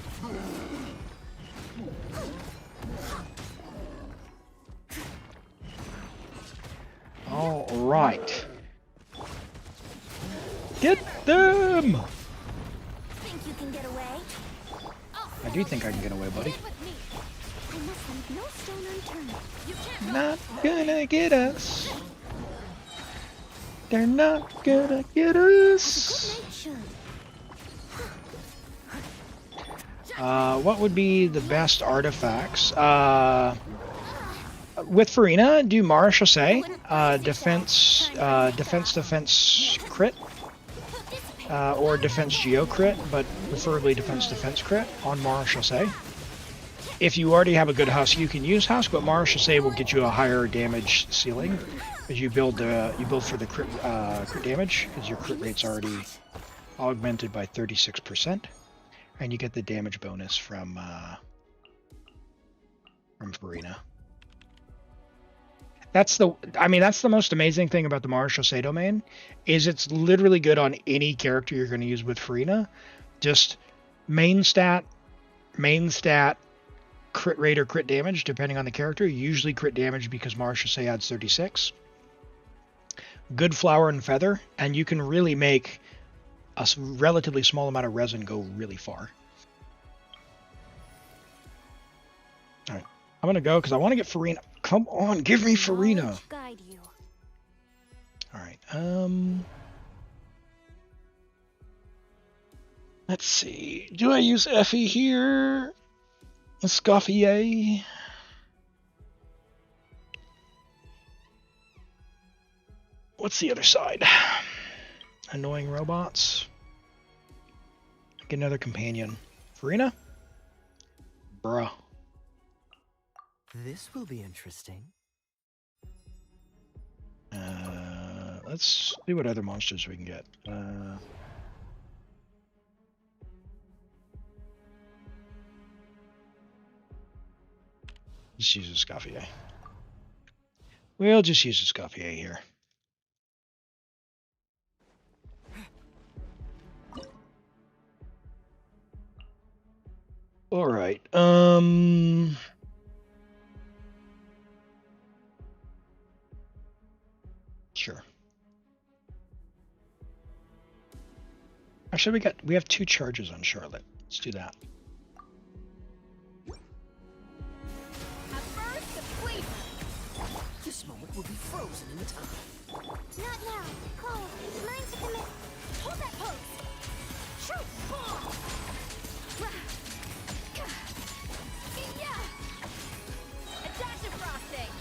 All right. Get them! Think you can get away? I do think I can get away, buddy. With me. I must leave no stone unturned. You can't Not gonna get us. They're not gonna get us. Good night should. What would be the best artifacts? With Farina, do Marechaussee, defense crit, or defense geo crit, but preferably defense crit on Marechaussee. If you already have a good husk, you can use husk, but Marechaussee will get you a higher damage ceiling as you build for the crit damage, because your crit rate's already augmented by 36%, and you get the damage bonus from Farina. That's the most amazing thing about the Marechaussee domain, is it's literally good on any character you're going to use with Farina. Just main stat, crit rate or crit damage, depending on the character. Usually crit damage because Marechaussee adds 36. Good flower and feather, and you can really make a relatively small amount of resin go really far. All right, I'm going to go because I want to get Farina. Come on, give me Farina. Guide you. All right. Let's see. Do I use Effie here? Escoffier. What's the other side? Annoying robots. Get another companion. Farina? Bruh. This will be interesting. Let's see what other monsters we can get. Just use a Escoffier. We'll just use a Escoffier here. All right. Sure. Actually, we have 2 charges on Charlotte. Let's do that. This moment will be frozen in time. Not now. Cole, mine to commit. Hold that pose. Shoot! A dash of frosting.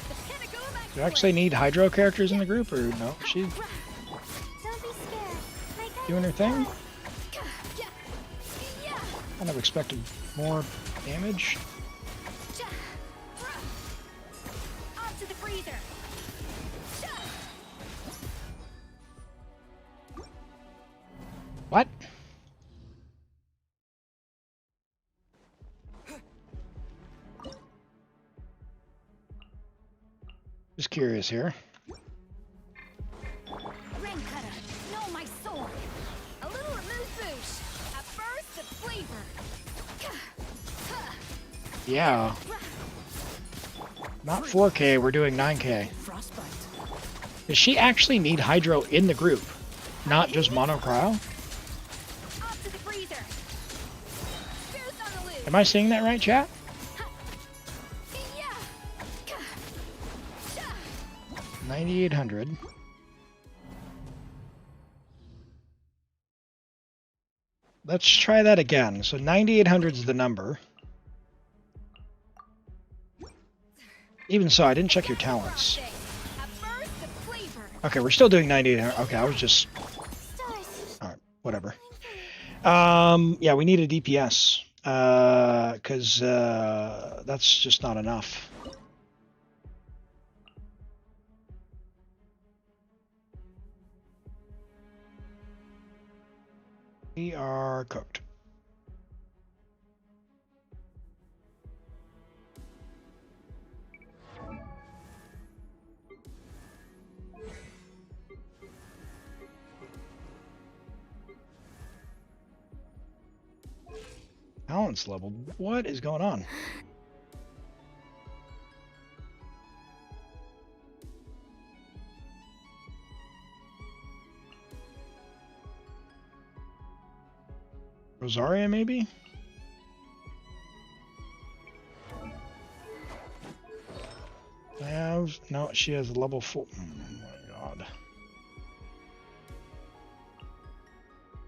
The pinnacle of Do I actually need Hydro characters in the group, or no? She's Don't be scared. My guide doing her thing. Yeah. Kind of expected more damage. Off to the freezer. What? Just curious here. Ring cutter. No, my sword. A little amuse-bouche. At first, the flavor. Yeah. Not 4K, we're doing 9K. Frostbite. Does she actually need Hydro in the group? Not just Mono Cryo? Off to the freezer. Boost on the loose. Am I seeing that right, chat? 9,800. Let's try that again. So 9,800 is the number. Even so, I didn't check your talents. Okay, we're still doing 9,800. Okay, I was just... Alright, whatever. Yeah, we need a DPS. Because that's just not enough. We are cooked. Balance level. What is going on? Rosaria, maybe? No, she has a level 4. Oh my god.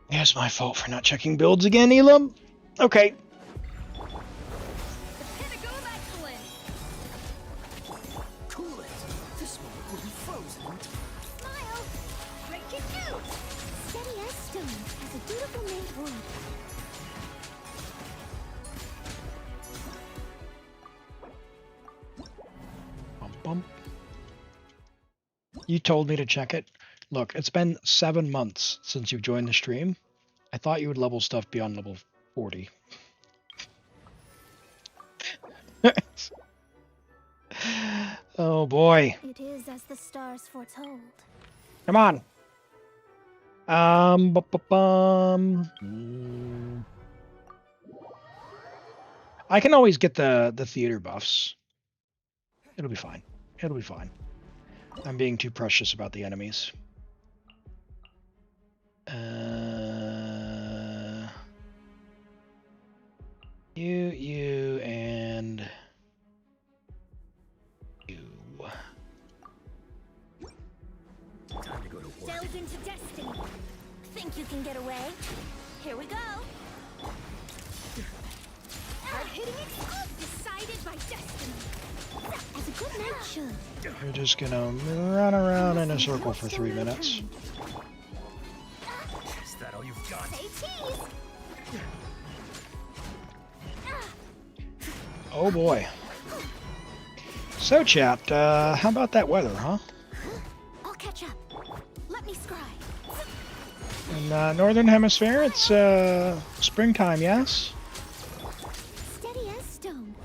Yeah, it's my fault for not checking builds again, Elim. Okay. The pinnacle of excellence. Cool it. This moment will be frozen. Smile. Break it through. Steady as stone, as a dutiful maid would. Bump, bump. You told me to check it. Look, it's been 7 months since you've joined the stream. I thought you would level stuff beyond level 40. Oh boy. It is as the stars foretold. Come on. I can always get the theater buffs. It'll be fine. It'll be fine. I'm being too precious about the enemies. You, and you. Time to go to work. Delve into destiny. Think you can get away? Here we go. Hard-hitting exclusive decided by destiny. As a good knight should. You're just gonna run around in a circle for 3 minutes. Is that all you've got? Say cheese. Oh boy. So chat, how about that weather, huh? I'll catch up. Let me scry. In northern hemisphere, it's springtime, yes? Steady as stone.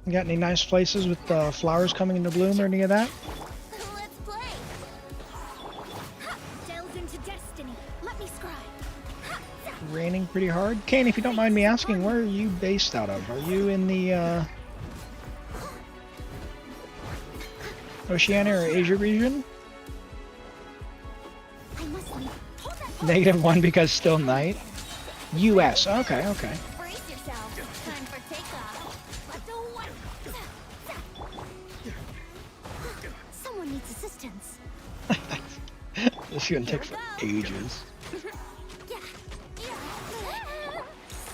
You got any nice places with flowers coming into bloom or any of that? Let's play. Delve into destiny. Let me scry. Raining pretty hard. Kane, if you don't mind me asking, where are you based out of? Are you in the Oceania or Asia region? I must leave. Hold that. -1 because still night. US. Okay, okay. Brace yourself. Time for takeoff. Let the one. Someone needs assistance. This is gonna take for ages.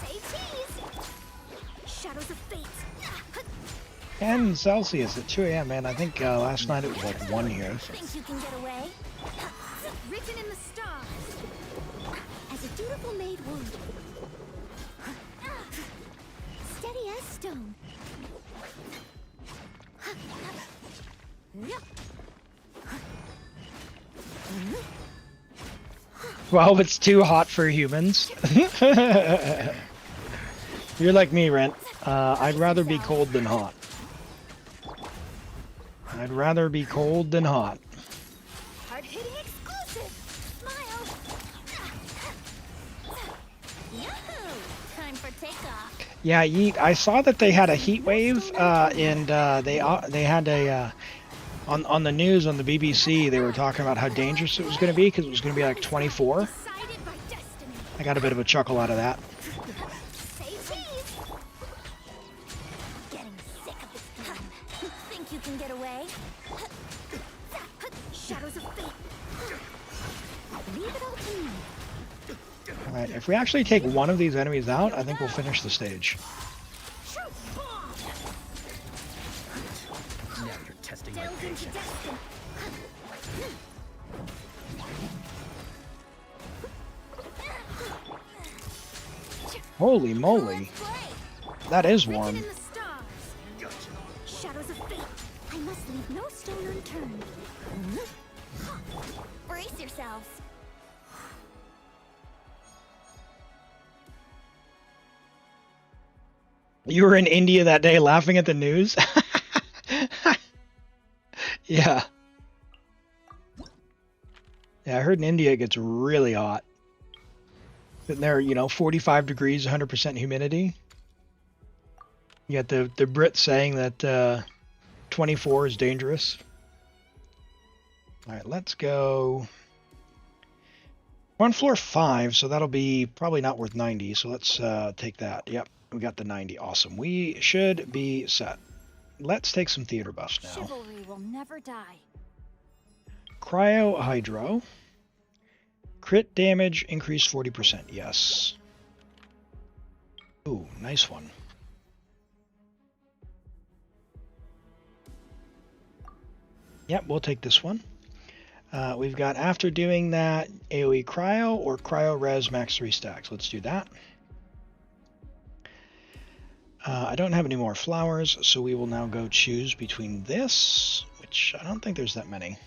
Say cheese. Shadows of fate. 10 Celsius at 2 a.m., man. I think last night it was like 1 here. Think you can get away? Written in the stars. As a dutiful maid would. Steady as stone. Well, it's too hot for humans. You're like me, Rent. I'd rather be cold than hot. I'd rather be cold than hot. Hard-hitting exclusive. Smile. Yahoo! Time for takeoff. Yeah, Yeet. I saw that they had a heat wave, and they had a on the news on the BBC. They were talking about how dangerous it was going to be because it was going to be like 24. Decided by destiny. I got a bit of a chuckle out of that. Say cheese. Getting sick of this game. Think you can get away? Shadows of fate. Leave it all to me. All right, if we actually take one of these enemies out, I think we'll finish the stage. Truth bomb. Now you're testing my Delve into patience. destiny. Holy moly, that is Written warm. in the stars. Shadows of fate. I must leave no stone unturned. Brace yourselves. You were in India that day laughing at the news? Yeah. Yeah, I heard in India it gets really hot. Sitting there, you know, 45 degrees, 100% humidity. You got the Brit saying that 24 is dangerous. All right, let's go. We're on floor 5, so that'll be probably not worth 90. So let's take that. Yep, we got the 90. Awesome. We should be set. Let's take some theater buffs now. Chivalry will never die. Cryo Hydro. Crit damage increased 40%. Yes. Ooh, nice one. Yep, we'll take this one. We've got, after doing that, AoE Cryo or Cryo Res max 3 stacks. Let's do that. I don't have any more flowers, so we will now go choose between this, which I don't think there's that many.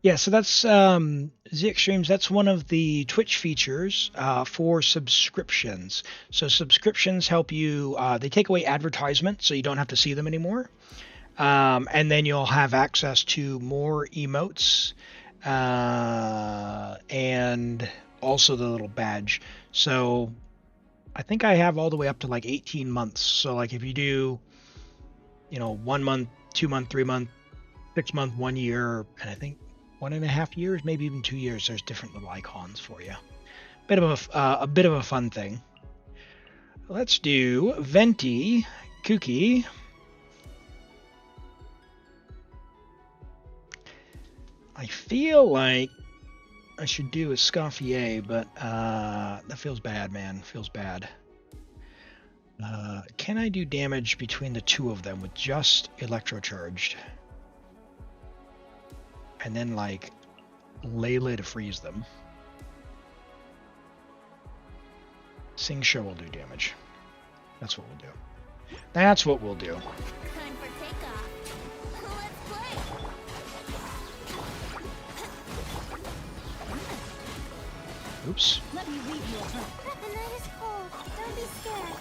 Yeah, so that's the Extremes. That's one of the Twitch features for subscriptions. So subscriptions help you, they take away advertisements so you don't have to see them anymore. And then you'll have access to more emotes and also the little badge. So I think I have all the way up to like 18 months. So like if you do, you know, 1 month, 2 month, 3 month, 6 month, 1 year, and I think 1.5 years, maybe even 2 years, there's different little icons for you. A bit of a fun thing. Let's do Venti Qiqi. I feel like I should do a Scoffier, but that feels bad, man. Feels bad. Can I do damage between the two of them with just electrocharged? And then, like, Lele to freeze them. Sing Show will do damage. That's what we'll do. That's what we'll do. Time for takeoff. Let's play. Oops. Let me read you a book. The night is cold. Don't be scared.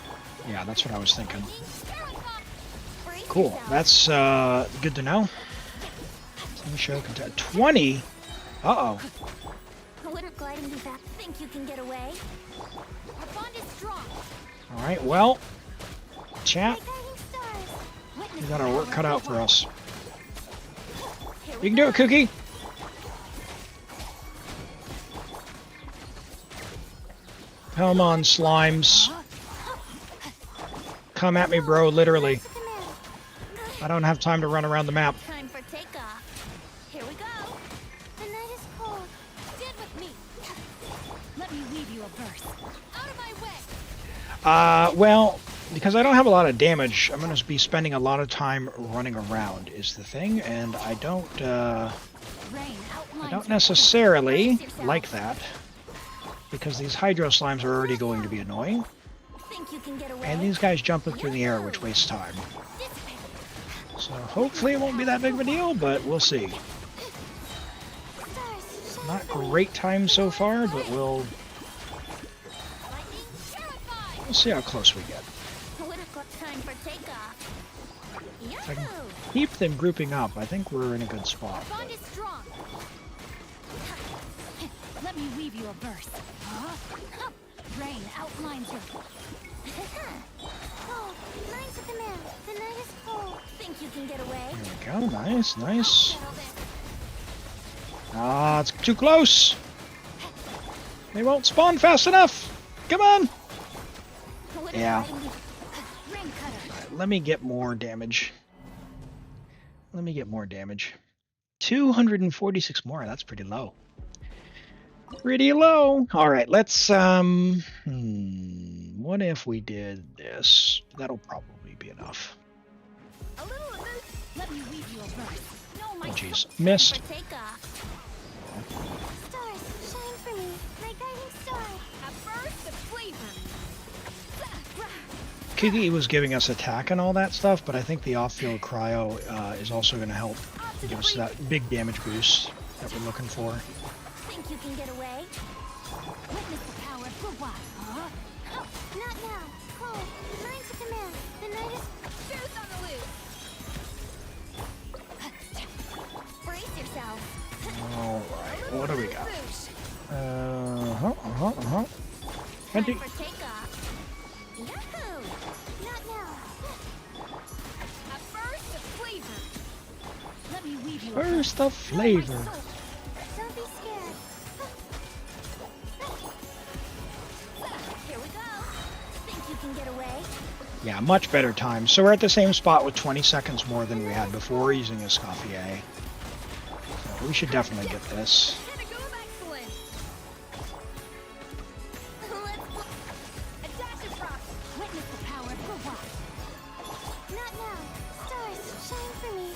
Yeah, that's what I was thinking. Brace Cool. yourself. That's good to know. Sing Show can 20. Uh-oh. Would gliding be back? Think you can get away? Our bond is strong. All right, well, chat, My guiding stars. we got our work cut out for us. Here You we can do it, Qiqi. Come on, slimes. Come at me, bro, literally. go. Command. I don't have time to run around the map. Time for takeoff. Here we go. The night is cold. Stand with me. Let me weave you a verse. Out of my way. Well, because I don't have a lot of damage, I'm going to be spending a lot of time running around is the thing, and I don't Rain outlines your necessarily Brace yourself. like that, because these Hydro Slimes are already going to be annoying, Think you can get away? and these guys jump up through the air, which wastes time. Dissipate. So hopefully it won't be that big of a deal, but we'll see. Stars, shine Not for me. great time so far, but we'll Lightning terrified. see how close we get. Time for takeoff. If I can Yahoo! keep them grouping up, I think we're in a good spot. Our bond is strong. Let me weave you a verse. Rain outlines your. Cold. Lines of command. The night is cold. Think you can get away? There we go. Nice, nice. Settle this. Ah, it's too close. They won't spawn fast enough. Come on. What Yeah. is lighting? Rain cutter. Let me get more damage. 246 more. That's pretty low. Pretty low. All right, let's what if we did this? That'll probably be enough. A little of this. Let me weave you a verse. No, my Oh jeez, time missed. for takeoff. Stars, shine for me. My guiding star. A burst of flavor. Qiqi was giving us attack and all that stuff, but I think the off-field cryo is also going to help give us that big damage boost that we're looking for. Think you can get away? Witness the power of Gawai. Not now. Cold. Lines of command. The night is. Truth on the loose. Venti. For takeoff. Yahoo! Not now. A burst of flavor. Let me weave you. Burst of flavor. Don't be scared. Here we go. Think you can get away? Yeah, much better time. So we're at the same spot with 20 seconds more than we had before using Escoffier. So we should definitely get this. Pinnacle of excellence. A dash of frost. Witness the power of watch. Not now. Stars, shine for me.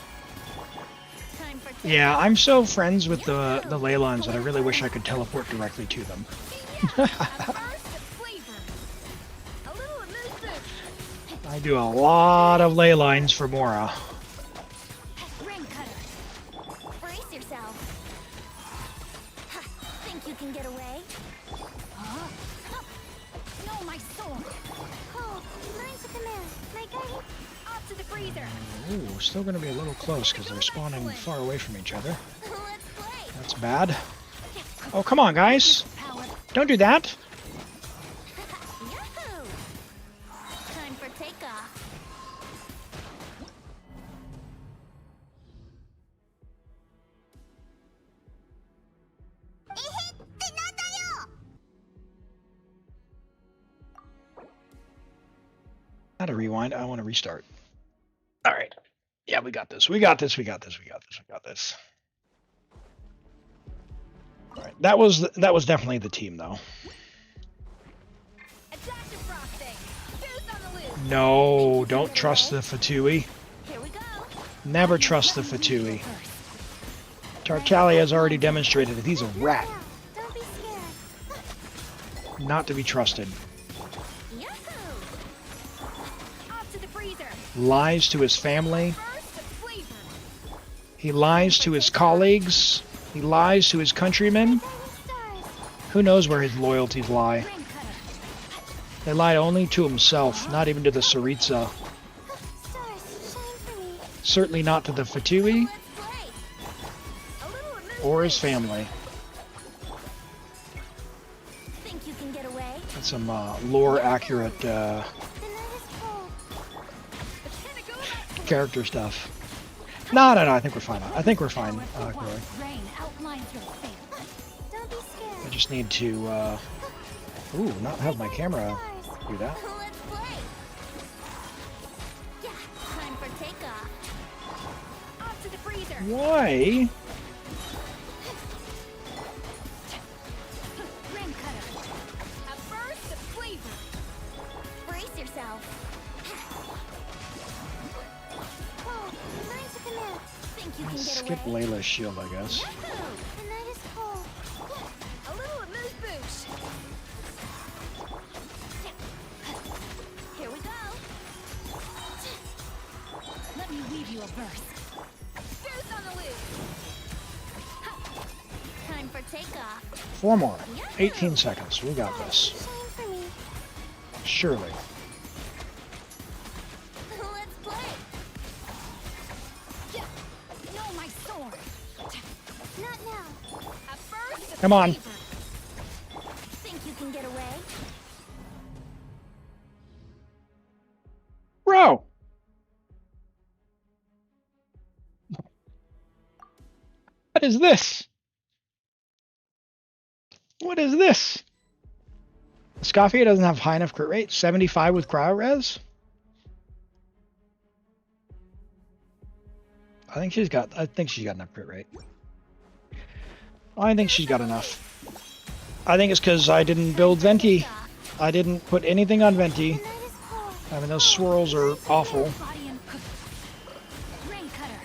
Time for Yeah, I'm so friends with the Leylons that I really wish I could teleport directly to them. I do a lot of ley lines for Mora. Ring cutter. Brace yourself. Think you can get away? No, my sword. Oh, mine's the command. My guiding. Off to the freezer. Ooh, still going to be a little close because they're spawning far away from each other. Let's play. That's bad. Oh, come on, guys. Power. Don't do that. Yahoo! Time for takeoff. Not a rewind. I want to restart. All right. Yeah, we got this. We got this. We got this. We got this. We got this. All right. That was definitely the team, though. A dash of frosting. Boost on the loose. No, don't trust the Fatui. Here we go. Never trust the Fatui. Tartaglia has already demonstrated that he's a rat, Don't be scared. not to be trusted. Yahoo! Off to the freezer. Lies to his family. Burst of flavor. He lies to his colleagues. He lies to his countrymen. Stars. Who knows where his loyalties lie? Ring cutter. They lied only to himself, not even to the Saritsa. Stars, shine for me. Certainly not to the Fatui Let's play. A little amusement. or his family. Think you can get away? That's some lore-accurate The night is cold. character stuff. No, I think we're fine. I think we're fine, Chloe. Rain outlines your fate. Don't be scared. I just need to, not have my camera do that. Let's play. Yeah, time for takeoff. Off to the freezer. Why? Ring cutter. A burst of flavor. Brace yourself. Oh, mine's a command. Think you can get Skip away? Layla's shield, I guess. Yahoo! The night is cold. A little amuse bouche. Here we go. Let me weave you a burst. Boost on the loose. Ha. Time for takeoff. 4 more. 18 seconds. We got this. Shine for me. Surely. Let's play. Yeah. No, my sword. Not now. A burst of Come on. flavor. Think you can get away? Bro! What is this? What is this? Scoffia doesn't have high enough crit rate. 75 with cryo res? I think she's got enough crit rate. I think she's got enough. I think it's because I didn't build Venti. I didn't put anything on Venti. The night is cold. I mean, those swirls are awful. Body and cook. Ring cutter.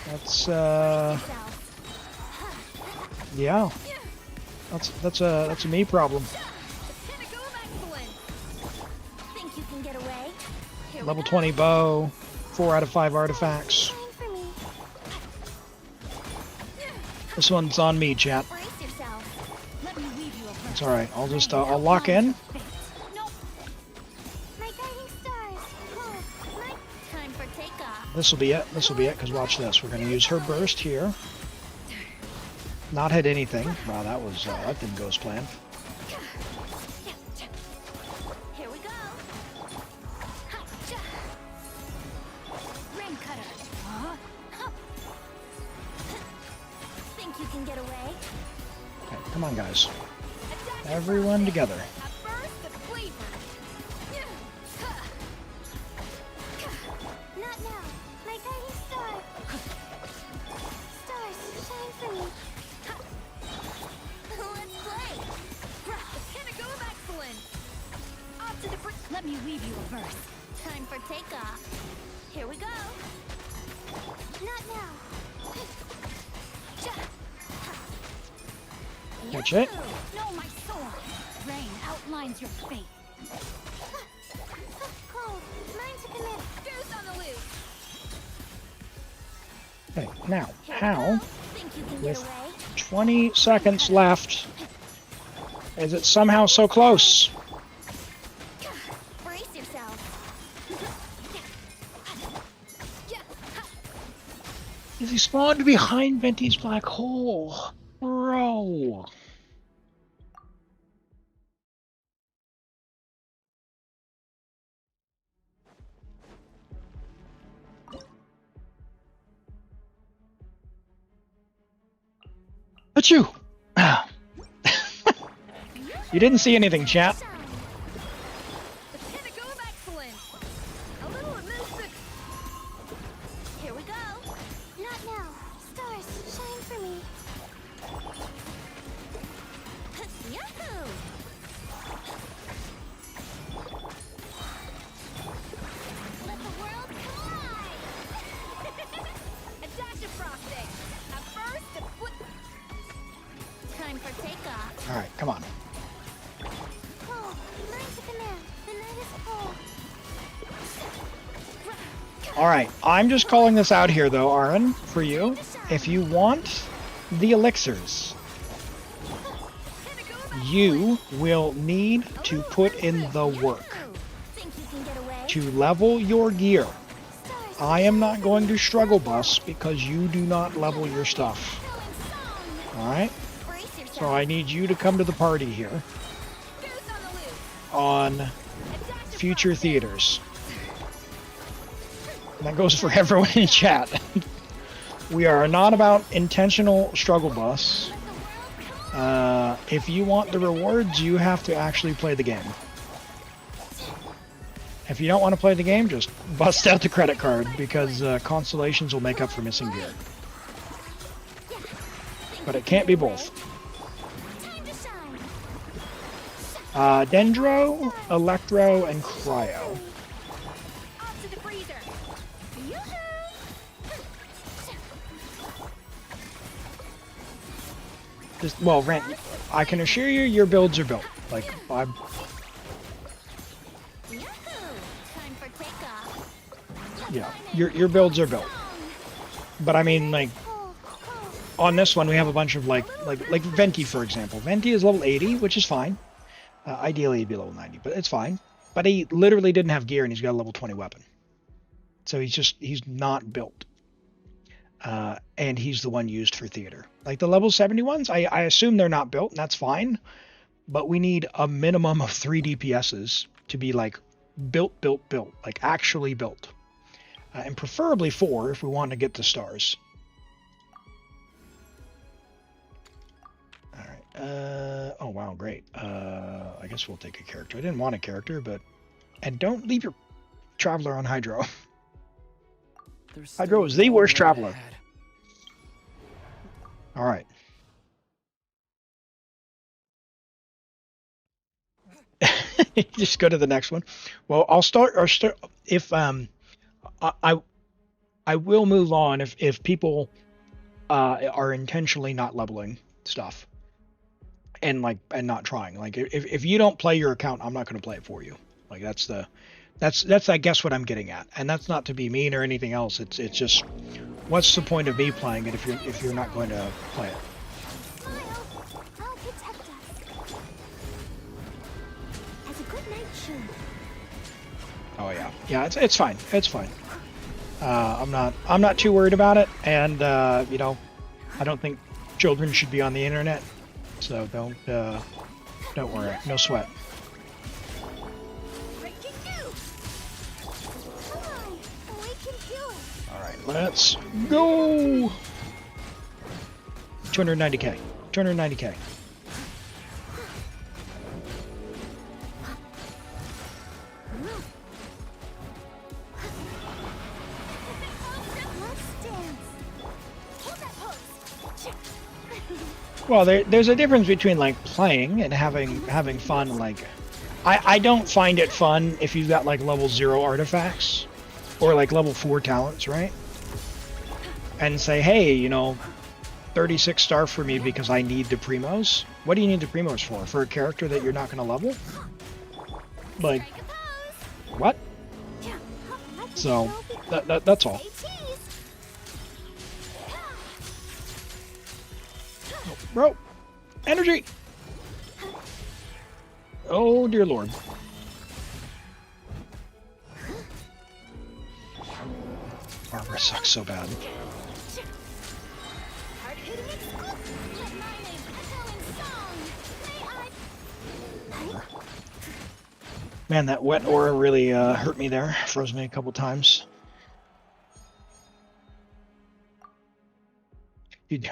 That's Yourself. yeah. That's a me problem. Pinnacle of excellence. Think you can get away? Here we Level go. 20 bow, 4 out of 5 artifacts. Shine for me. This one's on me, chat. Brace yourself. Let me weave you a burst. It's all right. I'll just I'll lock in. Nope. My guiding stars. Oh, my time for takeoff. This will be it. This will be it. Because watch this. We're gonna use her burst here. Not hit anything. Wow, that didn't go as planned. Come on, guys. Everyone together. A burst of flavor. Not now. My guiding star. Stars, shine for me. Let's play. The pinnacle of excellence. Off to the let me weave you a verse. Time for takeoff. Here we go. Not now. Catch it. Know my sword. Rain outlines your fate. Cold. Mine to commit. Goose on the loose. Okay, now, how, Think you can get with away? 20 seconds left, is it somehow so close? Brace yourself. Is he spawned behind Venti's black hole? Bro. But you! You didn't see anything, chat. The pinnacle of excellence. A little mystic. Here we go. Not now. Stars, shine for me. Yahoo! Let the world collide. A dash of frosting. A burst of foot. Time for takeoff. Alright, come on. Cold. Mine to command. The night is cold. Alright, I'm just calling this out here though, Aaron, for you. If you want the elixirs, you will need to put in the work Think you can get away? to level your gear. I am not going to struggle bus because you do not level your stuff. Alright? Brace yourself. So I need you to come to the party here Goose on the loose. on A dash of future frosting. theaters. And that goes for everyone in chat. We are not about intentional struggle bus. If you want the rewards, you have to actually play the game. If you don't want to play the game, just bust out the credit card because constellations will make up for missing gear. But it can't be both. Time to shine. Dendro, Electro, and Cryo. Off to the freezer. Yoo-hoo! Just, well, Rent, I can assure you your builds are built. Like, I'm... Yahoo! Time for takeoff. Yeah, your builds are built. But I mean, like, Cold, cold. on this one we have a bunch of like Venti, for example. Venti is level 80, which is fine. Ideally he'd be level 90, but it's fine. But he literally didn't have gear and he's got a level 20 weapon. So he's not built. And he's the one used for theater. Like the level 70 ones, I assume they're not built, and that's fine. But we need a minimum of 3 DPSs to be like built, like actually built. And preferably 4 if we want to get the stars. Alright. Oh wow, great. I guess we'll take a character. I didn't want a character, but... And don't leave your traveler on Hydro. Hydro is the worst traveler. Alright. Just go to the next one. Well, I'll start if I will move on if people are intentionally not leveling stuff and not trying. Like if you don't play your account, I'm not going to play it for you. Like that's I guess what I'm getting at. And that's not to be mean or anything else. It's just what's the point of me playing it if you're not going to play it? I'll protect us. As a good night should. Oh yeah, it's fine. It's fine. I'm not too worried about it, and you know, I don't think children should be on the internet, so don't worry, no sweat. All right, let's go. 290k. Well, there's a difference between like playing and having fun. Like, I don't find it fun if you've got like level 0 artifacts or like level 4 talents, right? And say, hey, you know, 36 star for me because I need the primos. What do you need the primos for? For a character that you're not going to level? Like, what? So that's all. Oh, bro, energy. Oh dear lord. Armor sucks so bad. Man, that wet aura really hurt me there. Froze me a couple times. Dude,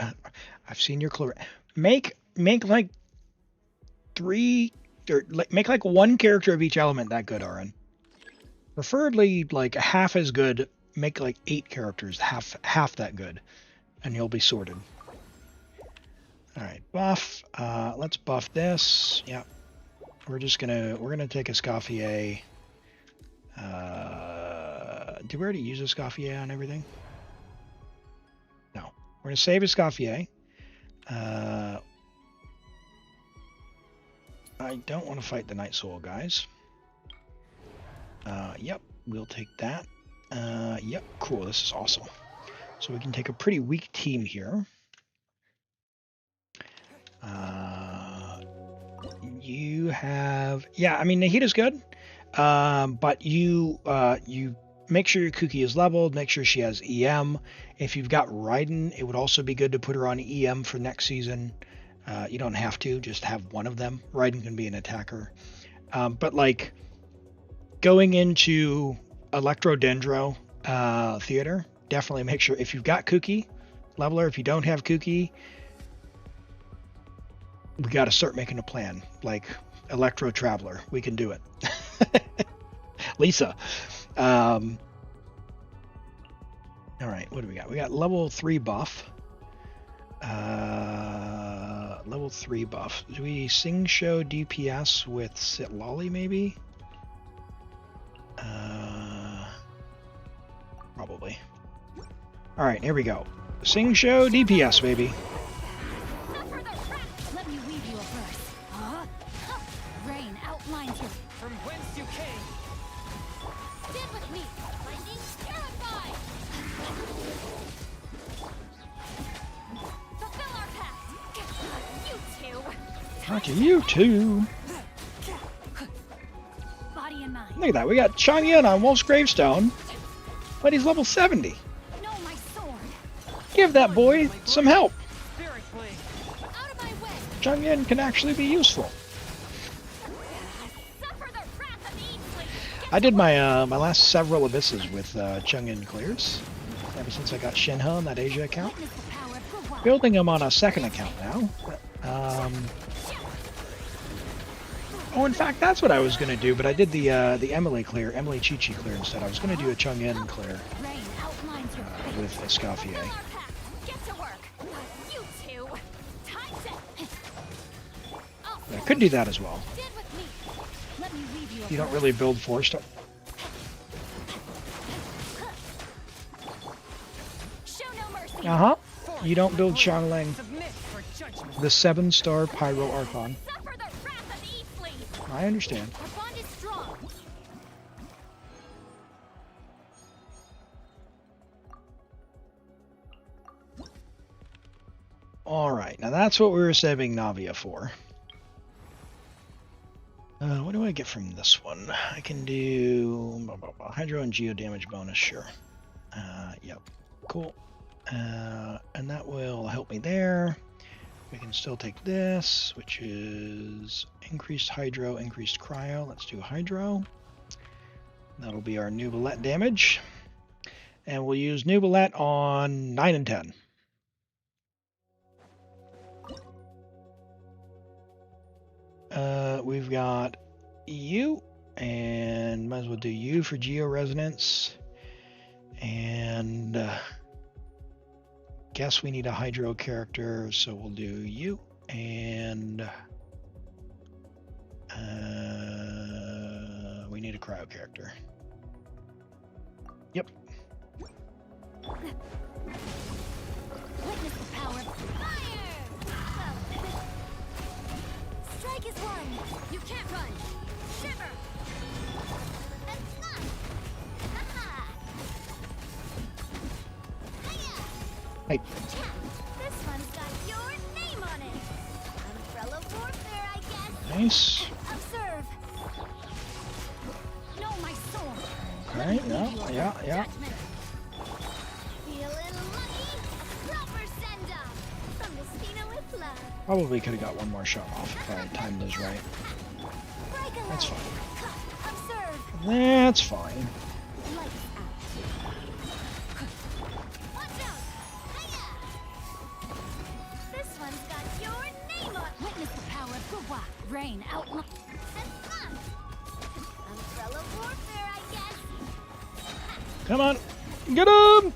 I've seen your clue. Make like 3 or make like 1 character of each element that good, Aaron. Preferably like half as good. Make like 8 characters half that good, and you'll be sorted. All right, buff. Let's buff this. Yeah, we're gonna take a Escoffier. Did we already use Escoffier on everything? No, we're gonna save Escoffier. I don't want to fight the Night Soul guys. Yep, we'll take that. Yep, cool, this is awesome. So we can take a pretty weak team here. You have, yeah, I mean, Nahita's good. But you make sure your Qiqi is leveled, make sure she has EM. If you've got Raiden, it would also be good to put her on EM for next season. You don't have to, just have one of them. Raiden can be an attacker. But like going into Electrodendro Theater, definitely make sure if you've got Qiqi, level her. If you don't have Qiqi, we got to start making a plan. Like Electro Traveler, we can do it. Lisa. All right, what do we got? We got level 3 buff. Level 3 buff. Do we sing show DPS with Sitlolly maybe? Probably. All right, here we go. Sing show DPS, baby. Let me weave you a verse. Rain outlines your From whence you came. stand with me. Lightning terrified. Fulfill our pact. You two. Not to you too. Body and mind. Look at that. We got Chang'an on Wolf's gravestone, but he's level 70. Know my sword. Give that boy some help. Spirit blade. Out of my way. Chang'an can actually be useful. Suffer the wrath of the Eastling. I did my my last several abysses with Chang'an clears ever since I got Shinha on that Asia account. Witness the power of Gawar. Building them on a second account now. Oh, in fact, that's what I was going to do, but I did the Emily Qiqi clear instead. I was going to do a Chang'an clear Rain outlines your fate. with Escoffier. Fulfill our pact. Get to work. You two. Time's it. I could do that as well. Stand with me. Let me weave you a You don't verse. really build 4-star. Show no mercy. Uh-huh. You don't build Xiangling, Submit for judgment. the 7-star Pyro Archon. Suffer the wrath of the Eastling. I understand. Our bond is strong. All right, now that's what we were saving Navia for. What do I get from this one? I can do Hydro and Geo damage bonus, sure. Yep, cool. And that will help me there. We can still take this, which is increased Hydro, increased Cryo. Let's do Hydro. That'll be our Nubilette damage. And we'll use Nubilette on 9 and 10. We've got you, and might as well do you for Geo Resonance. And guess we need a Hydro character, so we'll do you. And we need a cryo character. Yep. Witness the power. Fire! Strike is one. You can't run. Shiver. And snap. Ha-ha. Hiya. Hey. This one's got your name on it. Umbrella warfare, I guess. Nice. Observe. Know my sword. Okay, yeah. Judgment. Feeling lucky? Proper send up. From Messina with love. Probably could have got one more shot off if I timed those right. Break a That's leg. fine. Cut. Observe. That's fine. Lights out. Watch out. Hiya. This one's got your name on. Witness the power of Gua. Rain out. And up. Umbrella warfare, I guess. Come on. Get him!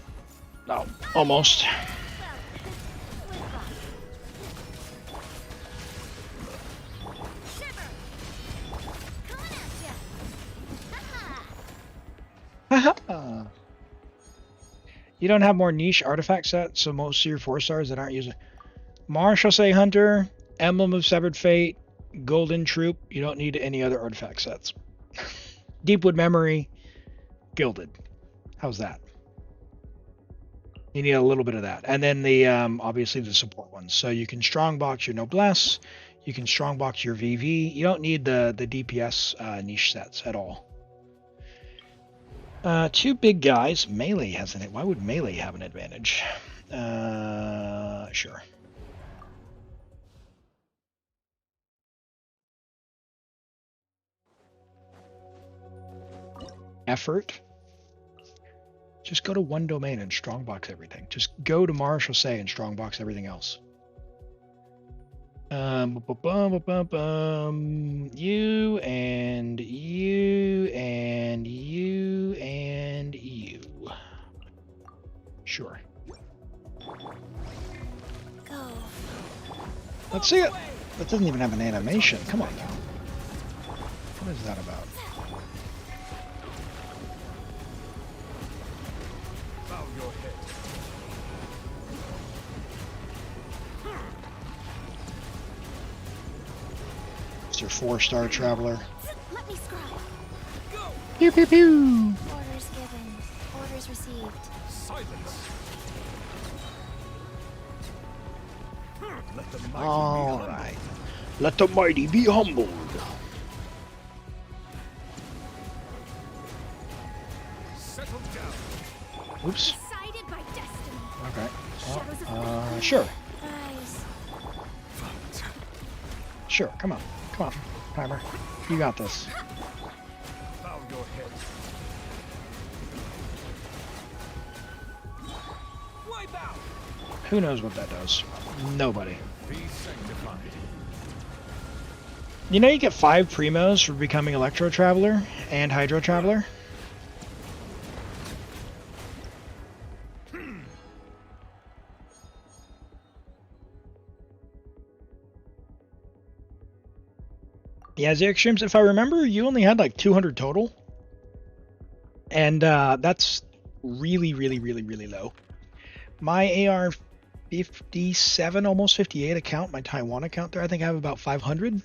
No, almost. Well, we're gone. Shiver. Coming at ya. Ha-ha. You don't have more niche artifact sets, so most of your 4-stars that aren't using Marshal Say Hunter, Emblem of Severed Fate, Golden Troop. You don't need any other artifact sets. Deepwood Memory, Gilded. How's that? You need a little bit of that. And then the obviously the support ones. So you can strongbox your Noblesse, you can strongbox your VV. You don't need the DPS niche sets at all. Two big guys. Melee has an. Why would melee have an advantage? Sure. Effort. Just go to one domain and strongbox everything. Just go to Marshal Say and strongbox everything else. You and you and you and you. Sure. Go. Let's see it. That doesn't even have an animation. Come on now. What is that about? Bow your head. It's your 4-star traveler. Let me scribe. Pew pew pew. Orders given. Orders received. Silence. Let the mighty be All humbled. right. Let the mighty be humbled. Settle down. Oops. Decided by destiny. Okay. Shadows of Sure. Rise. Sure. Come on. Come on. Timer. You got this. Bow your head. Wipe out. Who knows what that does? Nobody. Be sanctified. You know you get 5 primos for becoming Electro Traveler and Hydro Traveler? Yeah, the extremes, if I remember, you only had like 200 total. And that's really, really, really, really low. My AR 57, almost 58 account, my Taiwan account there, I think I have about 500.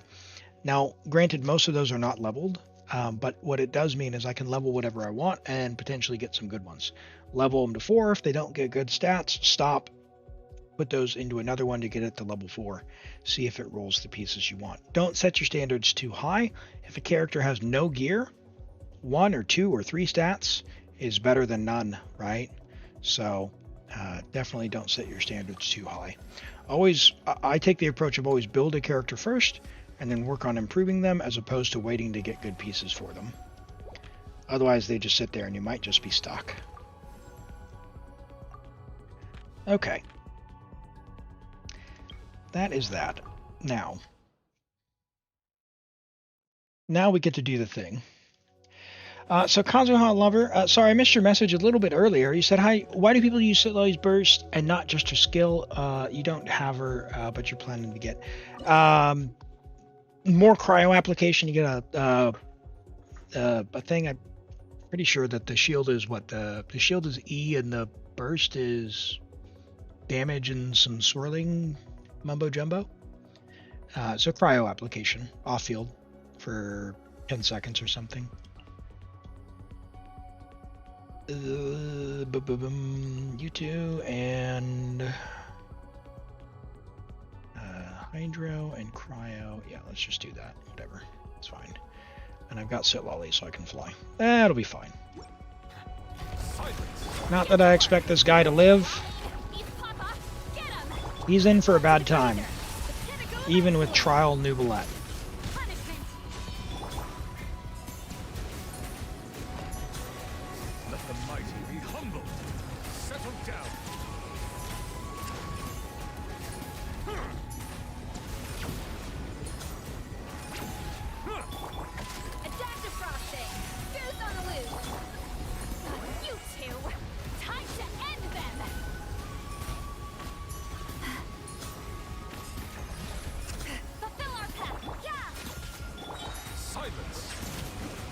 Now, granted, most of those are not leveled, but what it does mean is I can level whatever I want and potentially get some good ones. Level them to 4. If they don't get good stats, stop. Put those into another one to get it to level 4. See if it rolls the pieces you want. Don't set your standards too high. If a character has no gear, 1 or 2 or 3 stats is better than none, right? So definitely don't set your standards too high. Always, I take the approach of always build a character first and then work on improving them as opposed to waiting to get good pieces for them. Otherwise, they just sit there and you might just be stuck. Okay. That is that. Now we get to do the thing. So Kazuha Lover, sorry I missed your message a little bit earlier. You said, hi, why do people use Sitlo's burst and not just her skill? You don't have her, but you're planning to get more cryo application. You get a thing. I'm pretty sure that the shield is what? The shield is E and the burst is damage and some swirling mumbo jumbo. So cryo application off field for 10 seconds or something. You two and hydro and cryo. Yeah, let's just do that. Whatever, it's fine. And I've got Sitlolly, so I can fly. That'll be fine. Not that I expect this guy to live. He's in for a bad time, even with Trial Nubilet.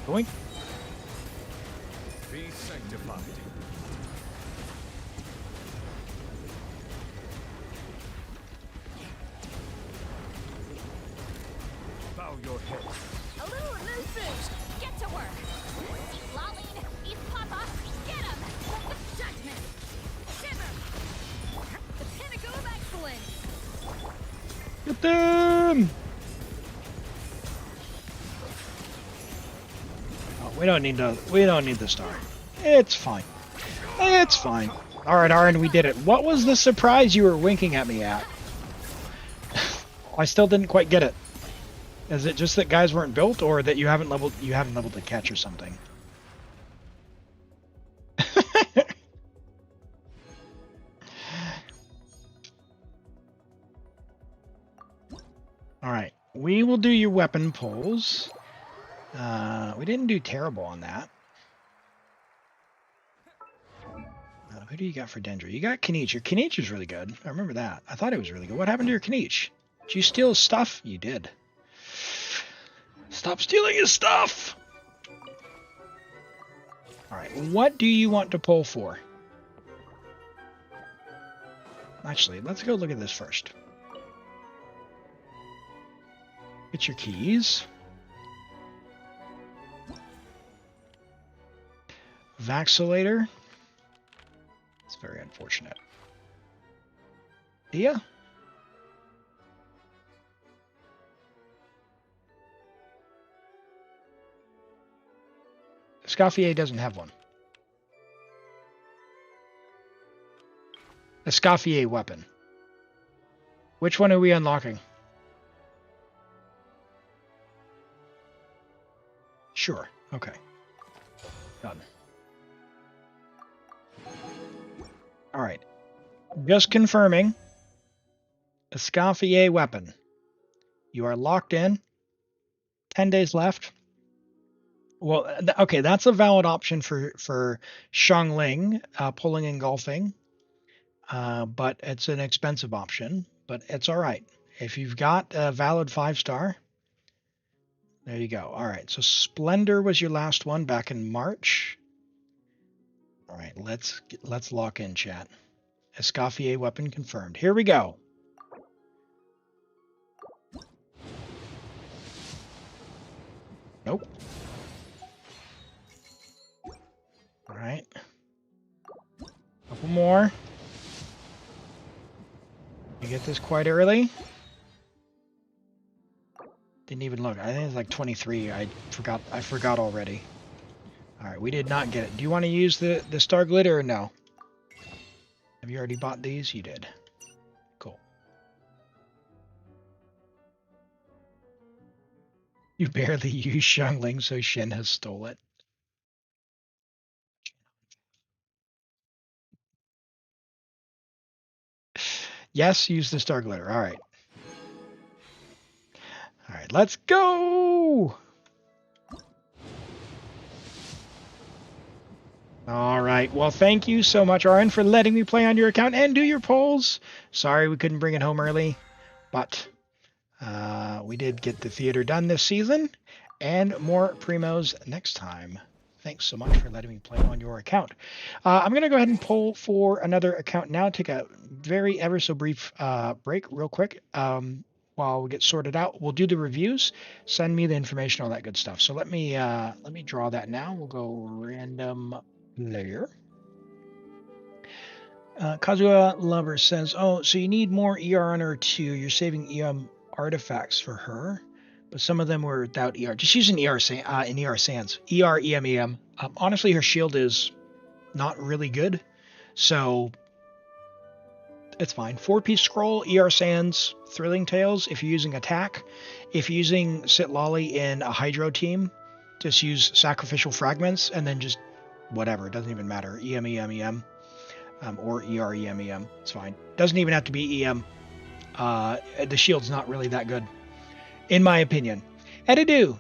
Going. Be sanctified. Bow your head. A little loose boost. Get to work. Lolline, East Papa, get him. Judgment. Shiver. The pinnacle of excellence. Get them! We don't need the star. It's fine. It's fine. Alright, Aaron, we did it. What was the surprise you were winking at me at? I still didn't quite get it. Is it just that guys weren't built, or that you haven't leveled the catch or something? Alright, we will do your weapon pulls. We didn't do terrible on that. Who do you got for Dendra? You got Kniech. Your Kniech is really good. I remember that. I thought it was really good. What happened to your Kniech? Did you steal his stuff? You did. Stop stealing his stuff! Alright, what do you want to pull for? Actually, let's go look at this first. Get your keys. Vaxillator. It's very unfortunate. Dia? Escoffier doesn't have one. Escoffier weapon. Which one are we unlocking? Sure. Okay. Done. All right. Just confirming. Escoffier weapon. You are locked in. 10 days left. Well, okay, that's a valid option for Xiangling, pulling engulfing. But it's an expensive option, but it's all right. If you've got a valid 5-star, there you go. All right, so Splendor was your last one back in March. All right, let's lock in, chat. Escoffier weapon confirmed. Here we go. Nope. All right. Couple more. You get this quite early. Didn't even look. I think it's like 23. I forgot already. All right, we did not get it. Do you want to use the star glitter or no? Have you already bought these? You did. Cool. You barely use Xiangling, so Shen has stole it. Yes, use the star glitter. All right. All right, let's go. All right. Well, thank you so much, RN, for letting me play on your account and do your polls. Sorry we couldn't bring it home early, but we did get the theater done this season, and more primos next time. Thanks so much for letting me play on your account. I'm going to go ahead and poll for another account now. Take a very ever so brief break real quick while we get sorted out. We'll do the reviews. Send me the information, all that good stuff. So let me draw that now. We'll go random player. Kazuha Lover says, oh, so you need more ER on her too. You're saving EM artifacts for her, but some of them were without ER. Just using ER in ER Sands. ER, EM, EM. Honestly, her shield is not really good, so it's fine. 4-piece scroll, ER Sands, Thrilling Tales if you're using attack. If you're using Sit Lolly in a Hydro team, just use Sacrificial Fragments and then just whatever. It doesn't even matter. EM, EM, EM. Or ER, EM, EM. It's fine. Doesn't even have to be EM. The shield's not really that good, in my opinion. Edidu,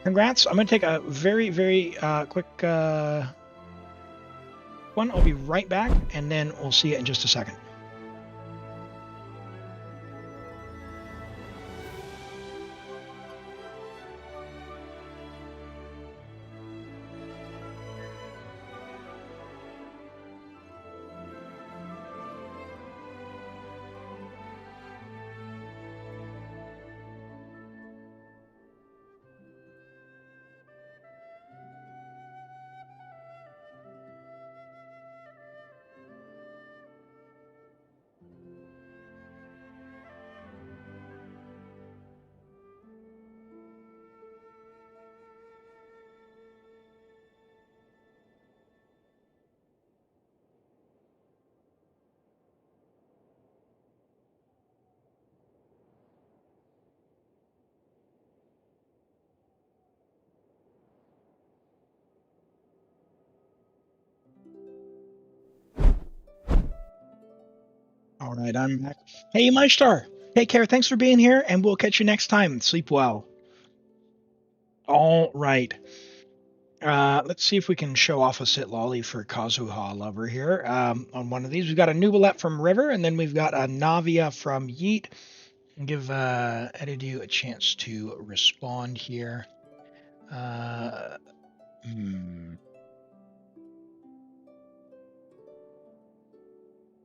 congrats. I'm going to take a very, very quick one. I'll be right back, and then we'll see you in just a second. All right, I'm back. Hey, maeshtar. Take care. Thanks for being here, and we'll catch you next time. Sleep well. All right. Let's see if we can show off a Sit Lolly for Kazuha Lover here. On one of these, we've got a Nubilet from River, and then we've got a Navia from Yeet. And give Edidu a chance to respond here.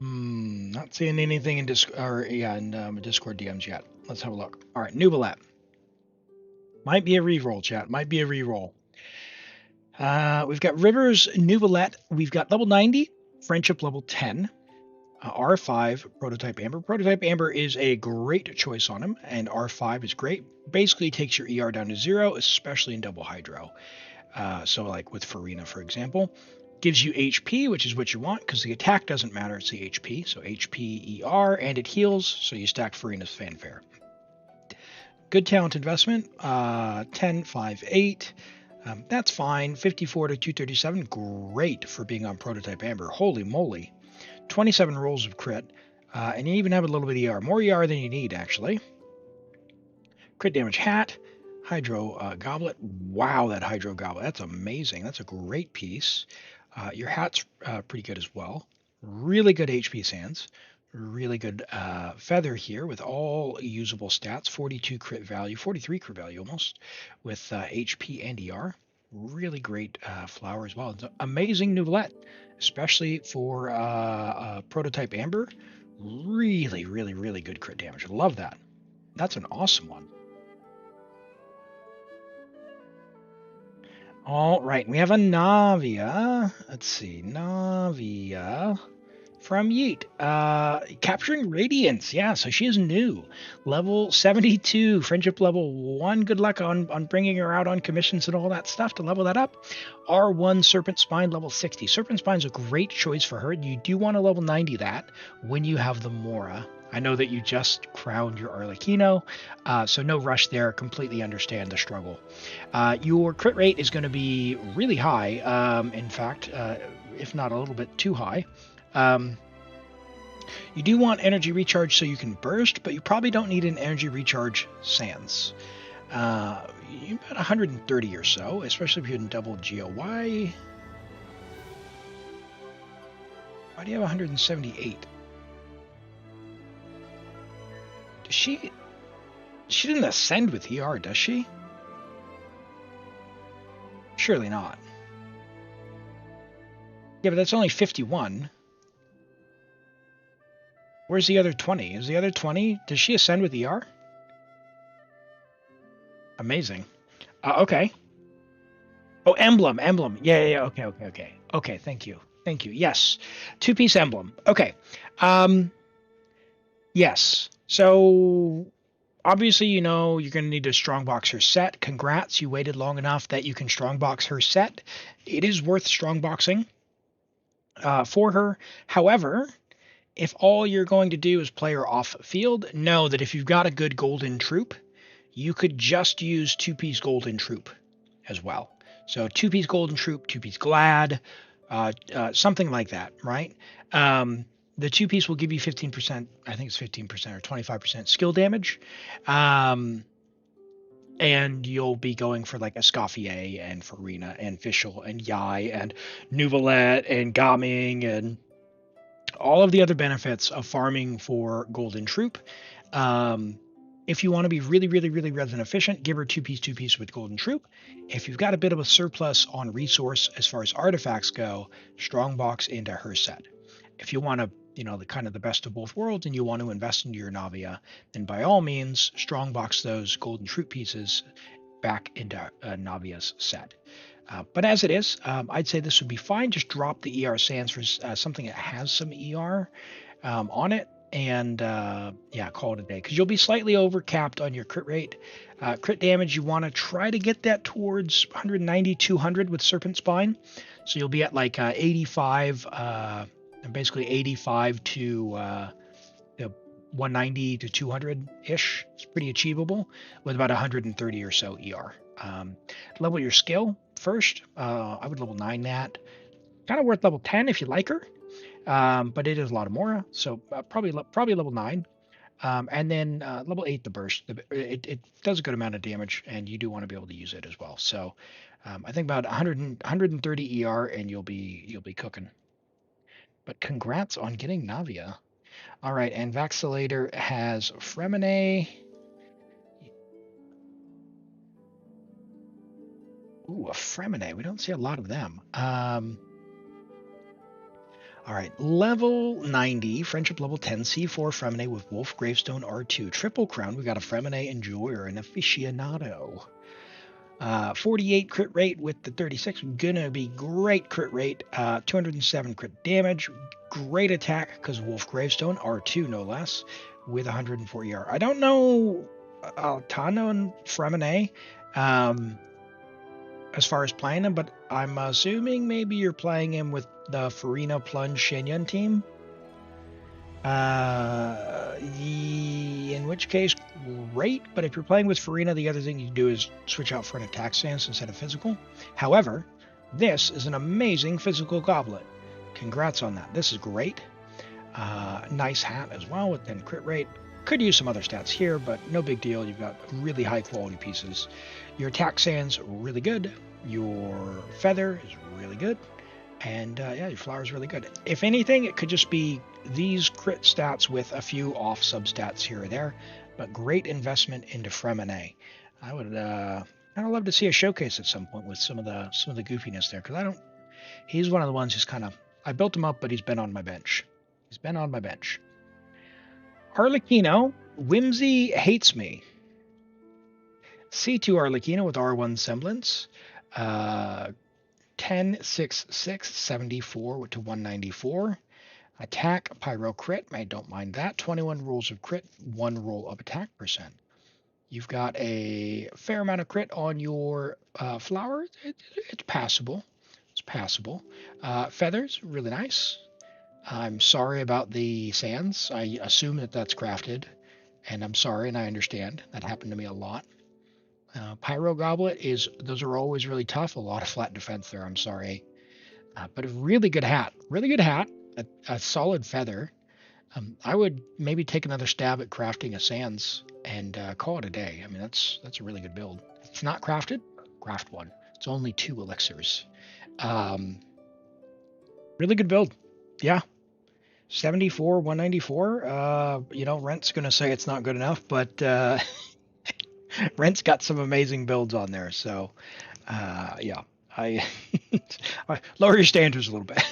Not seeing anything in Discord DMs yet. Let's have a look. All right, Nubilet. Might be a reroll, chat. Might be a reroll. We've got Rivers Nubilet. We've got level 90, Friendship level 10, R5, Prototype Amber. Prototype Amber is a great choice on him, and R5 is great. Basically takes your ER down to 0, especially in double Hydro. So like with Farina, for example. Gives you HP, which is what you want, because the attack doesn't matter, it's the HP. So HP, ER, and it heals, so you stack Farina's Fanfare. Good talent investment, 10, 5, 8. That's fine. 54 to 237, great for being on Prototype Amber. Holy moly. 27 rolls of crit, and you even have a little bit of ER. More ER than you need, actually. Crit damage hat, Hydro Goblet. Wow, that Hydro Goblet, that's amazing. That's a great piece. Your hat's pretty good as well. Really good HP Sands. Really good feather here with all usable stats. 42 crit value, 43 crit value almost, with HP and ER. Really great flower as well. It's an amazing Nubilet, especially for Prototype Amber. Really, really, really good crit damage. Love that. That's an awesome one. All right, we have a Navia. Let's see, Navia from Yeet. Capturing Radiance. Yeah, so she is new. Level 72, Friendship level 1. Good luck on bringing her out on commissions and all that stuff to level that up. R1 Serpent Spine, level 60. Serpent Spine's a great choice for her. You do want to level 90 that when you have the Mora. I know that you just crowned your Arlecchino, so no rush there. Completely understand the struggle. Your crit rate is going to be really high. In fact, if not a little bit too high. You do want energy recharge so you can burst, but you probably don't need an energy recharge Sans. About 130 or so, especially if you're in double GOY. Why do you have 178? Does she didn't ascend with ER, does she? Surely not. Yeah, but that's only 51. Where's the other 20? Is the other 20? Does she ascend with ER? Amazing. Okay. Oh, emblem. Yeah. Okay, thank you. Yes. 2-piece emblem. Okay. Yes. So obviously, you know, you're going to need to strongbox her set. Congrats, you waited long enough that you can strongbox her set. It is worth strongboxing for her. However, if all you're going to do is play her off field, know that if you've got a good golden troop, you could just use 2-piece golden troop as well. So 2-piece golden troop, 2-piece glad, something like that, right? The 2-piece will give you 15%, I think it's 15% or 25% skill damage. And you'll be going for like Escoffier and Farina and Fischl and Yai and Nuvolette and Gaming and all of the other benefits of farming for Golden Troop. If you want to be really resin efficient, give her 2-piece with Golden Troop. If you've got a bit of a surplus on resource as far as artifacts go, strongbox into her set. If you want to, you know, the kind of the best of both worlds and you want to invest into your Navia, then by all means, strongbox those Golden Troop pieces back into Navia's set. But as it is, I'd say this would be fine. Just drop the ER Sands for something that has some ER on it. And yeah, call it a day. Because you'll be slightly overcapped on your crit rate. Crit damage, you want to try to get that towards 190, 200 with Serpent Spine. So you'll be at like 85, basically 85 to 190 to 200-ish. It's pretty achievable with about 130 or so ER. Level your skill first. I would level 9 that. Kind of worth level 10 if you like her. But it is a lot of Mora, so probably level 9. And then level 8 the burst. It does a good amount of damage, and you do want to be able to use it as well. So I think about 130 ER, and you'll be cooking. But congrats on getting Navia. All right, and Vaxilator has Fremine. Ooh, a Fremine. We don't see a lot of them. All right, level 90, friendship level 10, C4 Fremine with Wolf Gravestone R2. Triple Crown, we got a Fremine Enjoyer and Aficionado. 48 crit rate with the 36, gonna be great crit rate. 207 crit damage, great attack because Wolf Gravestone R2 no less, with 104 ER. I don't know a ton on Fremine as far as playing him, but I'm assuming maybe you're playing him with the Farina Plunge Shenyun team. In which case, great. But if you're playing with Farina, the other thing you can do is switch out for an attack stance instead of physical. However, this is an amazing physical goblet. Congrats on that. This is great. Nice hat as well with 10 crit rate. Could use some other stats here, but no big deal. You've got really high quality pieces. Your attack sand's really good. Your feather is really good. And yeah, your flower's really good. If anything, it could just be these crit stats with a few off substats here or there, but great investment into Fremine. I would kind of love to see a showcase at some point with some of the goofiness there, because he's one of the ones who's kind of, I built him up, but he's been on my bench. Arlecchino, Whimsy Hates Me. C2 Arlecchino with R1 Semblance. 10, 6, 6, 74 to 194. Attack, Pyro Crit. I don't mind that. 21 rolls of crit, 1 roll of attack percent. You've got a fair amount of crit on your flower. It's passable. Feathers, really nice. I'm sorry about the sands. I assume that that's crafted, and I'm sorry, and I understand. That happened to me a lot. Pyro Goblet those are always really tough. A lot of flat defense there. I'm sorry, but a really good hat. A solid feather. I would maybe take another stab at crafting a sands and call it a day. I mean, that's a really good build. If it's not crafted, craft one. It's only 2 elixirs. Really good build. Yeah, 74, 194. You know, Rent's going to say it's not good enough, but Rent's got some amazing builds on there. So, yeah, I lower your standards a little bit.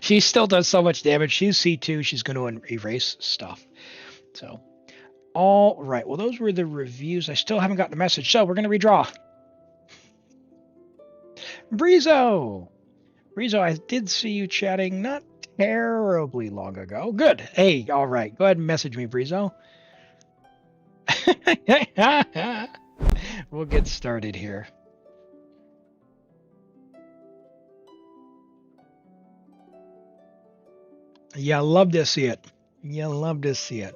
She still does so much damage. She's C2. She's going to erase stuff. So, all right. Well, those were the reviews. I still haven't gotten the message, so we're going to redraw. breeeezo! breeeezo, I did see you chatting not terribly long ago. Good. Hey, all right. Go ahead and message me, breeeezo. We'll get started here. You love to see it. You love to see it.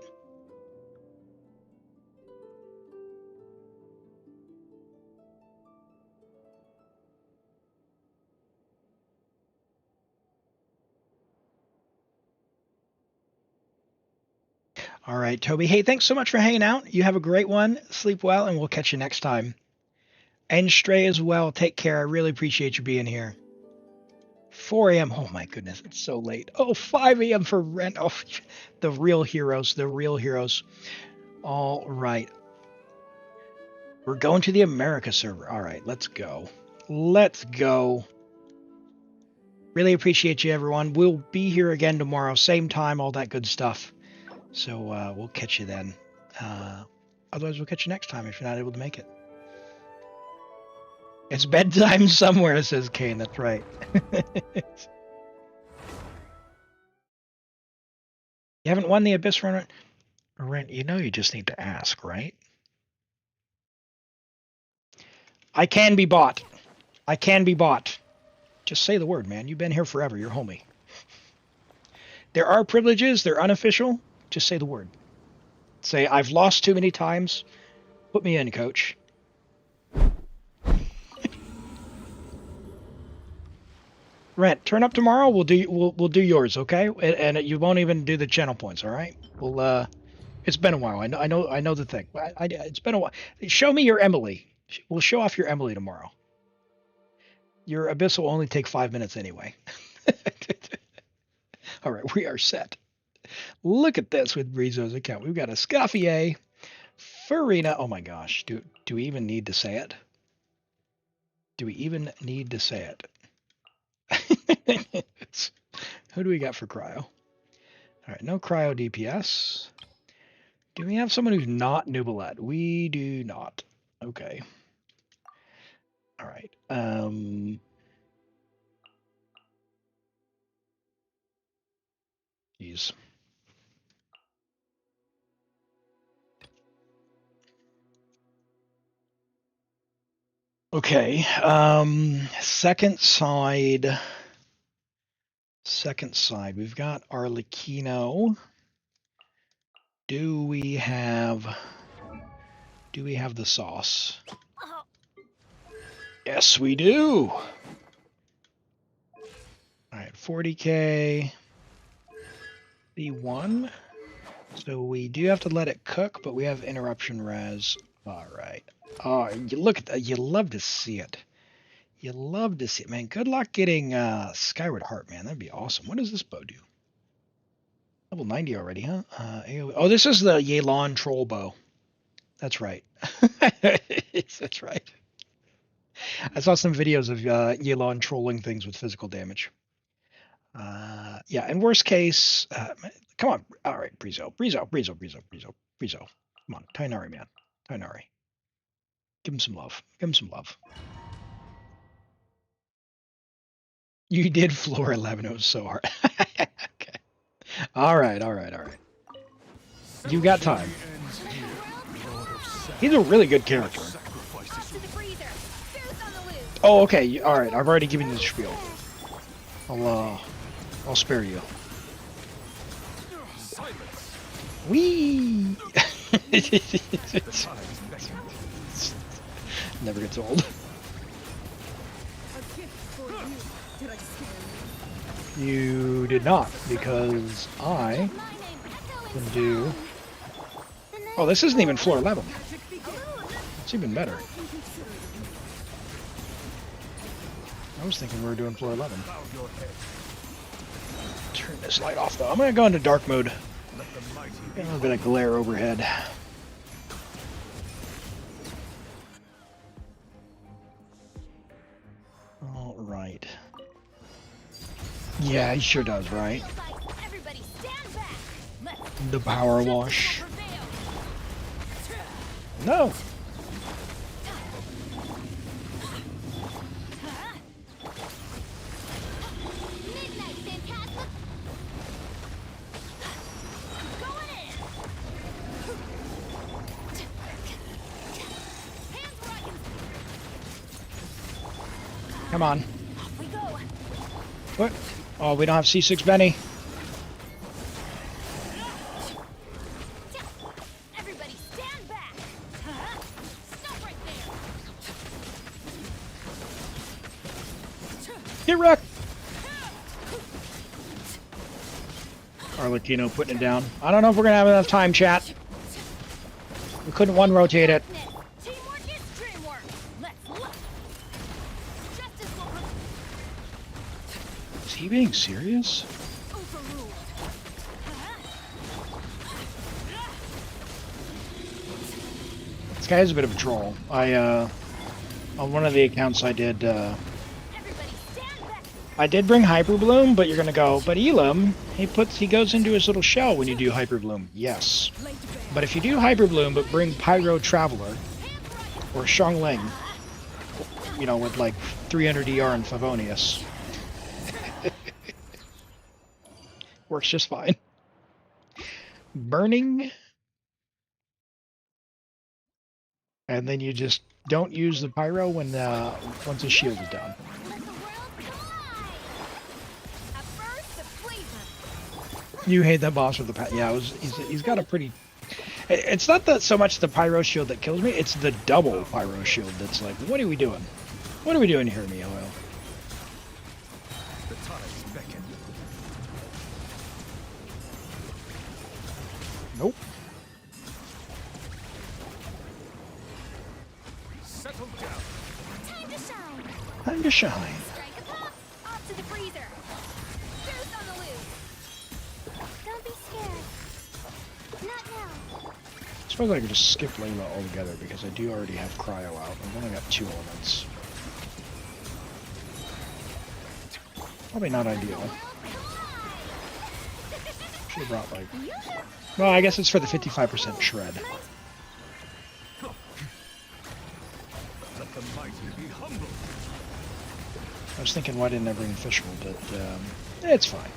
All right, Toby. Hey, thanks so much for hanging out. You have a great one. Sleep well, and we'll catch you next time. And Stray as well. Take care. I really appreciate you being here. 4 a.m. Oh, my goodness. It's so late. Oh, 5 a.m. for Rent. Oh, the real heroes. The real heroes. All right. We're going to the America server. All right, let's go. Let's go. Really appreciate you, everyone. We'll be here again tomorrow. Same time, all that good stuff. So we'll catch you then. Otherwise, we'll catch you next time if you're not able to make it. It's bedtime somewhere, says Kane. That's right. You haven't won the Abyss Runner? Rent, you know you just need to ask, right? I can be bought. I can be bought. Just say the word, man. You've been here forever. You're homie. There are privileges. They're unofficial. Just say the word. Say, I've lost too many times. Put me in, coach. Rent, turn up tomorrow. We'll do yours, okay? And you won't even do the channel points, all right? We'll it's been a while. I know the thing. It's been a while. Show me your Emily. We'll show off your Emily tomorrow. Your Abyss will only take 5 minutes anyway. All right, we are set. Look at this with breeeezo's account. We've got a Scaffier, Farina. Oh my gosh, do we even need to say it? Do we even need to say it? Who do we got for cryo? All right, no cryo DPS. Do we have someone who's not Nubilet? We do not. Okay. All right. Jeez. Okay. Second side. We've got Arlecchino. Do we have the sauce? Yes, we do. All right, 40k. B1. So we do have to let it cook, but we have interruption res. All right. Oh, you look at that. You love to see it. You love to see it, man. Good luck getting Skyward Heart, man. That'd be awesome. What does this bow do? Level 90 already, huh? Oh, this is the Yelan troll bow. That's right. That's right. I saw some videos of Yelan trolling things with physical damage. Yeah, in worst case, come on. All right, breeeezo. Come on, Tainari, man. Tainari. Give him some love. Give him some love. You did floor 11. It was so hard. Okay. All right. You got time. He's a really good character. Oh, okay. All right. I've already given you the spiel. I'll spare you. Whee! Never gets old. You did not, because I can do... Oh, this isn't even floor 11. It's even better. I was thinking we were doing floor 11. Turn this light off though. I'm gonna go into dark mode. Got a little bit of glare overhead. All right. Yeah, he sure does, right? Everybody stand back. Let's The power wash. No. Midnight Phantasma. Going in. Hands where I can. Come on. Off we go. What? Oh, we don't have C6 Benny. Everybody stand back. Stop right there. Get wrecked. Arlecchino putting it down. I don't know if we're gonna have enough time, chat. We couldn't one rotate it. Teamwork is dreamwork. Let's look. Justice will Is he being serious? overruled. This guy is a bit of a troll. On one of the accounts I did, Everybody stand back. I did bring Hyper Bloom, but you're gonna go, but Elim, he goes into his little shell when you do Hyper Bloom. Yes. But if you do Hyper Bloom, but bring Pyro Traveler, or Xiangling, you know, with like 300 ER and Favonius, works just fine. Burning, and then you just don't use the Pyro when once his shield is down. Let the world collide. At first, the flavor. You hate that boss with the yeah. He's got a pretty. It's not that so much the Pyro shield that kills me. It's the double Pyro shield that's like, what are we doing? What are we doing here, Neo? The tides beckon. Nope. Settle down. Time to shine. Time to shine. Strike a pop. Off to the freezer. Goose on the loose. Don't be scared. Not now. I suppose I could just skip Layla altogether because I do already have Cryo out. I've only got 2 elements. Probably not ideal. Should have brought like. Well, I guess it's for the 55% shred. Let the mighty be humble. I was thinking, why didn't I bring Fischl? But it's fine.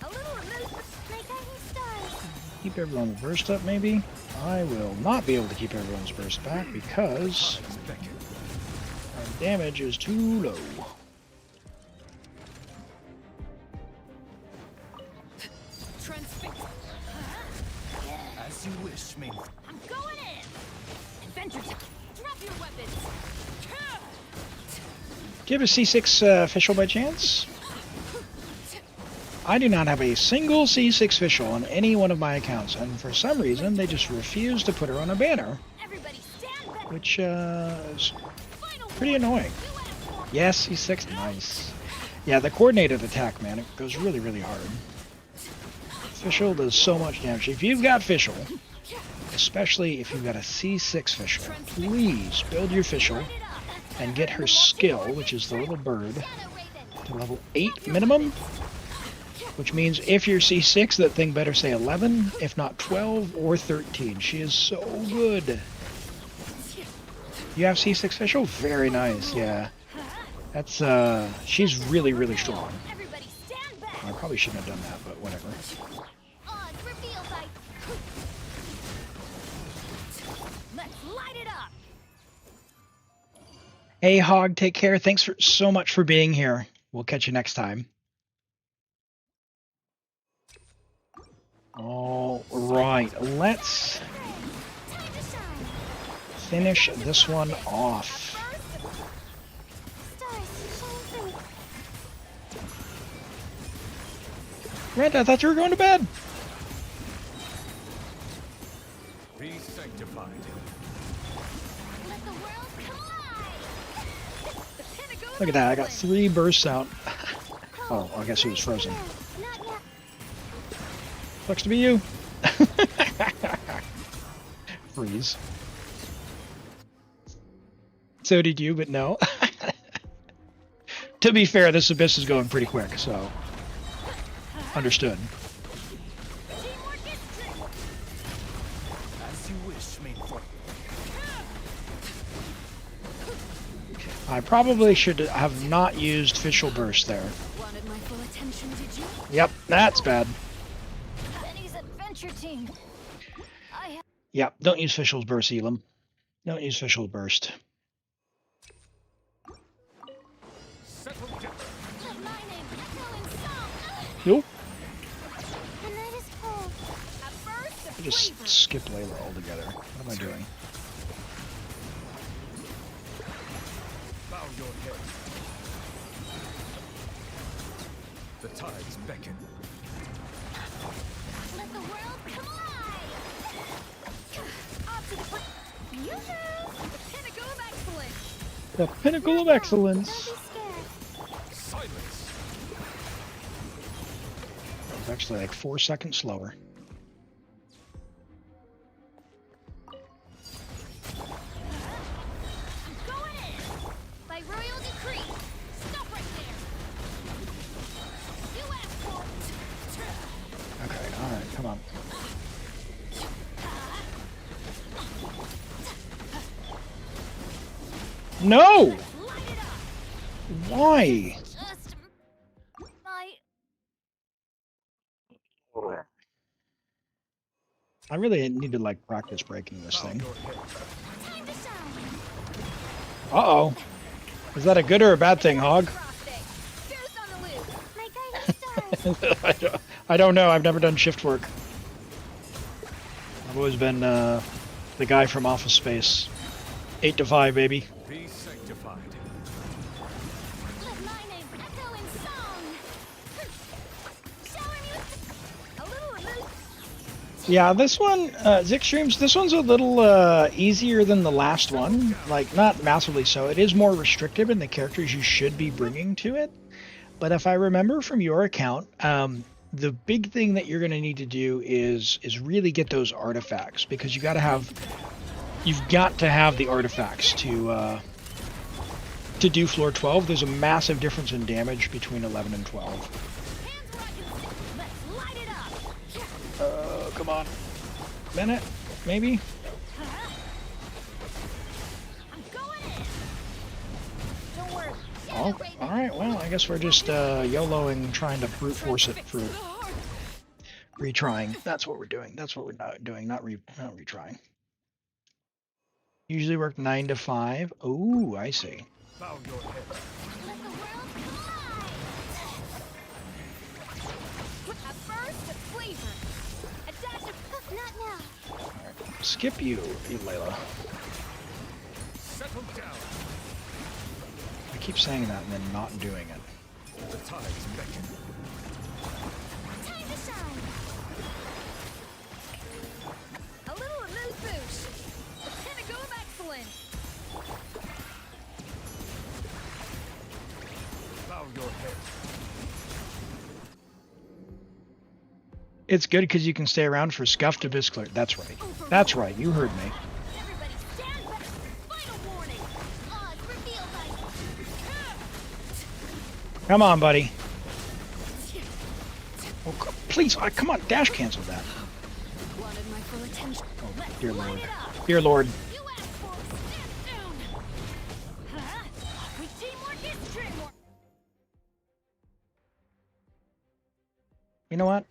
A little remove. My guiding stars. Keep everyone burst up, maybe? I will not be able to keep everyone's burst back because Beckon. our damage is too low. Transfix. As you wish, main. I'm going in. Adventure time. Drop your weapons. Do you have a C6 Fischl by chance? I do not have a single C6 Fischl on any one of my accounts, and for some reason they just refuse to put her on a banner, Everybody stand back. which is Final pretty warning. annoying. You asked for it. Yes, C6, nice. Yeah, the coordinated attack, man, it goes really, really hard. Fischl does so much damage. If you've got Fischl, especially if you've got a C6 Fischl, please build your Fischl and get her skill, which is the little bird, to level 8 minimum. Which means if you're C6, that thing better say 11, if not 12 or 13. She is so good. You have C6 Fischl? Very nice, yeah. That's, she's really, really strong. Everybody stand back. I probably shouldn't have done that, but whatever. Odds reveal light. Let's light it up. Hey, Hog, take care. Thanks so much for being here. We'll catch you next time. All right, let's Time to shine. finish this one off. Stars shine through. Grant, I thought you were going to bed. sanctified. Let the world collide! The pinnacle of Look at that, I got excellence. 3 bursts out. Oh, I guess he was frozen. Not yet. Looks to be you. Freeze. So did you, but no. To be fair, this abyss is going pretty quick, so understood. Teamwork is true. As you wish, main force. I probably should have not used Fischl Burst there. Wanted my full attention, did you? Yep, that's bad. Benny's adventure team. I have Yep, don't use Fischl's Burst, Elim. Don't use Fischl's Burst. Settle down. let my name echo in song. Nope. The night is cold. At first, the I just flavor. skip Layla altogether. What am I doing? Bow your head. The tides beckon. Let the world collide. Up to the Yoo-hoo! The pinnacle of excellence. The pinnacle of excellence. Don't be scared. Silence. It's actually like 4 seconds slower. Going in. By royal decree. Stop right there. You asked for it. Okay, alright, come on. No! Light it up. Why? Just my I really need to like practice breaking this Bow thing. your head. time to shine. Uh-oh. Is that a good or a bad thing, Hog? Frosting. Goose on the loose. My guiding stars. I don't know. I've never done shift work. I've always been the guy from Office Space. 8 to 5, baby. Be sanctified. Let my name echo in song. Shower me with a little amuse. Yeah, this one, Zik Streams, this one's a little easier than the last one. Like, not massively so. It is more restrictive in the characters you should be bringing to it. But if I remember from your account, the big thing that you're going to need to do is really get those artifacts, because you've got to have the artifacts to do floor 12. There's a massive difference in damage between 11 and 12. Hands where I can see. Let's light it up. Come on. Minute, maybe? I'm going in. Don't worry. Oh, alright, well, I guess we're just YOLOing, trying to brute force it for retrying. That's what we're doing. That's what we're not doing, not retrying. Usually work 9 to 5. Ooh, I see. Bow your head. Let the world collide. At first, the flavor. A dash of not now. Skip you, Layla. Settle down. I keep saying that and then not doing it. The tides beckon. Time to shine. A little amuse bouche. The pinnacle of excellence. Bow your head. It's good because you can stay around for Scuffed Abyss Clear. That's right. That's right, you heard me. Everybody stand back. Final warning. Odds revealed by... Come on, buddy. Oh, please, come on, dash cancel that. Wanted my full attention. Oh, Let's dear light Lord. it up. Dear Lord. You asked for it. Stand down. Huh? With teamwork is teamwork. You know what?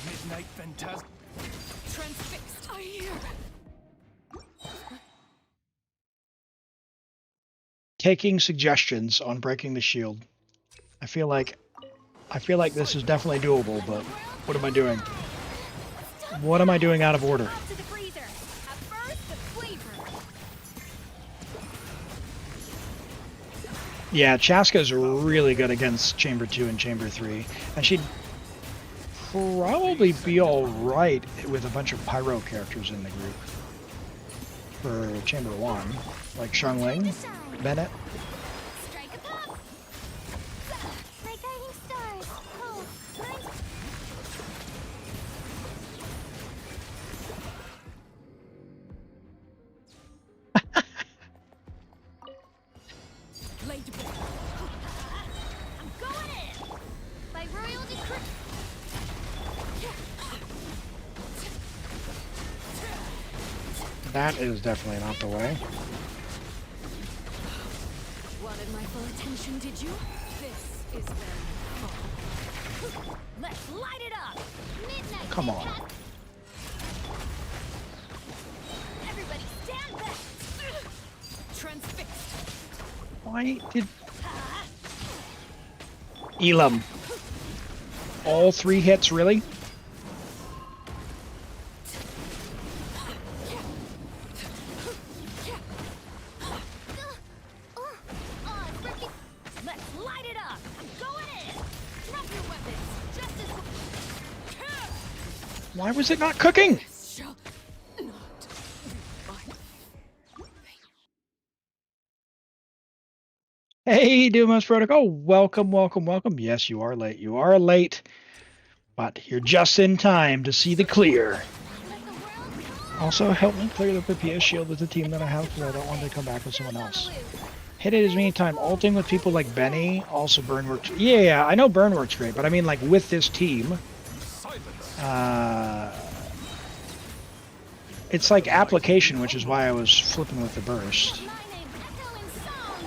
Midnight phantasm. Transfixed. I hear. Taking suggestions on breaking the shield. I feel like this is definitely doable, but what am I doing? What am I doing out of order? Up to the freezer. At first, the flavor. Yeah, Chaska's really good against Chamber 2 and Chamber 3. And she... probably be alright with a bunch of Pyro characters in the group. For Chamber 1. Like Xiangling, Bennett. Strike a pop! My guiding stars! Oh, mine... Laid bare. I'm going in! By royal decree... That is definitely not the way. Wanted my full attention, did you? This is where you fall. Let's light it up! Midnight! Come on. Everybody stand back! Transfixed. Why did... Elim. All 3 hits, really? Let's light it up! I'm going in! Drop your weapons! Just as... Why was it not cooking? Shall not be Hey, Dumas Protocol. Welcome, welcome, welcome. Yes, you are late. You are late. But you're just in time to see the clear. Also, help me clear the Papilla shield with the team that I have because I don't want to come back with someone else. Hit it as many times. Ulting with people like Benny, also Burn works. Yeah, I know Burn works great, but I mean like with this team. It's like application, which is why I was flipping with the burst.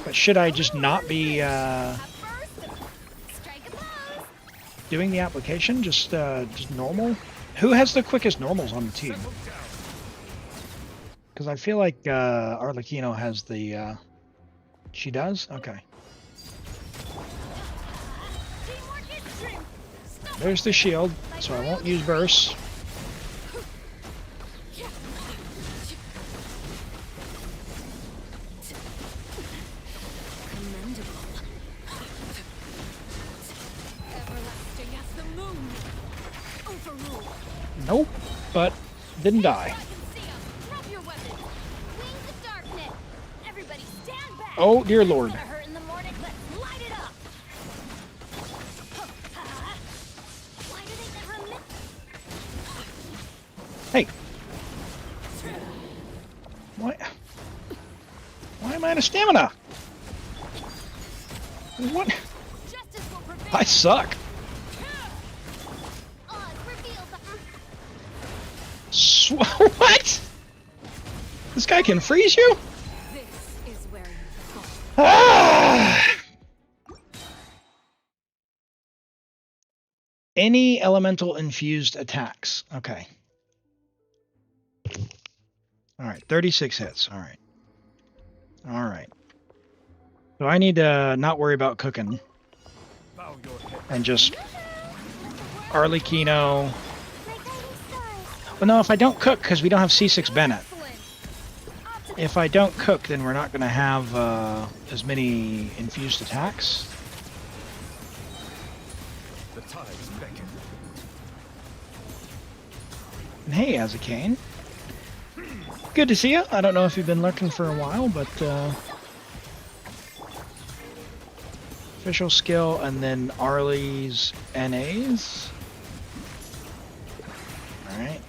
But should I just not be doing the application? Just normal? Who has the quickest normals on the team? Because I feel like Arlecchino has the... She does? Okay. There's the shield, so I won't use burst. Nope, but didn't die. Oh, dear Lord. Hey. Why am I out of stamina? What? I suck. What? This guy can freeze you? This is where you fall. Ah! Any elemental infused attacks. Okay. Alright, 36 hits. Alright. Alright. So I need to not worry about cooking. And just Arlecchino. Well, no, if I don't cook, because we don't have C6 Bennett. If I don't cook, then we're not going to have as many infused attacks. The tides beckon. And hey, Azakane. Good to see you. I don't know if you've been lurking for a while, but official skill and then Arlie's NAs. All right.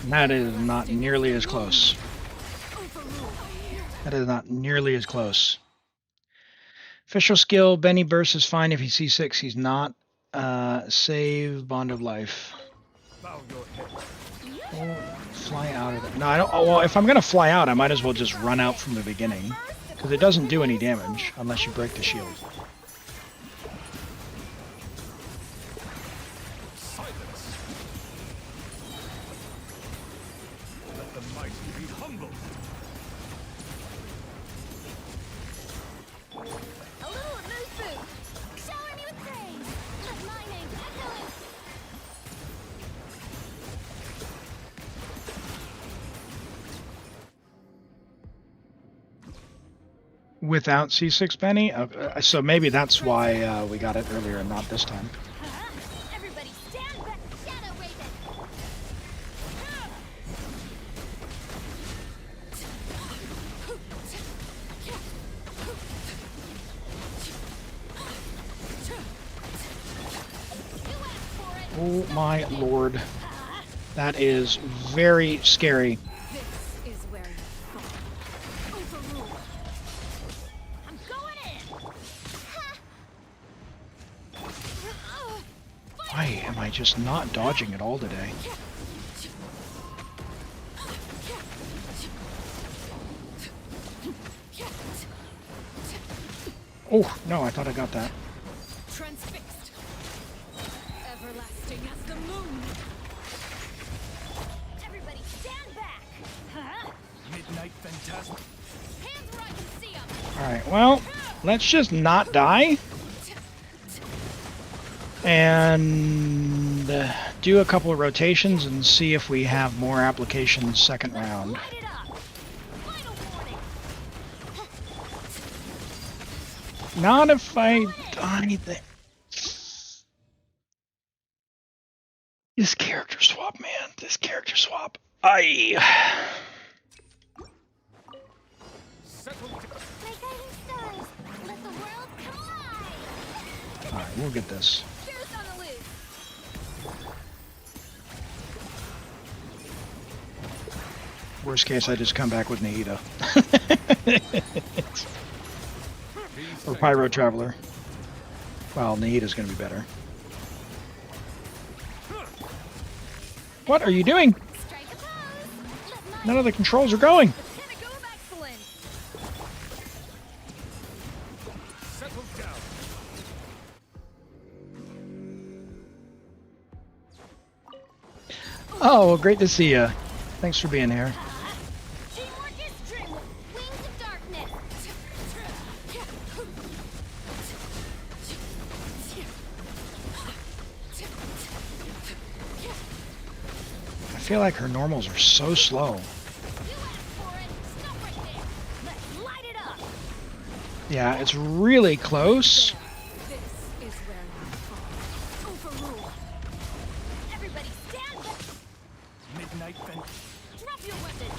And that is not nearly as close. That is not nearly as close. Official skill, Benny burst is fine if he sees 6. He's not. Save Bond of Life. Oh, fly out of it. No, I don't. Oh, well, if I'm gonna fly out, I might as well just run out from the beginning, because it doesn't do any damage unless you break the shield. Without C6 Penny? So maybe that's why we got it earlier and not this time. Everybody stand back. Shadow Raven. Oh my lord. That is very scary. This is where you fall. Overrule. I'm going in. Why am I just not dodging at all today? Oh, no, I thought I got that. Transfixed. Everlasting as the moon. Everybody stand back. Midnight Phantasm. Hands where I can see them. Alright, well, let's just not die. And do a couple of rotations and see if we have more applications second round. Light it up. Final warning. Not if I die there. This character swap, man. This character swap. My guiding stars. Let the world collide. Alright, we'll get this. Truth on the loose. Worst case, I just come back with Naida. Or Pyro Traveler. Well, Naida's going to be better. What are you doing? Strike a pose. Let None of the controls are going. Pinnacle of excellence. Settle down. Oh, well, great to see you. Thanks for being here. Teamwork is trim with wings of darkness. I feel like her normals are so slow. You asked for it. Stop right there. Let's light it up. Yeah, it's really close. This is where you fall. Overrule. Everybody stand back. Midnight Phantasm. Drop your weapons.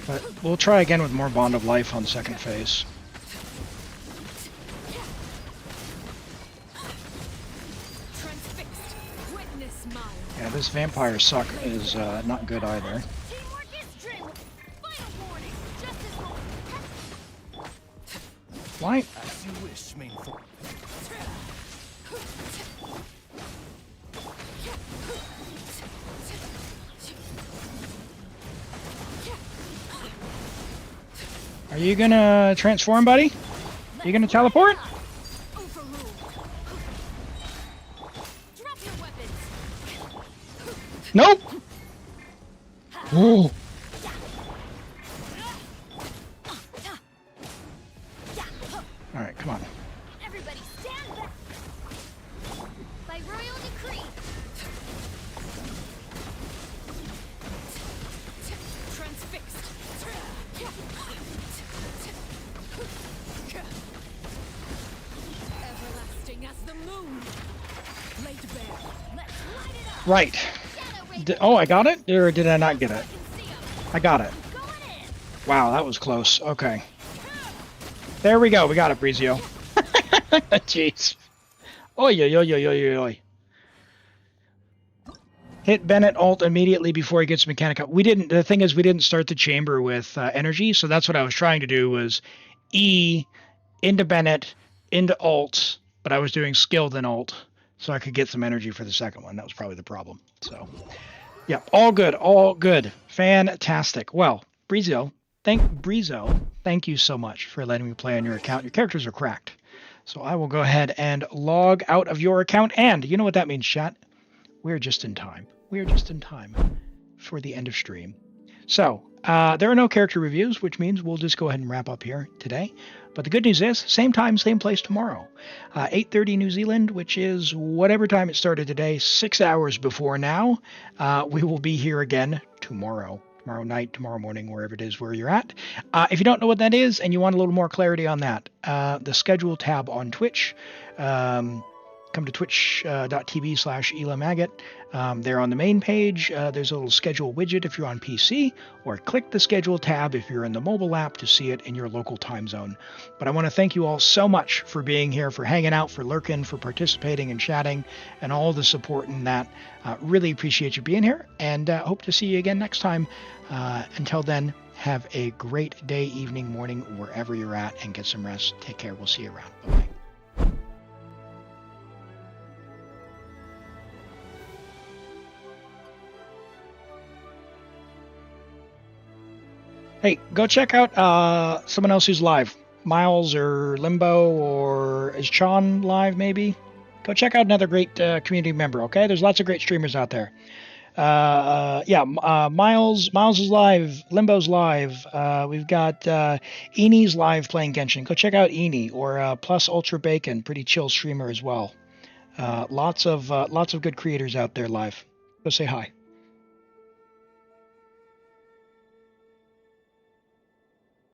But we'll try again with more Bond of Life on second phase. Transfixed. Witness mine. Yeah, this vampire suck is not good either. Teamwork is trim with final warning. Justice will. Why? As you wish, main form. Are you gonna transform, buddy? Are you gonna teleport? Overrule. Drop your weapons. Nope. Oh. All right, come on. Everybody stand back. By royal decree. Transfixed. Everlasting as the moon. Laid bare. Let's light it up. Right. Shadow Raven. Oh, I got it? Or did I not get I it? can see 'em. I got it. Going in. Wow, that was close. Okay. There we go. We got it, Breeezo. Jeez. Oi, oi, oi, oi, oi, oi. Hit Bennett alt immediately before he gets Mechanica. We didn't. The thing is, we didn't start the chamber with energy, so that's what I was trying to do was E into Bennett into alt, but I was doing skill then alt, so I could get some energy for the second one. That was probably the problem. So, yeah, all good, all good, fantastic. Well, Breeezo, thank you so much for letting me play on your account. Your characters are cracked, so I will go ahead and log out of your account. And you know what that means, chat? We're just in time. We're just in time for the end of stream. So, there are no character reviews, which means we'll just go ahead and wrap up here today. But the good news is, same time, same place tomorrow. 8:30 New Zealand, which is whatever time it started today, 6 hours before now. We will be here again tomorrow tomorrow night, tomorrow morning, wherever it is where you're at. If you don't know what that is and you want a little more clarity on that, the schedule tab on Twitch, come to twitch.tv/elimaggot. There on the main page, there's a little schedule widget if you're on PC, or click the schedule tab if you're in the mobile app to see it in your local time zone. But I want to thank you all so much for being here, for hanging out, for lurking, for participating and chatting, and all the support in that. Really appreciate you being here, and hope to see you again next time. Until then, have a great day, evening, morning, wherever you're at, and get some rest. Take care. We'll see you around. Bye-bye. Hey, go check out someone else who's live. Miles or Limbo, or is Char live maybe? Go check out another great community member, okay? There's lots of great streamers out there. Miles is live. Limbo's live. We've got Eni's live playing Genshin. Go check out Eni, or Plus Ultra Bacon, pretty chill streamer as well. Lots of good creators out there live. Go say hi.